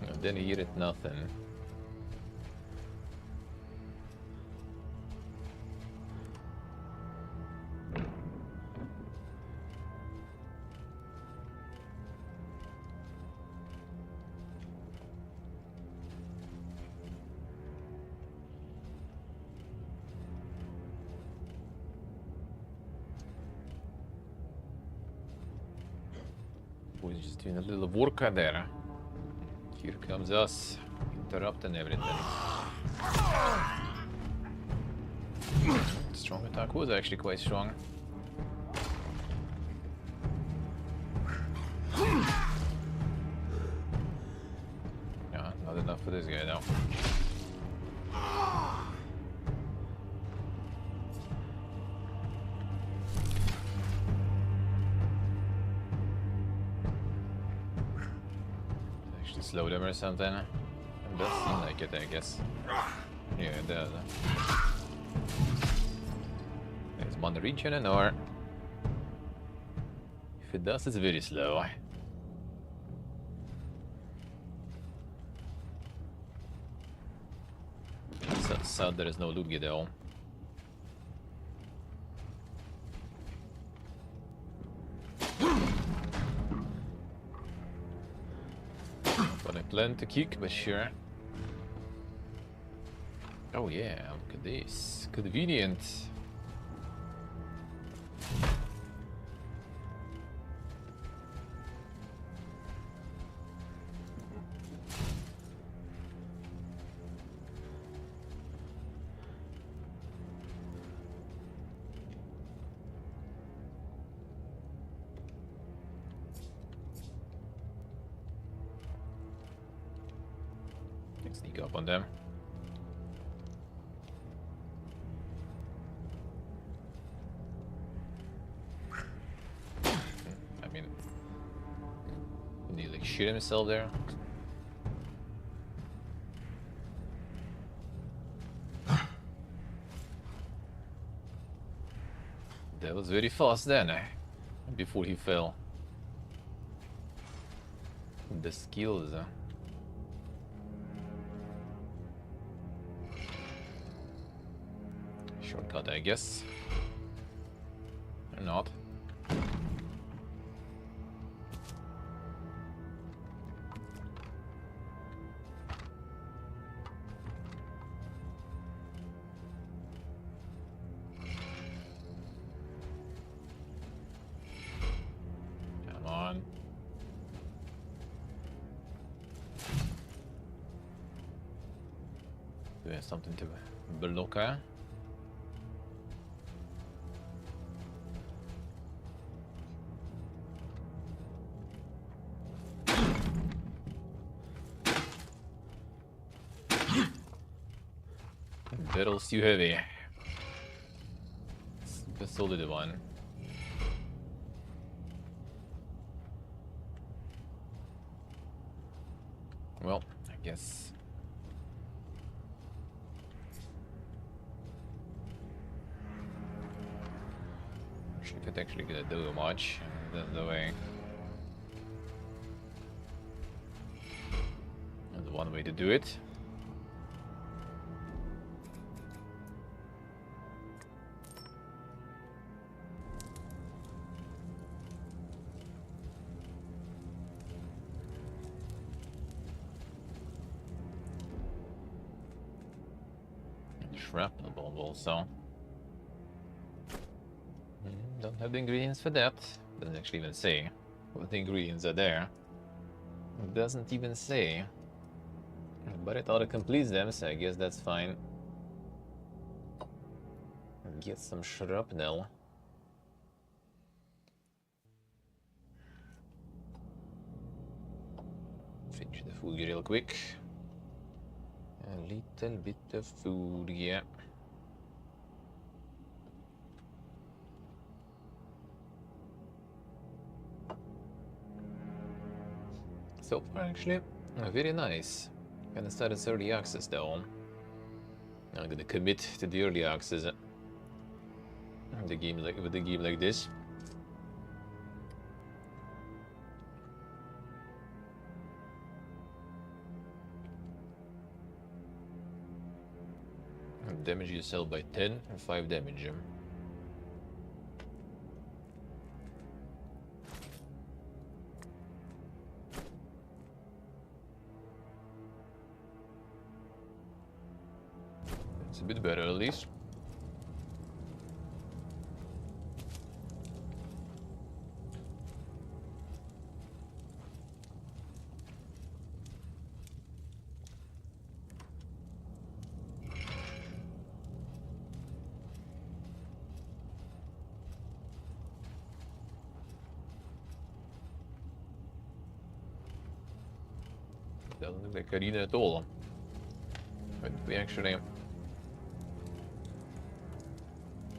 And then you hit nothing. Boys just doing a little work there. Here comes us, interrupting everything. Strong attack was actually quite strong. Yeah, not enough for this guy though. Actually slow them or something. It does seem like it, I guess. Yeah, it does. There's one region or if it does, it's very slow. So sad there is no loot though. But I plan to kick, but sure. Oh yeah, look at this. Convenient. Sneak up on them. I mean, did he like shoot himself there? That was very fast then, before he fell. The skills. Shortcut, I guess. Or not. Come on. Doing something to block her. Battle's too heavy. It's the solid one. Well, I guess. She could actually gonna do much. That's the way. That's one way to do it. Shrapnel bomb also. Don't have the ingredients for that. Doesn't actually even say what the ingredients are there. It doesn't even say. But it auto completes them, so I guess that's fine. Get some shrapnel. Finish the food real quick. A little bit of food, yeah. So far, actually, very nice. Kinda started early access though. I'm gonna commit to the early access. The game with a game like this. Damage yourself by 10 and 5 damage. It's a bit better at least. Doesn't look like arena at all. But we actually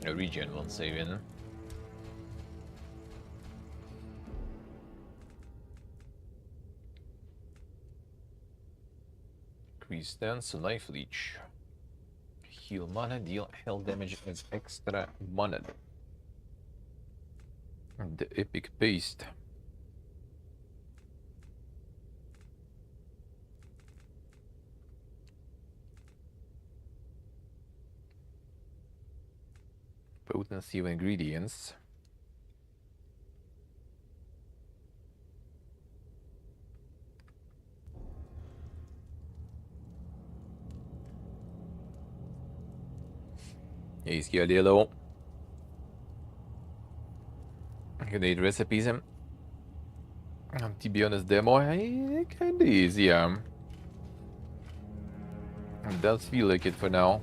regen one save in. Increase stance, life leech. Heal mana, deal health damage as extra mana. The epic paste. Potency of ingredients. Yeah, he's got yellow. Grenade recipes. To be honest, demo kinda is, yeah. It does feel like it for now.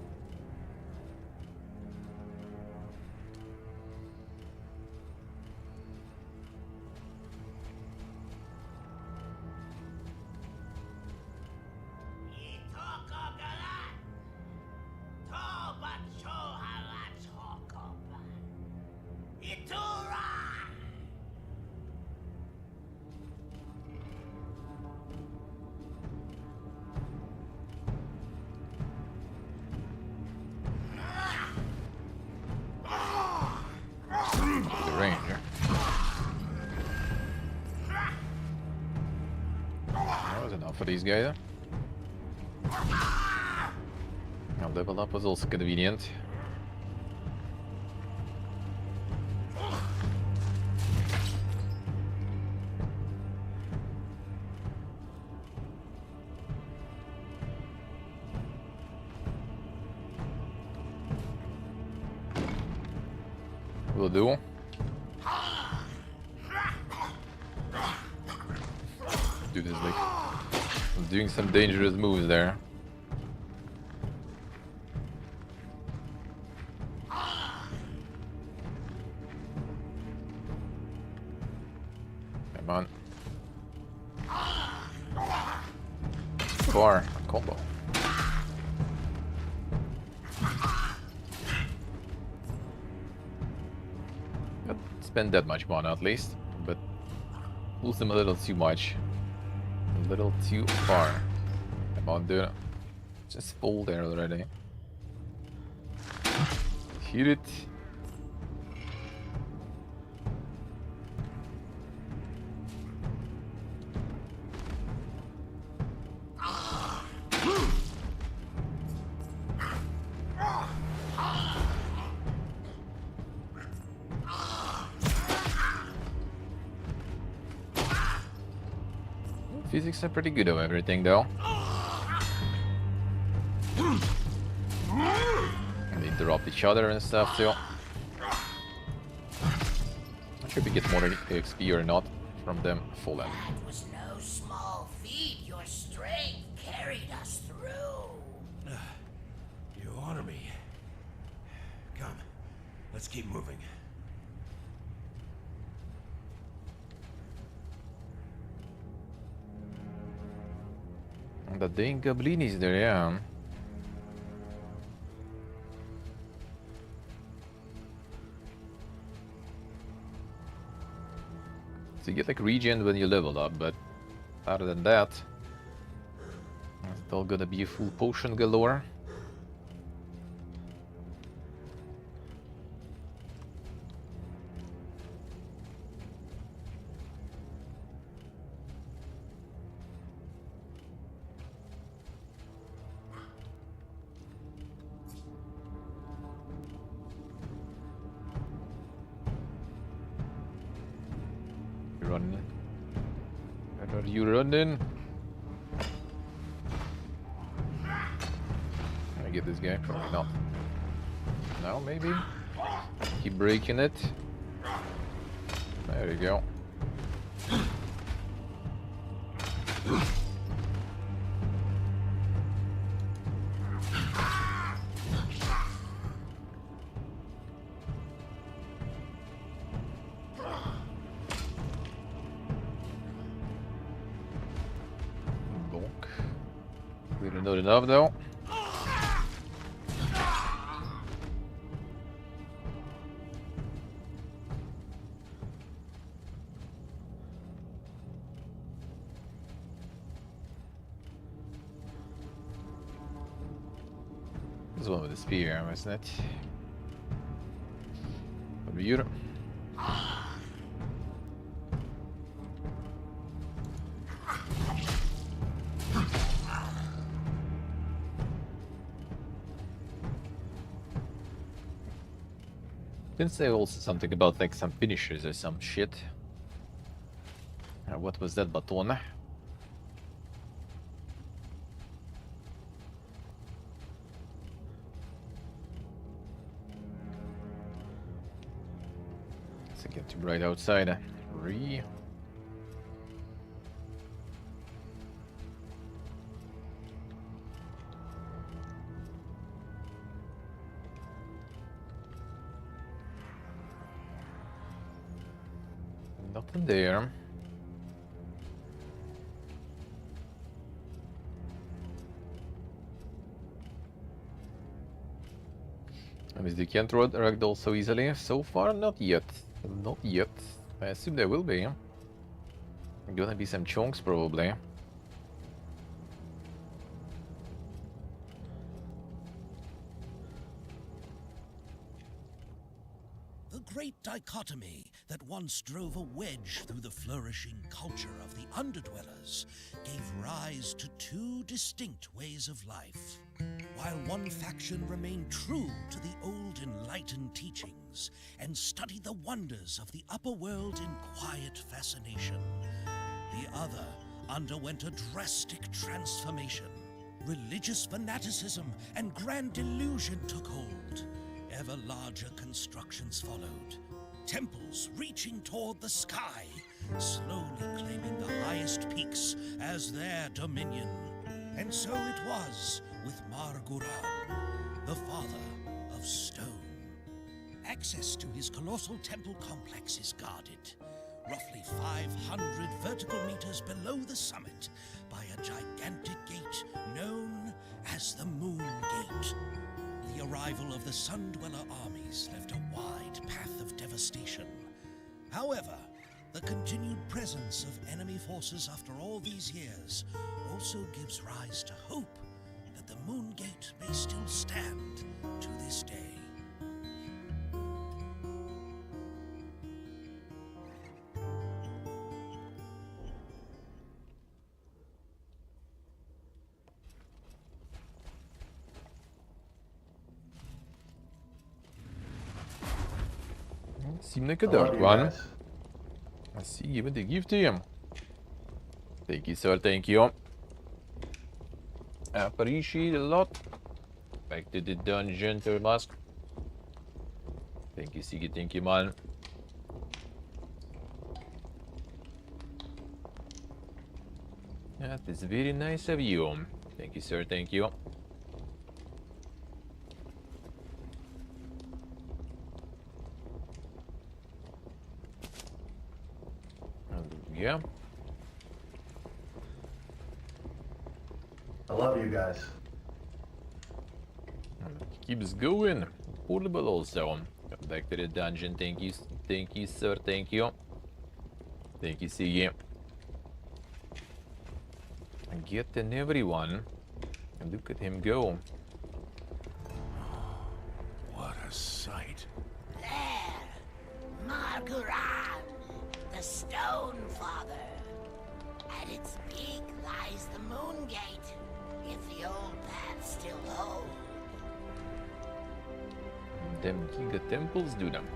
Ranger. That was enough for these guys. Now level up was also convenient. Will do. Dude is like doing some dangerous moves there. Come on. Bar combo. Not spend that much mana at least, but lose them a little too much. A little too far. Come on, dude. Just fall there already. Hit it. Physics are pretty good of everything, though. And they interrupt each other and stuff, too. Not sure if we get more XP or not from them fallen. That was no small feat. Your strength carried us through. You honor me. Come, let's keep moving. The dang goblin is there, yeah. So you get like regen when you level up, but other than that, it's still gonna be a full potion galore. Running. Where are you running? Can I get this guy? Probably not. Now maybe? Keep breaking it. There you go. Bonk. Not enough though. This one with the spear, isn't it? Beautiful. Didn't say also something about like some finishers or some shit. What was that baton? Let's get to right outside. Nothing there. And is the can't ragdoll so easily? So far, not yet. Not yet. I assume there will be. Gonna be some chunks, probably. The great dichotomy that once drove a wedge through the flourishing culture of the Underdwellers gave rise to two distinct ways of life. While one faction remained true to the old enlightened teachings and studied the wonders of the upper world in quiet fascination, the other underwent a drastic transformation. Religious fanaticism and grand delusion took hold. Ever larger constructions followed, temples reaching toward the sky, slowly claiming the highest peaks as their dominion. And so it was with Marguran, the father of stone. Access to his colossal temple complex is guarded, roughly 500 vertical meters below the summit, by a gigantic gate known as the Moon Gate. The arrival of the Sundweller armies left a wide path of devastation. However, the continued presence of enemy forces after all these years also gives rise to hope that the Moon Gate may still stand to this day. Seemed like a dark one. I see, give it a gift to him. Thank you, sir, thank you. Appreciate a lot. Back to the dungeon, Termask. Thank you, Siggy, thank you, man. That is very nice of you. Thank you, sir, thank you. Yeah. I love you guys. Keeps going. Portable also. Come back to the dungeon. Thank you, sir. Thank you. Thank you, Siggy. Getting everyone. And look at him go. What a sight. There, Marguran, the Stone Father. At its peak lies the Moon Gate, if the old paths still hold. Them giga temples do them.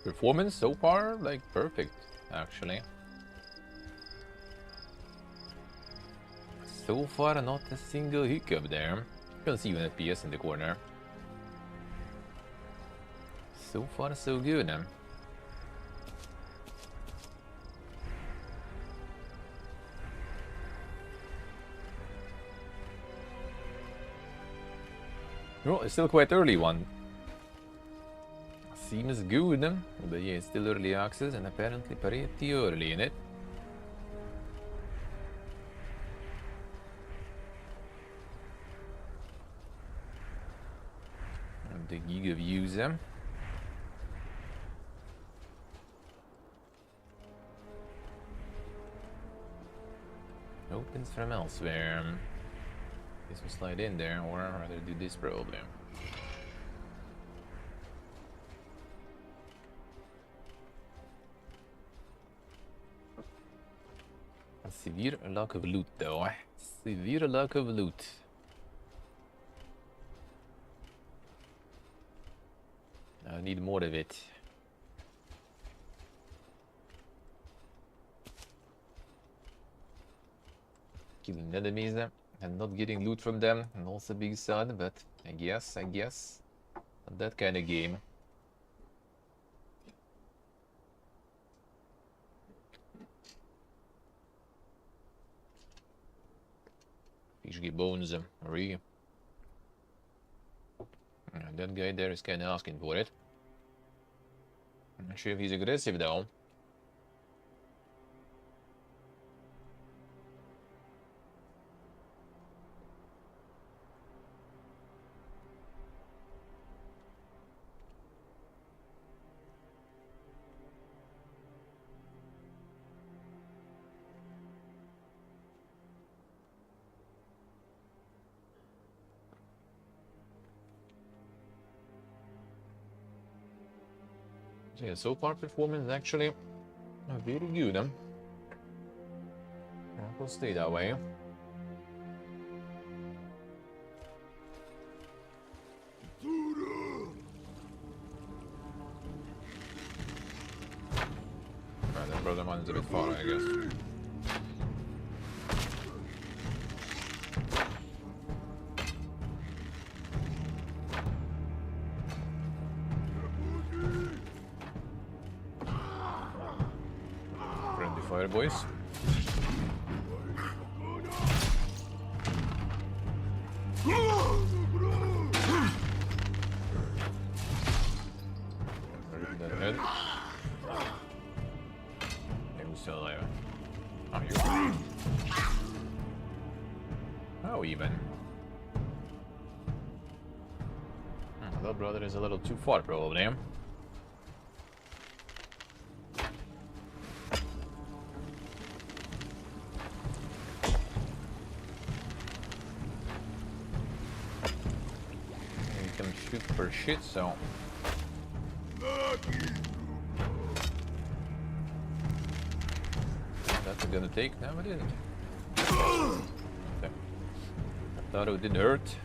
Performance so far, like, perfect, actually. So far, not a single hiccup there. You can see an FPS in the corner. So far, so good. Well, it's still quite early one. Seems good, but yeah, it's still early access and apparently pretty early in it. And the gig of user opens from elsewhere. Guess we'll slide in there, or I'd rather do this probably. Severe lack of loot though. Severe lack of loot. I need more of it. Killing enemies and not getting loot from them, and also big sad, but I guess. Not that kind of game. HG bones, re. That guy there is kind of asking for it. I'm not sure if he's aggressive though. So yeah, so far performance is actually very good. It will stay that way. Right, that brother mine's a bit far, I guess. Fire, boys. That head. Maybe still alive. Oh, you're good. Oh, even. That brother is a little too far, probably. For shit, so that's gonna take. No, it didn't. Okay. I thought it didn't hurt.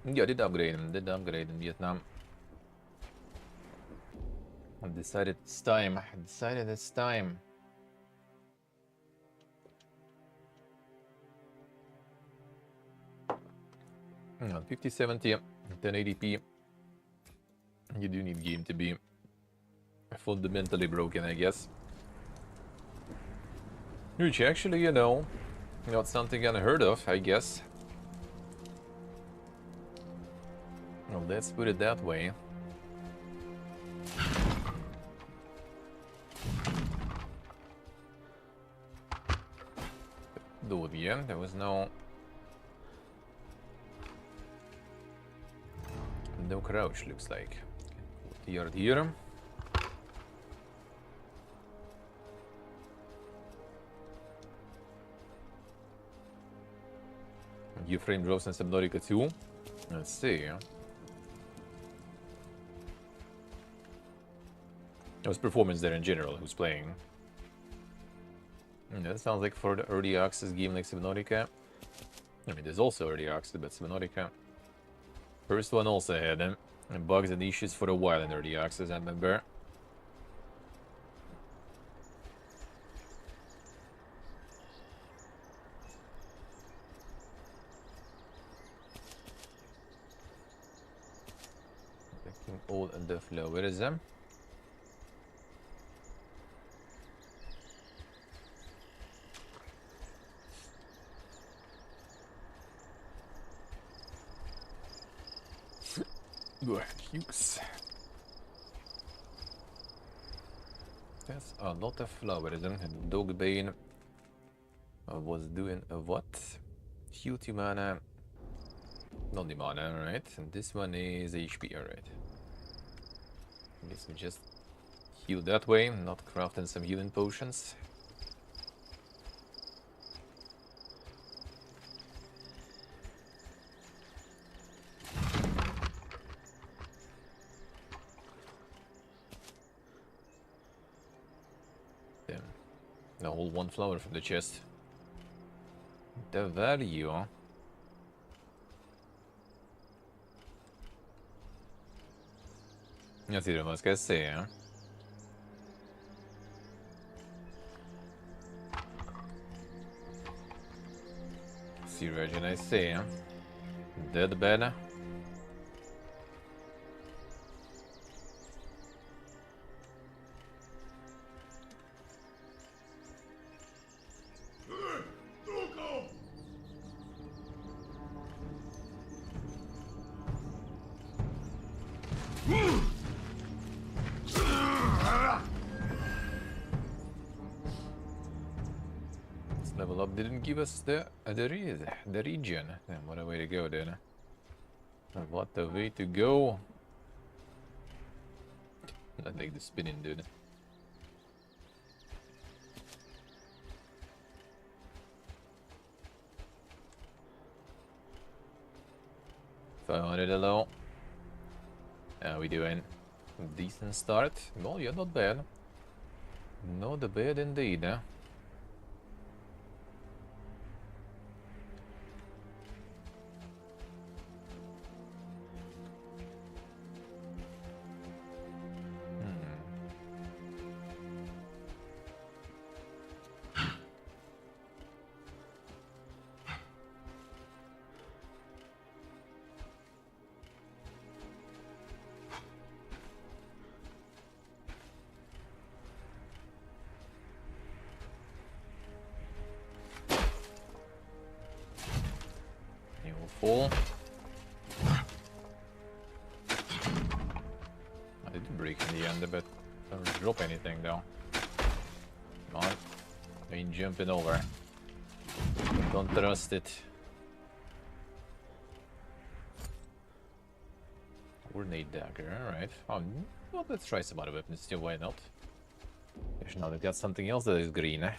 Yeah, I did upgrade him. In Vietnam. I decided it's time. 5070, 1080p. You do need game to be fundamentally broken, I guess. Which actually, you know, not something unheard of, I guess. Well, let's put it that way. Though, yeah, there was no crouch, looks like. Here. U-frame drops in Subnautica 2. Let's see. How's performance there in general? Who's playing? That sounds like for the early access game like Subnautica. I mean, there's also early access, but Subnautica. First one also had bugs and issues for a while in early access, I remember. all the flowers. Use. That's a lot of flowers. And Dogbane was doing a what? Heal mana. Not the mana, right? And this one is HP, alright. I guess we just heal that way, not crafting some healing potions. Damn. The whole one flower from the chest. The value. Jag ser vad ska jag säga. See Regin, I say. Dead bed. Level up didn't give us the region. Damn, what a way to go then. What a way to go. I like the spinning, dude. $500 low. How we doing? Decent start. Well, yeah, not bad. Not bad indeed, huh? Full. I didn't break in the end, but I don't drop anything though. Come on. I ain't jumping over. Don't trust it. Grenade dagger, alright. Oh, well, let's try some other weapons too, why not? Now they've got something else that is green, eh?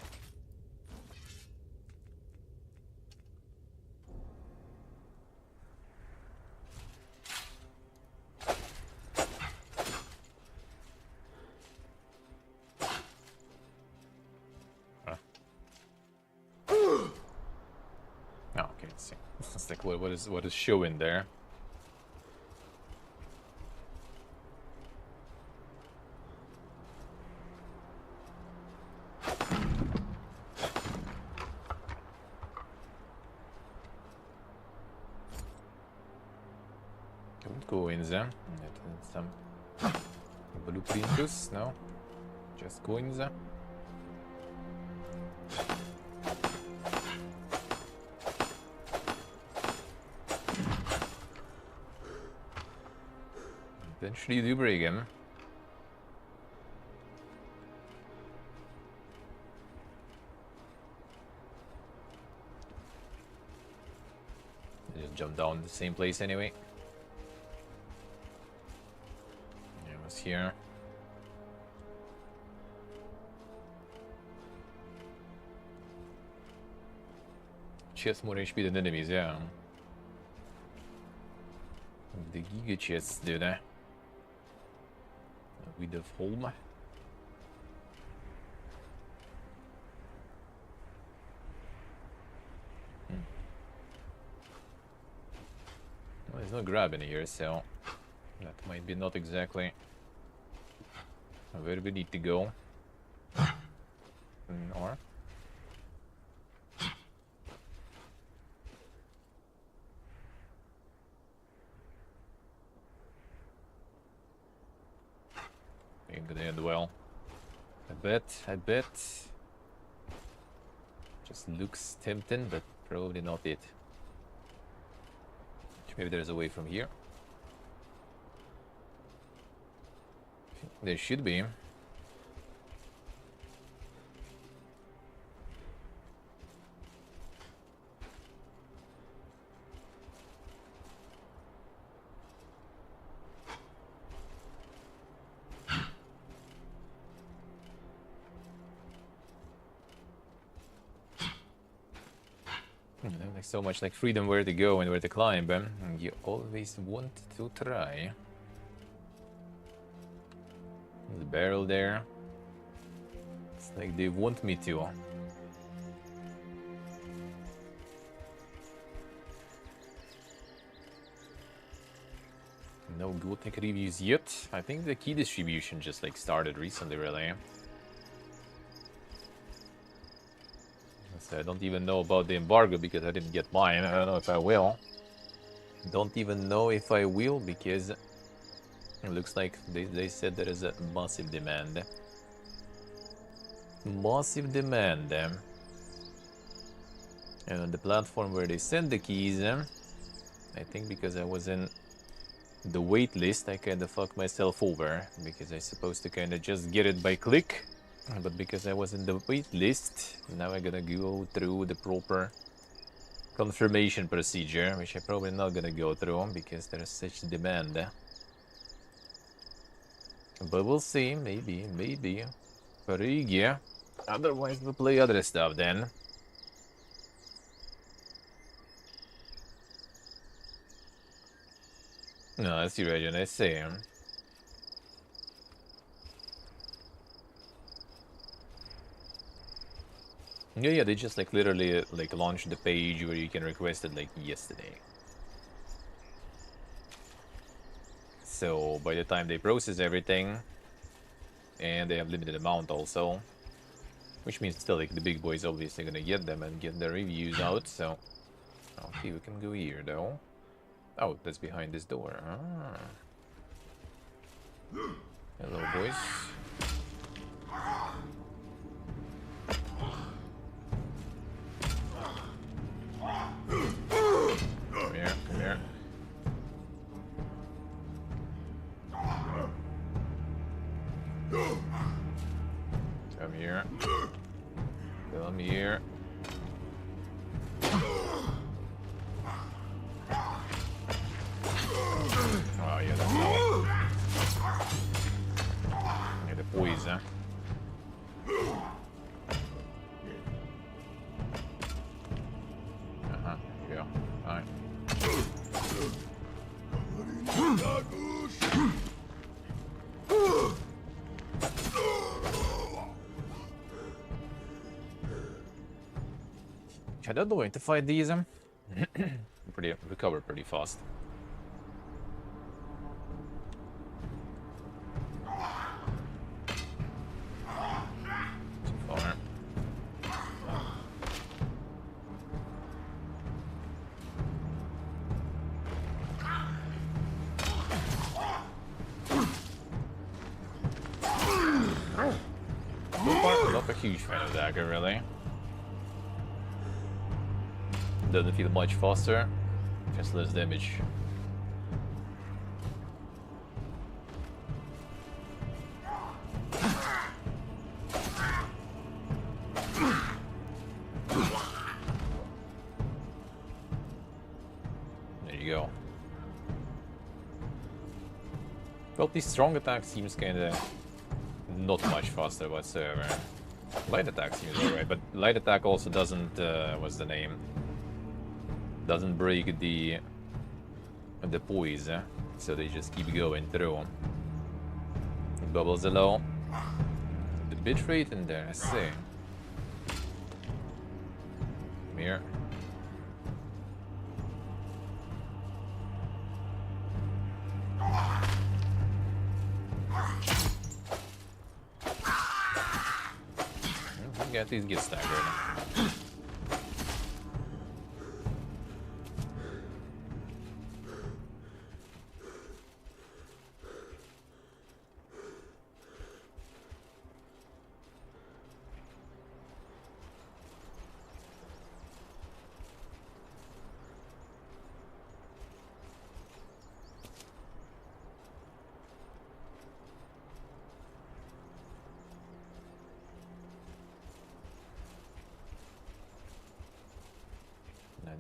What is showing there? Don't go in there. Some blueprints, no? Just go in there. Eventually you do break him. Just jump down the same place anyway. It was here. She has more HP than enemies, yeah. The Giga chests do that. With the home. Well, there's no grabbing here, so that might be not exactly where we need to go. Or could end well. I bet. Just looks tempting, but probably not it. Maybe there's a way from here. There should be. Like so much like freedom where to go and where to climb, you always want to try. The barrel there. It's like they want me to. No Gothic reviews yet. I think the key distribution just like started recently, really. So I don't even know about the embargo because I didn't get mine. I don't know if I will. Don't even know if I will because it looks like they said there is a massive demand. Massive demand. And on the platform where they send the keys, I think because I was in the wait list, I kind of fucked myself over because I supposed to kind of just get it by click. But because I was in the wait list, now I'm gonna go through the proper confirmation procedure, which I'm probably not gonna go through because there's such demand. But we'll see, maybe. Parigi. Otherwise, we'll play other stuff then. No, I see, Regin, I see. Yeah, they just like literally like launched the page where you can request it like yesterday. So by the time they process everything, and they have limited amount also, which means still like the big boys obviously gonna get them and get their reviews out. So okay, we can go here though. Oh, that's behind this door. Ah. Hello, boys. Come here, come here. Come here. Come here. Oh yeah, that's all. Yeah, the poison. Yeah, alright. I don't know when to fight these. Recover pretty fast. Too far. Not a huge fan of dagger, really. Doesn't feel much faster, just less damage. There you go. Well, the strong attack seems kinda not much faster whatsoever. Light attack seems alright, but light attack also doesn't, what's the name? Doesn't break the poise, so they just keep going through. Bubbles are low. The bit rate in there, I see. Come here. Get these get staggered.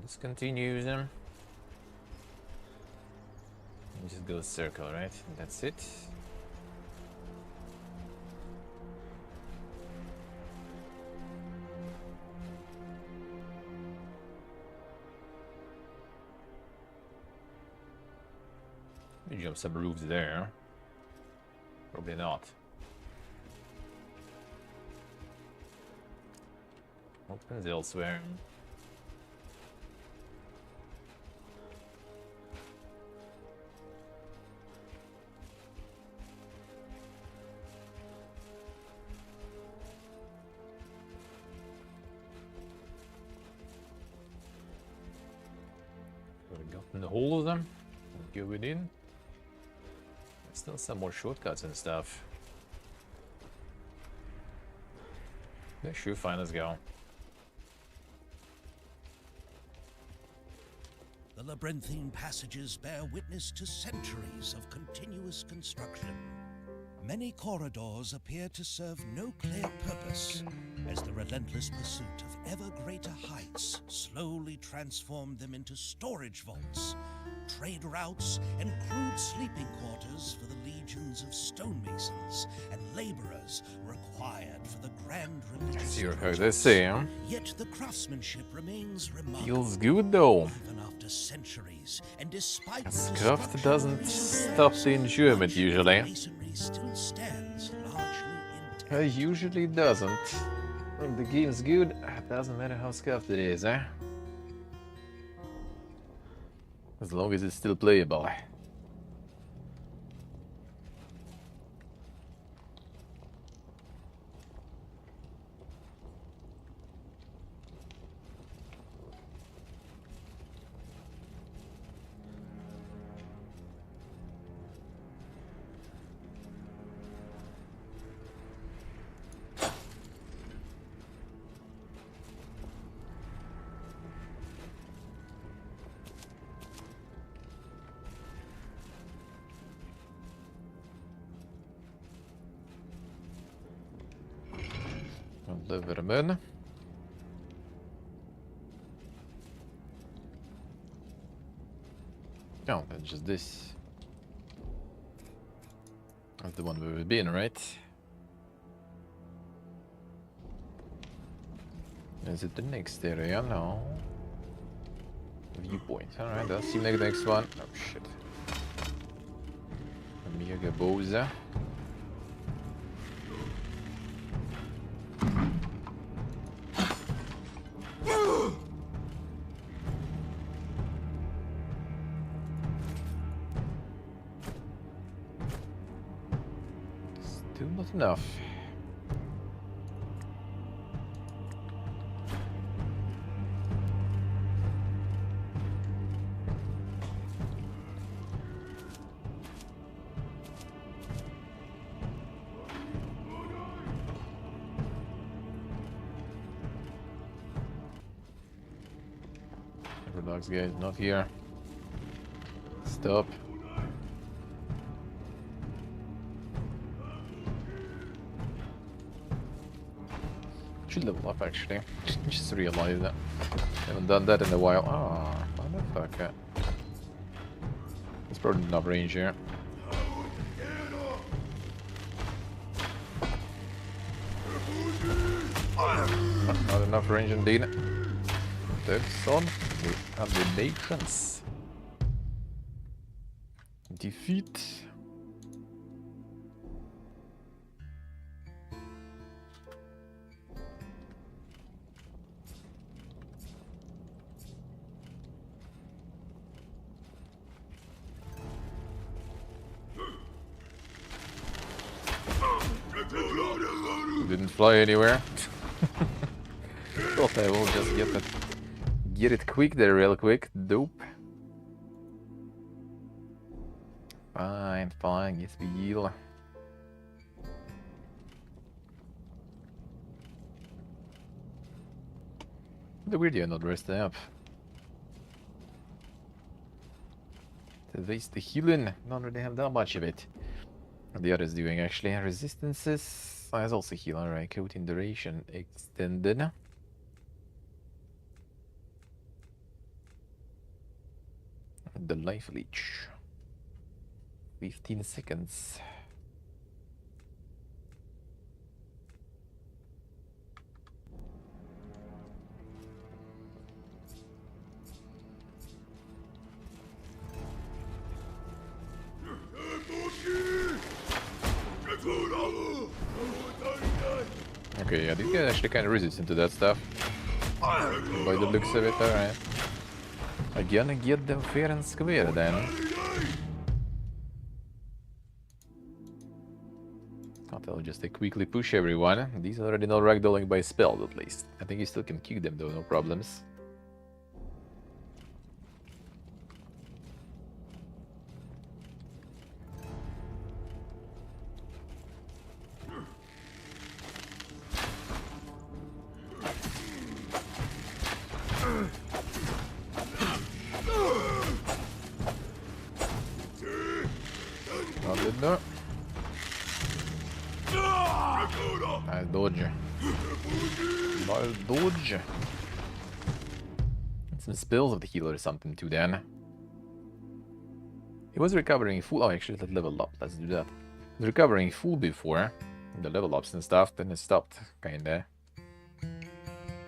Let's continue them. Just go circle, right? That's it. We jump some roofs there. Probably not. Opens elsewhere. We've gotten the whole of them. Going in. Still some more shortcuts and stuff. Yeah, sure, fine, let's go. The labyrinthine passages bear witness to centuries of continuous construction. Many corridors appear to serve no clear purpose, as the relentless pursuit of ever greater heights slowly transformed them into storage vaults, trade routes, and crude sleeping quarters for the legions of stonemasons and laborers required for the grand religious rituals. Yet the craftsmanship remains remarkable. Feels good though. Even after centuries, and despite Craft doesn't stop the enjoyment usually. masonry still stands largely intact. Usually doesn't. If the game's good, it doesn't matter how scuffed it is, eh? As long as it's still playable. Leverman. Oh, that's just this. That's the one we've been, right? Is it the next area? No. Viewpoint. Alright, I'll see you next one. Oh shit. Mega Boza. Still not enough. Relax, guys, not here. Stop. Should level up actually. Just realized that. Haven't done that in a while. Ah, motherfucker. It's probably enough range here. Not enough range indeed. That's on the abominations. Defeat. Didn't fly anywhere. Thought I will just get it quick there, real quick. Dope. Fine, fine, yes we heal. The weird you're not resting up. To waste the healing, don't really have that much of it. What the others doing actually? Resistances. Has also heal, alright. Coating duration extended. the life leech. 15 seconds. Okay, yeah, these guys are actually kind of resistant to that stuff. By the looks of it, alright. I'm gonna get them fair and square then. I'll just quickly push everyone. These are already not ragdolling by spell at least. I think you still can kick them though, no problems. No. Nice dodge. Nice dodge. Some spills of the healer or something too then. He was recovering full. Oh, actually, let's level up. Let's do that. He was recovering full before the level ups and stuff. Then it stopped, kinda.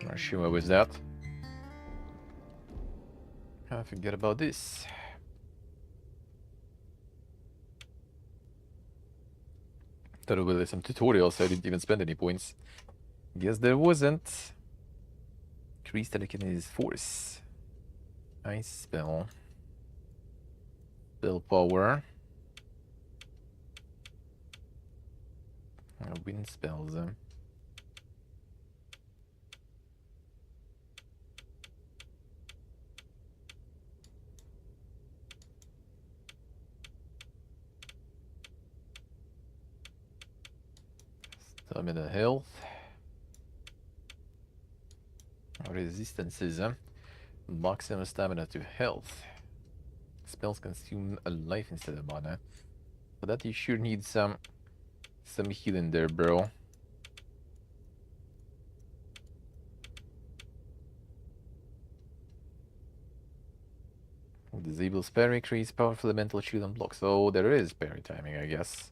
Not sure what was that. I forget about this. There were some tutorials, I didn't even spend any points. Guess there wasn't. Increase telekinesis force. Ice spell. Spell power. Wind spells. Stamina health. Resistances. Maximum stamina to health. Spells consume a life instead of mana. For that you sure need some healing there, bro. Disable parry, increase powerful elemental shield and block. So there is parry timing, I guess.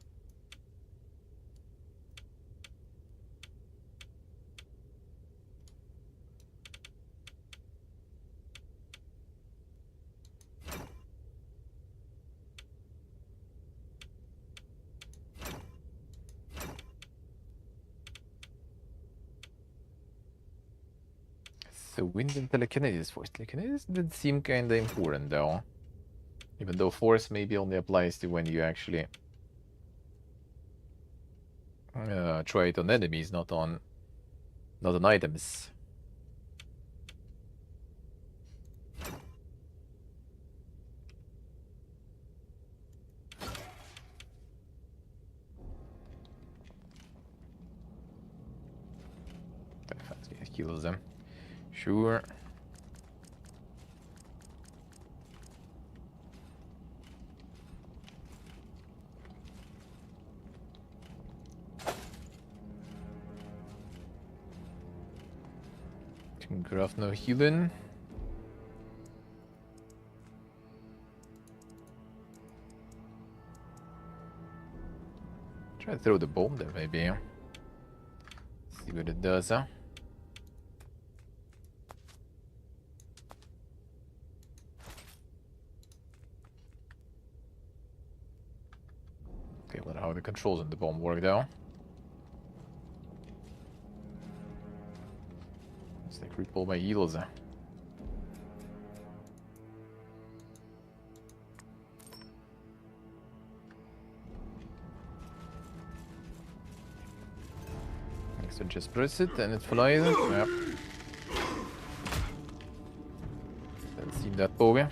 So wind and telekinesis force. Telekinesis did seem kinda important though. Even though force maybe only applies to when you actually try it on enemies, not on items. That kills them. Sure. Craft no healing. Try to throw the bomb there maybe. See what it does, huh? Okay, wonder how the controls on the bomb work though. It's like repull my heals. So just press it and it flies. Yep. Haven't seen that bogey.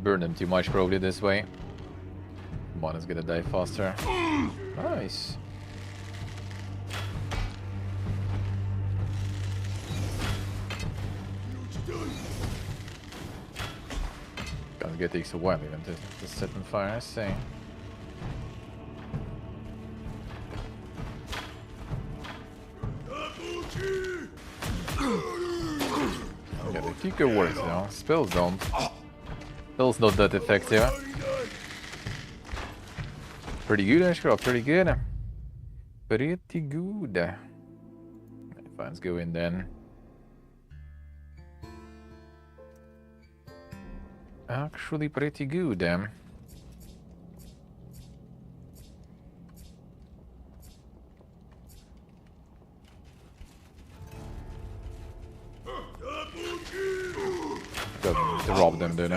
Burn them too much probably this way. One is gonna die faster. Nice. Got This guy takes a while even to set on fire, I say. Yeah, the kicker works, you know. Spells don't. Spells not that effective. Pretty good, Ashcroft, pretty good. Pretty good. Fans go in then. Actually pretty good. Doesn't rob them, do they?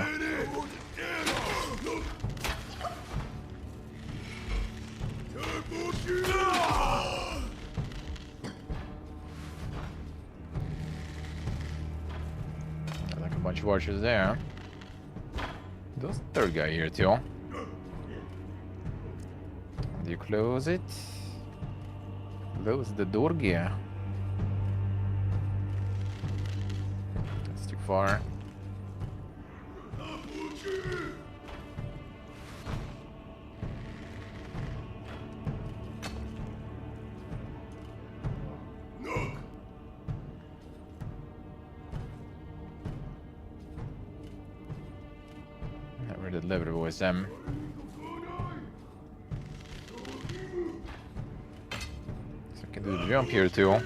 Like a bunch of archers there. There's a third guy here too. Do you close it? Close the door gear. That's too far. Where the lever was them. So I can do the jump here too.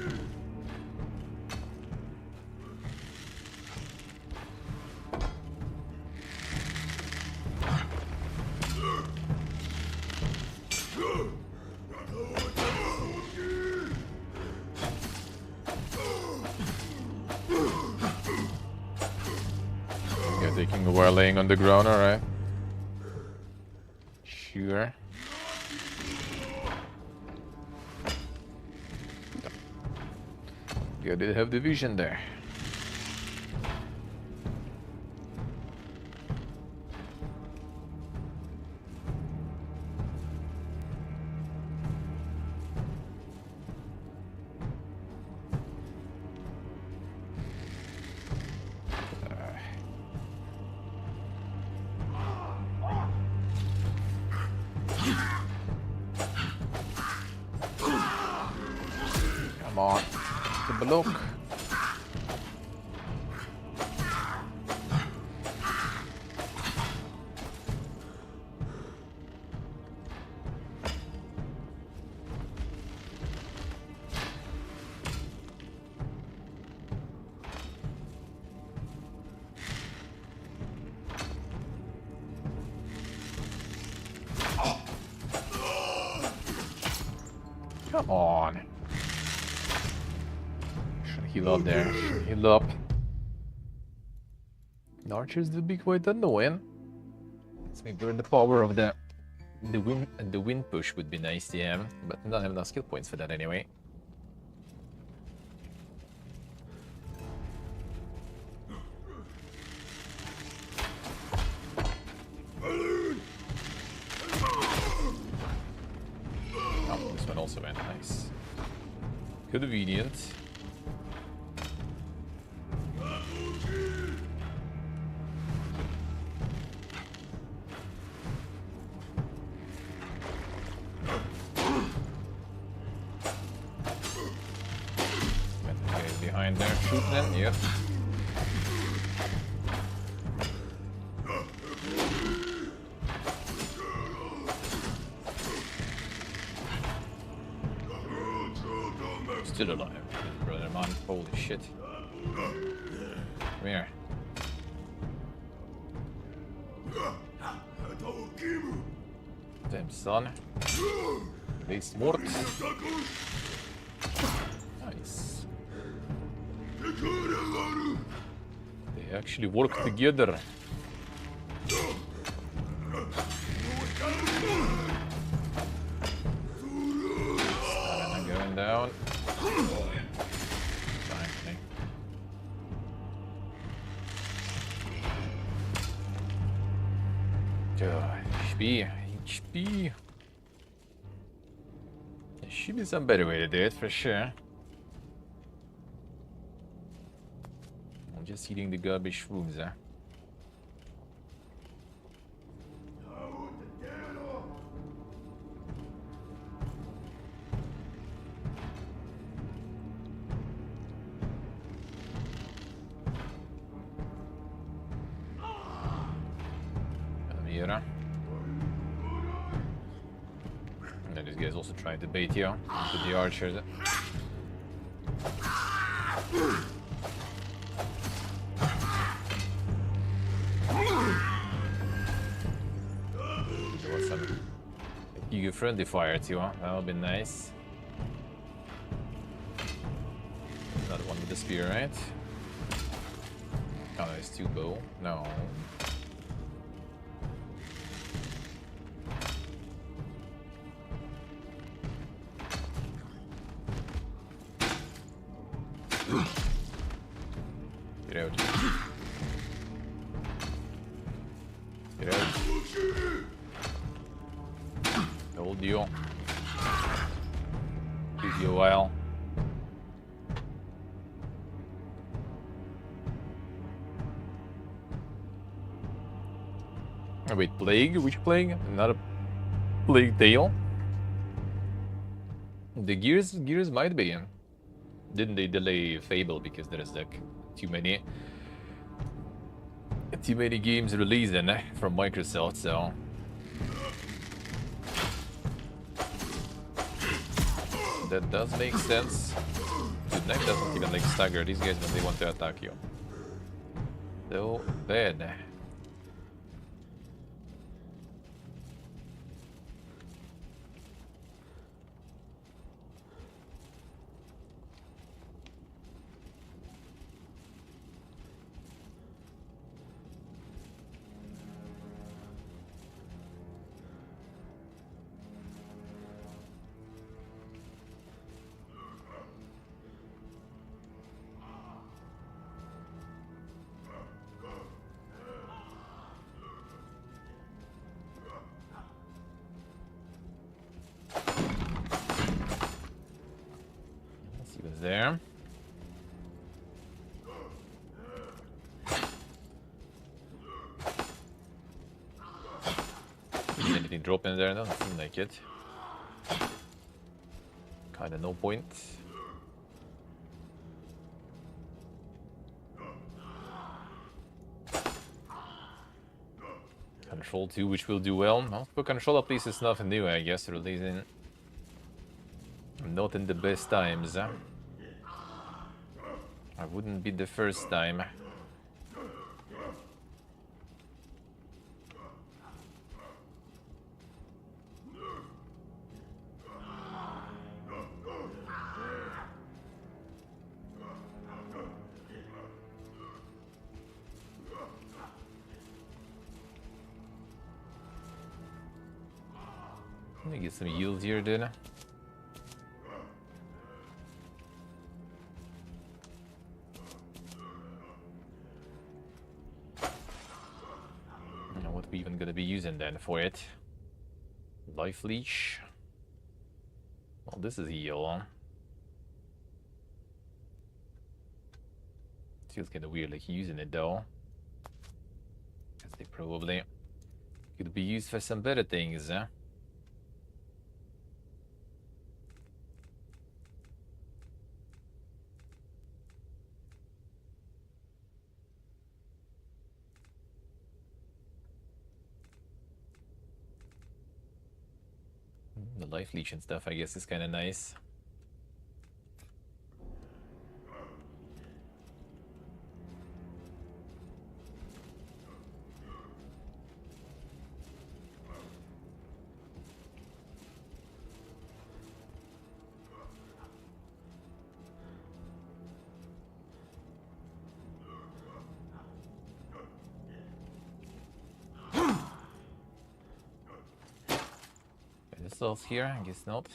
Yeah, taking a while laying on the ground, alright. Sure. Yeah, did have the vision there. Come on, the block. Come on. Should heal up there. Should heal up. The archers will be quite annoying. Let's maybe burn the power of the wind push would be nice to have, but I don't have enough skill points for that anyway. Oh, this one also went nice. Convenient. Behind there, shooting them, yep. Still alive, brother man. Holy shit. Come here. Damn son. Base mort. Nice. They actually work together. Stamina going down. Finally. HP. There should be some better way to do it for sure. I'm just eating the garbage rooms, huh? here. And then this guy's also trying to bait you with the archers. There was some user-friendly fire too, huh? That would be nice. Another one with the spear, right? Oh, there's two bow. No. Get out. Get out. Hold you. Give you a while. Oh, wait, plague? Which plague? Not a plague tail? The gears might be in. Didn't they delay Fable because there's like too many games releasing from Microsoft, so that does make sense. The neck doesn't even like stagger these guys when they want to attack you. So bad. There. Did anything drop in there? No, doesn't seem like it. Kinda no point. Control 2, which will do well. Well, for control at least it's nothing new, I guess, releasing. Not in the best times. I wouldn't be the first time. Let me get some yields here, then. What we even gonna be using then for it? Life leech. Well, this is a heal, huh? Feels kind of weird, like using it though. Because they probably could be used for some better things, huh? The life leech and stuff, I guess, is kind of nice. Else here? I guess not.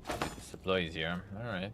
Get the supplies here. All right.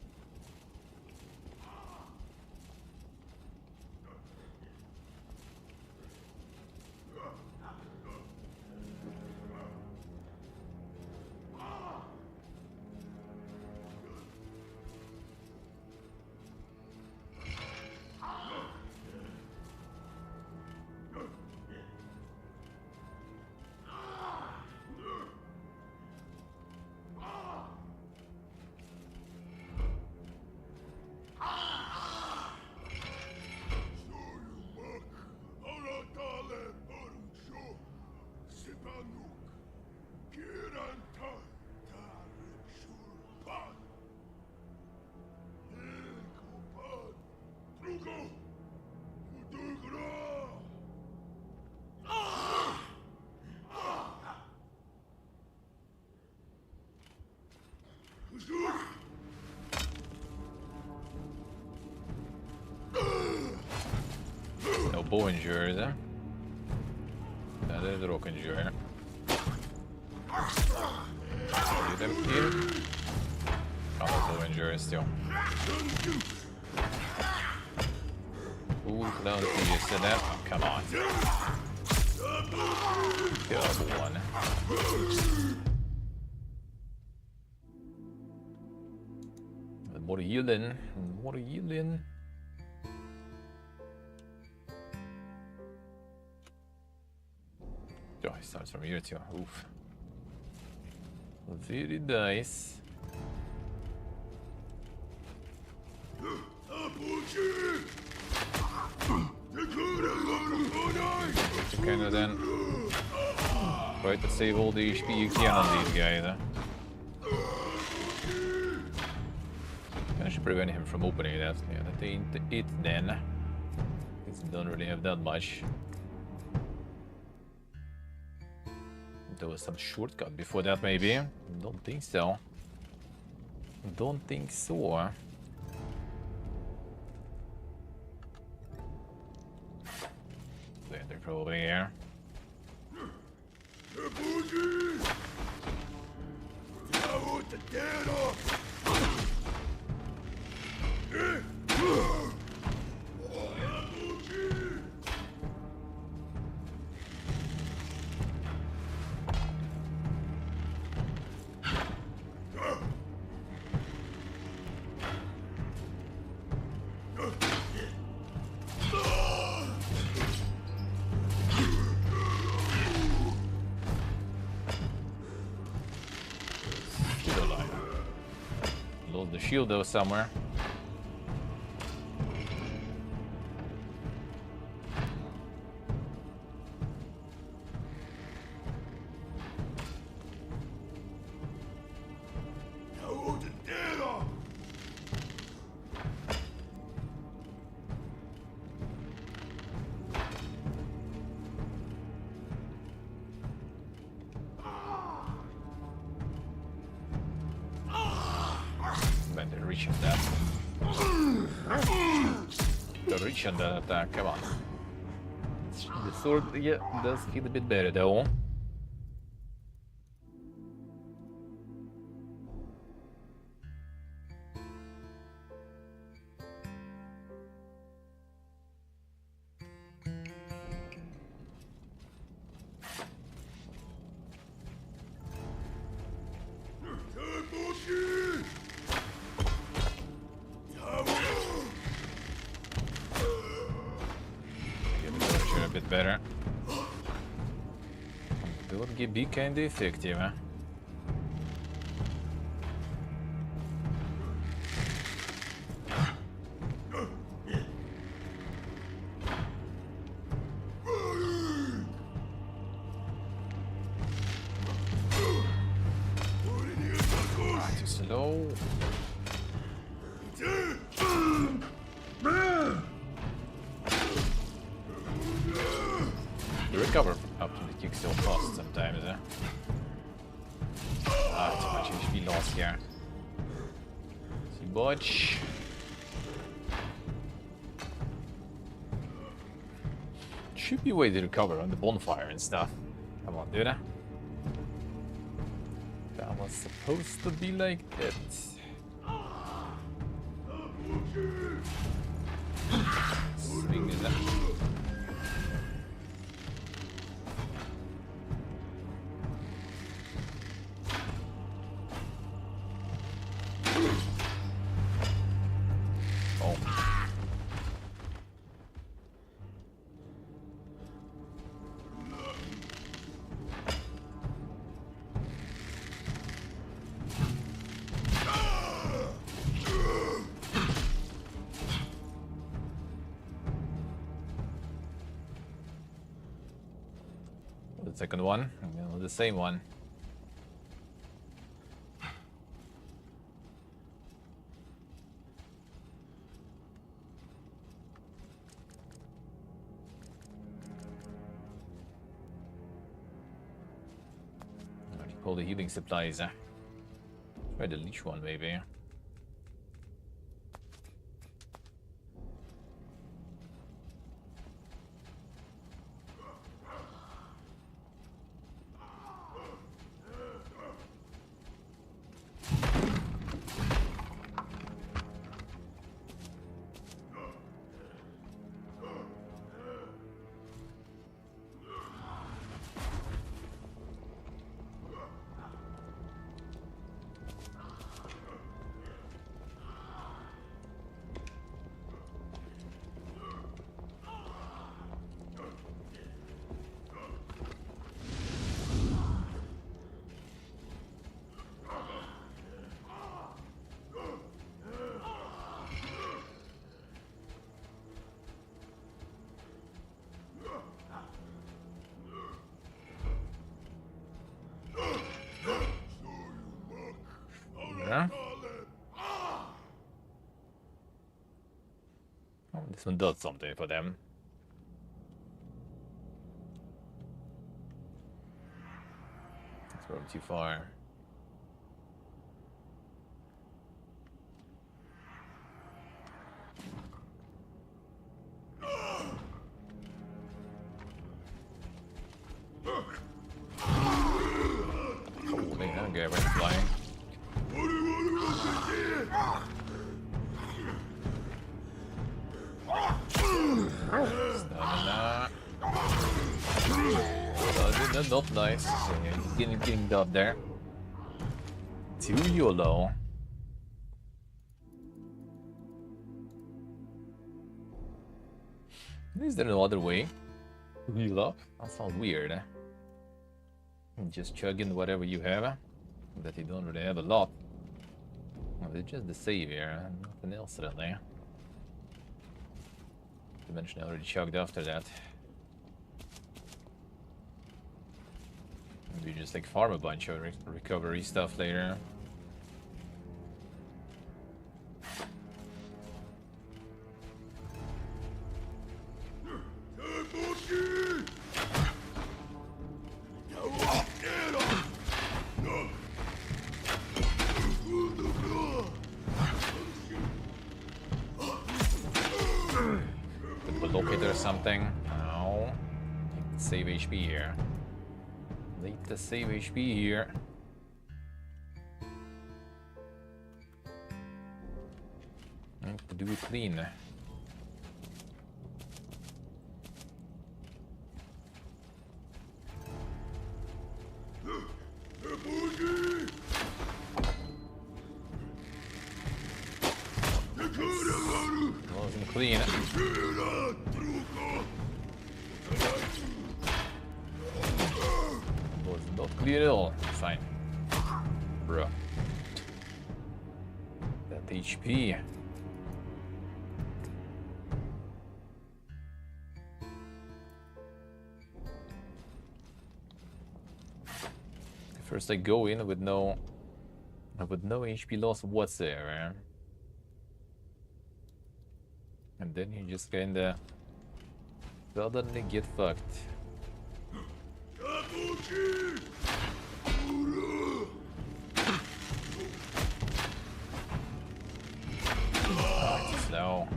No bow injuries, eh? That is rock injury. Did them kill? Oh, bow injury still. Ooh, down the you said that? Oh, come on. Good one. What are you then? What are you then? Oh, he starts from here too. Oof. Very nice. Kind of then try to save all the HP you can on these guys. I should prevent him from opening that. Yeah, that ain't it then. Because don't really have that much. There was some shortcut before that, maybe. Don't think so. Don't think so. They're probably here. The shield though somewhere. Reaching that attack, come on. The sword, yeah, does feel a bit better though. Better. Will be kinda effective, huh? Too slow. Recover up to the kick so fast sometimes, eh? Ah, too much HP lost here. See, botch. Should be a way to recover on the bonfire and stuff. Come on, dude. That was supposed to be like that. Swing is that. Second one, the same one. What do you call the healing supplies? Try the leech one, maybe. Yeah. Oh, this one does something for them. That's probably too far. Holy, that guy went flying. Stamina. That's not nice. So yeah, getting dubbed there. 2 YOLO. Is there no other way to heal up? That sounds weird. Just chugging whatever you have. That you don't really have a lot. Well, it's just the save here, nothing else really. Dimension already chugged after that. Maybe just like farm a bunch of recovery stuff later. Locator or something. No. Save HP here. Need to save HP here. Need to do it clean. Wasn't clean. Was not clear at all. Fine. Bruh. That HP. First I go in with no HP loss whatsoever. And then you just kinda suddenly get fucked. Oh, slow.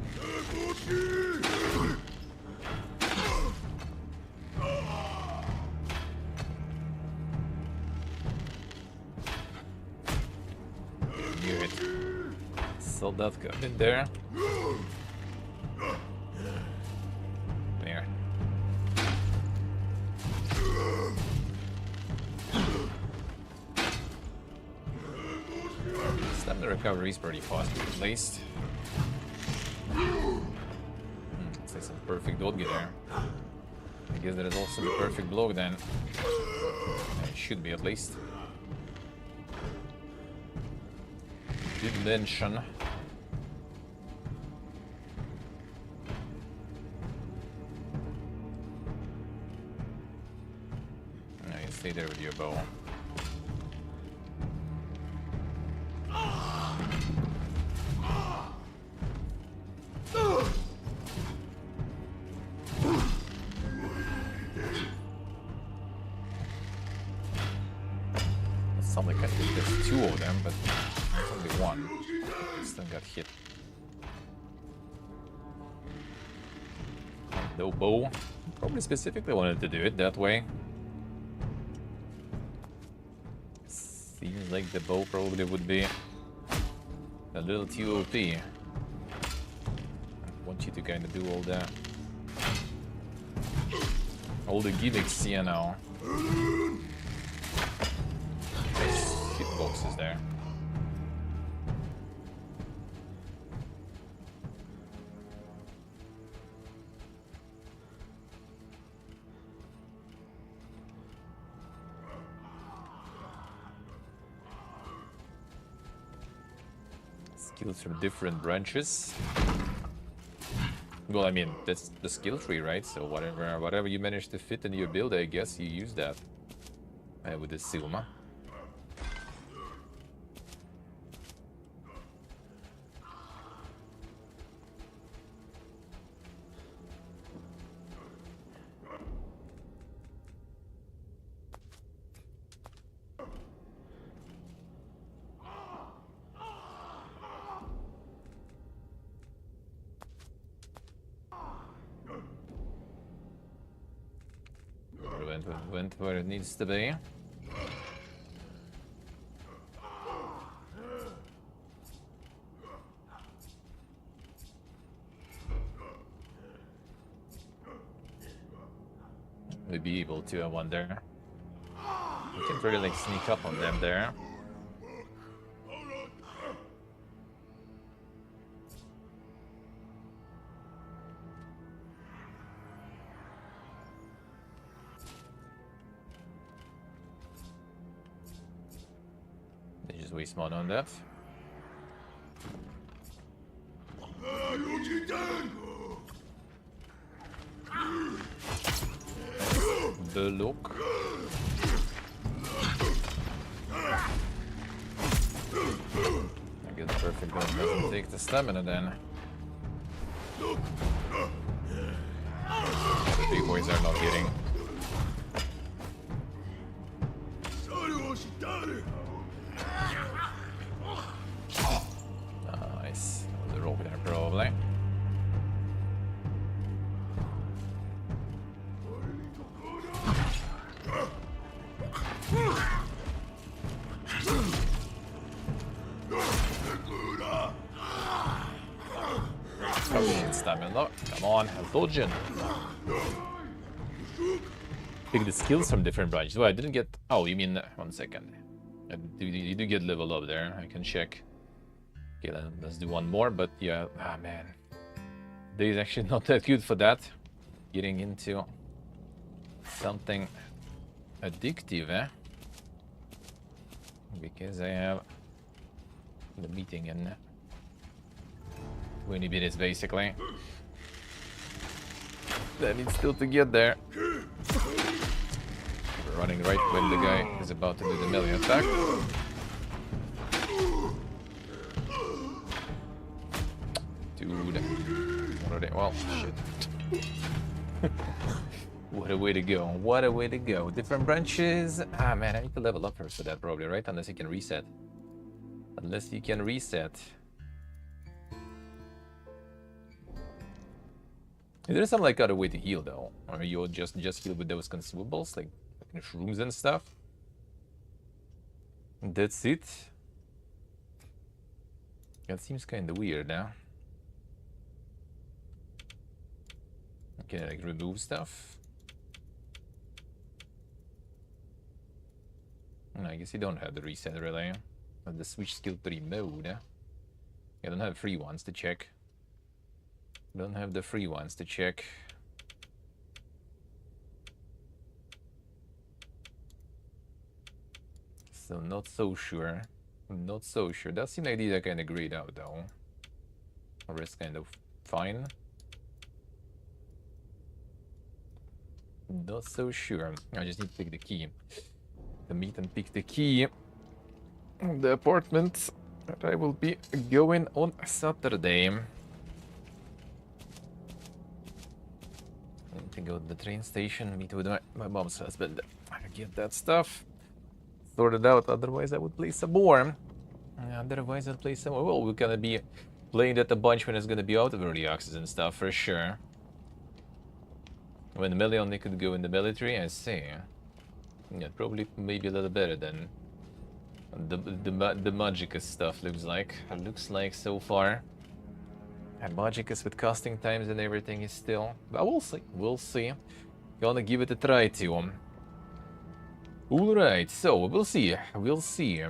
Knew it. Saw that coming there. There. Stamina recovery is pretty fast, at least. Looks like some perfect dodge there. I guess there is also the perfect block then. It should be, at least. Dimension. No, you stay there with your bow. Sounds like I think there's 2 of them, but Only one. Still got hit. No bow. Probably specifically wanted to do it that way. Seems like the bow probably would be a little too OP. I want you to kind of do all the gimmicks here now. Hitboxes there. Skills from different branches. Well, I mean, that's the skill tree, right? So whatever you manage to fit in your build, I guess you use that. I would assume. Went where it needs to be. We'll be able to, I wonder. We can really like sneak up on them there. They just waste mana on that. The look. I get the perfect gun doesn't take the stamina then. The big boys are not hitting. Nice. That was a rope there probably. Stamina. Come on, dodging. Pick the skills from different branches. Oh, I didn't get. Oh, you mean 1 second? You do get level up there. I can check. Okay, let's do one more. But yeah, man, they're actually not that good for that. Getting into something addictive, eh? Because I have the meeting in 20 minutes basically. Then it's still to get there. We're running right when the guy is about to do the melee attack. Dude. What are they? Well, shit. What a way to go. What a way to go. Different branches. Ah, man, I need to level up first for that probably, right? Unless you can reset. Unless you can reset. Is there some like other way to heal though? Or you just heal with those consumables, like shrooms and stuff? That's it? That seems kinda weird now. Okay, like remove stuff. I guess you don't have the reset really. But the switch skill 3 mode. You don't have free ones to check. Don't have the free ones to check. So not so sure. Not so sure. That seems like these are kind of grayed out though. Or it's kind of fine. Not so sure. I just need to pick the key. To meet and pick the key. The apartment that I will be going on Saturday. I need to go to the train station, meet with my mom's husband. I get that stuff sorted out, otherwise I would play some more. Otherwise, I'll play some. Well, we're gonna be playing that a bunch when it's gonna be out of early access and stuff for sure. When the melee only could go in the military, I see. Yeah, probably maybe a little better than the Magicus stuff looks like. It looks like so far. And Magicus with casting times and everything is still. But we'll see. We'll see. Gonna give it a try too. Alright, so we'll see. We'll see.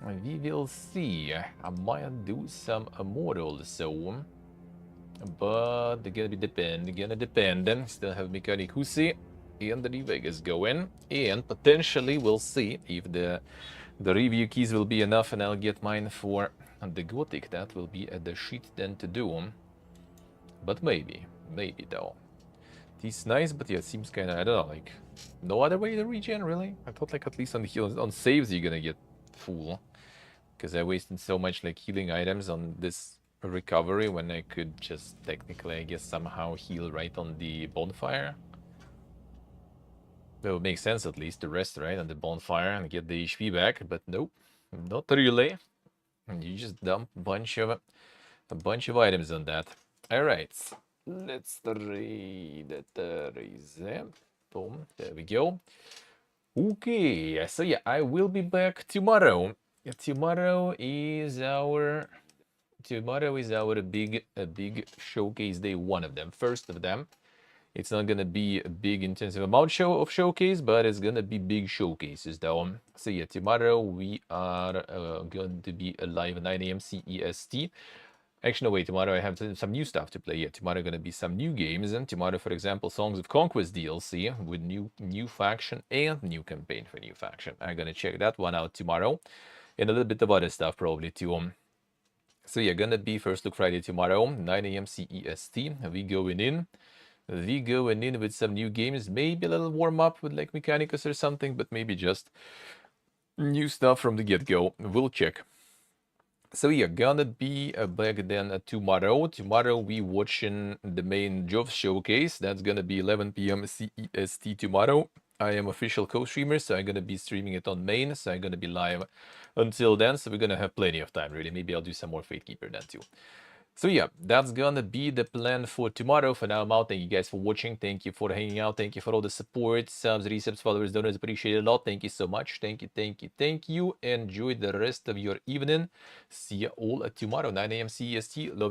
We will see. I might do some more also. But they're gonna depend. Still have Mechanicus and the Vegas going. And potentially we'll see if the review keys will be enough and I'll get mine for the Gothic. That will be the shit then to do. But maybe though. It's nice, but yeah, it seems kinda, I don't know, like no other way to regen really? I thought like at least on the heals, on saves you're gonna get full. Because I wasted so much like healing items on this recovery when I could just technically, I guess, somehow heal right on the bonfire. That would make sense at least to rest right on the bonfire and get the HP back, but nope, not really. You just dump a bunch of items on that. All right, let's read it. Boom, there we go. Okay, so yeah, I will be back tomorrow. Tomorrow is our big showcase day, one of them, first of them. It's not gonna be a big intensive amount of showcase, but it's gonna be big showcases though. So yeah, tomorrow we are going to be live at 9 AM CEST. Actually, no, wait, tomorrow I have some new stuff to play. Yeah, tomorrow gonna be some new games, and tomorrow, for example, Songs of Conquest DLC with new faction and new campaign for new faction. I'm gonna check that one out tomorrow, and a little bit of other stuff probably too. So yeah, gonna be First Look Friday tomorrow, 9 AM CEST. We going in with some new games, maybe a little warm up with like Mechanicus or something, but maybe just new stuff from the get-go. We'll check. So yeah, gonna be back then tomorrow. Tomorrow we watching the main Jov showcase. That's gonna be 11 PM CEST tomorrow. I am official co-streamer, so I'm gonna be streaming it on main, so I'm gonna be live until then, so we're gonna have plenty of time, really. Maybe I'll do some more Fatekeeper then too. So yeah, that's gonna be the plan for tomorrow. For now, I'm out. Thank you guys for watching. Thank you for hanging out. Thank you for all the support, subs, resubs, followers, donors. Appreciate it a lot. Thank you so much. Thank you. Enjoy the rest of your evening. See you all tomorrow, 9 AM CEST. Love you.